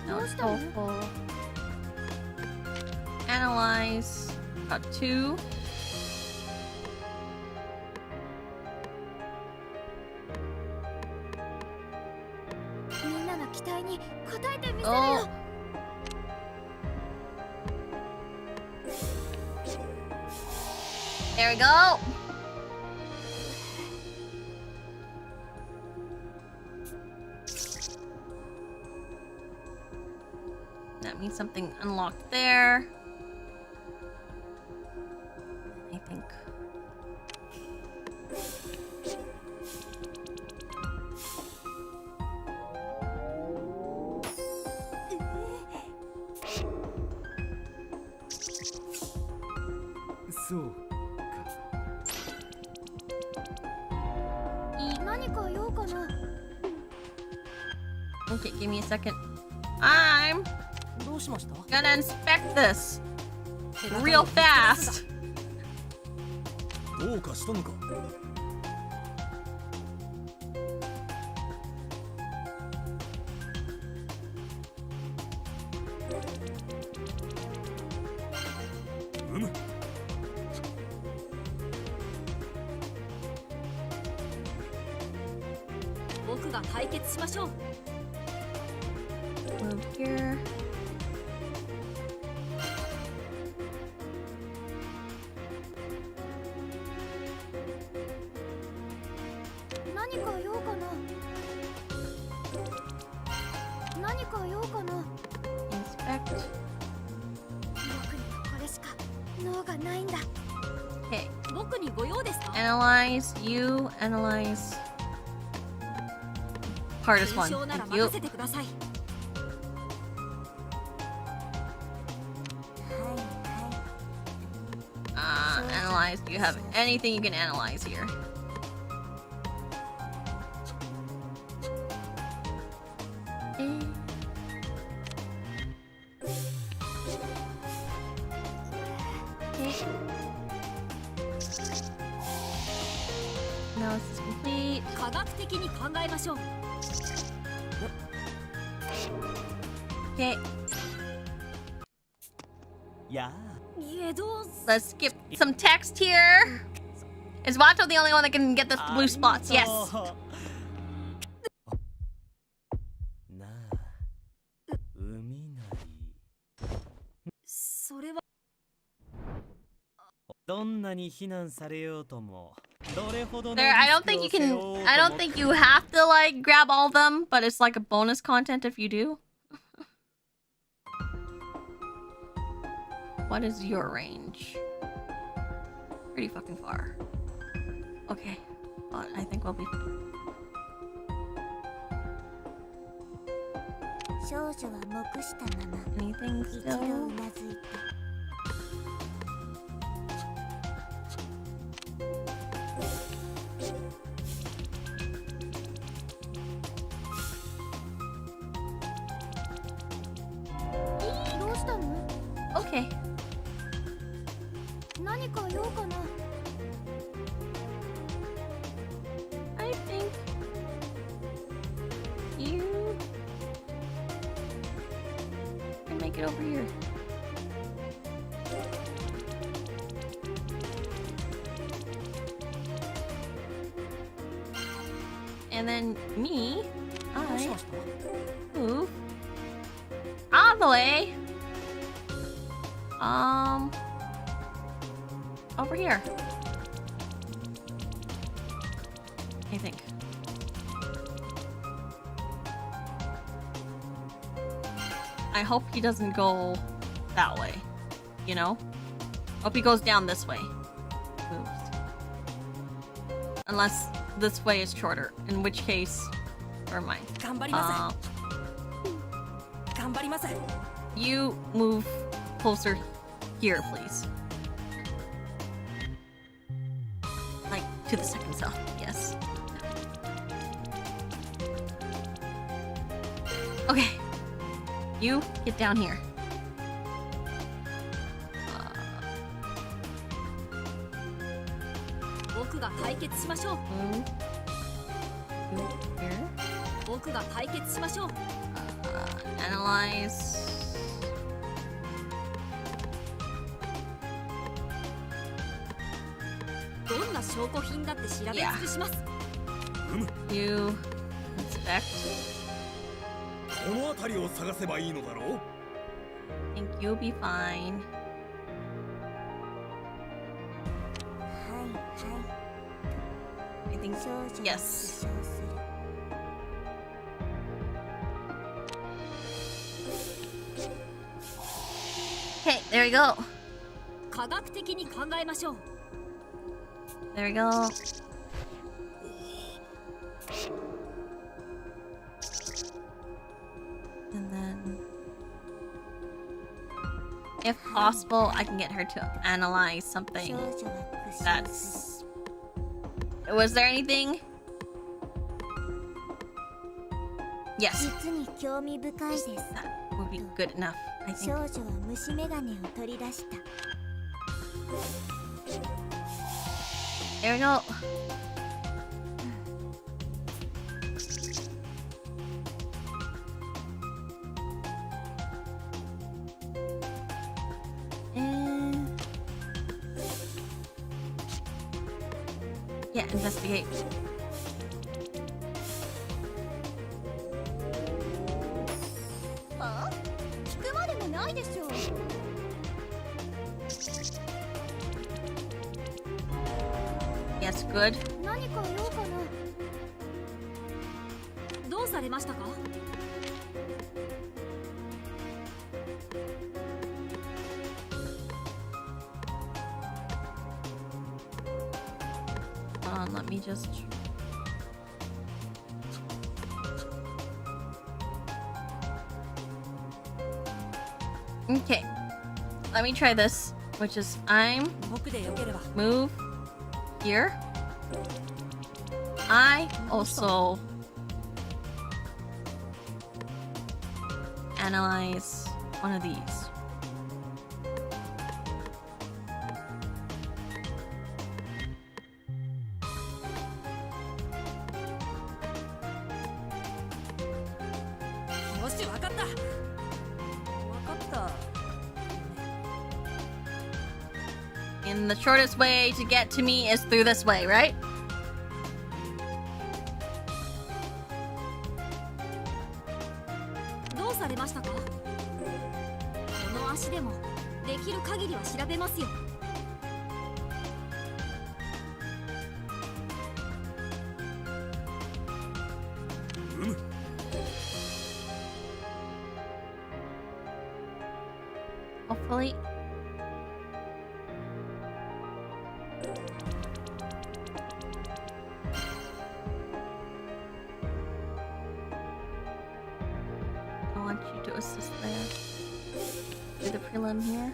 No soulful. Analyze. Got 2. Oh. There we go. That means something unlocked there. I think. So. 何か用かな Okay, give me a second. I'm どうしました gonna inspect this real fast. どうかしたのか 僕が解決しましょう Move here. 何か用かな何か用かな Inspect. 僕にはこれしか脳がないんだ Okay. 僕にご用ですか Analyze. You analyze. Hardest one. 検証なら Thank you. 任せてください Analyze. Do you have anything you can analyze here? Okay. Analysis complete. 科学的に考えましょう Okay. や Let's skip some text here. Is Vato the only one that can get the blue spots? Yes. なあ海なりそれはどんなに非難されようともどれほどの There, I don't think you can. I don't think you have to like grab all of them, but it's like a bonus content if you do. What is your range? Pretty fucking far. Okay, well, I think we'll be. 少女は黙したまま Anything 一度 still? うなずいた。どうしたの？ Okay. 何か用かな？ I think you can make it over here. And then me, I move all the way. Over here. I think. I hope he doesn't go that way. You know? Hope he goes down this way. Moves. Unless this way is shorter, in which case, never mind. You move closer here, please. Like, to the second cell, yes. Okay. You get down here. Move. Move here. Analyze. Yeah. You inspect. この辺りを探せばいいのだろう。 I think you'll be fine. はいは I think い。少女を yes. 主張する。 Okay, there we go. 科学的に考えましょう。 There we go. And then, if possible, I can get her to analyze 少 something 女は屈伸す that's. Was there anything? る。 Yes, 実に興味深いです。 that would be good enough. I 少 think. 女は虫眼鏡を取り出した。 There we go. And yeah, investigate. あ？聞くまでもないでしょう。 Yes, good. 何か用かな。どうされましたか？ Let me just. Okay, let me try this, which is I'm move here. I also analyze one of these. And the shortest way to get to me is through this way, right? どうされましたか？この足でもできる限りは調べますよ。Hopefully. I want you to assist there. Do the prelim here.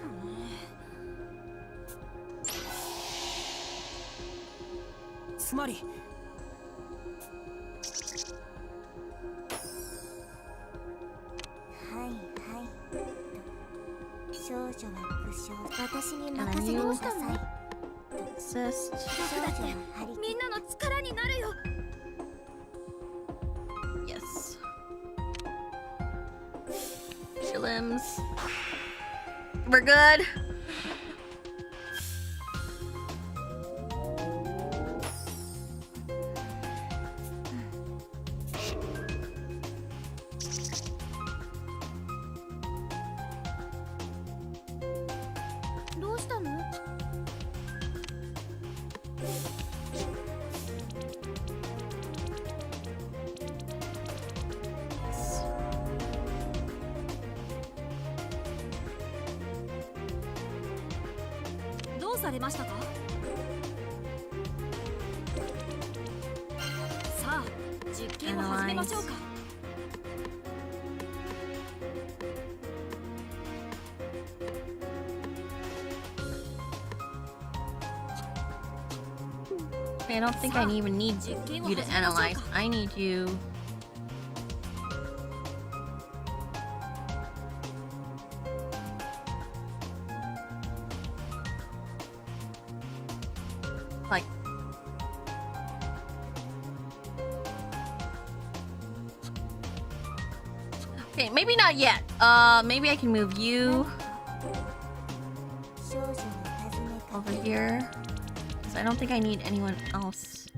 Smutty. And then you assist. Yes. Prelims. We're good. I don't think I even need you to analyze. I need you. Like. Okay, maybe not yet. Maybe I can move you over here. I don't think I need anyone else.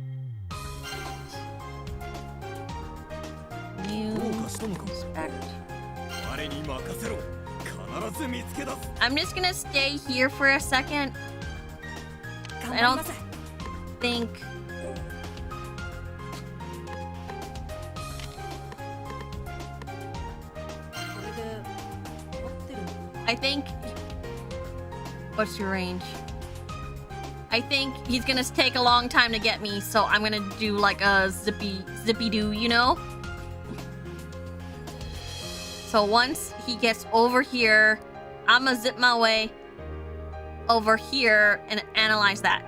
You inspect. I'm just gonna stay here for a second. I don't think. I think. What's your range? I think he's gonna take a long time to get me, so I'm gonna do like a zippy doo, you know? So once he gets over here, I'm gonna zip my way over here and analyze that.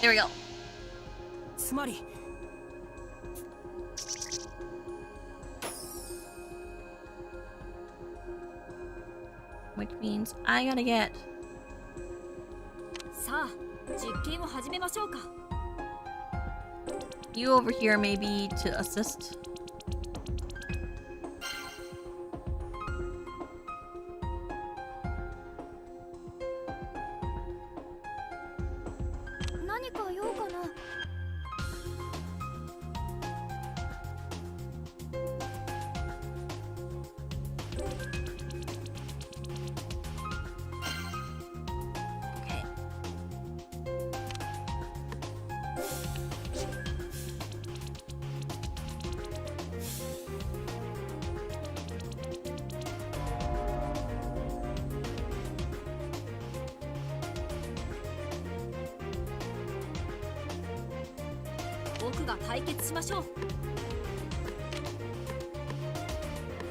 There we go. Smutty. Which means I gotta get. You over here maybe to assist.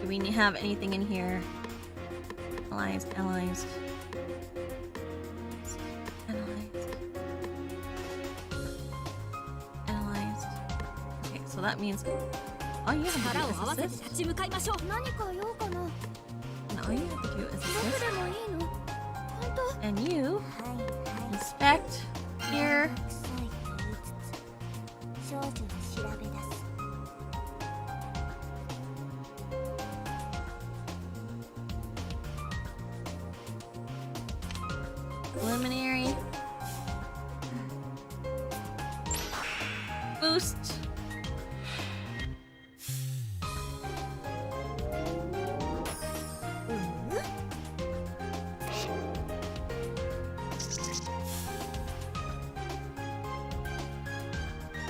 Do we have anything in here? Analyzed. Analyzed. Okay, so that means all you have to do is assist. And all you have to do is assist. And you inspect here. Preliminary. Boost.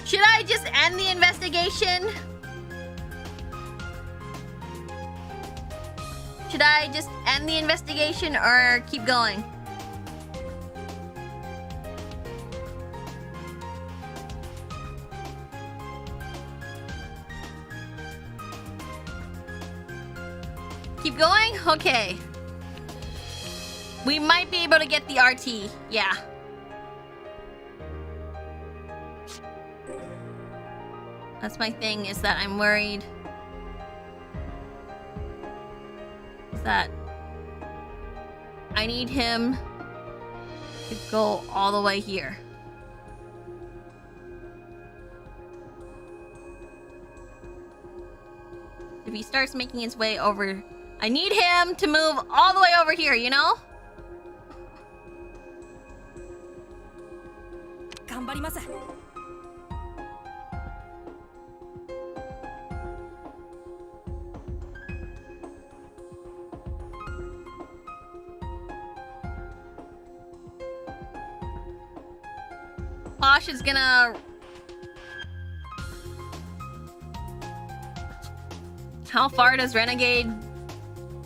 Should I just end the investigation? Should I just end the investigation or keep going? Keep going? Okay. We might be able to get the RT. Yeah. That's my thing, is that I'm worried that I need him to go all the way here. If he starts making his way over, I need him to move all the way over here, you know? 頑張ります。 Posh is gonna... How far does Renegade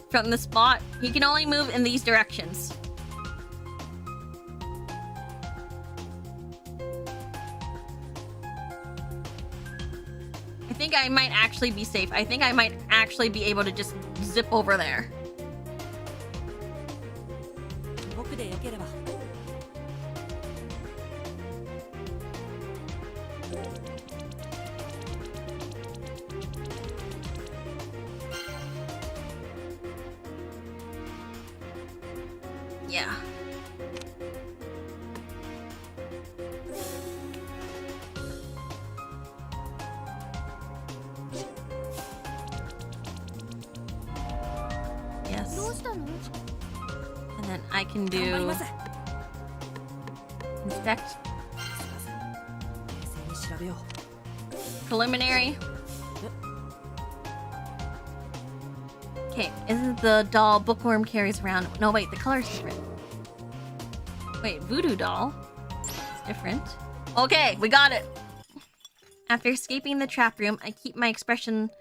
from the spot? He can only move in these directions. I think I might actually be safe. I think I might actually be able to just zip over there. 僕でよければ。 Yeah. Yes. どうしたの？ And then I can 頑張り do ます。 inspect 冷静に調べよう。 preliminary. Okay, isn't the doll bookworm carries around? No, wait, the color's different. Wait, voodoo doll? It's different. Okay, we got it. After escaping the trap room, I keep my expression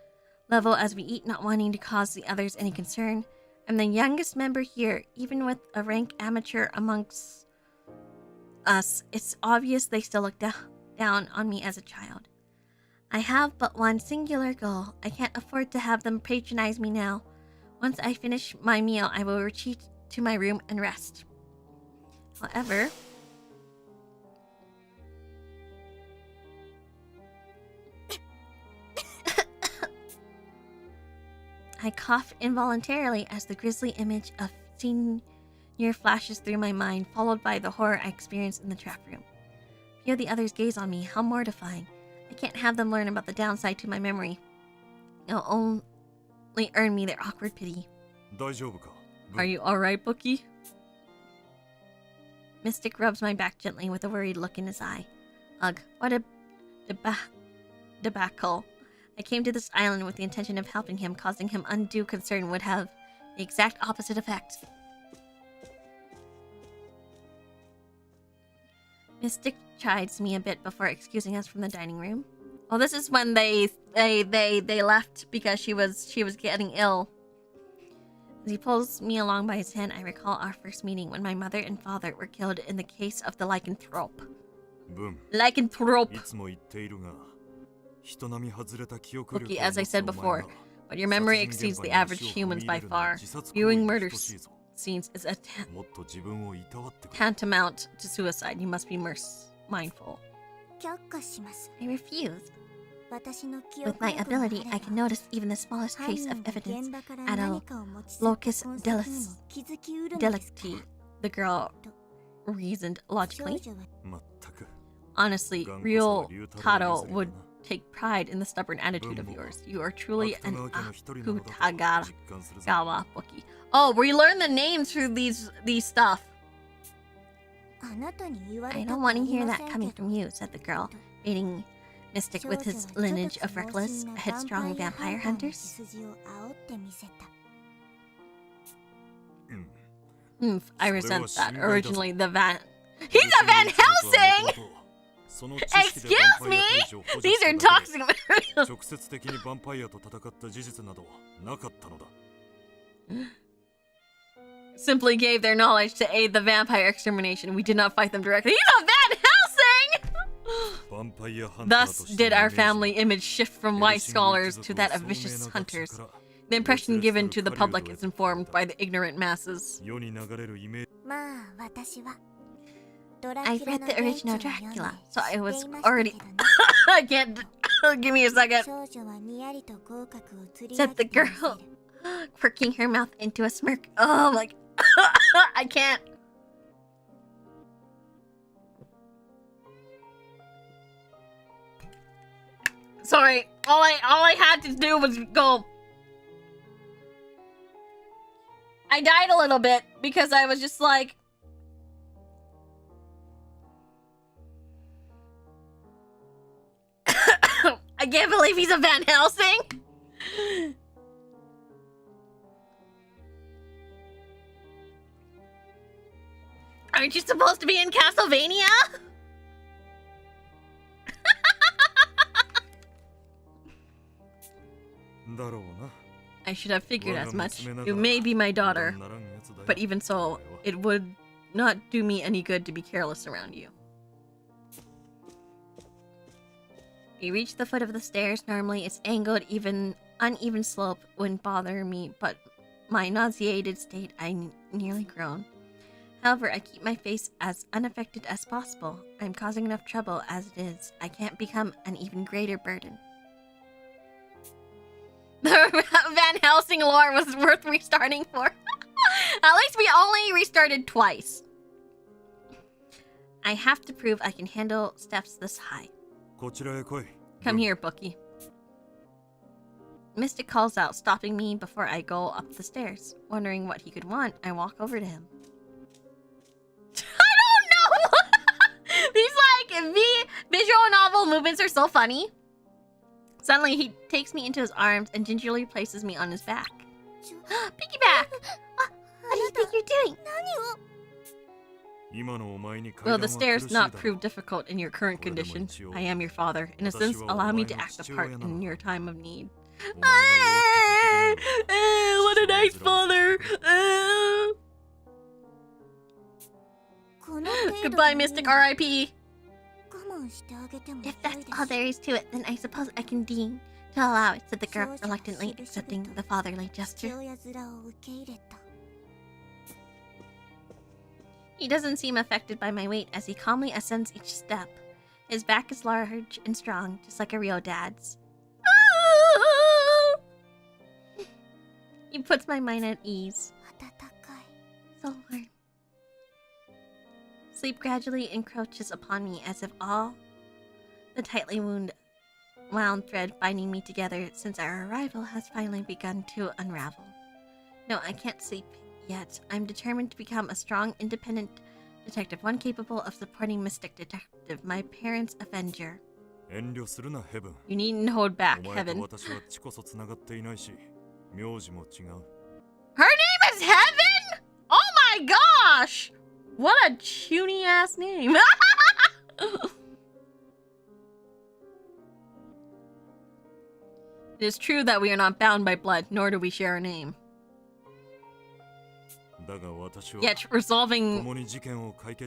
level as we eat, not wanting to cause the others any concern. I'm the youngest member here, even with a rank amateur amongst us. It's obvious they still look down on me as a child. I have but one singular goal. I can't afford to have them patronize me now. Once I finish my meal, I will retreat to my room and rest. However, I cough involuntarily as the grisly image of Senior flashes through my mind, followed by the horror I experienced in the trap room. Few of the others gaze on me. How mortifying. I can't have them learn about the downside to my memory. It'll only earn me their awkward pity. Are you alright, Bookie? Mystic rubs my back gently with a worried look in his eye. Ugh, what a debacle. I came to this island with the intention of helping him. Causing him undue concern would have the exact opposite effect. Mystic chides me a bit before excusing us from the dining room. Well, this is when they left because she was getting ill. As he pulls me along by his hand, I recall our first meeting when my mother and father were killed in the case of the lycanthrope. Lycanthrope. Loki, as I said before, but your memory exceeds the average humans by far. Viewing murder scenes is a tantamount to suicide. You must be mindful. 却下します。 I refuse. 私の記 With 憶 my 力があれ ability, ば I can notice even the smallest 犯 trace 人 of も evidence 現場から at 何 a かを持ち去った locus 痕跡に delicti. も気づきうるのですか Delicti, the girl reasoned 少 logically. 女は Honestly, real Taro would take pride in the stubborn attitude of yours. You are truly an Akutagawa Bookie. Oh, we learn the names through these stuff. あなたに言われ I た don't くあ want to り hear ま that せん coming けど from you, said the girl, baiting Mystic with his lineage of reckless, headstrong vampire hunters. I resent that. Originally, the Van... He's a Van Helsing! Excuse me? These are toxic materials. 直接的にヴァンパイアと戦った事実などはなかったのだ。 Simply gave their knowledge to aid the vampire extermination. We did not fight them directly. He's a Van Helsing! Thus did our family image shift from wise scholars to that of vicious hunters. The impression given to the public is informed by the ignorant masses. I've read the original Dracula, So I was already... I can't... Give me a second. Said the girl, quirking her mouth into a smirk. Oh, like... I can't. Sorry, all I had to do was go. I died a little bit because I was just like, I can't believe he's a Van Helsing. Aren't you supposed to be in Castlevania? I should have figured as much. You may be my daughter, but even so, it would not do me any good to be careless around you. We reached the foot of the stairs. Normally, its angled, uneven slope wouldn't bother me, but my nauseated state, I nearly groaned. However, I keep my face as unaffected as possible. I'm causing enough trouble as it is. I can't become an even greater burden. The Van Helsing lore was worth restarting for. At least we only restarted twice. I have to prove I can handle steps this high. Come here, Bookie. Mystic calls out, stopping me before I go up the stairs. Wondering what he could want, I walk over to him. I don't know! These, like, visual novel movements are so funny. Suddenly, he takes me into his arms and gingerly places me on his back. Piggyback! What do you think you're doing? Will the stairs not prove difficult in your current condition? I am your father. In a sense, allow me to act the part in your time of need. What a nice father! Goodbye, Mystic R.I.P. If that's all there is to it, then I suppose I can deign to allow it, said the girl, reluctantly accepting the fatherly gesture. He doesn't seem affected by my weight as he calmly ascends each step. His back is large and strong, just like a real dad's. He puts my mind at ease. So warm. Sleep gradually encroaches upon me as if all the tightly wound thread binding me together since our arrival has finally begun to unravel. No, I can't sleep yet. I'm determined to become a strong, independent detective, one capable of supporting Mystic Detective, my parents' avenger. You needn't hold back, Heaven. Her name is Heaven? Oh my gosh! What a chuny ass name. It is true that we are not bound by blood, nor do we share a name. Yet, resolving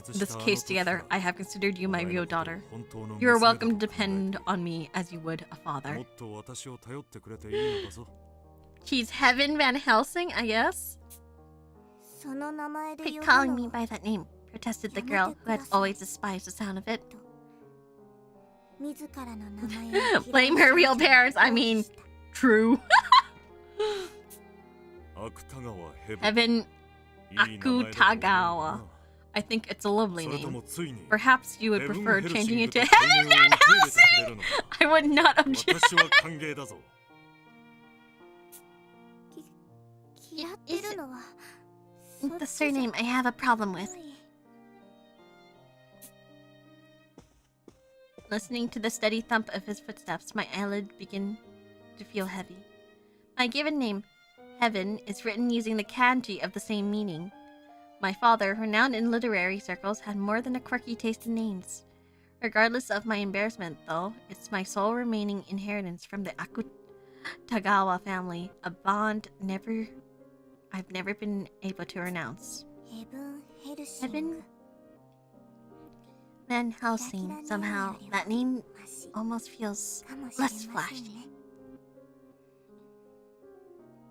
this case together, I have considered you my real daughter. You are welcome to depend on me as you would a father. She's Heaven Van Helsing, I guess? Quit calling me by that name, protested the girl, who had always despised the sound of it. Blame her real parents, I mean, true. Heaven Akutagawa. I think it's a lovely name. Perhaps you would prefer changing it to Heaven Van Helsing! I would not object. Isn't the surname I have a problem with. Listening to the steady thump of his footsteps, my eyelids begin to feel heavy. My given name, Heaven, is written using the kanji of the same meaning. My father, renowned in literary circles, had more than a quirky taste in names. Regardless of my embarrassment, though, it's my sole remaining inheritance from the Akutagawa family, a bond I've never been able to renounce. Heaven Van Helsing, somehow. That name almost feels less flashy.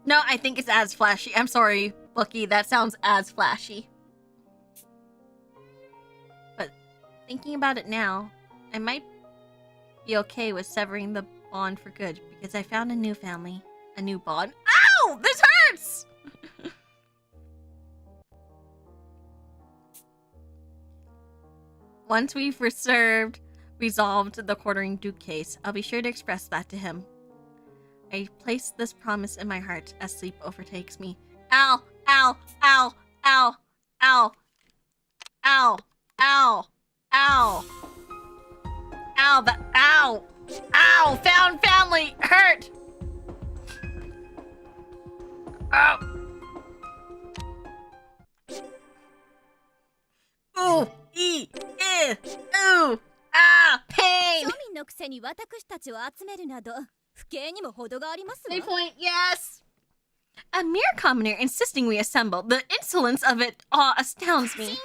No, I think it's as flashy. I'm sorry, Bookie, that sounds as flashy. But thinking about it now, I might be okay with severing the bond for good because I found a new family, a new bond. Ow! This hurts! Once we've resolved the quartering Duke case, I'll be sure to express that to him. I place this promise in my heart as sleep overtakes me. Ow! Ow! Ow! Ow! Ow! Ow! Ow! Ow! Ow! Ow! Ow! Found family! Hurt! Ow! Ooh! Ooh! Ah! Pain! 庶民のくせに私たちを集めるなど不敬にも程がありますわ。 They point, yes! A mere commoner insisting we assemble. The insolence of it astounds me.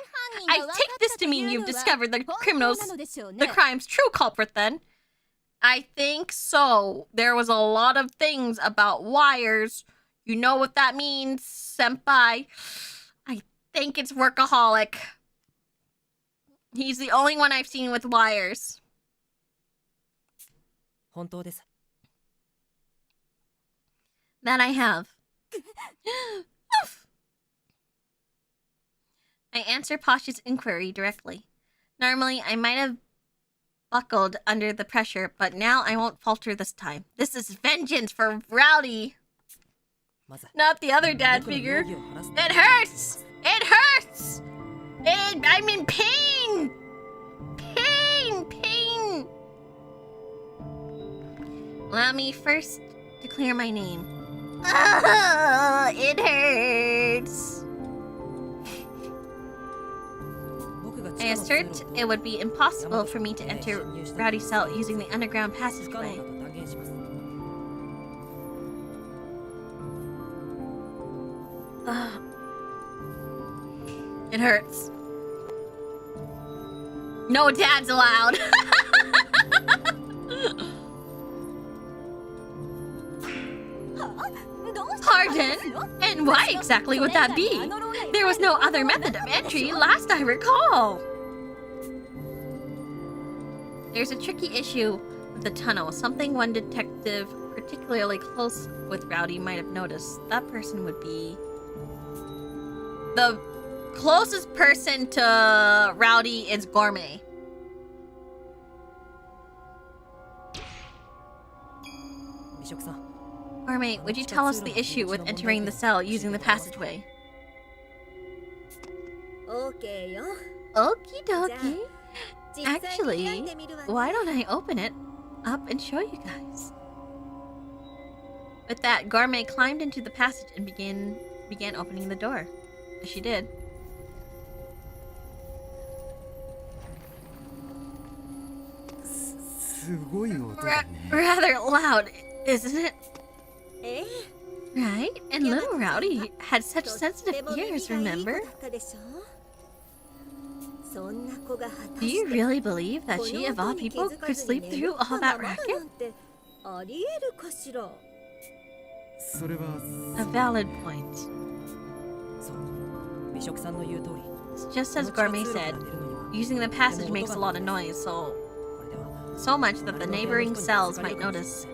I take this to mean you've discovered the crime's true culprit, then. I think so. There was a lot of things about wires. You know what that means, senpai. I think it's workaholic. He's the only one I've seen with wires. 本当です。 That I have. I answer Pasha's inquiry directly. Normally, I might have buckled under the pressure, but now I won't falter this time. This is vengeance for Rowdy. Not the other dad figure. It hurts! It hurts! I'm in pain! Pain! Allow me first to clear my name. It hurts. I assert it would be impossible for me to enter Rowdy's cell using the underground passageway. It hurts. No dads allowed. Pardon? And why exactly would that be? There was no other method of entry, last I recall. There's a tricky issue with the tunnel, something one detective particularly close with Rowdy might have noticed. That person would be... The closest person to Rowdy is Gourmet. Gourmet, would you tell us the issue with entering the cell using the passageway? Okay, yo. Okie dokie. Actually, why don't I open it up and show you guys? With that, Gourmet climbed into the passage and began opening the door. As she did. Rather loud, isn't it? Right? And little Rowdy had such sensitive ears, remember? Do you really believe that she, of all people, could sleep through all that racket? A valid point. It's just as Gourmet said, using the passage makes a lot of noise, so much that the neighboring cells might notice.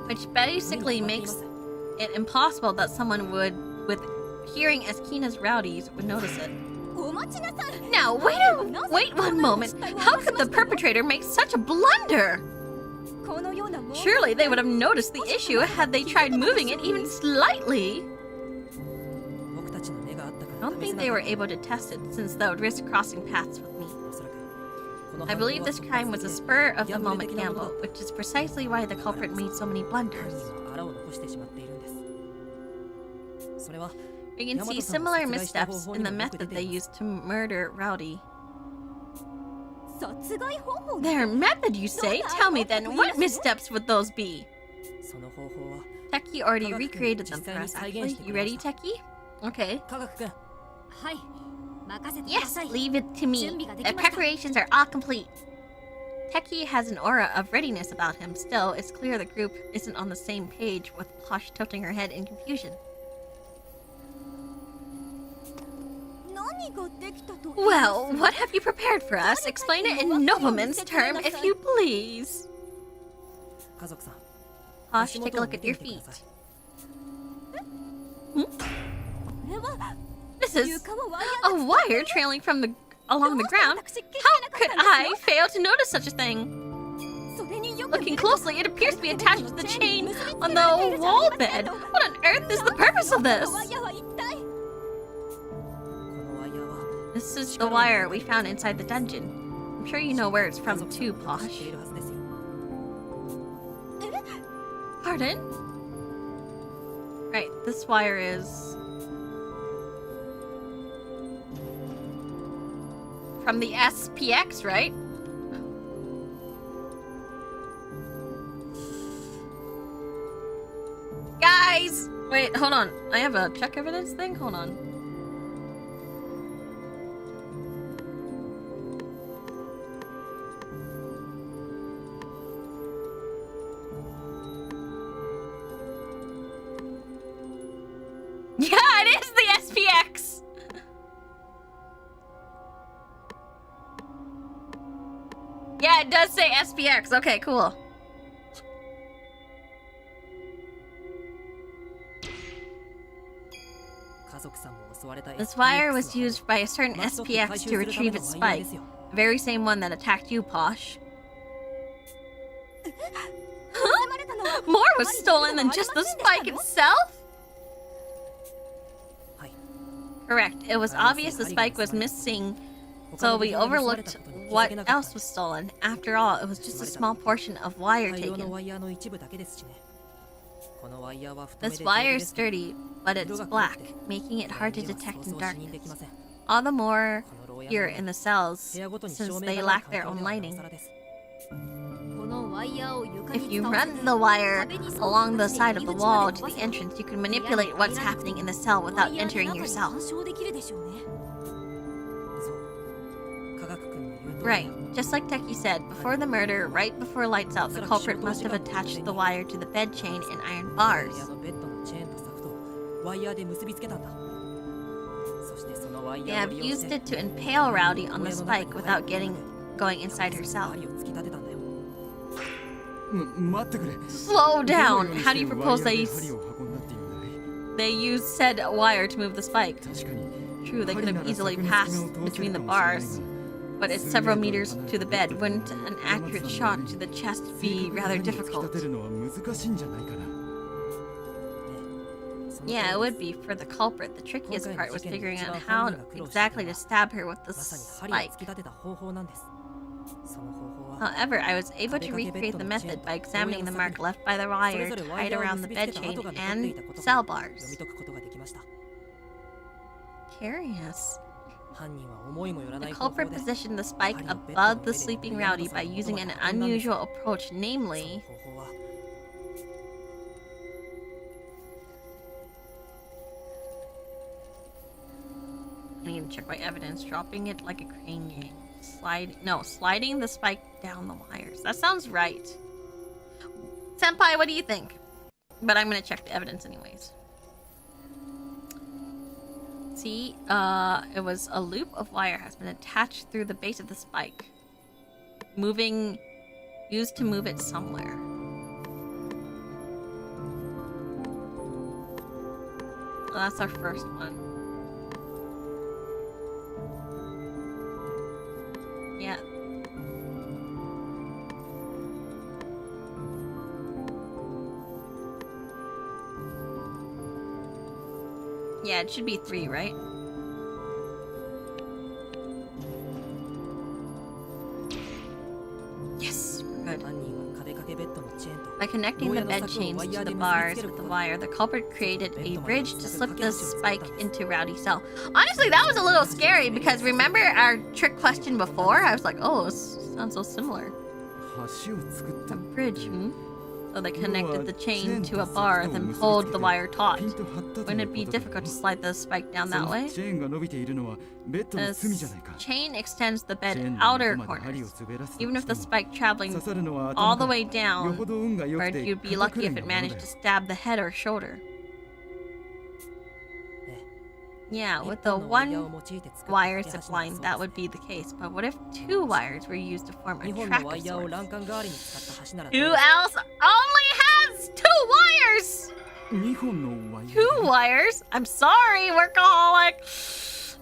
Which basically makes it impossible that someone with hearing as keen as Rowdy's would notice it. Now, wait one moment. How could the perpetrator make such a blunder? Surely they would have noticed the issue had they tried moving it even slightly. I don't think they were able to test it since that would risk crossing paths with me. I believe this crime was a spur-of-the-moment gamble, which is precisely why the culprit made so many blunders. We can see similar missteps in the method they used to murder Rowdy. 殺害方法 Their method, you say? Tell me then, what missteps would those be? その方法は Techie already recreated them for us, actually. You ready, Techie? Okay. 科学くんはい任せてくだ Yes, さい leave it to me. 準備ができ The ました preparations are all complete. Techie has an aura of readiness about him. Still, it's clear the group isn't on the same page, with Posh tilting her head in confusion. 何ができたと Well, what have you prepared for us? Explain it in nobleman's term, if you please. 家族さん Posh, take a look at your feet. これは This is 床はワイヤー a wire trailing from along the ground. How could I fail to notice such a thing? それによく Looking closely, it appears to be attached to the chain on the wall bed. What on earth is the purpose of this? ワイヤーは一体 This is the wire we found inside the dungeon. I'm sure you know where it's from too, Posh. Pardon? Right, this wire is... from the SPX, right? Guys! Wait, hold on. I have a check evidence thing? Hold on. Yeah, it is the SPX! Yeah, it does say SPX. Okay, cool. This wire was used by a certain SPX to retrieve its spike. The very same one that attacked you, Posh. Huh? More was stolen than just the spike itself? Correct. It was obvious the spike was missing, so we overlooked what else was stolen. After all, it was just a small portion of wire taken. This wire is sturdy, but it's black, making it hard to detect in darkness. All the more here in the cells, since they lack their own lighting. If you run the wire along the side of the wall to the entrance, you can manipulate what's happening in the cell without entering yourself. Right, just like Techie said, before the murder, right before lights out, the culprit must have attached the wire to the bed chain and iron bars. They have used it to impale Rowdy on the spike without going inside her cell. Slow down! How do you propose they use said wire to move the spike? True, they could have easily passed between the bars, but it's several meters to the bed. Wouldn't an accurate shot to the chest be rather difficult? Yeah, it would be for the culprit. The trickiest part was figuring out how exactly to stab her with the spike. However, I was able to recreate the method by examining the mark left by the wire tied around the bed chain and cell bars. Curious. The culprit positioned the spike above the sleeping Rowdy by using an unusual approach, namely... I need to check my evidence. Dropping it like a crane game. Sliding the spike down the wires. That sounds right. Senpai, what do you think? But I'm gonna check the evidence anyways. See, it was a loop of wire has been attached through the base of the spike. Used to move it somewhere. Well, that's our first one. Yeah. Yeah, it should be 3, right? Yes, we're good. By connecting the bed chains to the bars with the wire, the culprit created a bridge to slip the spike into Rowdy's cell. Honestly, that was a little scary because remember our trick question before? I was like, oh, this sounds so similar. A bridge, So they connected the chain to a bar, then pulled the wire taut. Wouldn't it be difficult to slide the spike down that way? The chain extends the bed outer corners. Even if the spike traveling all the way down, you'd be lucky if it managed to stab the head or shoulder. Yeah, with the one wire zip line, that would be the case. But what if two wires were used to form a track of sorts? Who else only has two wires? Two wires? I'm sorry, workaholic.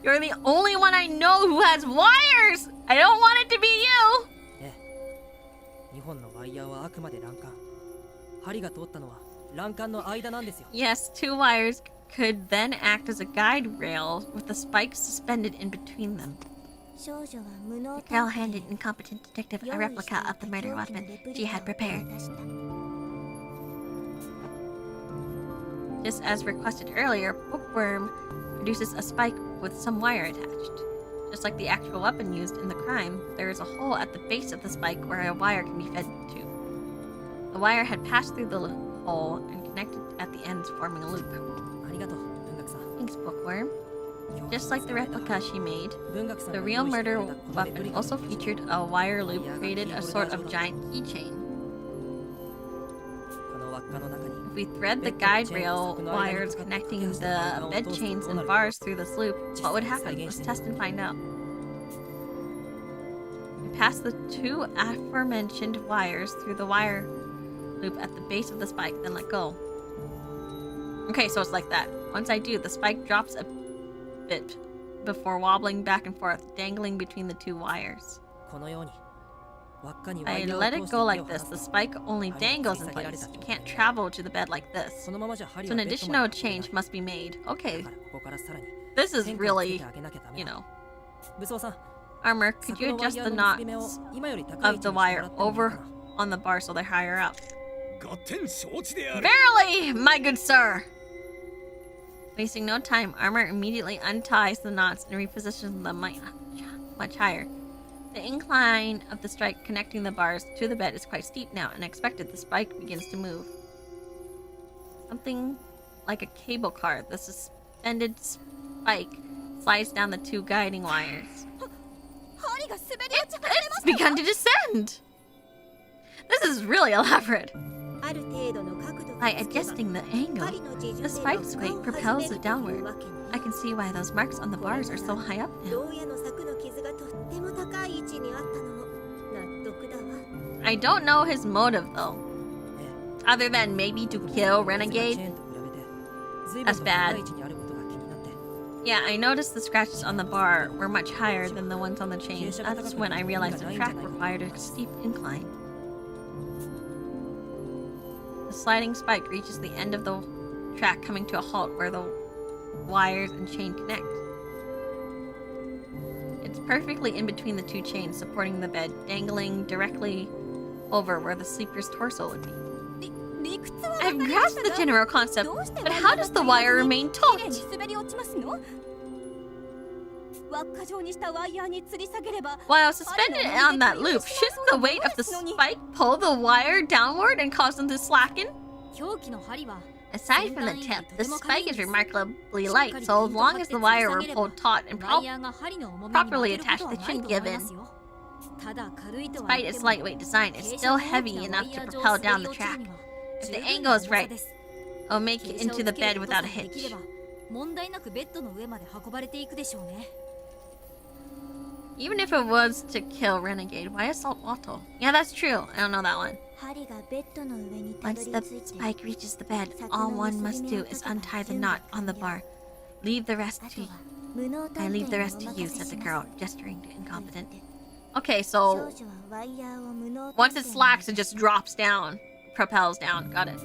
You're the only one I know who has wires. I don't want it to be you. Yes, two wires could then act as a guide rail with the spikes suspended in between them. The girl handed incompetent detective a replica of the murder weapon she had prepared. Just as requested earlier, Bookworm produces a spike with some wire attached. Just like the actual weapon used in the crime, there is a hole at the base of the spike where a wire can be fed to. The wire had passed through the hole and connected at the ends, forming a loop. Thanks, Bookworm. Just like the replica she made, the real murder weapon also featured a wire loop created a sort of giant keychain. If we thread the guide rail wires connecting the bed chains and bars through this loop, what would happen? Let's test and find out. We pass the two aforementioned wires through the wire loop at the base of the spike, then let go. Okay, so it's like that. Once I do, the spike drops a bit before wobbling back and forth, dangling between the two wires. I let it go like this. The spike only dangles in place. It can't travel to the bed like this. So an additional change must be made. Okay. This is really, you know. Armor, could you adjust the knots of the wire over on the bar so they're higher up? Verily, my good sir! Wasting no time, Armor immediately unties the knots and repositions them much higher. The incline of the strike connecting the bars to the bed is quite steep now, and expected the spike begins to move. Something like a cable car, the suspended spike slides down the two guiding wires. It's begun to descend! This is really elaborate. By adjusting the angle, the spike's weight propels it downward. I can see why those marks on the bars are so high up now. I don't know his motive though. Other than maybe to kill Renegade. That's bad. Yeah, I noticed the scratches on the bar were much higher than the ones on the chain. That's when I realized the track required a steep incline. The sliding spike reaches the end of the track, coming to a halt where the wires and chain connect. It's perfectly in between the two chains, supporting the bed, dangling directly over where the sleeper's torso would be. I've grasped the general concept, but how does the wire remain taut? While suspended on that loop, shouldn't the weight of the spike pull the wire downward and cause them to slacken? Aside from the tip, the spike is remarkably light, so as long as the wire were pulled taut and properly attached, they shouldn't give in. Despite its lightweight design, it's still heavy enough to propel down the track. If the angle is right, it'll make it into the bed without a hitch. Even if it was to kill Renegade, why assault Walto? Yeah, that's true. I don't know that one. Once the spike reaches the bed, all one must do is untie the knot on the bar. I leave the rest to you, said the girl, gesturing to incompetent. Okay, so once it slacks, it just drops down, propels down. Got it.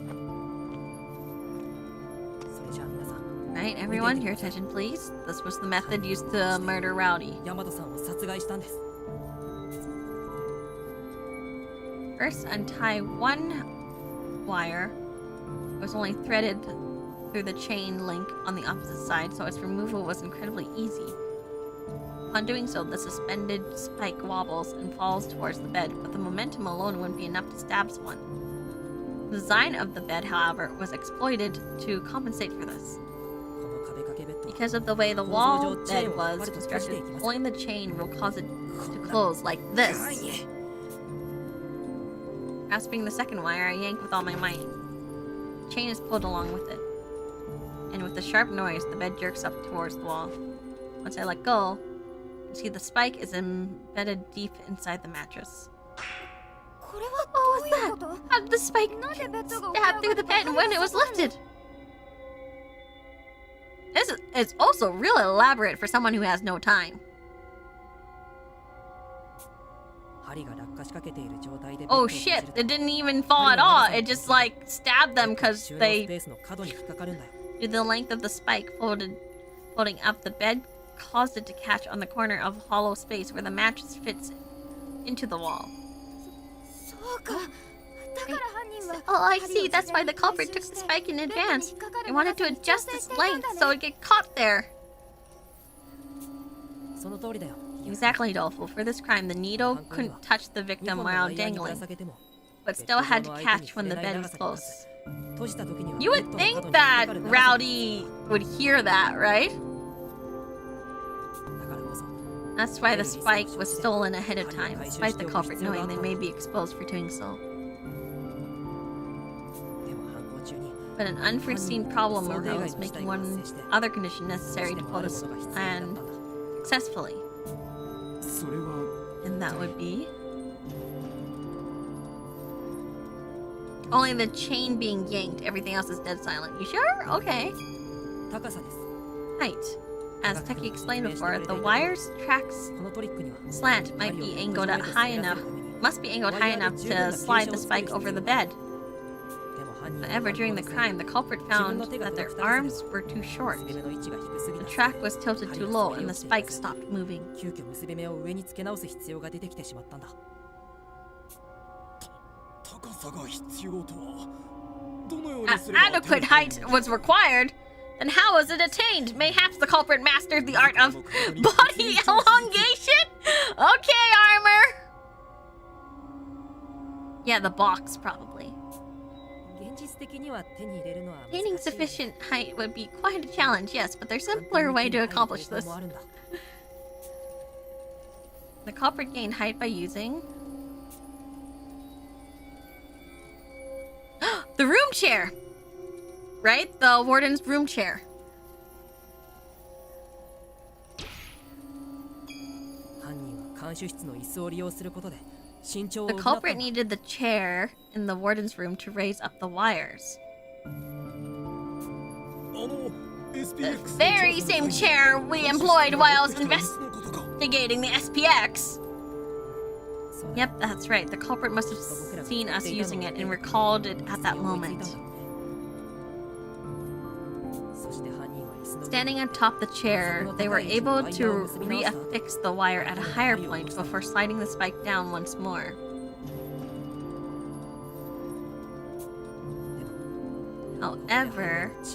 Right, everyone, your attention please. This was the method used to murder Rowdy. First, untie one wire. It was only threaded through the chain link on the opposite side, so its removal was incredibly easy. Upon doing so, the suspended spike wobbles and falls towards the bed, but the momentum alone wouldn't be enough to stab someone. The design of the bed, however, was exploited to compensate for this. Because of the way the wall bed was constructed, pulling the chain will cause it to close like this. Grasping the second wire, I yank with all my might. The chain is pulled along with it. And with a sharp noise, the bed jerks up towards the wall. Once I let go, you see the spike is embedded deep inside the mattress. What was that? How did the spike stab through the bed when it was lifted? This is also real elaborate for someone who has no time. Oh shit, it didn't even fall at all. It just like stabbed them because they... Due to the length of the spike folding up the bed caused it to catch on the corner of a hollow space where the mattress fits into the wall. Oh, I see. That's why the culprit took the spike in advance. He wanted to adjust its length so it'd get caught there. Exactly, Dolphin. For this crime, the needle couldn't touch the victim while dangling, but still had to catch when the bed was close. You would think that Rowdy would hear that, right? That's why the spike was stolen ahead of time, despite the culprit knowing they may be exposed for doing so. But an unforeseen problem arose, making one other condition necessary to pull this plan successfully. And that would be... only the chain being yanked, everything else is dead silent. You sure? Okay. Height. As Taki explained before, the wire's tracks slant must be angled high enough to slide the spike over the bed. However, during the crime, the culprit found that their arms were too short. The track was tilted too low and the spike stopped moving. Adequate height was required. Then how was it attained? Mayhaps the culprit mastered the art of body elongation? Okay, armor. Yeah, the box, probably. Attaining sufficient height would be quite a challenge, yes, but there's a simpler way to accomplish this. The culprit gained height by using... the room chair! Right? The warden's room chair. The culprit needed the chair in the warden's room to raise up the wires. The very same chair we employed whilst investigating the SPX. Yep, that's right. The culprit must have seen us using it and recalled it at that moment. Standing atop the chair, they were able to reaffix the wire at a higher point before sliding the spike down once more. However, it's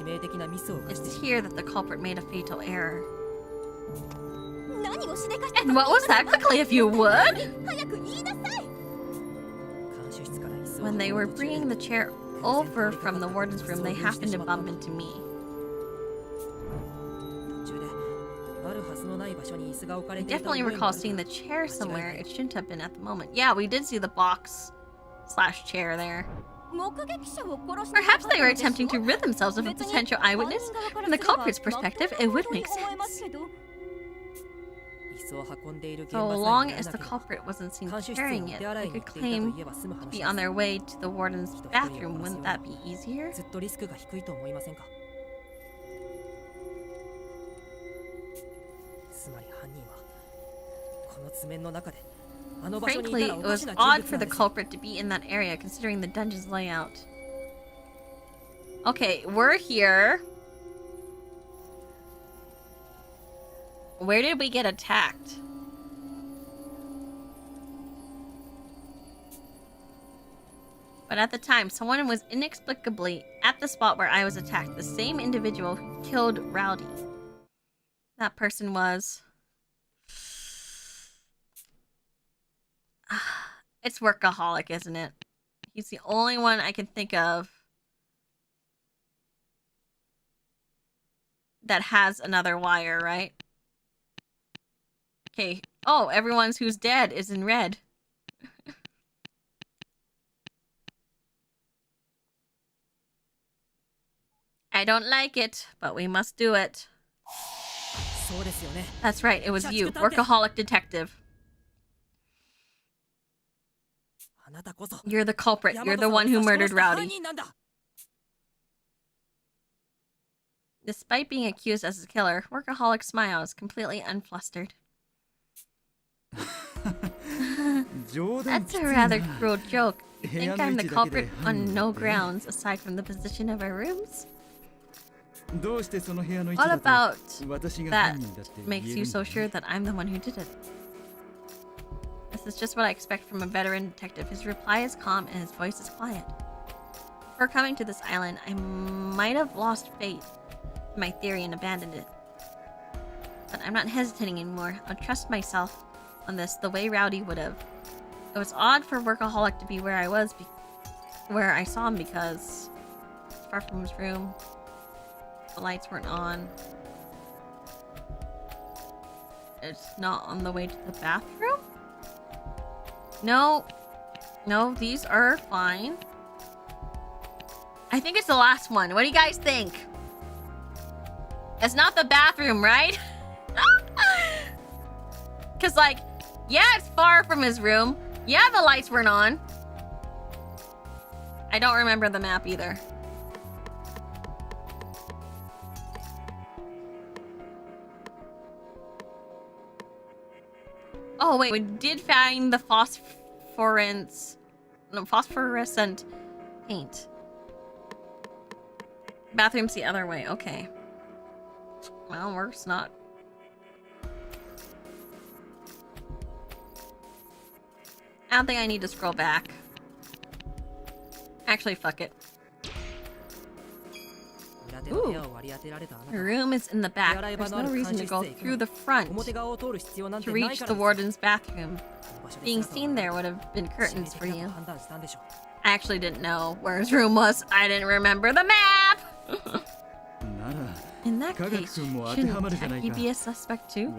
here that the culprit made a fatal error. And what was that? Quickly, if you would! When they were bringing the chair over from the warden's room, they happened to bump into me. I definitely recall seeing the chair somewhere. It shouldn't have been at the moment. Yeah, we did see the box / chair there. Perhaps they were attempting to rid themselves of a potential eyewitness. From the culprit's perspective, it would make sense. So long as the culprit wasn't seen carrying it, they could claim to be on their way to the warden's bathroom. Wouldn't that be easier? Frankly, it was odd for the culprit to be in that area, considering the dungeon's layout. Okay, we're here. Where did we get attacked? But at the time, someone was inexplicably at the spot where I was attacked. The same individual who killed Rowdy. That person was... It's Workaholic, isn't it? He's the only one I can think of that has another wire, right? Okay. Oh, everyone's who's dead is in red. I don't like it, but we must do it. That's right, it was you, Workaholic Detective. You're the culprit. You're the one who murdered Rowdy. Despite being accused as a killer, Workaholic smiles, completely unflustered. That's a rather cruel joke. Think I'm the culprit on no grounds aside from the position of our rooms? What about that makes you so sure that I'm the one who did it? This is just what I expect from a veteran detective. His reply is calm and his voice is quiet. Before coming to this island, I might have lost faith in my theory and abandoned it. But I'm not hesitating anymore. I'll trust myself on this the way Rowdy would have. It was odd for Workaholic to be where I was, where I saw him because far from his room. The lights weren't on. It's not on the way to the bathroom? No. No, these are fine. I think it's the last one. What do you guys think? It's not the bathroom, right? Because, like, yeah, it's far from his room. Yeah, the lights weren't on. I don't remember the map either. Oh, wait, we did find the phosphorescent paint. Bathroom's the other way, okay. Well, works not. I don't think I need to scroll back. Actually, fuck it. Ooh. The room is in the back. There's no reason to go through the front to reach the warden's bathroom. Being seen there would have been curtains for you. I actually didn't know where his room was. I didn't remember the map! In that case, shouldn't Techie be a suspect too?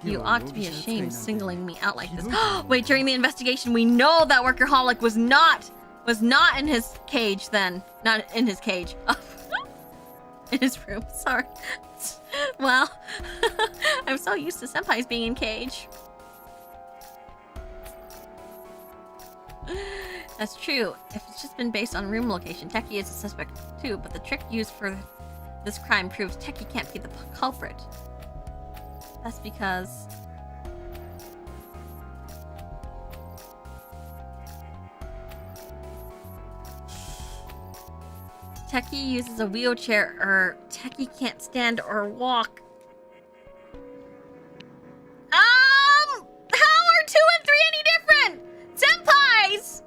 You ought to be ashamed singling me out like this. Wait, during the investigation, we know that Workaholic was not in his cage then. Not in his cage. In his room, sorry. Well, I'm so used to senpais being in cage. That's true. If it's just been based on room location, Techie is a suspect too, but the trick used for this crime proves Techie can't be the culprit. That's because... Techie uses a wheelchair, or Techie can't stand or walk. How are 2 and 3 any different? Senpais!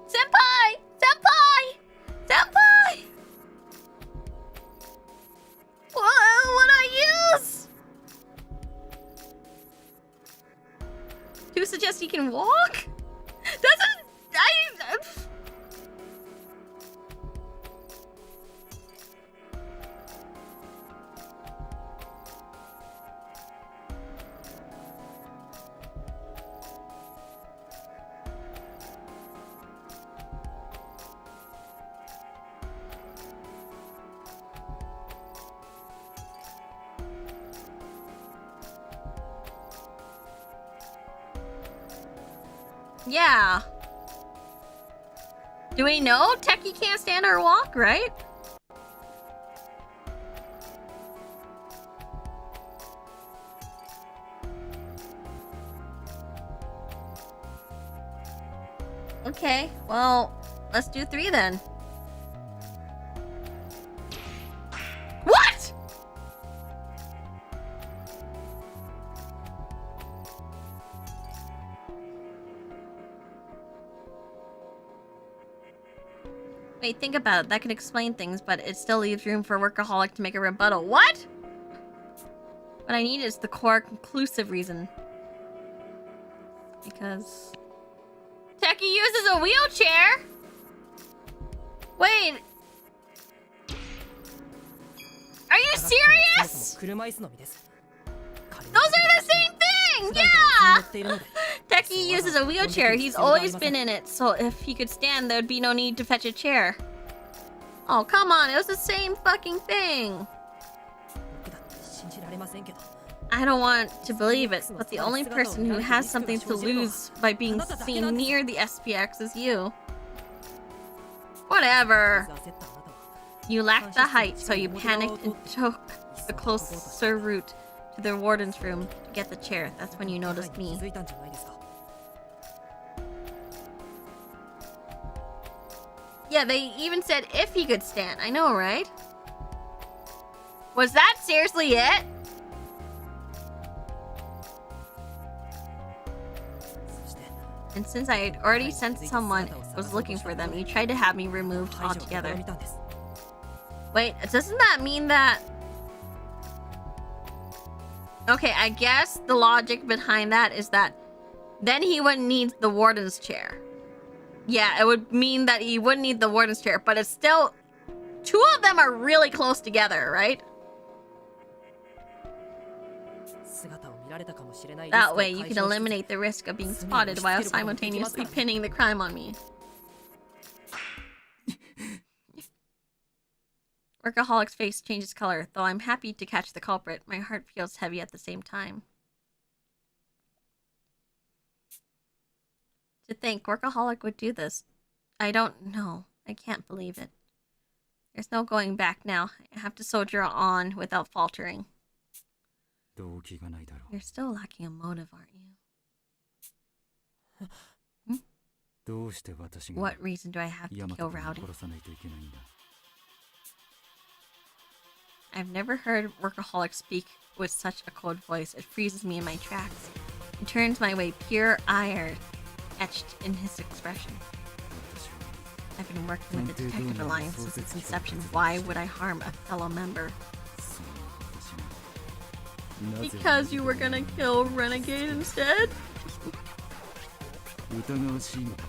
Senpai! Senpai! Senpai! What do I use? 2 suggests he can walk? Yeah. Do we know Techie can't stand or walk, right? Okay, well, let's do 3 then. What? Wait, think about it. That could explain things, but it still leaves room for a workaholic to make a rebuttal. What? What I need is the core conclusive reason. Because... Techie uses a wheelchair? Wait. Are you serious? Those are the same thing! Yeah! Techie uses a wheelchair. He's always been in it, so if he could stand, there would be no need to fetch a chair. Oh, come on. It was the same fucking thing. I don't want to believe it, but the only person who has something to lose by being seen near the SPX is you. Whatever. You lacked the height, so you panicked and took the closer route to the warden's room to get the chair. That's when you noticed me. Yeah, they even said if he could stand. I know, right? Was that seriously it? And since I had already sent someone was looking for them, you tried to have me removed altogether. Wait, doesn't that mean that... Okay, I guess the logic behind that is that then he wouldn't need the warden's chair. Yeah, it would mean that he wouldn't need the warden's chair, but it's still... Two of them are really close together, right? That way, you can eliminate the risk of being spotted while simultaneously pinning the crime on me. Workaholic's face changes color, though I'm happy to catch the culprit. My heart feels heavy at the same time. To think Workaholic would do this. I don't know. I can't believe it. There's no going back now. I have to soldier on without faltering. You're still lacking a motive, aren't you? What reason do I have to kill Rowdy? I've never heard Workaholic speak with such a cold voice. It freezes me in my tracks. It turns my way pure ire etched in his expression. I've been working with the Detective Alliance since its inception. Why would I harm a fellow member? Because you were gonna kill Renegade instead?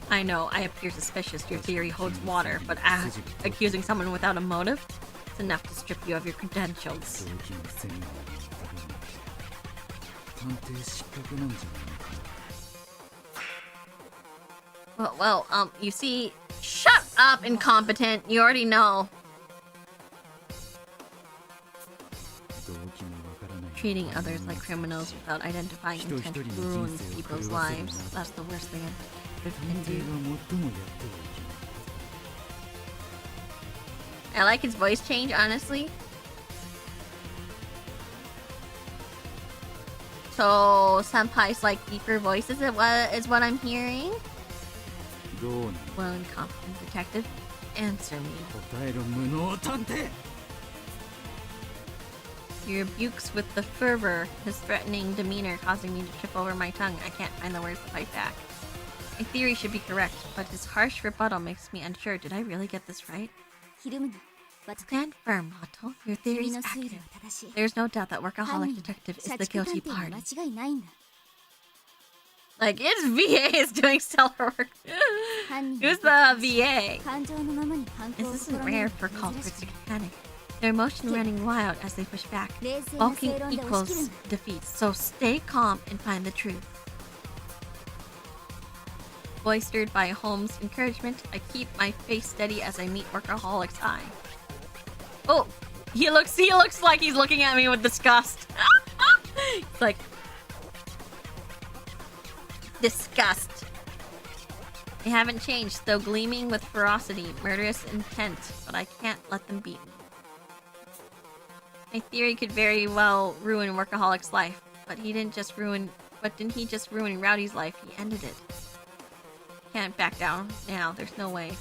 I know, I appear suspicious. Your theory holds water, but accusing someone without a motive? It's enough to strip you of your credentials. Well, you see... Shut up, incompetent! You already know. Treating others like criminals without identifying intent ruins people's lives. That's the worst thing I can do. I like his voice change, honestly. So, senpai's like deeper voices is what I'm hearing? Well, incompetent detective, answer me. He rebukes with the fervor, his threatening demeanor causing me to trip over my tongue. I can't find the words to fight back. My theory should be correct, but his harsh rebuttal makes me unsure. Did I really get this right? Stand firm, Otto. Your theory is accurate. There's no doubt that Workaholic Detective is the guilty party. Like, its VA is doing stellar work. Who's the VA? This isn't rare for culprits to panic. Their emotion running wild as they push back. Balking equals defeat, so stay calm and find the truth. Boistered by Holmes' encouragement, I keep my face steady as I meet Workaholic's eye. Oh, he looks like he's looking at me with disgust. It's like disgust. They haven't changed, though gleaming with ferocity, murderous intent, but I can't let them beat me. My theory could very well ruin Workaholic's life, but didn't he just ruin Rowdy's life? He ended it. Can't back down now, there's no way.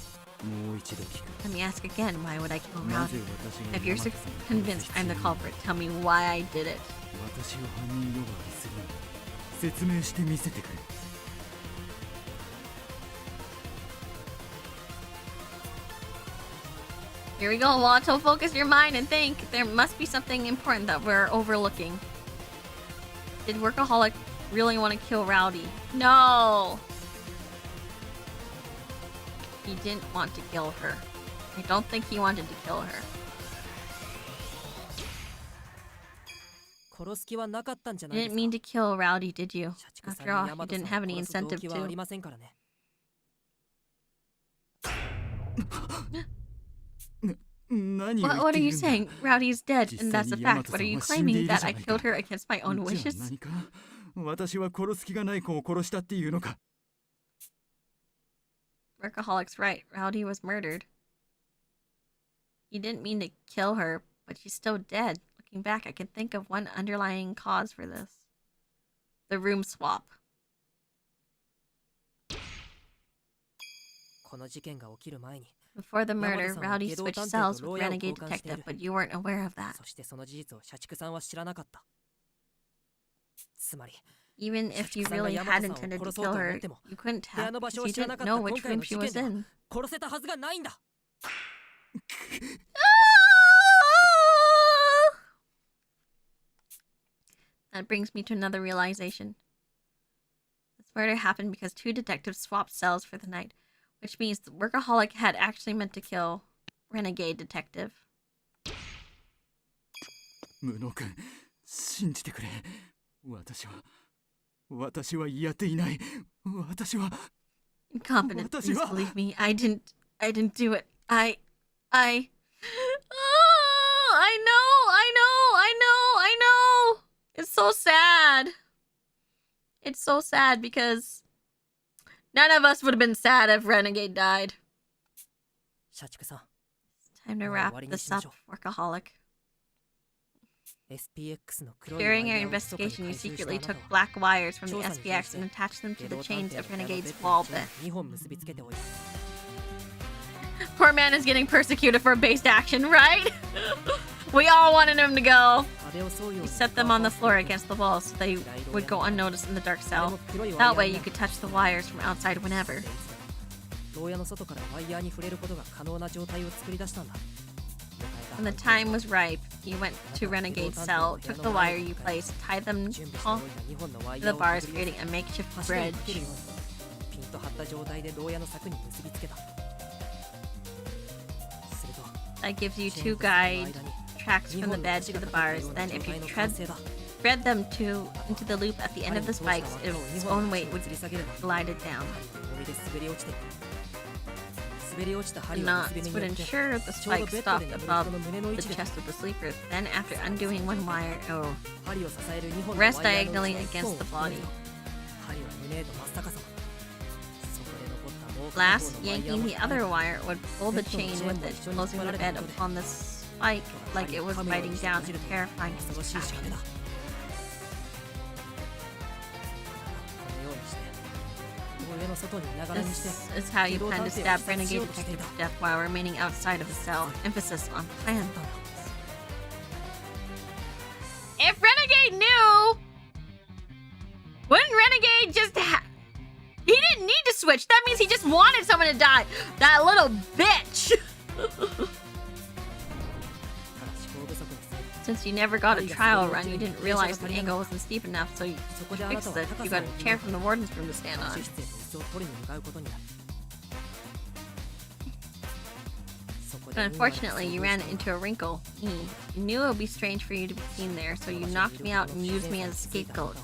Let me ask again, why would I kill Rowdy? If you're so convinced I'm the culprit, tell me why I did it. Here we go, Watto. Focus your mind and think. There must be something important that we're overlooking. Did Workaholic really want to kill Rowdy? No! He didn't want to kill her. I don't think he wanted to kill her. You didn't mean to kill Rowdy, did you? After all, you didn't have any incentive to. What are you saying? Rowdy is dead, and that's a fact. What are you claiming? That I killed her against my own wishes? 私は殺す気がない子を殺したっていうのか Workaholic's right. Rowdy was murdered. He didn't mean to kill her, but she's still dead. Looking back, I can think of one underlying cause for this. The room swap. Before the murder, Rowdy switched cells with Renegade Detective, but you weren't aware of that. Even if you really had intended to kill her, you couldn't have, because you didn't know which room she was in. That brings me to another realization. This murder happened because two detectives swapped cells for the night, which means the Workaholic had actually meant to kill Renegade Detective. 無能君、信じてくれ。私はやっていない。私は Incompetent, please believe me. I didn't do it. I know. It's so sad. It's so sad because none of us would have been sad if Renegade died. It's time to wrap this up, Workaholic. During your investigation, you secretly took black wires from the SPX and attached them to the chains of Renegade's wall bit. Poor man is getting persecuted for based action, right? We all wanted him to go. You set them on the floor against the wall so they would go unnoticed in the dark cell. That way you could touch the wires from outside whenever. When the time was ripe, you went to Renegade's cell, took the wire you placed, tied them to the bars, creating a makeshift bridge. That gives you two guide tracks from the bed to the bars. Then if you thread them into the loop at the end of the spikes, its own weight would glide it down. The knots would ensure the spikes stopped above the chest of the sleeper. Then after undoing one wire, rest diagonally against the body. Last, yanking the other wire would pull the chain with it, closing the bed upon the spike like it was biting down a terrifying contraction. This is how you plan to stab Renegade Detective to death while remaining outside of the cell. Emphasis on plan. If Renegade knew, wouldn't Renegade just he didn't need to switch. That means he just wanted someone to die. That little bitch. Since you never got a trial run, you didn't realize the angle wasn't steep enough, so you fixed it. You got a chair from the warden's room to stand on. But unfortunately, you ran into a wrinkle. You knew it would be strange for you to be seen there, so you knocked me out and used me as a scapegoat.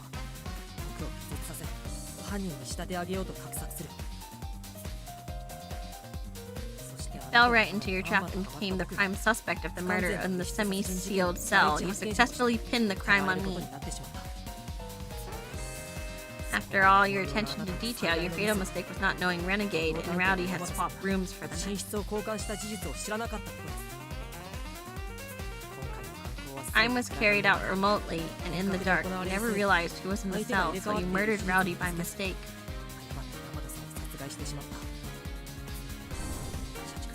Fell right into your trap and became the prime suspect of the murder in the semi-sealed cell. You successfully pinned the crime on me. After all your attention to detail, your fatal mistake was not knowing Renegade and Rowdy had swapped rooms for the night. Time was carried out remotely and in the dark. You never realized who was in the cell, so you murdered Rowdy by mistake.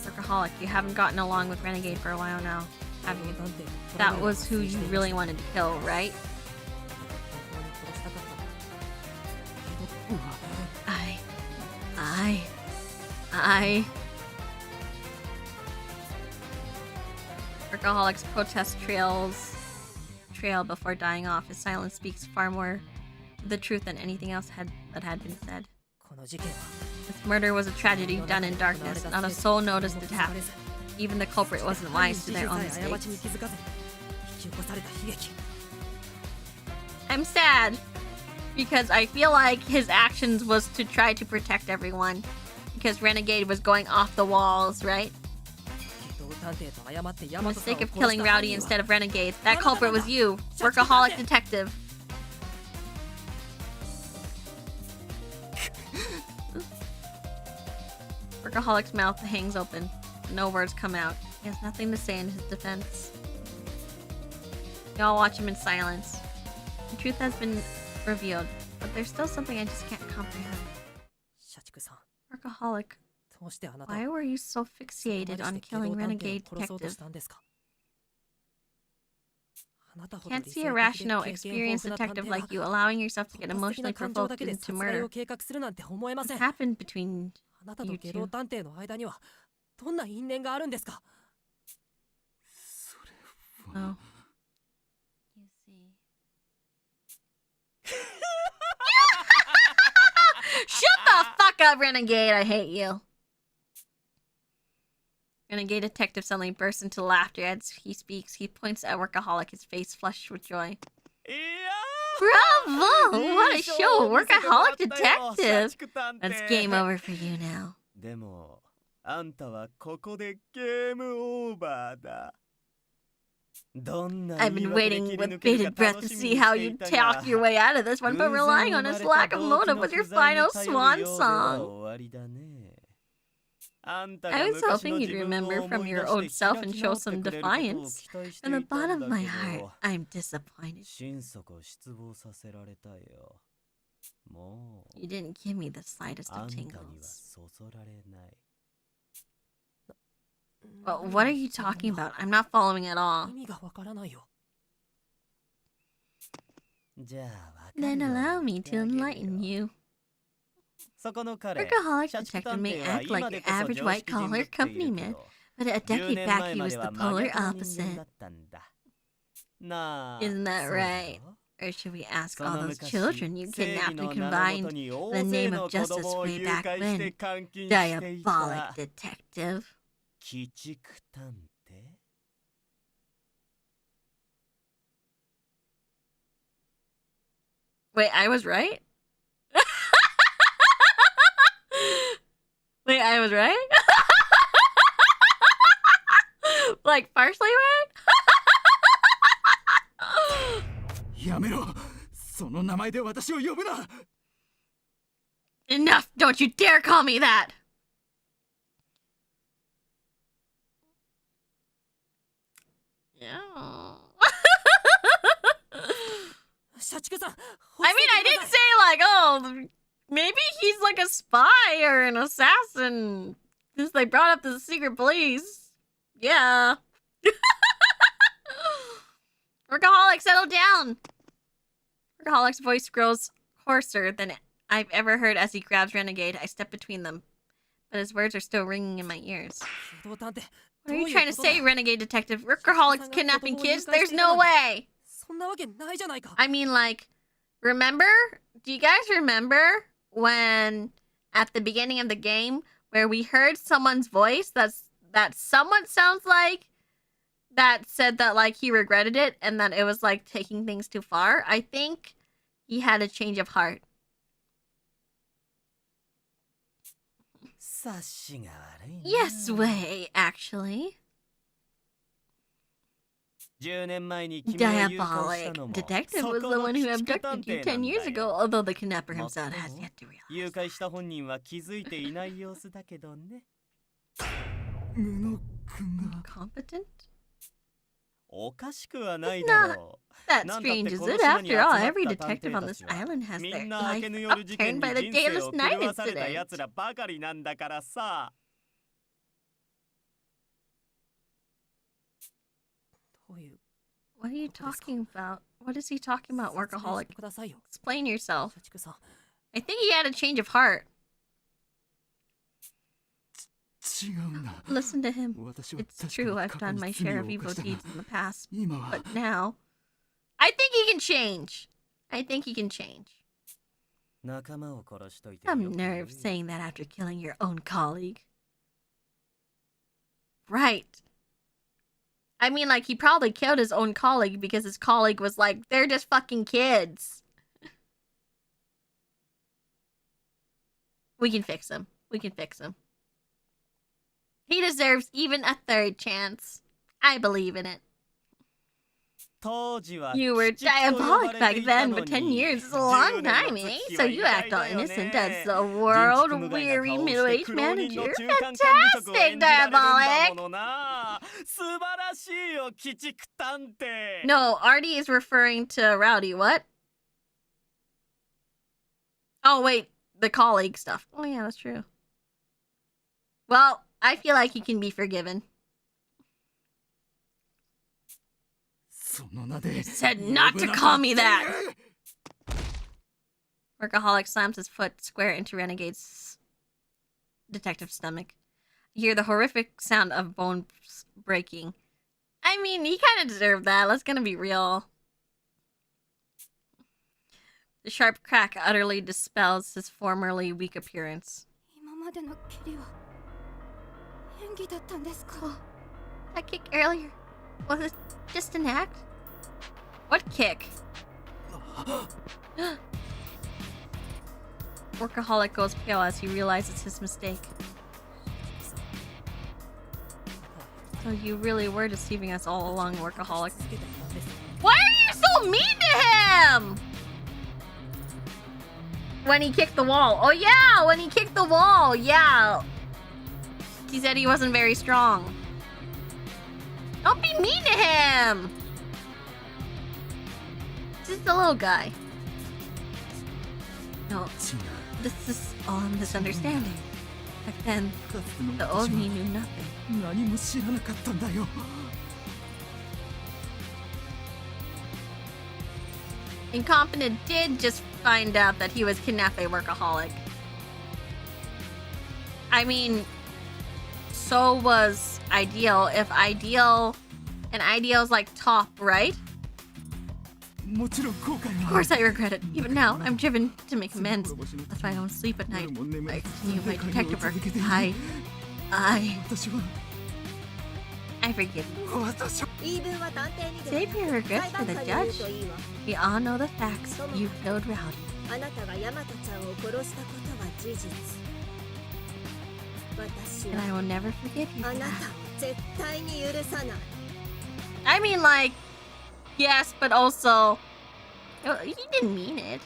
Workaholic, you haven't gotten along with Renegade for a while now, have you? That was who you really wanted to kill, right? Workaholic's protest trail before dying off. His silence speaks far more the truth than anything else that had been said. This murder was a tragedy done in darkness. Not a soul noticed it happen. Even the culprit wasn't wise to their own mistakes. I'm sad because I feel like his actions was to try to protect everyone because Renegade was going off the walls, right? The mistake of killing Rowdy instead of Renegade. That culprit was you, workaholic detective. Workaholic's mouth hangs open. No words come out. He has nothing to say in his defense. Y'all watch him in silence. The truth has been revealed, but there's still something I just can't comprehend. Workaholic, why were you so fixated on killing Renegade Detective? Can't see a rational, experienced detective like you allowing yourself to get emotionally provoked into murder. What happened between you two? Oh. You see. Shut the fuck up, Renegade! I hate you. Renegade detective suddenly bursts into laughter as he speaks. He points at Workaholic, his face flushed with joy. Bravo! What a show! Workaholic detective! That's game over for you now. I've been waiting with bated breath to see how you talk your way out of this one, but relying on his lack of motive was your final swan song. I was hoping you'd remember from your old self and show some defiance. From the bottom of my heart, I'm disappointed. You didn't give me the slightest of tingles. Well, what are you talking about? I'm not following at all. Then allow me to enlighten you. Workaholic detective may act like your average white-collar company man, but a decade back he was the polar opposite. Isn't that right? Or should we ask all those children you kidnapped and combined in the name of justice way back when? Diabolic detective. Wait, I was right? Wait, I was right? Like, partially right? Enough! Don't you dare call me that! Yeah. I mean, I didn't say like, oh, maybe he's like a spy or an assassin. Since they brought up the secret police. Yeah. Workaholic, settle down. Workaholic's voice grows hoarser than I've ever heard as he grabs Renegade. I step between them, but his words are still ringing in my ears. What are you trying to say, Renegade detective? Workaholic's kidnapping kids? There's no way! I mean, like, remember? Do you guys remember when, at the beginning of the game, where we heard someone's voice that somewhat sounds like, that said that, like, he regretted it and that it was, like, taking things too far? I think he had a change of heart. Yes, way, actually. Diabolic. Detective was the one who abducted you 10 years ago, although the kidnapper himself has yet to realize. Incompetent? It's not that strange, is it? After all, every detective on this island has their life upturned by the Dayless Night incident. What are you talking about? What is he talking about, Workaholic? Explain yourself. I think he had a change of heart. Listen to him. It's true, I've done my share of evil deeds in the past. But now, I think he can change. I think he can change. Some nerve saying that after killing your own colleague. Right. I mean, like, he probably killed his own colleague because his colleague was like, they're just fucking kids. We can fix him. We can fix him. He deserves even a third chance. I believe in it. You were diabolic back then, but 10 years is a long time, eh? So you act all innocent as the world-weary middle-aged manager. Fantastic, diabolic! No, Artie is referring to Rowdy. What? Oh, wait. The colleague stuff. Oh, yeah, that's true. Well, I feel like he can be forgiven. You said not to call me that! Workaholic slams his foot square into Renegade's detective's stomach. You hear the horrific sound of bones breaking. I mean, he kind of deserved that. Let's gonna be real. The sharp crack utterly dispels his formerly weak appearance. Oh, that kick earlier. Was it just an act? What kick? Workaholic goes pale as he realizes his mistake. So you really were deceiving us all along, Workaholic. Why are you so mean to him? When he kicked the wall. Oh yeah, when he kicked the wall. Yeah. He said he wasn't very strong. Don't be mean to him! Just a little guy. No, this is all a misunderstanding. Back then, the old me knew nothing. Incompetent did just find out that he was kidnapped by Workaholic. I mean, so was Ideal. If Ideal... And Ideal's like top, right? Of course I regret it. Even now, I'm driven to make amends. That's why I don't sleep at night. I continue my detective work. I forgive you. Save your regrets for the judge. We all know the facts. You killed Rowdy. And I will never forgive you for that. I mean, like, yes, but also, he didn't mean it.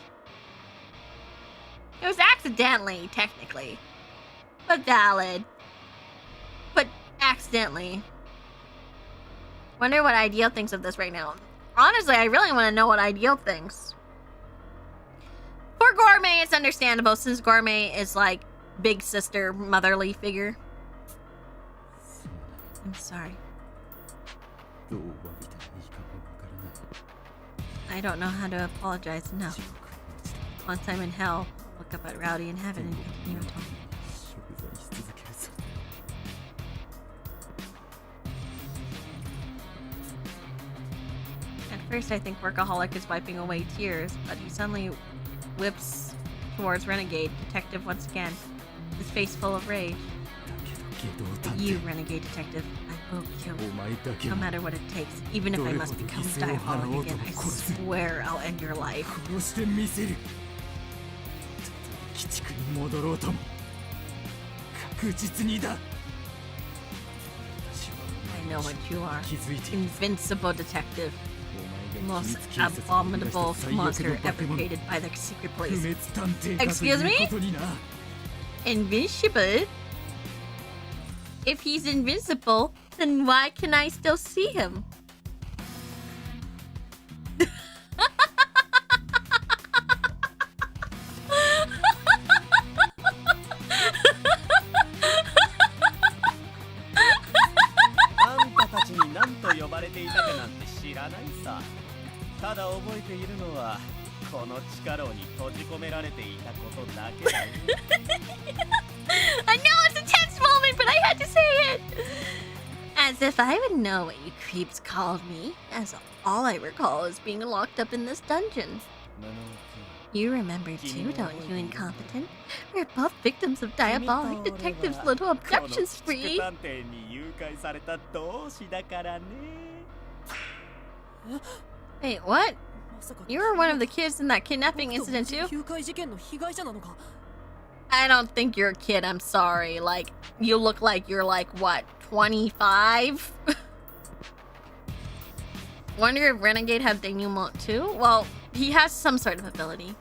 It was accidentally, technically. But valid. But accidentally. Wonder what Ideal thinks of this right now. Honestly, I really want to know what Ideal thinks. For Gourmet, it's understandable since Gourmet is like big sister, motherly figure. I'm sorry. I don't know how to apologize enough. Once I'm in hell, look up at Rowdy in heaven and continue to talk. At first I think Workaholic is wiping away tears, but he suddenly whips towards Renegade, detective once again, his face full of rage. You, Renegade detective, I will kill you. No matter what it takes, even if I must become diabolic again, I swear I'll end your life. I know what you are. Invincible detective. The most abominable monster ever created by the secret police. Excuse me? Invincible? If he's invincible, then why can I still see him? I know it's a tense moment, but I had to say As if I would know what you creeps called me, as all I recall is being locked up in this dungeon. You remember too, don't you, incompetent? We're both victims of diabolic detectives' little abduction spree. 探偵に誘拐された同志だからね。 Wait, what? You were one of the kids in that kidnapping incident too? 誘拐事件の被害者なのか。 I don't think you're a kid, I'm sorry. Like, you look like you're like, what, 25? Wonder if Renegade had denouement too? Well, he has some sort of ability.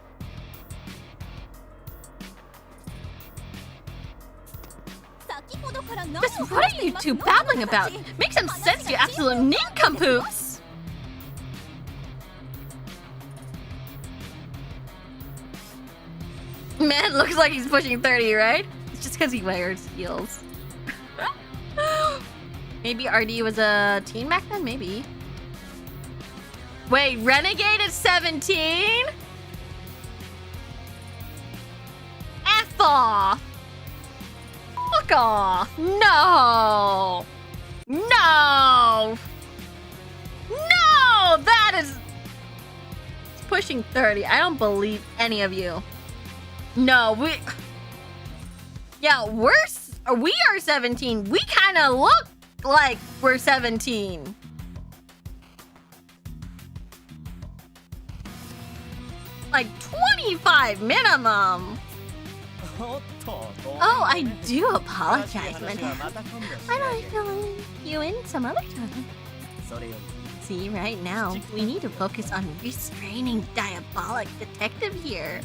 Just what are you two babbling about? Make some sense, you absolute nincompoops! Man looks like he's pushing 30, right? It's just because he wears heels. Maybe RD was a teen back then? Maybe. Wait, Renegade is 17? F off! Fuck off! No! No! No! That is... It's pushing 30. I don't believe any of you. No, we... Yeah, we are 17. We kind of look like we're 17. Like 25 minimum. Oh, I do apologize, madam. Why don't I fill you in some other time? See, right now, we need to focus on restraining diabolic detective here.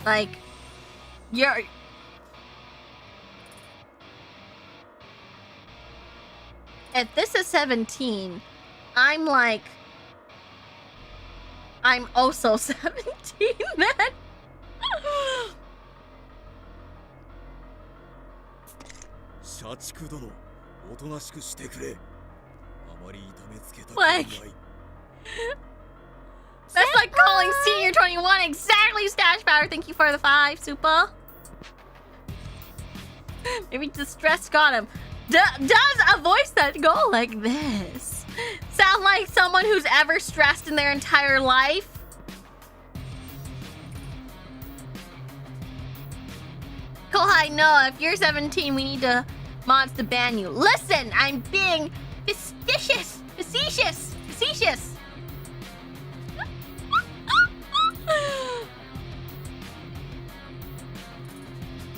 Like, you're... If this is 17, I'm like... I'm also 17 then. Like... That's like calling Senior 21 exactly Stash Powder. Thank you for the 5, Super. Maybe distress got him. Does a voice that go like this sound like someone who's ever stressed in their entire life? Kohai, no, if you're 17, we need to mods to ban you. Listen, I'm being facetious.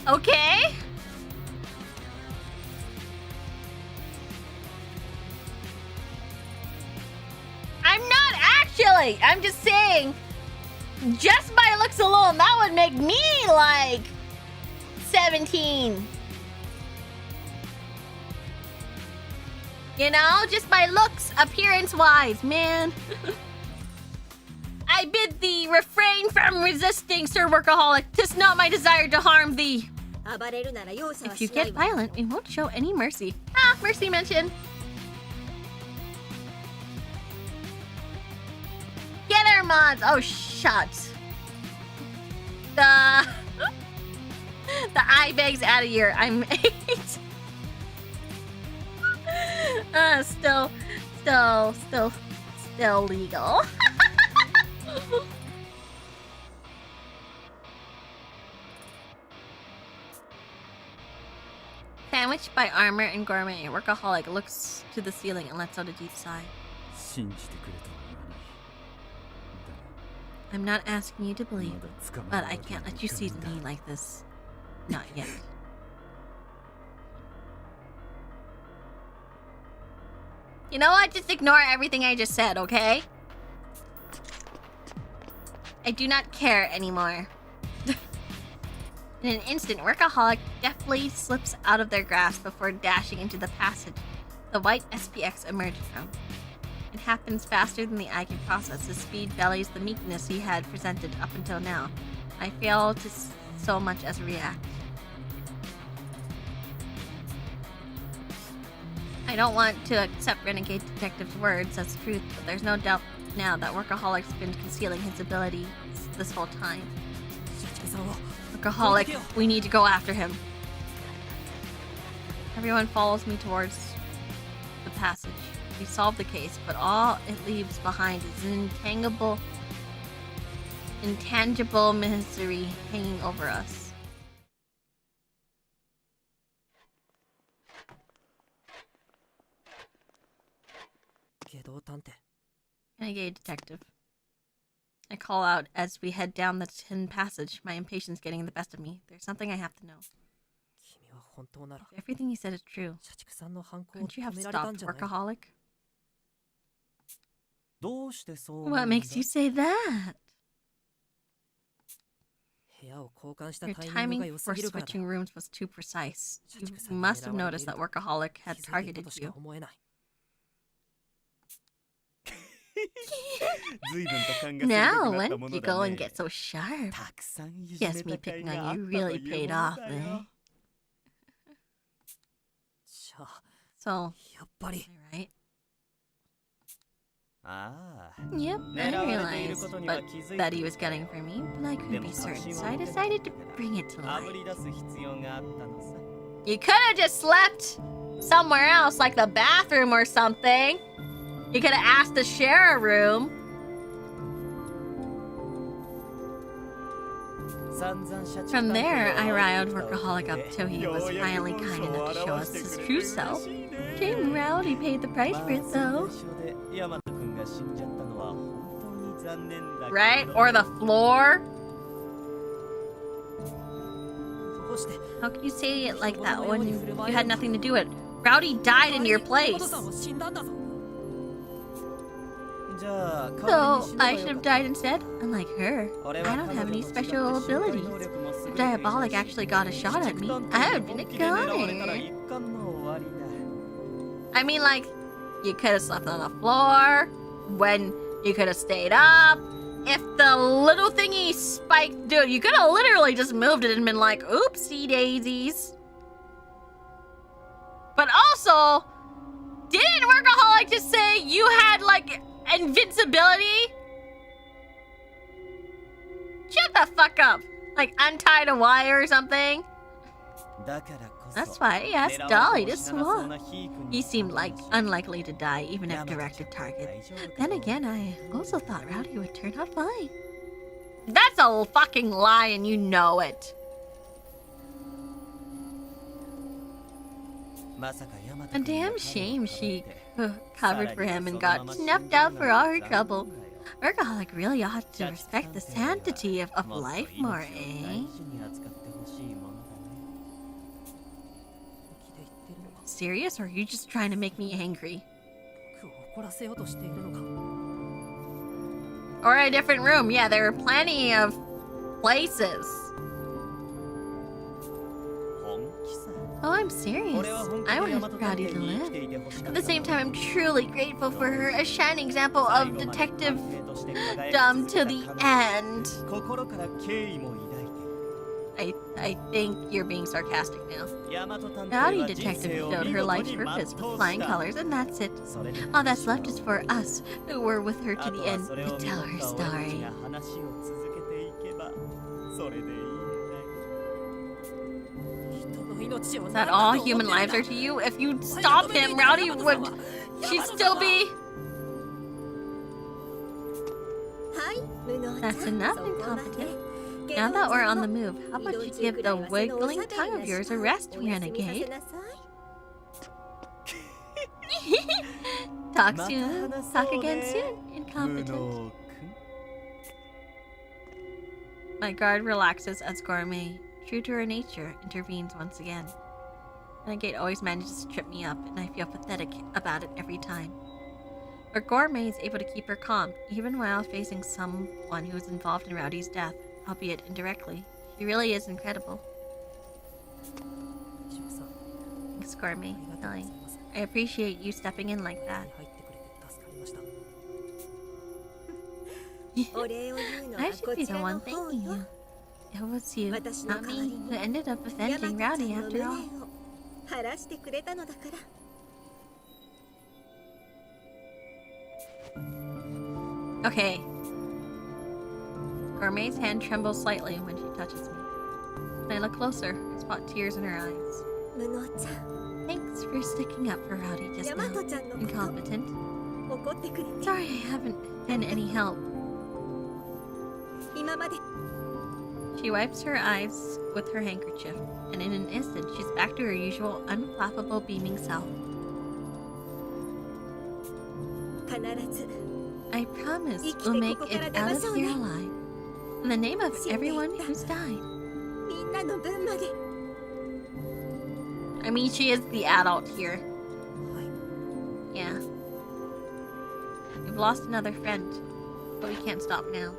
Okay. I'm not actually. I'm just saying, just by looks alone, that would make me like 17. You know, just by looks, appearance-wise, man. I bid thee refrain from resisting, Sir Workaholic. 'Tis not my desire to harm thee. If you get violent, we won't show any mercy. Ah, mercy mention. Get our mods. Oh, shut. The eye bags out of here. I'm 8. Still legal. Sandwiched by armor and gourmet, Workaholic looks to the ceiling and lets out a deep sigh. I'm not asking you to believe, but I can't let you see me like this. Not yet. You know what? Just ignore everything I just said, okay? I do not care anymore. In an instant, Workaholic deftly slips out of their grasp before dashing into the passage the white SPX emerged from. It happens faster than the eye can process. His speed bellies the meekness he had presented up until now. I fail to so much as react. I don't want to accept Renegade Detective's words as truth, but there's no doubt now that Workaholic's been concealing his abilities this whole time. Workaholic, we need to go after him. Everyone follows me towards the passage. We solve the case, but all it leaves behind is an intangible misery hanging over us. Renegade detective. I call out as we head down the tin passage, my impatience getting the best of me. There's something I have to know. If everything you said is true, couldn't you have stopped, workaholic? What makes you say that? Your timing for switching rooms was too precise. You must have noticed that workaholic had targeted you. Now, when did you go and get so sharp? Guess me picking on you really paid off, eh? So, right? Yep, I realized that he was getting for me, but I couldn't be certain, so I decided to bring it to light. You could have just slept somewhere else, like the bathroom or something. You could have asked to share a room. From there, I riled workaholic up till he was finally kind enough to show us his true self. Shame Rowdy paid the price for it, though. Right? Or the floor? How can you say it like that when you had nothing to do with it? Rowdy died in your place. So, I should have died instead? Unlike her, I don't have any special abilities. If Diabolic actually got a shot at me, I would have been a goner. I mean, like, you could have slept on the floor, when you could have stayed up. If the little thingy spiked, dude, you could have literally just moved it and been like, oopsie daisies. But also, didn't Workaholic just say you had, like, invincibility? Shut the fuck up. Like, untied a wire or something? That's why he asked Dolly to swap. He seemed like unlikely to die, even if directed target. Then again, I also thought Rowdy would turn out fine. That's a fucking lie, and you know it. A damn shame she covered for him and got snuffed out for all her trouble. Workaholic really ought to respect the sanctity of life more, eh? Serious, or are you just trying to make me angry? Or a different room. Yeah, there are plenty of places. Oh, I'm serious. I want Rowdy to live. At the same time, I'm truly grateful for her, a shining example of detective dumb to the end. I think you're being sarcastic now. Rowdy detective showed her life's purpose with flying colors, and that's it. All that's left is for us, who were with her to the end, to tell her story. Is that all human lives are to you? If you stop him, Rowdy would... she'd still be... That's enough, incompetent. Now that we're on the move, how about you give the wiggling tongue of yours a rest, Renegade? Talk soon. Talk again soon, incompetent. My guard relaxes as Gourmet, true to her nature, intervenes once again. Renegade always manages to trip me up, and I feel pathetic about it every time. But Gourmet is able to keep her calm, even while facing someone who is involved in Rowdy's death, albeit indirectly. She really is incredible. Thanks, Gourmet. Really. I appreciate you stepping in like that. I should be the one thanking you. It was you, not me, who ended up avenging Rowdy after all. Okay. Gourmet's hand trembles slightly when she touches me. When I look closer, I spot tears in her eyes. Thank for sticking up for Rowdy just now. ヤマトちゃんのこと Incompetent. 怒ってくれて Sorry I haven't been any help. 今まで She wipes her eyes with her handkerchief, and in an instant she's back to her usual unflappable beaming self. 必ず I promise we'll make it out of here alive. In the name of everyone who's died. みんなの分まで I mean, she is the adult here. Yeah. We've lost another friend, but we can't stop now.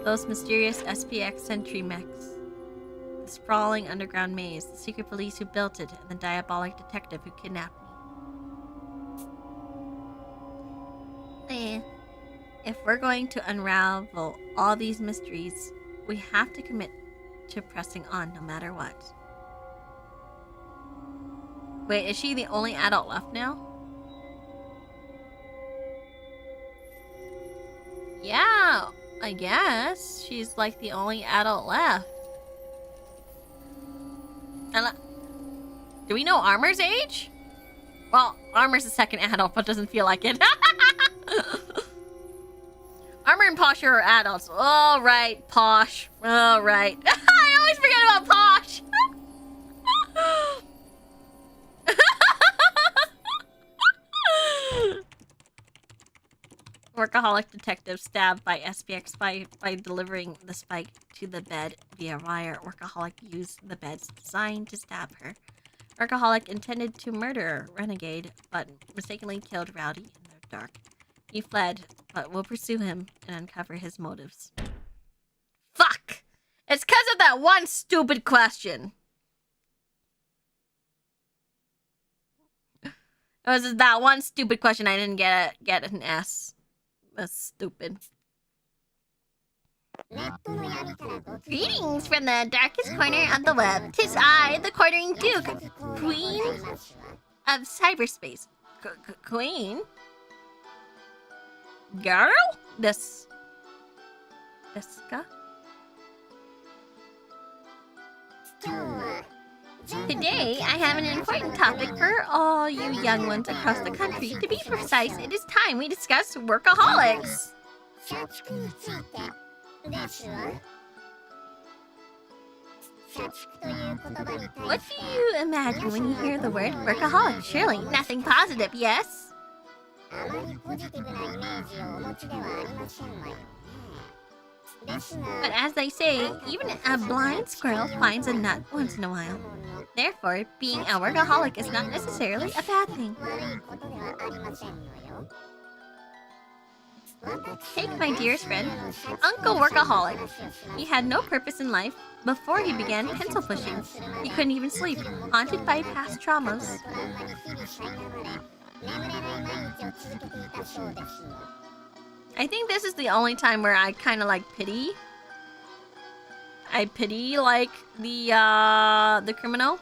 Those mysterious SPX sentry mechs. The sprawling underground maze, the secret police who built it, and the diabolic detective who kidnapped me. If we're going to unravel all these mysteries, we have to commit to pressing on no matter what. Wait, is she the only adult left now? Yeah, I guess. She's like the only adult left. Do we know Armor's age? Well, Armor's the second adult, but doesn't feel like it. Armor and Posh are adults. All right, Posh. All right. I always forget about Posh. Workaholic detective stabbed by SPX by delivering the spike to the bed via wire. Workaholic used the bed's design to stab her. Workaholic intended to murder Renegade, but mistakenly killed Rowdy in the dark. He fled, but we'll pursue him and uncover his motives. Fuck! It's because of that one stupid question. It was that one stupid question I didn't get an S. That's stupid. Greetings from the darkest corner of the web. 'Tis I, the quartering Duke, Queen of Cyberspace. Queen? Girl? Deska? Today, I have an important topic for all you young ones across the country. To be precise, it is time we discuss workaholics. What do you imagine when you hear the word workaholic? Surely nothing positive, yes? But as they say, even a blind squirrel finds a nut once in a while. Therefore, being a workaholic is not necessarily a bad thing. Take my dearest friend, Uncle Workaholic. He had no purpose in life before he began pencil pushing. He couldn't even sleep, haunted by past traumas. I think this is the only time where I kind of like pity. I pity like the criminal.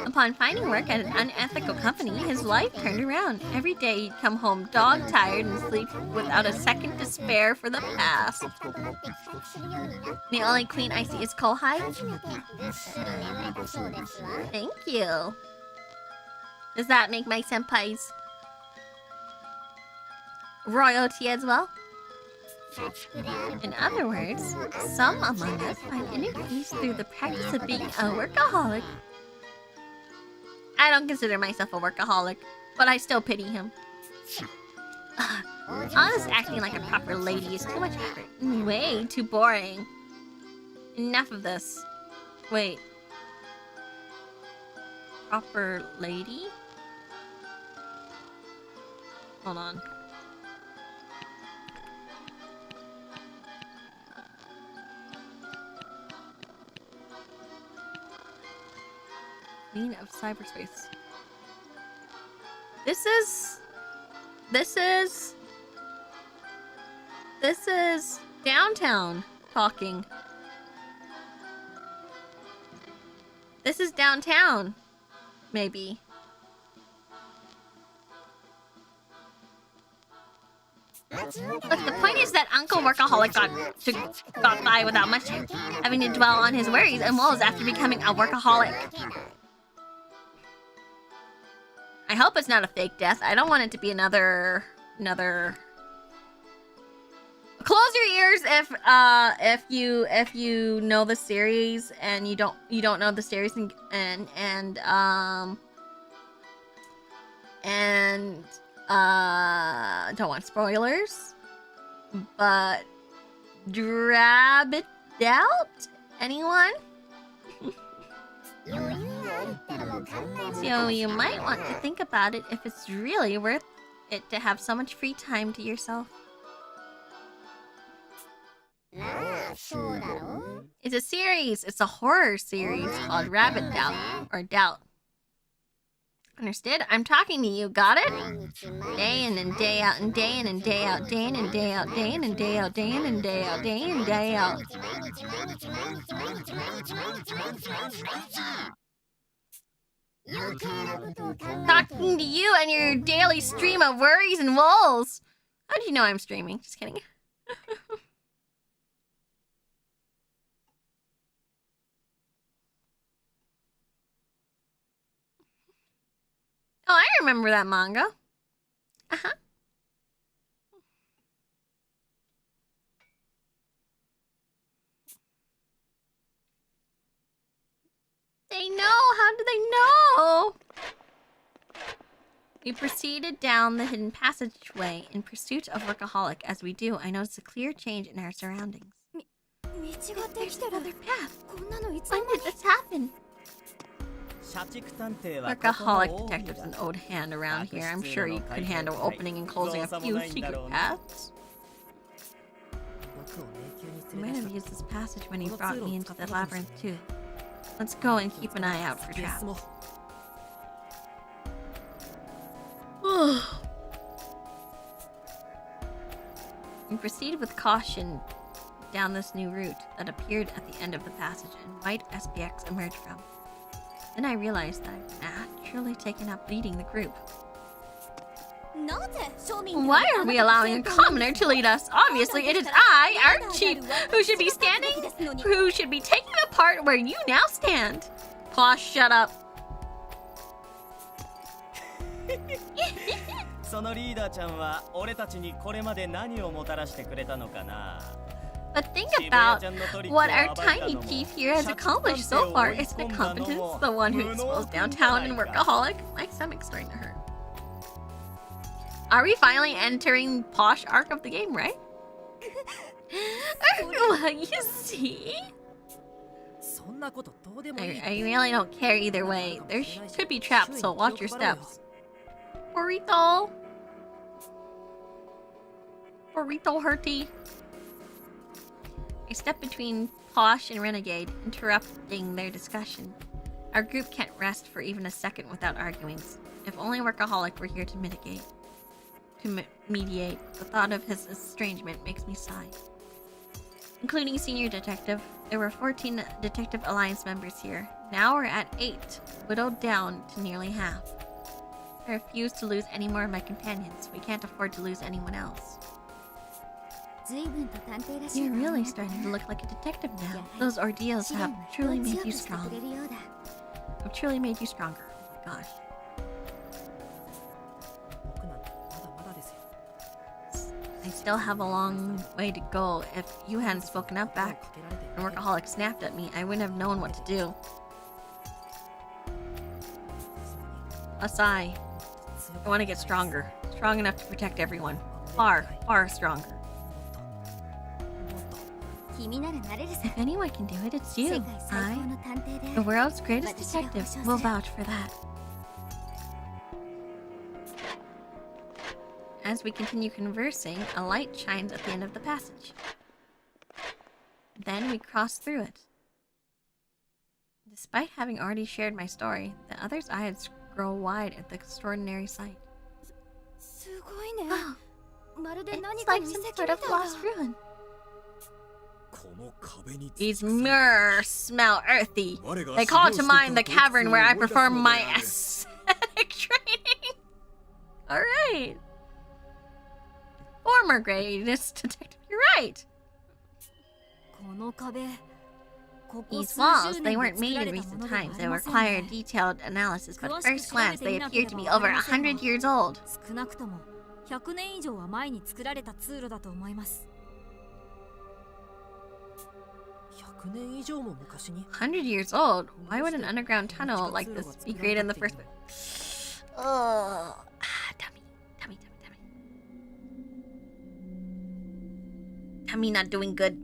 Upon finding work at an unethical company, his life turned around. Every day he'd come home dog-tired and sleep without a second to spare for the past. The only queen I see is Kohai. Thank you. Does that make my senpais royalty as well? In other words, some among us find inner peace through the practice of being a workaholic. I don't consider myself a workaholic, but I still pity him. All this acting like a proper lady is too much effort. Way too boring. Enough of this. Wait. Proper lady? Hold on. Queen of Cyberspace. This is downtown talking. This is downtown, maybe. Look, the point is that Uncle Workaholic got by without much having to dwell on his worries and woes after becoming a workaholic. I hope it's not a fake death. I don't want it to be another. Close your ears if you know the series and you don't know the series and don't want spoilers, but drab it out. Anyone? So you might want to think about it if it's really worth it to have so much free time to yourself. It's a series. It's a horror series called Rabbit Doubt or Doubt. Understood? I'm talking to you. Got it? Day in and day out and day in and day out, day in and day out, day in and day out, day in and day out, day in and day out. Talking to you and your daily stream of worries and woes. How do you know I'm streaming? Just kidding. Oh, I remember that manga. Uh-huh. They know! How do they know? We proceeded down the hidden passageway in pursuit of Workaholic. As we do, I noticed a clear change in our surroundings. There's another path. When did this happen? Workaholic detective's an old hand around here. I'm sure you could handle opening and closing a few secret paths. He might have used this passage when he brought me into the labyrinth too. Let's go and keep an eye out for traps. We proceeded with caution down this new route that appeared at the end of the passage and white SPX emerged from. Then I realized that I'd naturally taken up leading the group. Why are we allowing a commoner to lead us? Obviously, it is I, our chief, who should be taking the part where you now stand. Posh, shut up. But think about what our tiny chief here has accomplished so far. Isn't it competence? The one who exposed downtown and Workaholic? My stomach's starting to hurt. Are we finally entering Posh arc of the game, right? Well, you see? I really don't care either way. There could be traps, so watch your steps. Burrito hurty. I step between Posh and Renegade, interrupting their discussion. Our group can't rest for even a second without arguings. If only Workaholic were here to mediate. The thought of his estrangement makes me sigh. Including Senior Detective, there were 14 Detective Alliance members here. Now we're at 8, whittled down to nearly half. I refuse to lose any more of my companions. We can't afford to lose anyone else. You're really starting to look like a detective now. Those ordeals have truly made you strong. Have truly made you stronger. Oh my gosh. I still have a long way to go. If you hadn't spoken up back when Workaholic snapped at me, I wouldn't have known what to do. A sigh. I want to get stronger. Strong enough to protect everyone. Far, far stronger. If anyone can do it, it's you. I, the world's greatest detective, will vouch for that. As we continue conversing, a light shines at the end of the passage. Then we cross through it. Despite having already shared my story, the other's eyes grow wide at the extraordinary sight. Oh, it's like some sort of lost ruin. These mirrors smell earthy. They call to mind the cavern where I perform my aesthetic training. Alright. For armor greatness detective. You're right. この壁、ここ These 数 walls, 十 they 年で weren't 作 made ら in れた recent ものでは times. あ They りませんよ require ね。 detailed analysis, but 詳 at しく first 調べ glance, て they みなけ appear れ to ば be わか over りませんが、 100 years old. 少なくとも100年以上は前に作られた通路だと思います。100年以上も昔に 100 years old? Why would an underground tunnel like this be created in the first place? Oh, tummy. Tummy not doing good.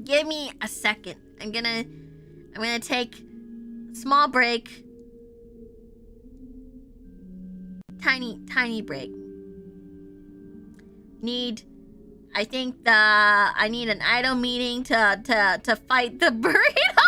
Give me a second. I'm gonna take a small break. Tiny break. I need an idle meeting to fight the burrito.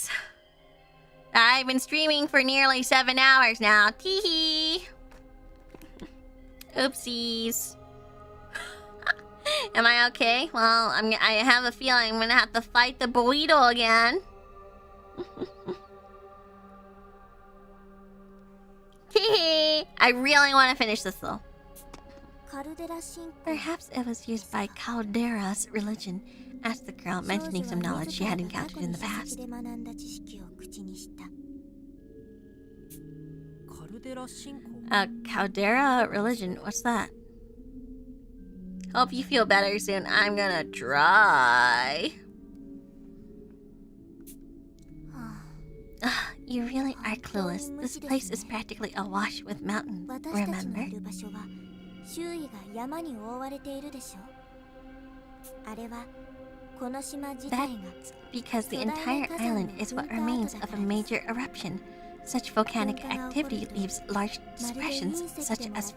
realize that I've been streaming for nearly 7 hours now. Teehee. Oopsies. Am I okay? Well, I have a feeling I'm gonna have to fight the burrito again. Teehee. I really want to finish this though. Perhaps it was used by Caldera's religion, asked the girl, mentioning some knowledge she had encountered in the past. Caldera religion, what's that? Hope you feel better soon. I'm gonna try. You really are clueless. This place is practically awash with mountains, remember? That's because the entire island is what remains of a major eruption. Such volcanic activity leaves large depressions, such as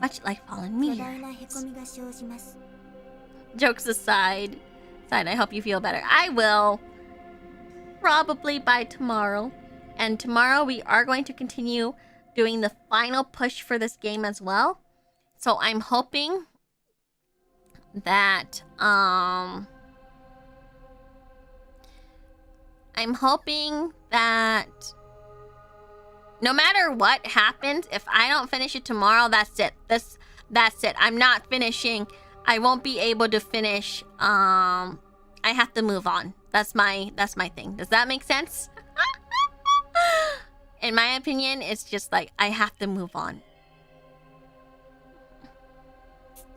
much like fallen meteorites. Jokes aside, I hope you feel better. I will. Probably by tomorrow. And tomorrow we are going to continue doing the final push for this game as well. So I'm hoping that no matter what happens, if I don't finish it tomorrow, that's it. That's it. I'm not finishing. I won't be able to finish. I have to move on. That's my thing. Does that make sense? In my opinion, it's just like I have to move on.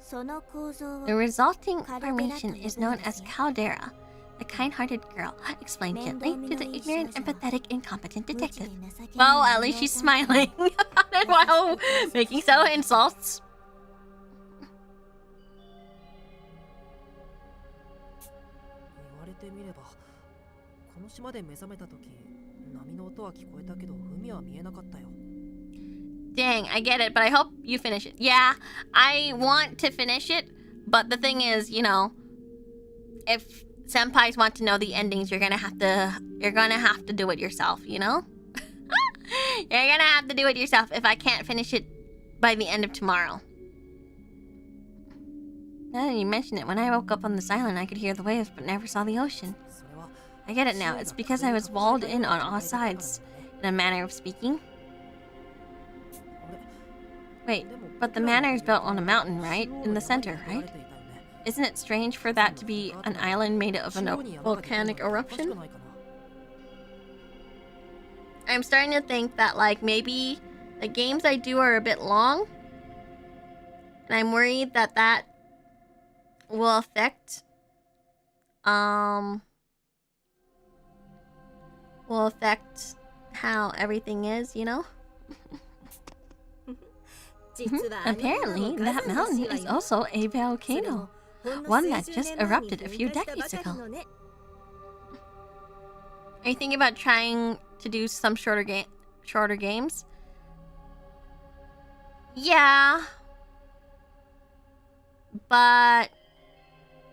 The resulting formation is known as Caldera. The kind-hearted girl explained gently to the ignorant, empathetic, incompetent detective. Well, at least she's smiling about it while making subtle insults. Dang, I get it, but I hope you finish it. Yeah, I want to finish it, but the thing is, you know, if senpais want to know the endings, you're gonna have to do it yourself, you know? You're gonna have to do it yourself if I can't finish it by the end of tomorrow. Now that you mention it, when I woke up on this island, I could hear the waves but never saw the ocean. I get it now. It's because I was walled in on all sides, in a manner of speaking. Wait, but the manor is built on a mountain, right? In the center, right? Isn't it strange for that to be an island made of a volcanic eruption? I'm starting to think that, like, maybe the games I do are a bit long. And I'm worried that that will affect, how everything is, you know? Apparently, that mountain is also a volcano. One that just erupted a few decades ago. Are you thinking about trying to do some shorter games? Yeah. But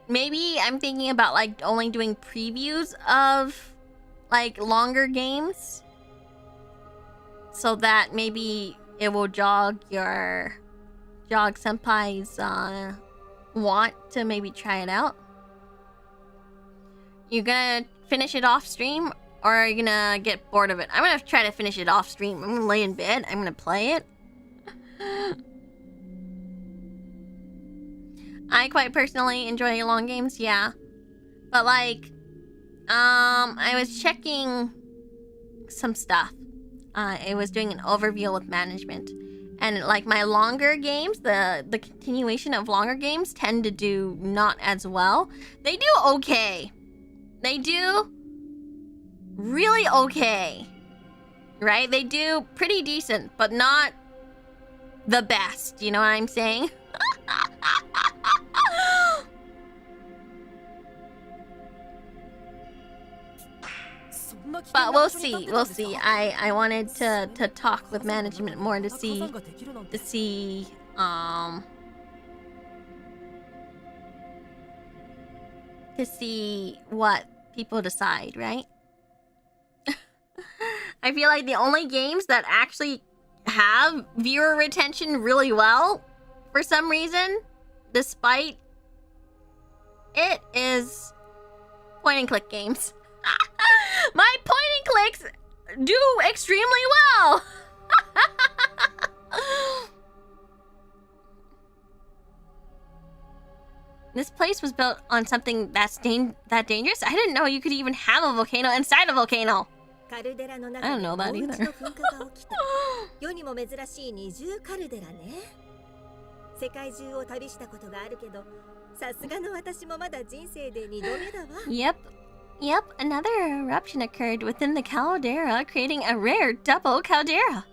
maybe I'm thinking about like only doing previews of like longer games, so that maybe it will jog senpai's want to maybe try it out. You gonna finish it off stream, or are you gonna get bored of it? I'm gonna try to finish it off stream. I'm gonna lay in bed, I'm gonna play it. I quite personally enjoy long games, yeah. But like, I was checking some stuff. I was doing an overview with management. And like my longer games, the continuation of longer games tend to do not as well. They do okay. They do really okay. Right? They do pretty decent, but not the best. You know what I'm saying? But we'll see. We'll see. I wanted to talk with management more to see what people decide, right? I feel like the only games that actually have viewer retention really well, for some reason, despite it, is point and click games. My point and clicks do extremely well. This place was built on something that dangerous? I didn't know you could even have a volcano inside a volcano. I don't know that either. 世にも珍しい二重カルデラね。世界中を旅したことがあるけど、さすがの私もまだ人生で2度目だわ。Yep, another eruption occurred within the caldera, creating a rare double caldera.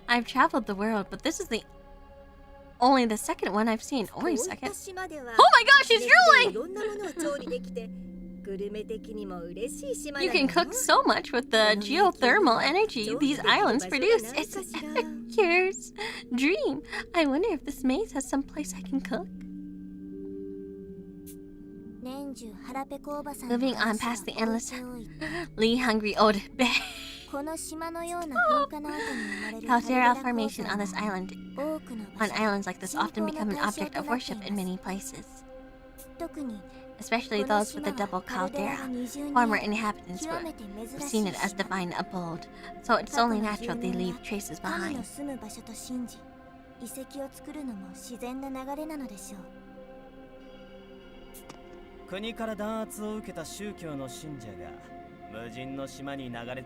I've traveled the world, but this is only the second one I've seen. Only a second. Oh my gosh, she's drooling! You can cook so much with the geothermal energy these islands produce. It's an epicur's dream. I wonder if this maze has some place I can cook. Moving on past the endlessly hungry old bay. Caldera formation on this island. On islands like this often become an object of worship in many places. Especially those with a double caldera. Former inhabitants would have seen it as divine abode, so it's only natural they leave traces behind.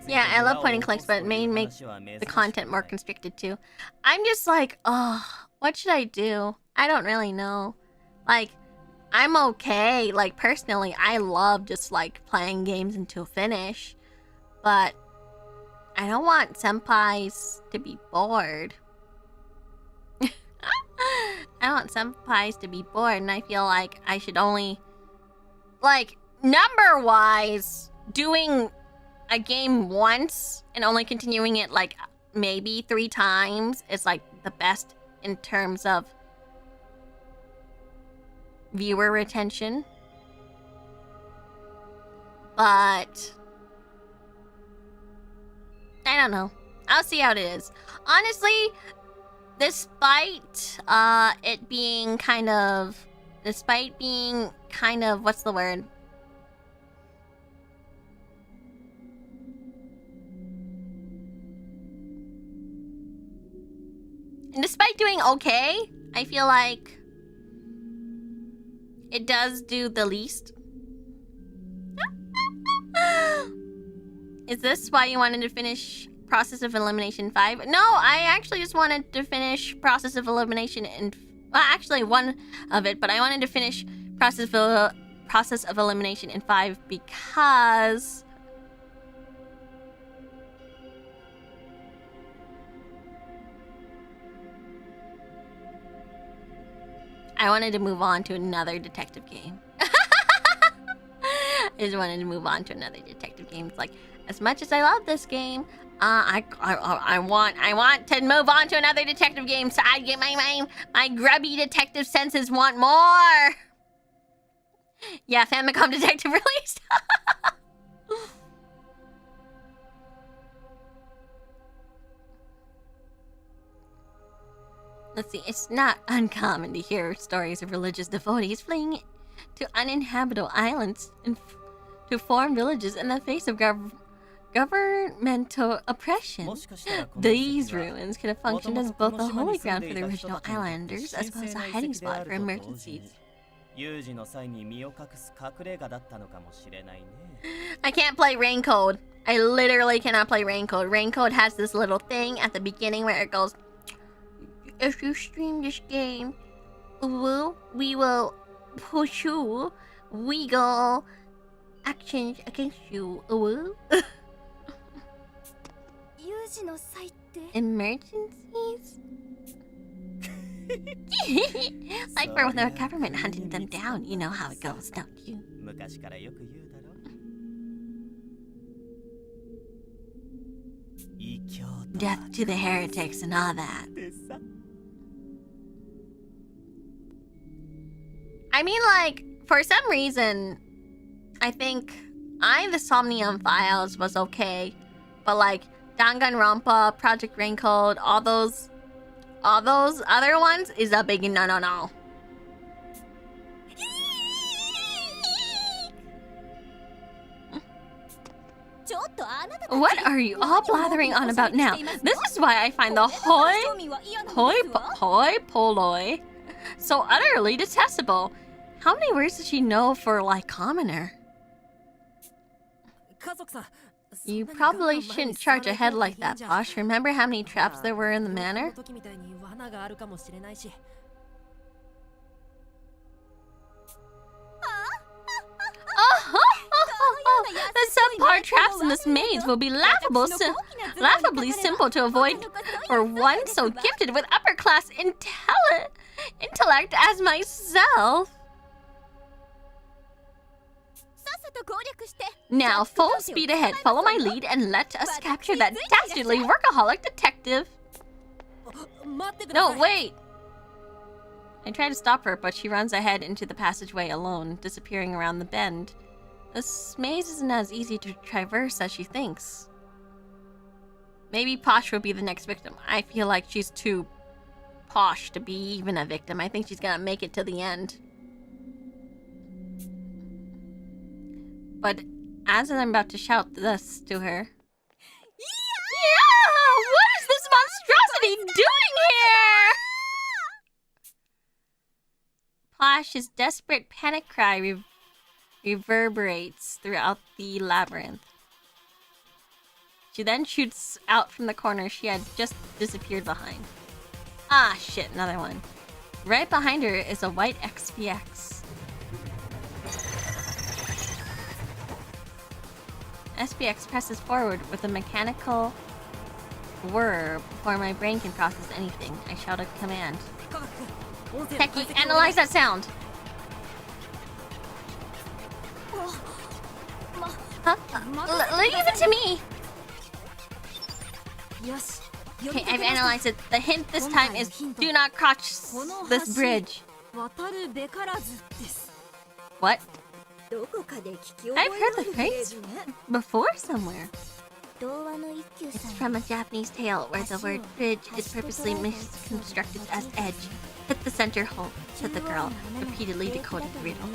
Yeah, I love point and clicks, but it may make the content more constricted too. I'm just like, oh, what should I do? I don't really know. Like, I'm okay. Like, personally, I love just like playing games until finish, but I don't want senpais to be bored. I don't want senpais to be bored, and I feel like I should only, like, number-wise, doing a game once and only continuing it like maybe 3 times is like the best in terms of viewer retention. But I don't know. I'll see how it is. Honestly, despite being kind of, what's the word? And despite doing okay, I feel like it does do the least. Is this why you wanted to finish Process of Elimination 5? No, I actually just wanted to finish Process of Elimination in... Well, actually one of it, but I wanted to finish Process of Elimination in 5 because... I wanted to move on to another detective game. I just wanted to move on to another detective game. It's like, as much as I love this game, I want to move on to another detective game. So I get my grubby detective senses want more. Yeah, Famicom Detective released. Let's see, it's not uncommon to hear stories of religious devotees fleeing to uninhabitable islands and to form villages in the face of governmental oppression. These ruins could have functioned as both a holy ground for the original islanders as well as a hiding spot for emergencies. I can't play Rain Code. I literally cannot play Rain Code. Rain Code has this little thing at the beginning where it goes, if you stream this game, we will pursue legal actions against you. Emergencies? Like for when the government hunted them down, you know how it goes, don't you? Death to the heretics and all that. I mean, like, for some reason, I think the Somnium Files was okay, but like, Danganronpa, Project Raincoat, all those other ones is a big no. What are you all blathering on about now? This is why I find the hoi polloi so utterly detestable. How many words does she know for, like, commoner? You probably shouldn't charge ahead like that, Posh. Remember how many traps there were in the manor? The subpar traps in this maze will be laughably simple to avoid for one so gifted with upper-class intellect as myself. Now, full speed ahead. Follow my lead and let us capture that dastardly workaholic detective. No, wait! I try to stop her, but she runs ahead into the passageway alone, disappearing around the bend. This maze isn't as easy to traverse as she thinks. Maybe Posh will be the next victim. I feel like she's too posh to be even a victim. I think she's gonna make it to the end. But as I'm about to shout this to her... Yeah! What is this monstrosity doing here? Posh's desperate panic cry reverberates throughout the labyrinth. She then shoots out from the corner she had just disappeared behind. Ah, shit, another one. Right behind her is a white SPX. SPX presses forward with a mechanical whir before my brain can process anything. I shout a command. Techie, analyze that sound! Huh? Leave it to me! Okay, I've analyzed it. The hint this time is do not cross this bridge. What? I've heard the phrase before somewhere. It's from a Japanese tale where the word bridge is purposely misconstructed as edge. Hit the center hole, said the girl, rapidly decoding the riddle.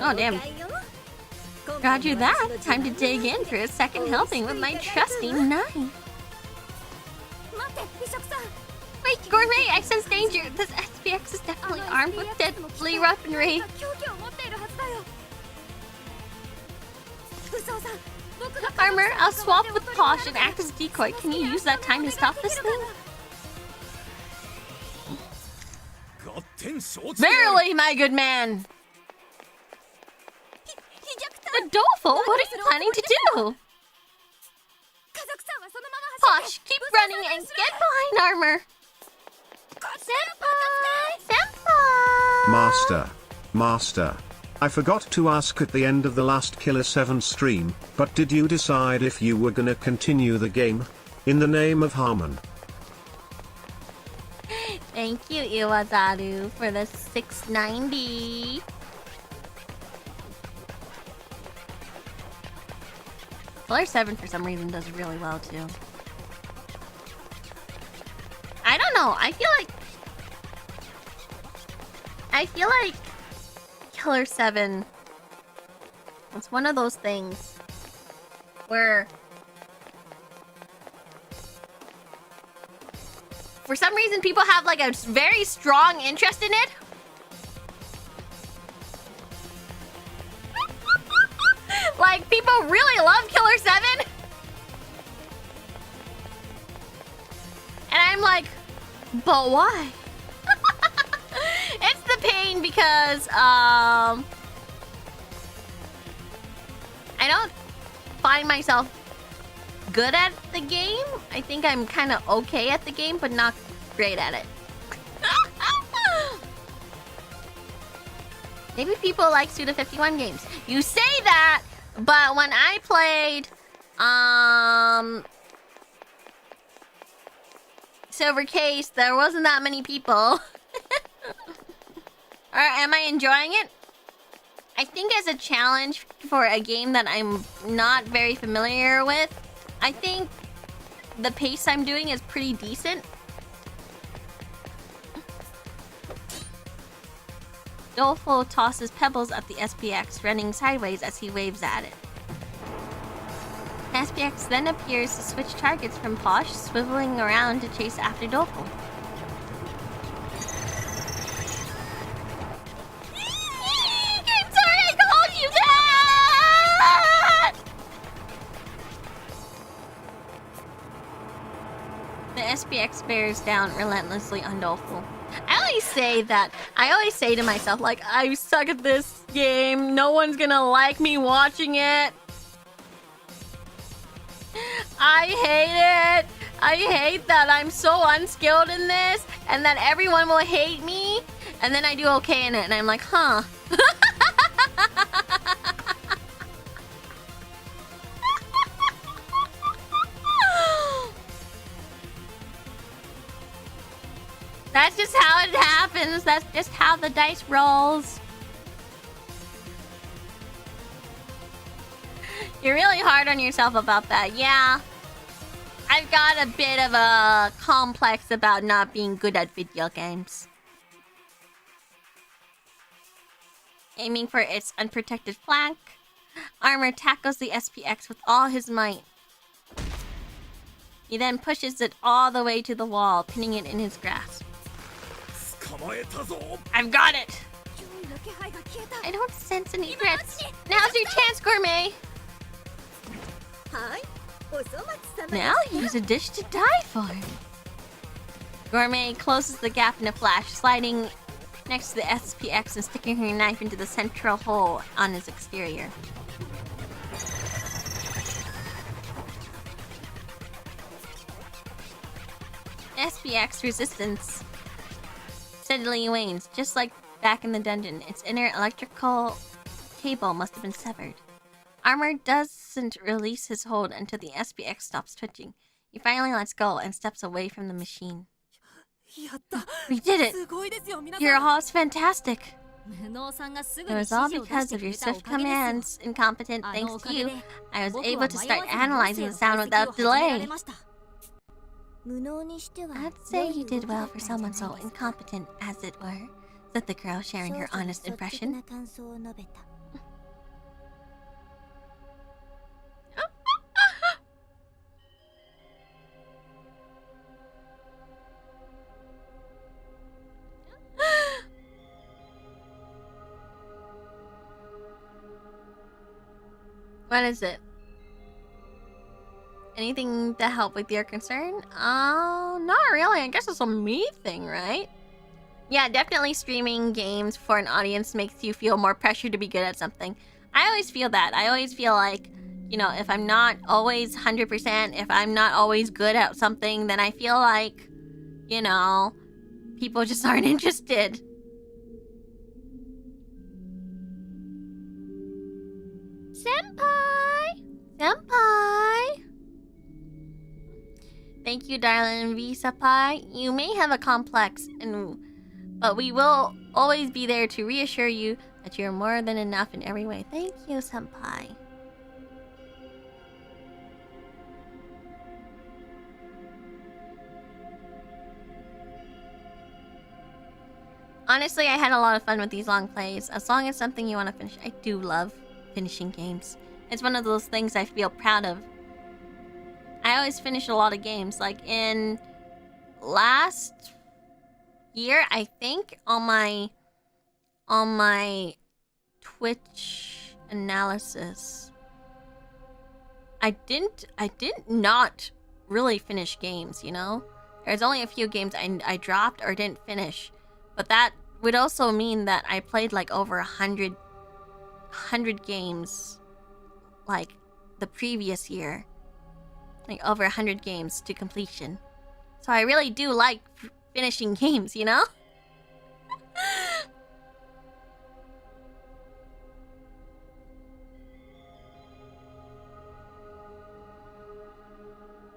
Oh, damn. Roger that. Time to dig in for a second helping with my trusty knife. Wait, Gourmet, I sense danger. This SPX is definitely armed with deadly weaponry. Armor, I'll swap with Posh and act as decoy. Can you use that time to stop this thing? Verily, my good man! Adolfo, what are you planning to do? Posh, keep running and get behind Armor! Senpai! Master. I forgot to ask at the end of the last Killer 7 stream, but did you decide if you were gonna continue the game? In the name of Harmon. Thank you, Iwazaru, for the 690. Killer 7 for some reason does really well too. I don't know. I feel like Killer 7, it's one of those things where for some reason people have like a very strong interest in it. Like, people really love Killer 7. And I'm like, but why? It's the pain because, I don't find myself good at the game. I think I'm kind of okay at the game, but not great at it. Maybe people like Suda51 games. You say that, but when I played, Silver Case, there wasn't that many people. Am I enjoying it? I think as a challenge for a game that I'm not very familiar with, I think the pace I'm doing is pretty decent. Dolfo tosses pebbles at the SPX, running sideways as he waves at it. SPX then appears to switch targets from Posh, swiveling around to chase after Dolfo. I'm sorry I called you that! The SPX bears down relentlessly on Dolfo. I always say to myself, like, I suck at this game. No one's gonna like me watching it. I hate it. I hate that I'm so unskilled in this and that everyone will hate me. And then I do okay in it and I'm like, huh. That's just how it happens. That's just how the dice rolls. You're really hard on yourself about that. Yeah. I've got a bit of a complex about not being good at video games. Aiming for its unprotected flank, Armor tackles the SPX with all his might. He then pushes it all the way to the wall, pinning it in his grasp. I've got it! I don't sense any threats. Now's your chance, Gourmet! Now use a dish to die for. Gourmet closes the gap in a flash, sliding next to the SPX and sticking her knife into the central hole on its exterior. SPX resistance steadily wanes, just like back in the dungeon. Its inner electrical cable must have been severed. Armor doesn't release his hold until the SPX stops twitching. He finally lets go and steps away from the machine. We did it! Your hall's fantastic! It was all because of your swift commands, incompetent. Thanks to you, I was able to start analyzing the sound without delay. I'd say you did well for someone so incompetent, as it were, said the girl, sharing her honest impression. What is it? Anything to help with your concern? Not really. I guess it's a me thing, right? Yeah, definitely streaming games for an audience makes you feel more pressure to be good at something. I always feel that. I always feel like, you know, if I'm not always 100%, if I'm not always good at something, then I feel like, you know, people just aren't interested. Senpai! Senpai! Thank you, darling V-Senpai. You may have a complex, but we will always be there to reassure you that you're more than enough in every way. Thank you, Senpai. Honestly, I had a lot of fun with these long plays. As long as something you want to finish, I do love finishing games. It's one of those things I feel proud of. I always finish a lot of games. Like in last year, I think, on my Twitch analysis, I didn't not really finish games, you know? There's only a few games I dropped or didn't finish. But that would also mean that I played like over 100 games like the previous year. Like over 100 games to completion. So I really do like finishing games, you know?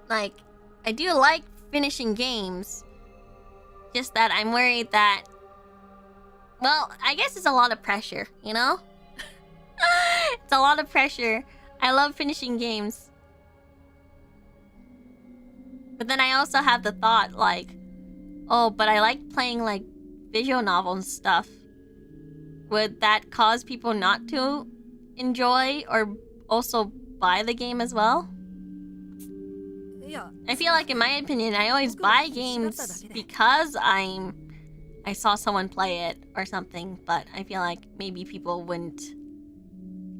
Like, I do like finishing games. Just that I'm worried that... Well, I guess it's a lot of pressure, you know? It's a lot of pressure. I love finishing games. But then I also have the thought, like, oh, but I like playing, like, visual novel and stuff. Would that cause people not to enjoy or also buy the game as well? I feel like, in my opinion, I always buy games because I saw someone play it or something, but I feel like maybe people wouldn't.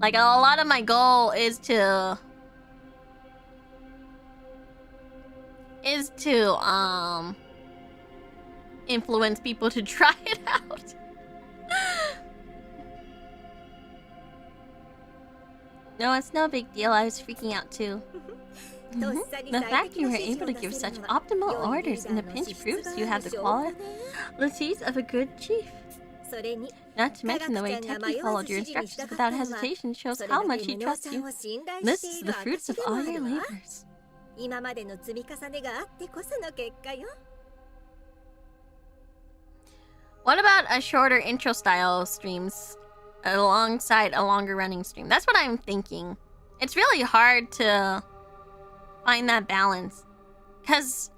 Like, a lot of my goal is to influence people to try it out. No, it's no big deal. I was freaking out too. The fact you were able to give such optimal orders in a pinch proves you have the qualities of a good chief. Not to mention the way Techie followed your instructions without hesitation shows how much he trusts you. This is the fruits of all your labors. What about a shorter intro style streams alongside a longer running stream? That's what I'm thinking. It's really hard to find that balance, because,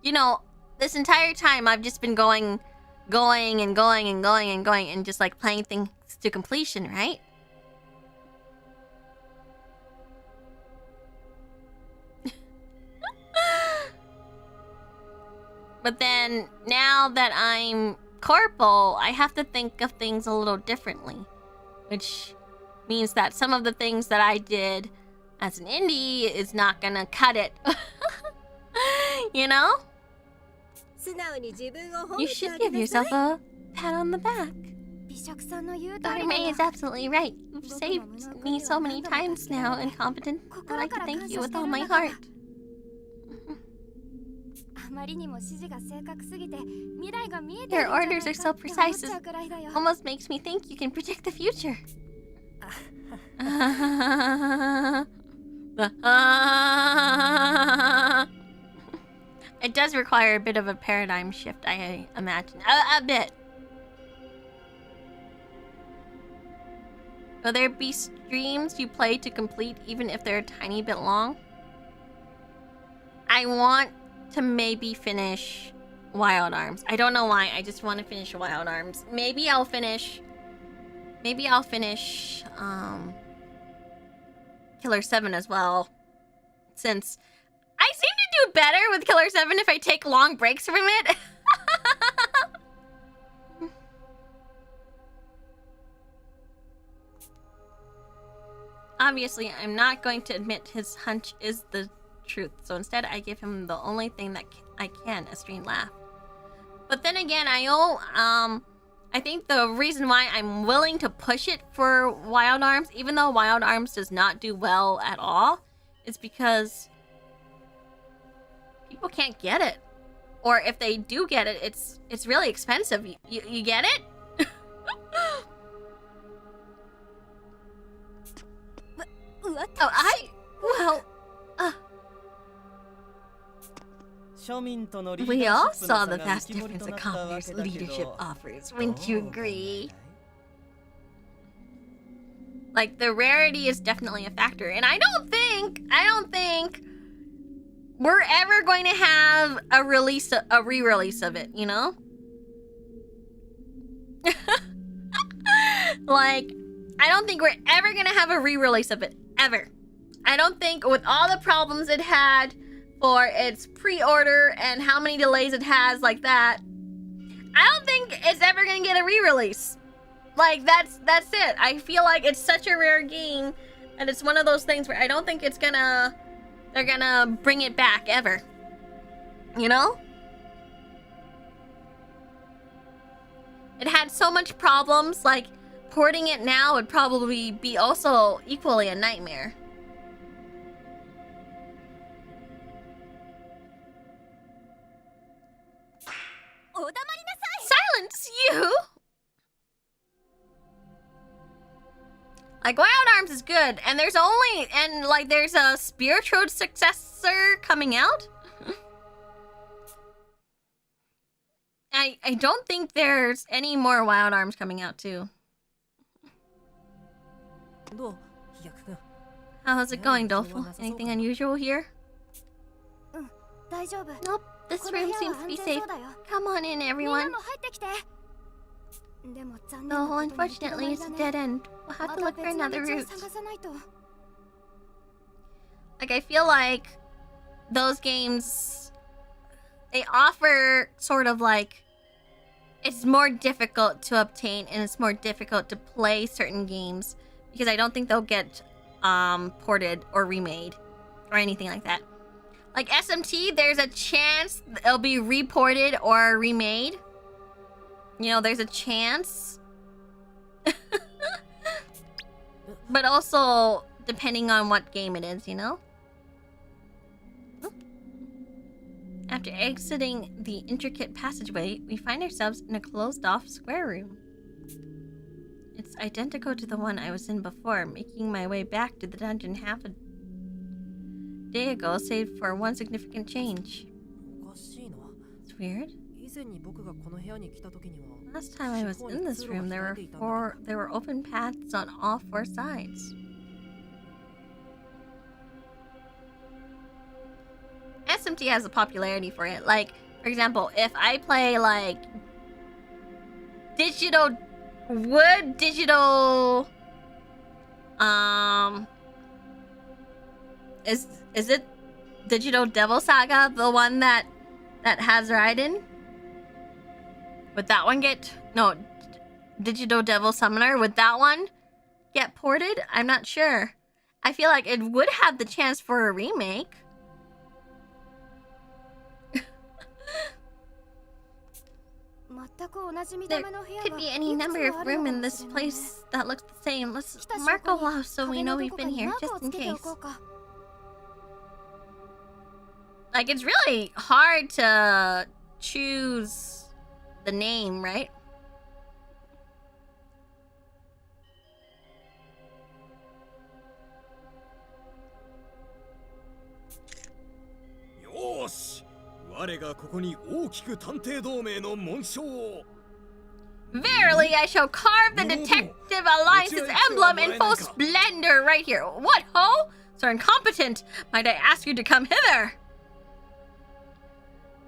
you know, this entire time I've just been going and just like playing things to completion, right? But then now that I'm corporal, I have to think of things a little differently, which means that some of the things that I did as an indie is not gonna cut it. You know? You should give yourself a pat on the back. Dr. May is absolutely right. You've saved me so many times now, incompetent. I'd like to thank you with all my heart. Your orders are so precise, it almost makes me think you can predict the future. It does require a bit of a paradigm shift, I imagine. A bit. Will there be streams you play to complete even if they're a tiny bit long? I want to maybe finish Wild Arms. I don't know why, I just want to finish Wild Arms. Maybe I'll finish Killer 7 as well, since I seem to do better with Killer 7 if I take long breaks from it. Obviously, I'm not going to admit his hunch is the truth, so instead I give him the only thing that I can, a stream laugh. But then again, I think the reason why I'm willing to push it for Wild Arms, even though Wild Arms does not do well at all, is because people can't get it. Or if they do get it, it's really expensive. You get it? We all saw the vast difference a commoner's leadership offers, wouldn't you agree? Like, the rarity is definitely a factor, and I don't think we're ever going to have a re-release of it, you know? Like, I don't think we're ever gonna have a re-release of it, ever. I don't think, with all the problems it had for its pre-order and how many delays it has like that, I don't think it's ever gonna get a re-release. Like, that's it. I feel like it's such a rare game, and it's one of those things where I don't think they're gonna bring it back ever. You know? It had so much problems, like, porting it now would probably be also equally a nightmare. Silence you! Like, Wild Arms is good, and there's a spiritual successor coming out. I don't think there's any more Wild Arms coming out, too. How's it going, Dolphin? Anything unusual here? Nope, this room seems to be safe. Come on in, everyone. Oh, unfortunately, it's a dead end. We'll have to look for another route. Like, I feel like those games, they offer sort of like, it's more difficult to obtain and it's more difficult to play certain games because I don't think they'll get ported or remade or anything like that. Like SMT, there's a chance it'll be reported or remade. You know, there's a chance. But also, depending on what game it is, you know? After exiting the intricate passageway, we find ourselves in a closed-off square room. It's identical to the one I was in before, making my way back to the dungeon half a day ago, save for one significant change. It's weird. Last time I was in this room, there were open paths on all four sides. SMT has a popularity for it. Like, for example, if I play like digital is it Digital Devil Saga, the one that has Raiden? Would that one get Digital Devil Summoner, would that one get ported? I'm not sure. I feel like it would have the chance for a remake. There could be any number of rooms in this place that looks the same. Let's mark a wall so we know we've been here, just in case. Like, it's really hard to choose the name, right? Yosh! 我がここに大きく探偵同盟の紋章を Verily, I shall carve the Detective Alliance's emblem in full splendor right here. What ho? Sir incompetent, might I ask you to come hither?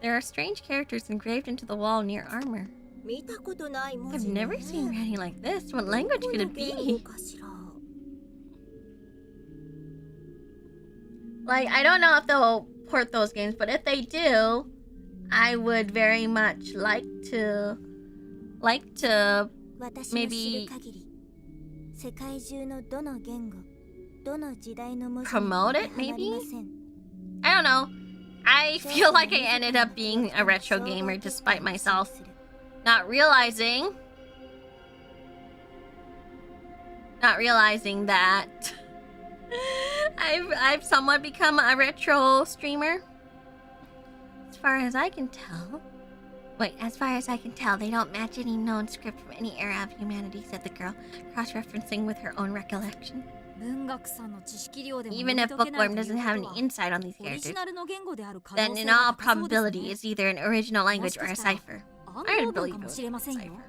There are strange characters engraved into the wall near armor. I've never seen writing like this. What language could it be? Like, I don't know if they'll port those games, but if they do, I would very much like to maybe promote it, maybe? I don't know. I feel like I ended up being a retro gamer despite myself not realizing that I've somewhat become a retro streamer. As far as I can tell. Wait, as far as I can tell, they don't match any known script from any era of humanity, said the girl, cross-referencing with her own recollection. Even if Bookworm doesn't have any insight on these characters, then in all probability it's either an original language or a cipher. I would believe it was a cipher.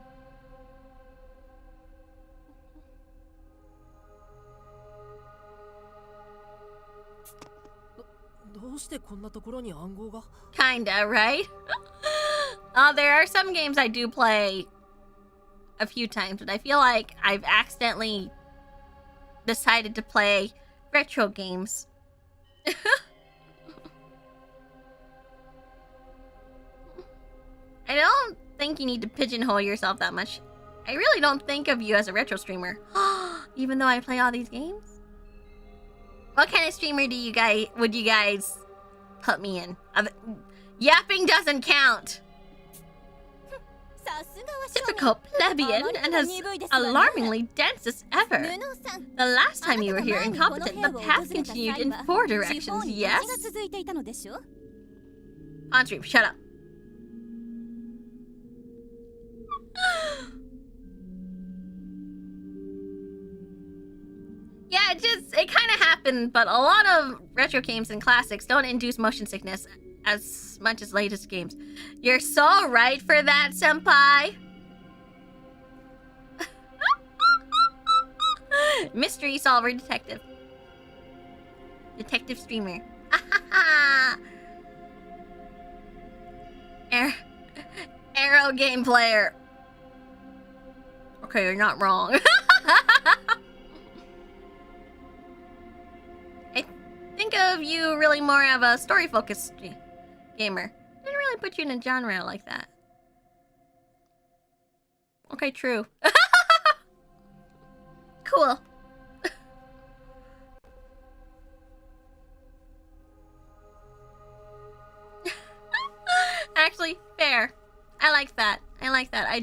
Kinda, right? There are some games I do play a few times, but I feel like I've accidentally decided to play retro games. I don't think you need to pigeonhole yourself that much. I really don't think of you as a retro streamer, even though I play all these games. What kind of streamer would you guys put me in? Yapping doesn't count. Typical plebeian and as alarmingly dense as ever. The last time you were here incompetent, the path continued in 4 directions, yes? On stream, shut up. Yeah, it kind of happened, but a lot of retro games and classics don't induce motion sickness as much as latest games. You're so right for that, senpai. Mystery solver detective. Detective streamer. Arrow game player. Okay, you're not wrong. I think of you really more of a story-focused gamer. Didn't really put you in a genre like that. Okay, true. Cool. Actually, fair. I like that. I like that. I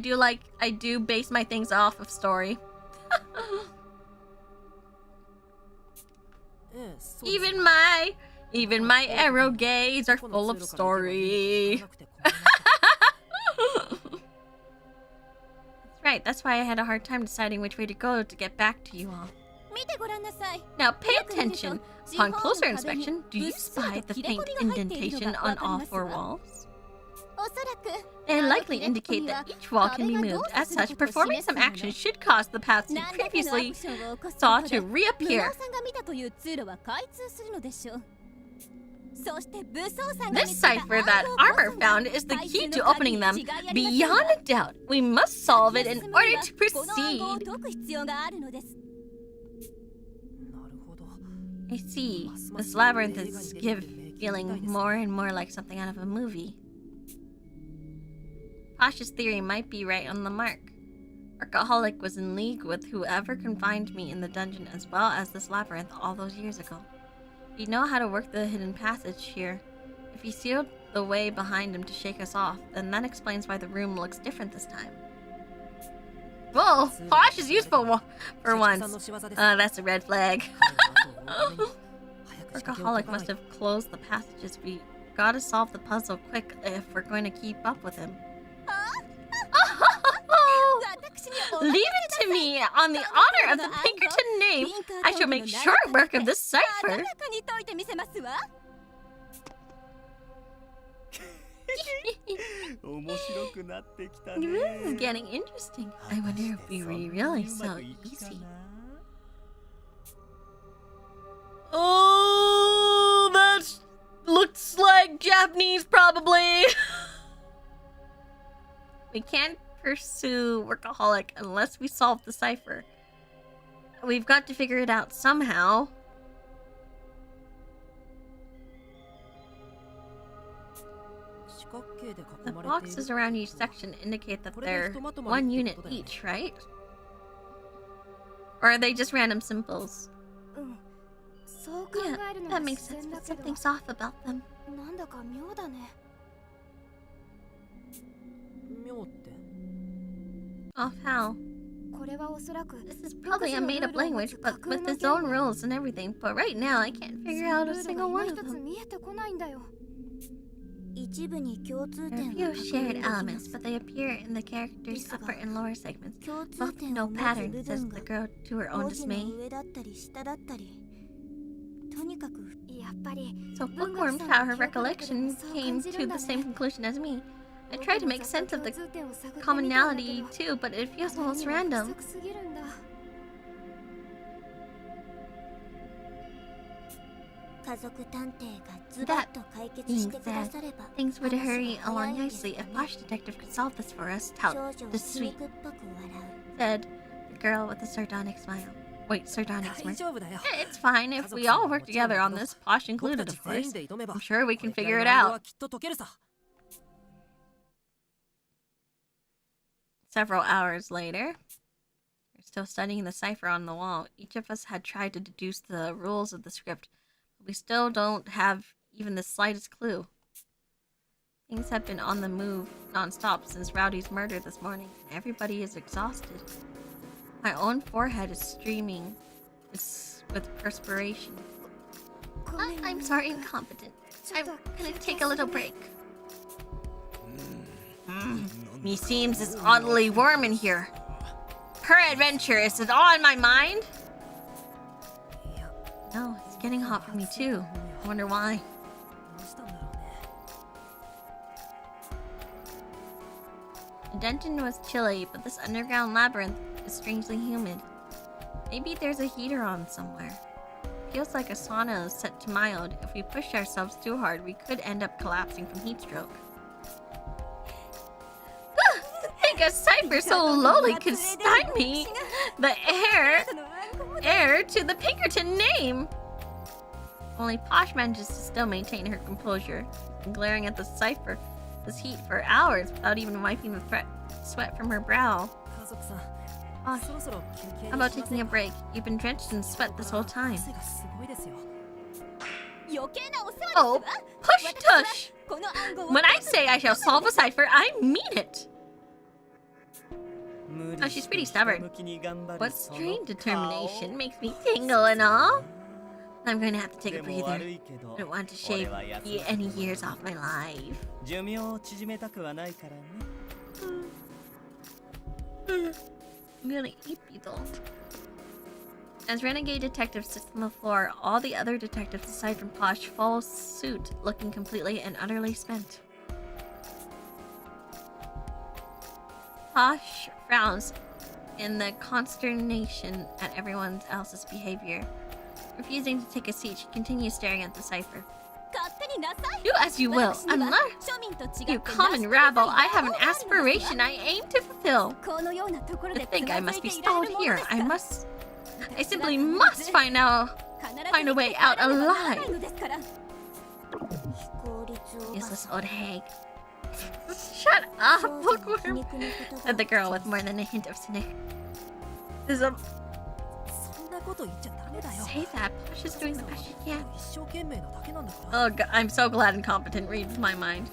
do base my things off of story. Even my arrow gays are full of story. That's right. That's why I had a hard time deciding which way to go to get back to you all. Now pay attention. Upon closer inspection, do you spy the faint indentation on all four walls? They likely indicate that each wall can be moved. As such, performing some action should cause the paths you previously saw to reappear. This cipher that Armor found is the key to opening them. Beyond a doubt, we must solve it in order to proceed. I see. This labyrinth is feeling more and more like something out of a movie. Pasha's theory might be right on the mark. Workaholic was in league with whoever confined me in the dungeon as well as this labyrinth all those years ago. We know how to work the hidden passage here. If he sealed the way behind him to shake us off, then that explains why the room looks different this time. Whoa! Posh is useful for once. That's a red flag. Workaholic must have closed the passages. We gotta solve the puzzle quick if we're going to keep up with him. Leave it to me. On the honor of the Pinkerton name, I shall make short work of this cipher. This is getting interesting. I wonder if we were really so easy. Oh, that looks like Japanese, probably. We can't pursue Workaholic unless we solve the cipher. We've got to figure it out somehow. The boxes around each section indicate that they're 1 unit each, right? Or are they just random symbols? Yeah, that makes sense, but something's off about them. Off how? This is probably a made-up language, but with its own rules and everything. But right now, I can't figure out a single one of them. There are a few shared elements, but they appear in the characters' upper and lower segments. Both no pattern, says the girl to her own dismay. So Bookworm found her recollection came to the same conclusion as me. I tried to make sense of the commonality too, but it feels almost random. That being said, things would hurry along nicely if Posh Detective could solve this for us. Tout the sweet, said the girl with a sardonic smile. Wait, sardonic smirk. It's fine if we all work together on this, Posh included, of course. I'm sure we can figure it out. Several hours later, we're still studying the cipher on the wall. Each of us had tried to deduce the rules of the script, but we still don't have even the slightest clue. Things have been on the move non-stop since Rowdy's murder this morning, and everybody is exhausted. My own forehead is streaming with perspiration. I'm sorry, incompetent. I'm gonna take a little break. Meseems it's oddly warm in here. Peradventure, is it all in my mind? No, it's getting hot for me too. I wonder why. The dungeon was chilly, but this underground labyrinth is strangely humid. Maybe there's a heater on somewhere. Feels like a sauna is set to mild. If we push ourselves too hard, we could end up collapsing from heat stroke. To think a cipher so lowly could stymie the heir to the Pinkerton name. Only Posh manages to still maintain her composure, glaring at the cipher, this heat for hours without even wiping the sweat from her brow. Posh, how about taking a break? You've been drenched in sweat this whole time. Oh, push tush! When I say I shall solve a cipher, I mean it! Oh, she's pretty stubborn. What strange determination makes me tingle and all. I'm going to have to take a breather. I don't want to shave any years off my life. I'm gonna eat people. As Renegade Detective sits on the floor, all the other detectives aside from Posh follow suit, looking completely and utterly spent. Posh frowns in the consternation at everyone else's behavior. Refusing to take a seat, she continues staring at the cipher. Do as you will, unless you common rabble, I have an aspiration I aim to fulfill. To think I must be stalled here. I simply must find a way out alive. Useless old hag. Shut up, bookworm, said the girl with more than a hint of cynicism. Say that. Posh is doing the best she can. Oh, God, I'm so glad Incompetent reads my mind.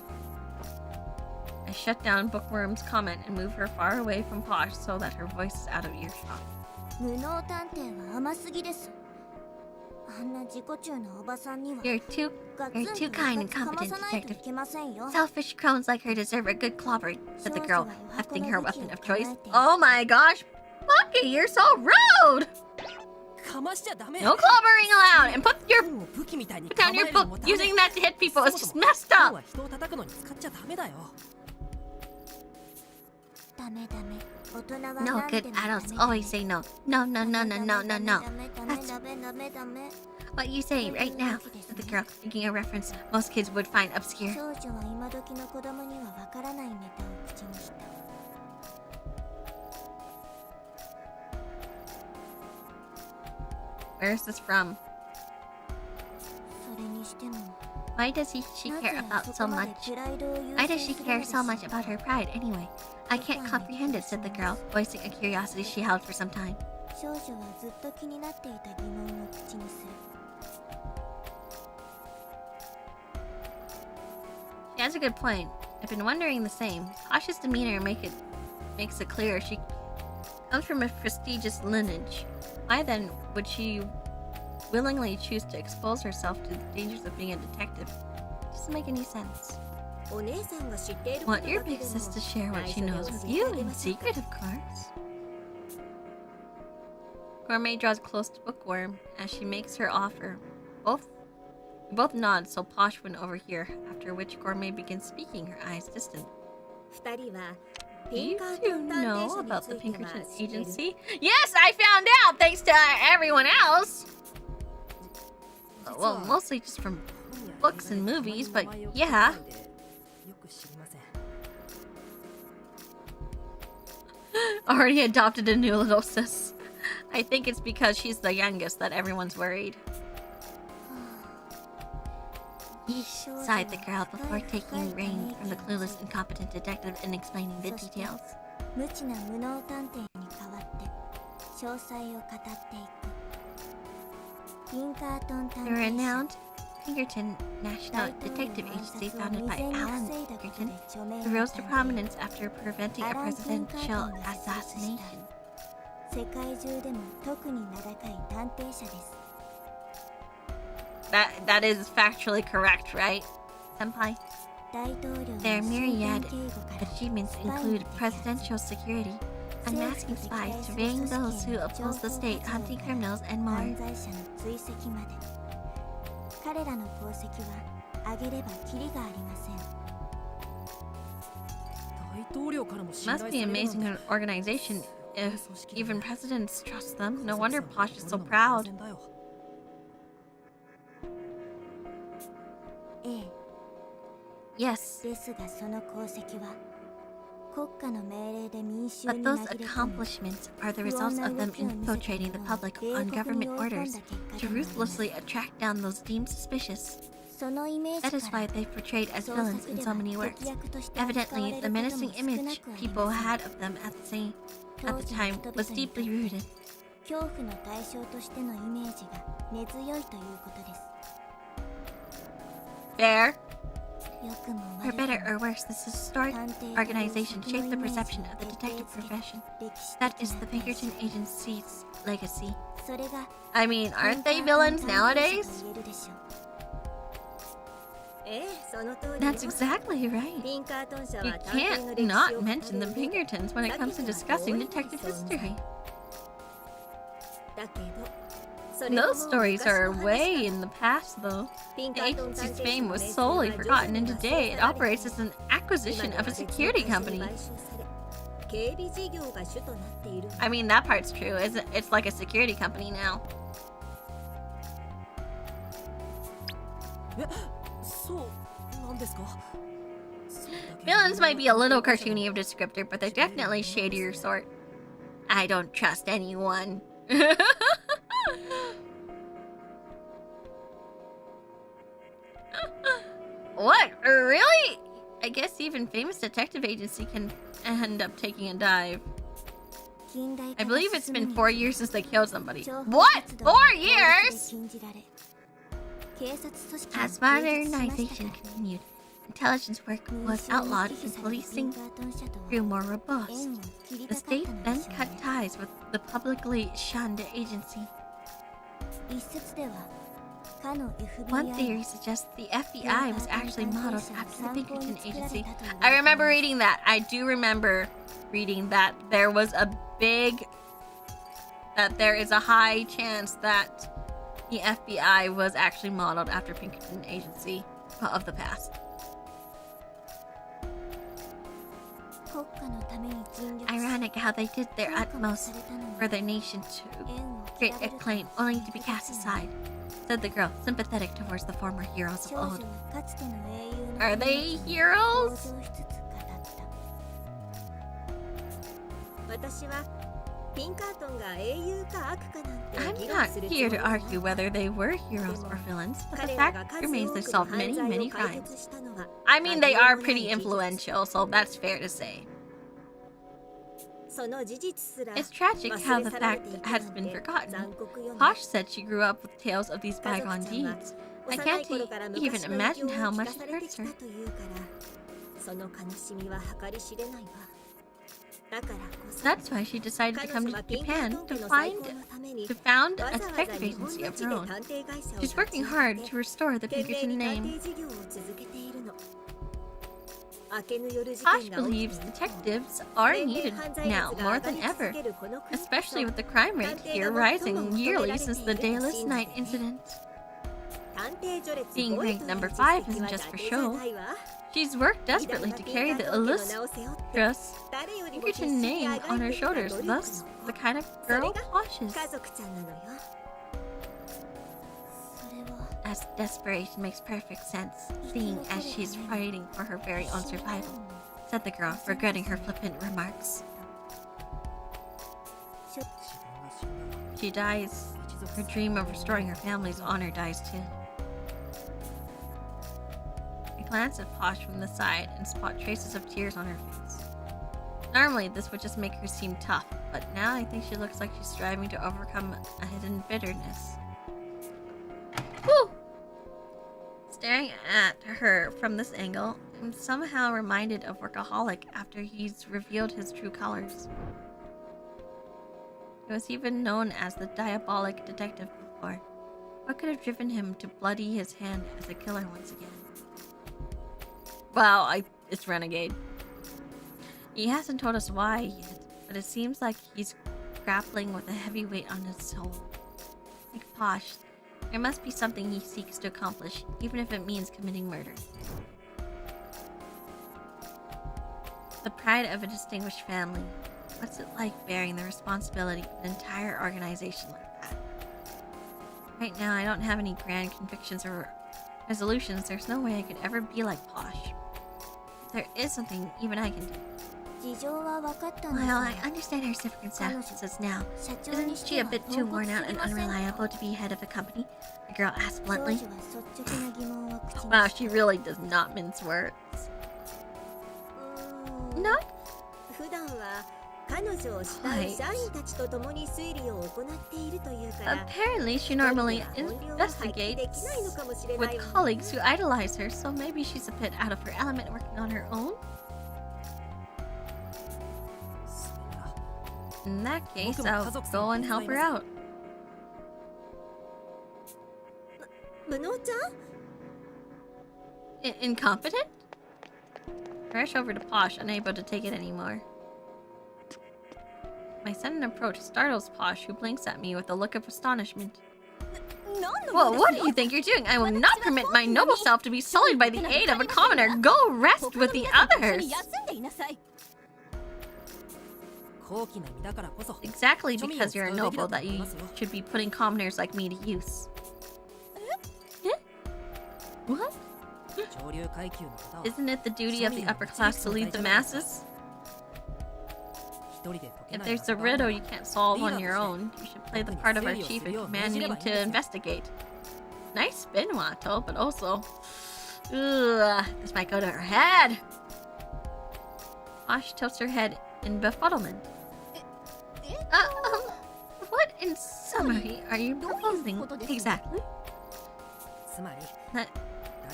I shut down Bookworm's comment and move her far away from Posh so that her voice is out of earshot. You're too kind and competent, detective. Selfish crones like her deserve a good clobbering, said the girl, hefting her weapon of choice. Oh my gosh! Bucky, you're so rude! No clobbering allowed! And put down your book! Using that to hit people is just messed up! No, good adults always say no. No. That's what you say right now, said the girl, making a reference most kids would find obscure. Where is this from? Why does she care about so much? Why does she care so much about her pride anyway? I can't comprehend it, said the girl, voicing a curiosity she held for some time. She has a good point. I've been wondering the same. Posh's demeanor makes it clear she comes from a prestigious lineage. Why then would she willingly choose to expose herself to the dangers of being a detective? It doesn't make any sense. Want your big sis to share what she knows with you, in secret, of course. Gourmet draws close to Bookworm as she makes her offer. Both nod so Posh wouldn't overhear, after which Gourmet begins speaking, her eyes distant. Do you two know about the Pinkerton agency? Yes, I found out thanks to everyone else! Well, mostly just from books and movies, but yeah. Already adopted a new little sis. I think it's because she's the youngest that everyone's worried. Sighed the girl before taking rein from the clueless, incompetent detective and explaining the details. The renowned Pinkerton National Detective Agency, founded by Alan Pinkerton, rose to prominence after preventing a presidential assassination. That is factually correct, right, Senpai? Their myriad achievements include presidential security, unmasking spies, surveying those who oppose the state, hunting criminals, and more. Must be an amazing organization if even presidents trust them. No wonder Posh is so proud. ええ Yes, ですがその功績は国家の命令で民衆 but に those 紛れ込み accomplishments are the results of them infiltrating the public on government orders to ruthlessly attract down those deemed suspicious. そのイメージ That か is ら why they portrayed as 創 villains 作 in で so は many 敵 works. 役として扱わ Evidently, れ the ることも menacing 少な image くはあり people ません had of them at the time was deeply rooted. 恐怖の対象としてのイメージが根強いということです Fair. 良くも For 悪く better も or worse, this historic 探偵という organization 先の shaped the イメージ perception が of the 徹底 detective され profession. 歴史 That 的 is な the 対 Pinkerton 象 agency's legacy. それが I mean, aren't they villains nowadays? 言えるでしょうええ、その通り That's exactly right. ピンカートン社 You は探偵 can't の歴史 not を mention the 語る上で Pinkertons when it comes to discussing detective history. だけどそれもも Those う stories 昔 are の話 way だ in the past, though. ピン The カートン探 agency's 偵 fame 社の was 名声 solely は徐 forgotten, 々 and に today it 忘れ去られ operates as an 今 acquisition で of は a 別の security 会社に company. 買収され警備事業が主となっている I mean, that part's true. It's like a security company now. え、そうなんですか Villains might be a little cartoony of descriptor, but they're definitely shadier sort. I don't trust anyone. What? Really? I guess even famous detective agency can end up taking a dive. I believe it's been 4 years since they killed somebody. What? 4 years? As modernization continued, intelligence work was outlawed and policing grew more robust. The state then cut ties with the publicly shunned agency. One theory suggests the FBI was actually modeled after the Pinkerton agency. I remember reading that. I do remember reading that there was there is a high chance that the FBI was actually modeled after Pinkerton agency of the past. Ironic how they did their utmost for their nation to create acclaim only to be cast aside, said the girl, sympathetic towards the former heroes of old. Are they heroes? 私はピンカートンが英雄か悪かなんて議 I'm 論 not する here つ to もりは argue whether they were heroes or villains, but the 彼らが fact 数 remains 多 they くの solved 犯 many, 罪 many を解 crimes. 決したのは I mean, they 紛れ are もない pretty 事実 influential, so that's fair to say. その事実すら It's tragic 忘 how れ the 去られ fact ていた has なん been て forgotten. 残酷よね Posh said she grew up with tales of these 家族 bygone ちゃんは deeds. I 幼 can't い頃から even 昔の異 imagine 常 how を聞 much か it されて hurts きた her. というからその悲しみは計り知れないわだからこそ That's why she decided to 彼 come 女 to はピンカー Japan トン to 家の再 find 興のために to found わ a ざわざ detective 日本 agency の of 地 her で own. 探偵会社を She's 立ち working 上 hard げ to restore the 懸命 Pinkerton に探 name. 偵事業を続けているの明けぬ夜事 Posh 件が起 believes きて detectives are 年々 needed 犯罪 now 率が more 上が than り ever, 続けるこの国こそ especially with the crime rate here rising yearly since the Dayless Night incident. 探偵序列 Being 5位 ranked という number 実 5 績 isn't は just だ for けじゃ show. ないわ She's worked desperately to carry the illustrious 誰よりも必死 Pinkerton に name あが on い her てきた shoulders, 努力 thus の the kind of それ girl が Posh is. 家族ちゃんなのよ As desperation makes perfect sense, seeing as she's fighting for her very own survival, said the girl, regretting her flippant remarks. She dies. Her dream of restoring her family's honor dies too. I glance at Posh from the side and spot traces of tears on her face. Normally, this would just make her seem tough, but now I think she looks like she's striving to overcome a hidden bitterness. Whew! Staring at her from this angle, I'm somehow reminded of Workaholic after he's revealed his true colors. He was even known as the diabolic detective before. What could have driven him to bloody his hand as a killer once again? Well, it's Renegade. He hasn't told us why yet, but it seems like he's grappling with a heavy weight on his soul. Like Posh, there must be something he seeks to accomplish, even if it means committing murder. The pride of a distinguished family. What's it like bearing the responsibility of an entire organization like that? Right now, I don't have any grand convictions or resolutions. There's no way I could ever be like Posh. There is something even I can do. Well, I understand her circumstances now. Isn't she a bit too worn out and unreliable to be head of a company? The girl asked bluntly. Wow, she really does not mince words. Not quite. Apparently, she normally investigates with colleagues who idolize her, so maybe she's a bit out of her element working on her own. In that case, I'll go and help her out. Incompetent? Rush over to Posh, unable to take it anymore. My sudden approach startles Posh, who blinks at me with a look of astonishment. Well, what do you think you're doing? I will not permit my noble self to be sullied by the aid of a commoner. Go rest with the others. Exactly because you're a noble that you should be putting commoners like me to use. What? Isn't it the duty of the upper class to lead the masses? If there's a riddle you can't solve on your own, you should play the part of our chief and command him to investigate. Nice spin, Watto, but also... Ugh, this might go to her head! Posh tilts her head in befuddlement. What in summary are you proposing exactly?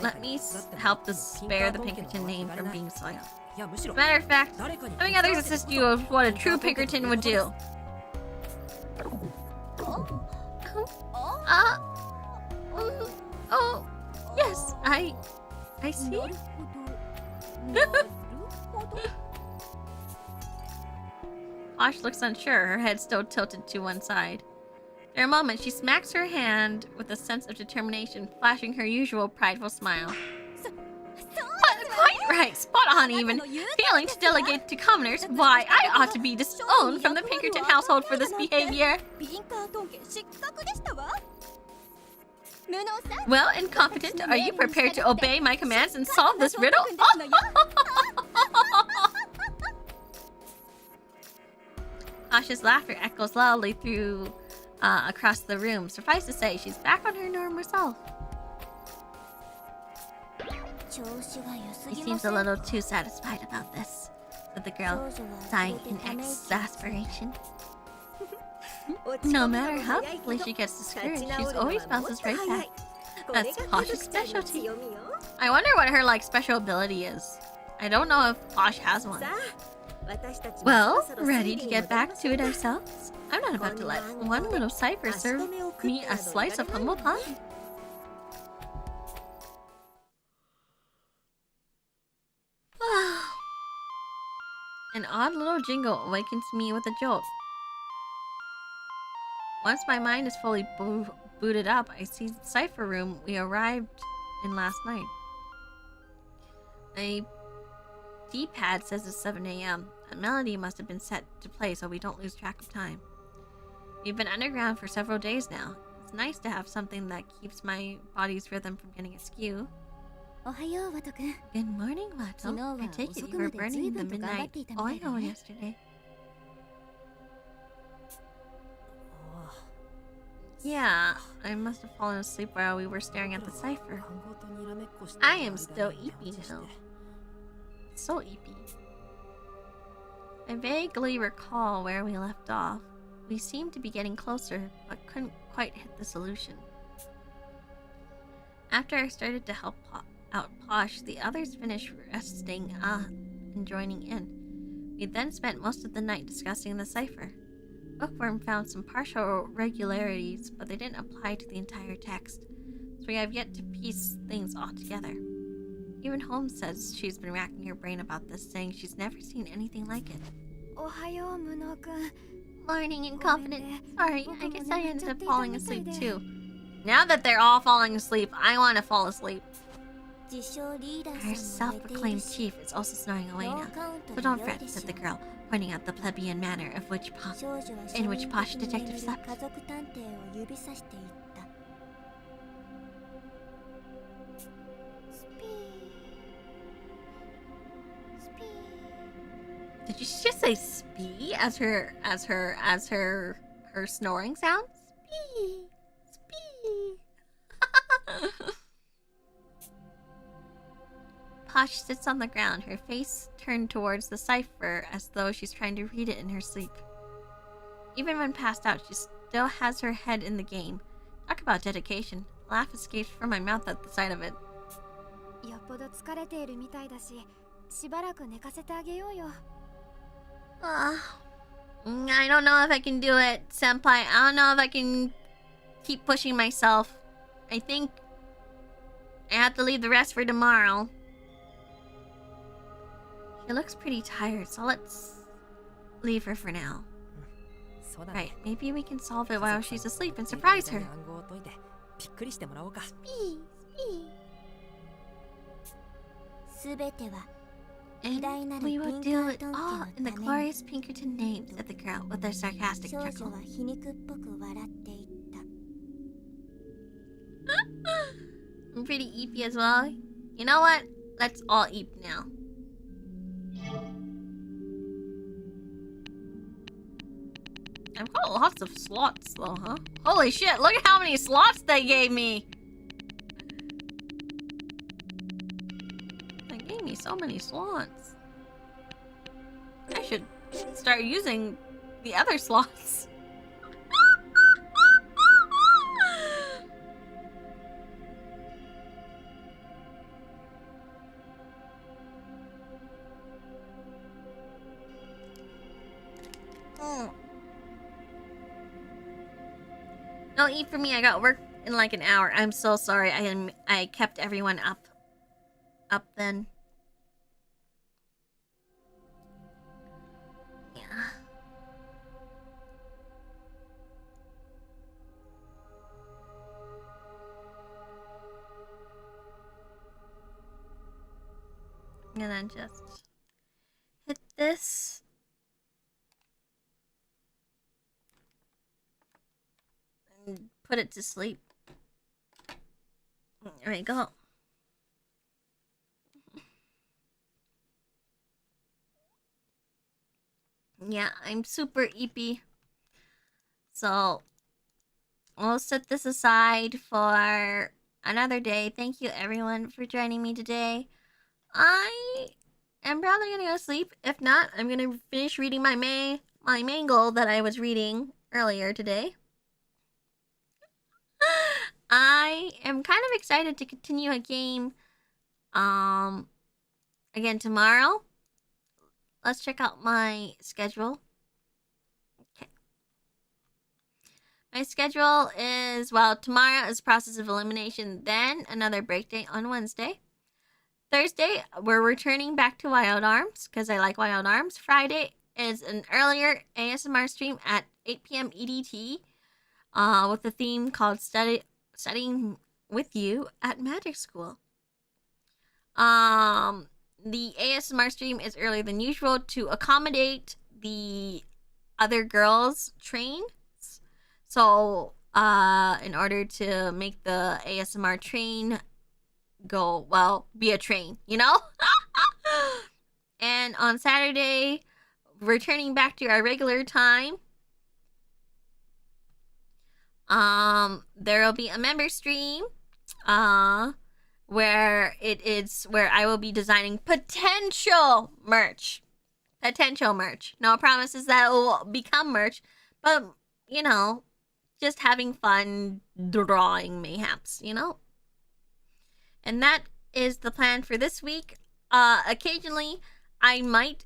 Let me help to spare the Pinkerton name from being soiled. Matter of fact, having others assist you of what a true Pinkerton would do. Oh, yes, I see. Posh looks unsure, her head still tilted to one side. For a moment, she smacks her hand with a sense of determination, flashing her usual prideful smile. Quite right, spot on even. Failing to delegate to commoners, why, I ought to be disowned from the Pinkerton household for this behavior. Well, incompetent, are you prepared to obey my commands and solve this riddle? Posh's laughter echoes loudly through across the room. Suffice to say, she's back on her normal self. He seems a little too satisfied about this, said the girl, sighing in exasperation. No matter how quickly she gets discouraged, she's always bounces right back. That's Posh's specialty. I wonder what her, special ability is. I don't know if Posh has one. Well, ready to get back to it ourselves? I'm not about to let one little cipher serve me a slice of humble pie. An odd little jingle awakens me with a jolt. Once my mind is fully booted up, I see the cipher room we arrived in last night. A D-pad says it's 7 a.m. A melody must have been set to play so we don't lose track of time. We've been underground for several days now. It's nice to have something that keeps my body's rhythm from getting askew. Good morning, Watto. I take it you were burning the midnight oil yesterday. Yeah, I must have fallen asleep while we were staring at the cipher. I am still eepy now. So eepy. I vaguely recall where we left off. We seemed to be getting closer, but couldn't quite hit the solution. After I started to help out Posh, the others finished resting and joining in. We then spent most of the night discussing the cipher. Bookworm found some partial regularities, but they didn't apply to the entire text, so we have yet to piece things all together. Even Holmes says she's been racking her brain about this, saying she's never seen anything like it. Morning, incompetent. Sorry, I guess I ended up falling asleep too. Now that they're all falling asleep, I want to fall asleep. Her self-proclaimed chief is also snoring away now. But don't fret, said the girl, pointing out the plebeian manner of in which posh detective slept. Did you just say "spee" as her snoring sound? Spee, spee. Posh sits on the ground, her face turned towards the cipher as though she's trying to read it in her sleep. Even when passed out, she still has her head in the game. Talk about dedication. A laugh escapes from my mouth at the sight of it. I don't know if I can do it, senpai. I don't know if I can keep pushing myself. I think I have to leave the rest for tomorrow. She looks pretty tired, so let's leave her for now. Right, maybe we can solve it while she's asleep and surprise her. Spee, spee. And we will do it all in the glorious Pinkerton name, said the girl with a sarcastic chuckle. I'm pretty eepy as well. You know what? Let's all eep now. I've got lots of slots though, huh? Holy shit, look at how many slots they gave me! They gave me so many slots. I should start using the other slots. Don't eat for me. I got work in like an hour. I'm so sorry. I kept everyone up then. Yeah. I'm gonna just hit this. And put it to sleep. There we go. Yeah, I'm super eepy. So, we'll set this aside for another day. Thank you everyone for joining me today. I am probably gonna go to sleep. If not, I'm gonna finish reading my Manga that I was reading earlier today. I am kind of excited to continue a game again tomorrow. Let's check out my schedule. Okay. My schedule is, well, tomorrow is process of elimination, then another break day on Wednesday. Thursday, we're returning back to Wild Arms because I like Wild Arms. Friday is an earlier ASMR stream at 8 p.m. EDT with a theme called Studying with You at Magic School. The ASMR stream is earlier than usual to accommodate the other girls' trains. So, in order to make the ASMR train go, well, be a train, you know? And on Saturday, returning back to our regular time, there will be a member stream, where I will be designing potential merch. No promises that it will become merch, but, you know, just having fun drawing mayhaps, you know? And that is the plan for this week. Occasionally, I might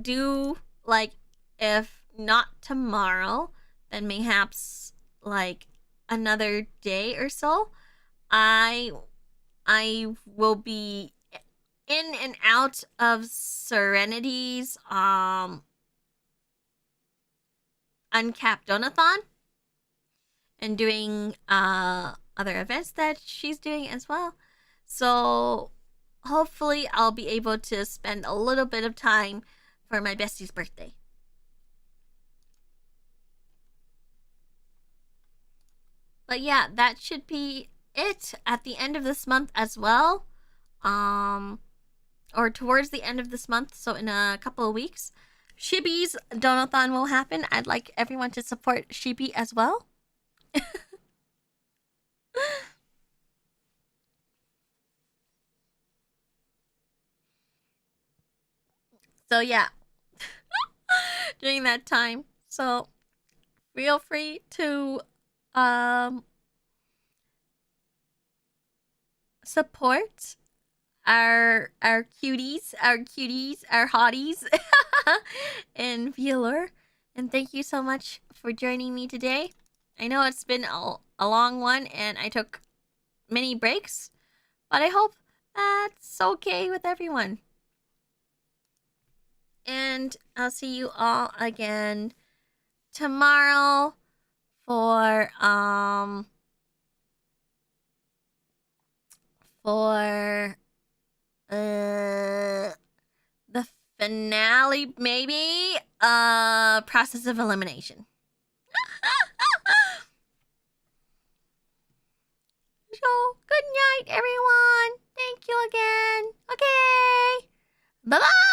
do, like, if not tomorrow, then mayhaps, like, another day or so. I will be in and out of Serenity's Uncapped Donathon and doing other events that she's doing as well. So hopefully I'll be able to spend a little bit of time for my bestie's birthday. But yeah, that should be it at the end of this month as well. Or towards the end of this month, so in a couple of weeks, Shibi's Donathon will happen. I'd like everyone to support Shibi as well. So yeah, during that time. So feel free to support our cuties, our hotties in VAllure. And thank you so much for joining me today. I know it's been a long one and I took many breaks, but I hope that's okay with everyone. And I'll see you all again tomorrow for the finale, maybe, process of elimination. So, good night, everyone. Thank you again. Okay. Bye-bye.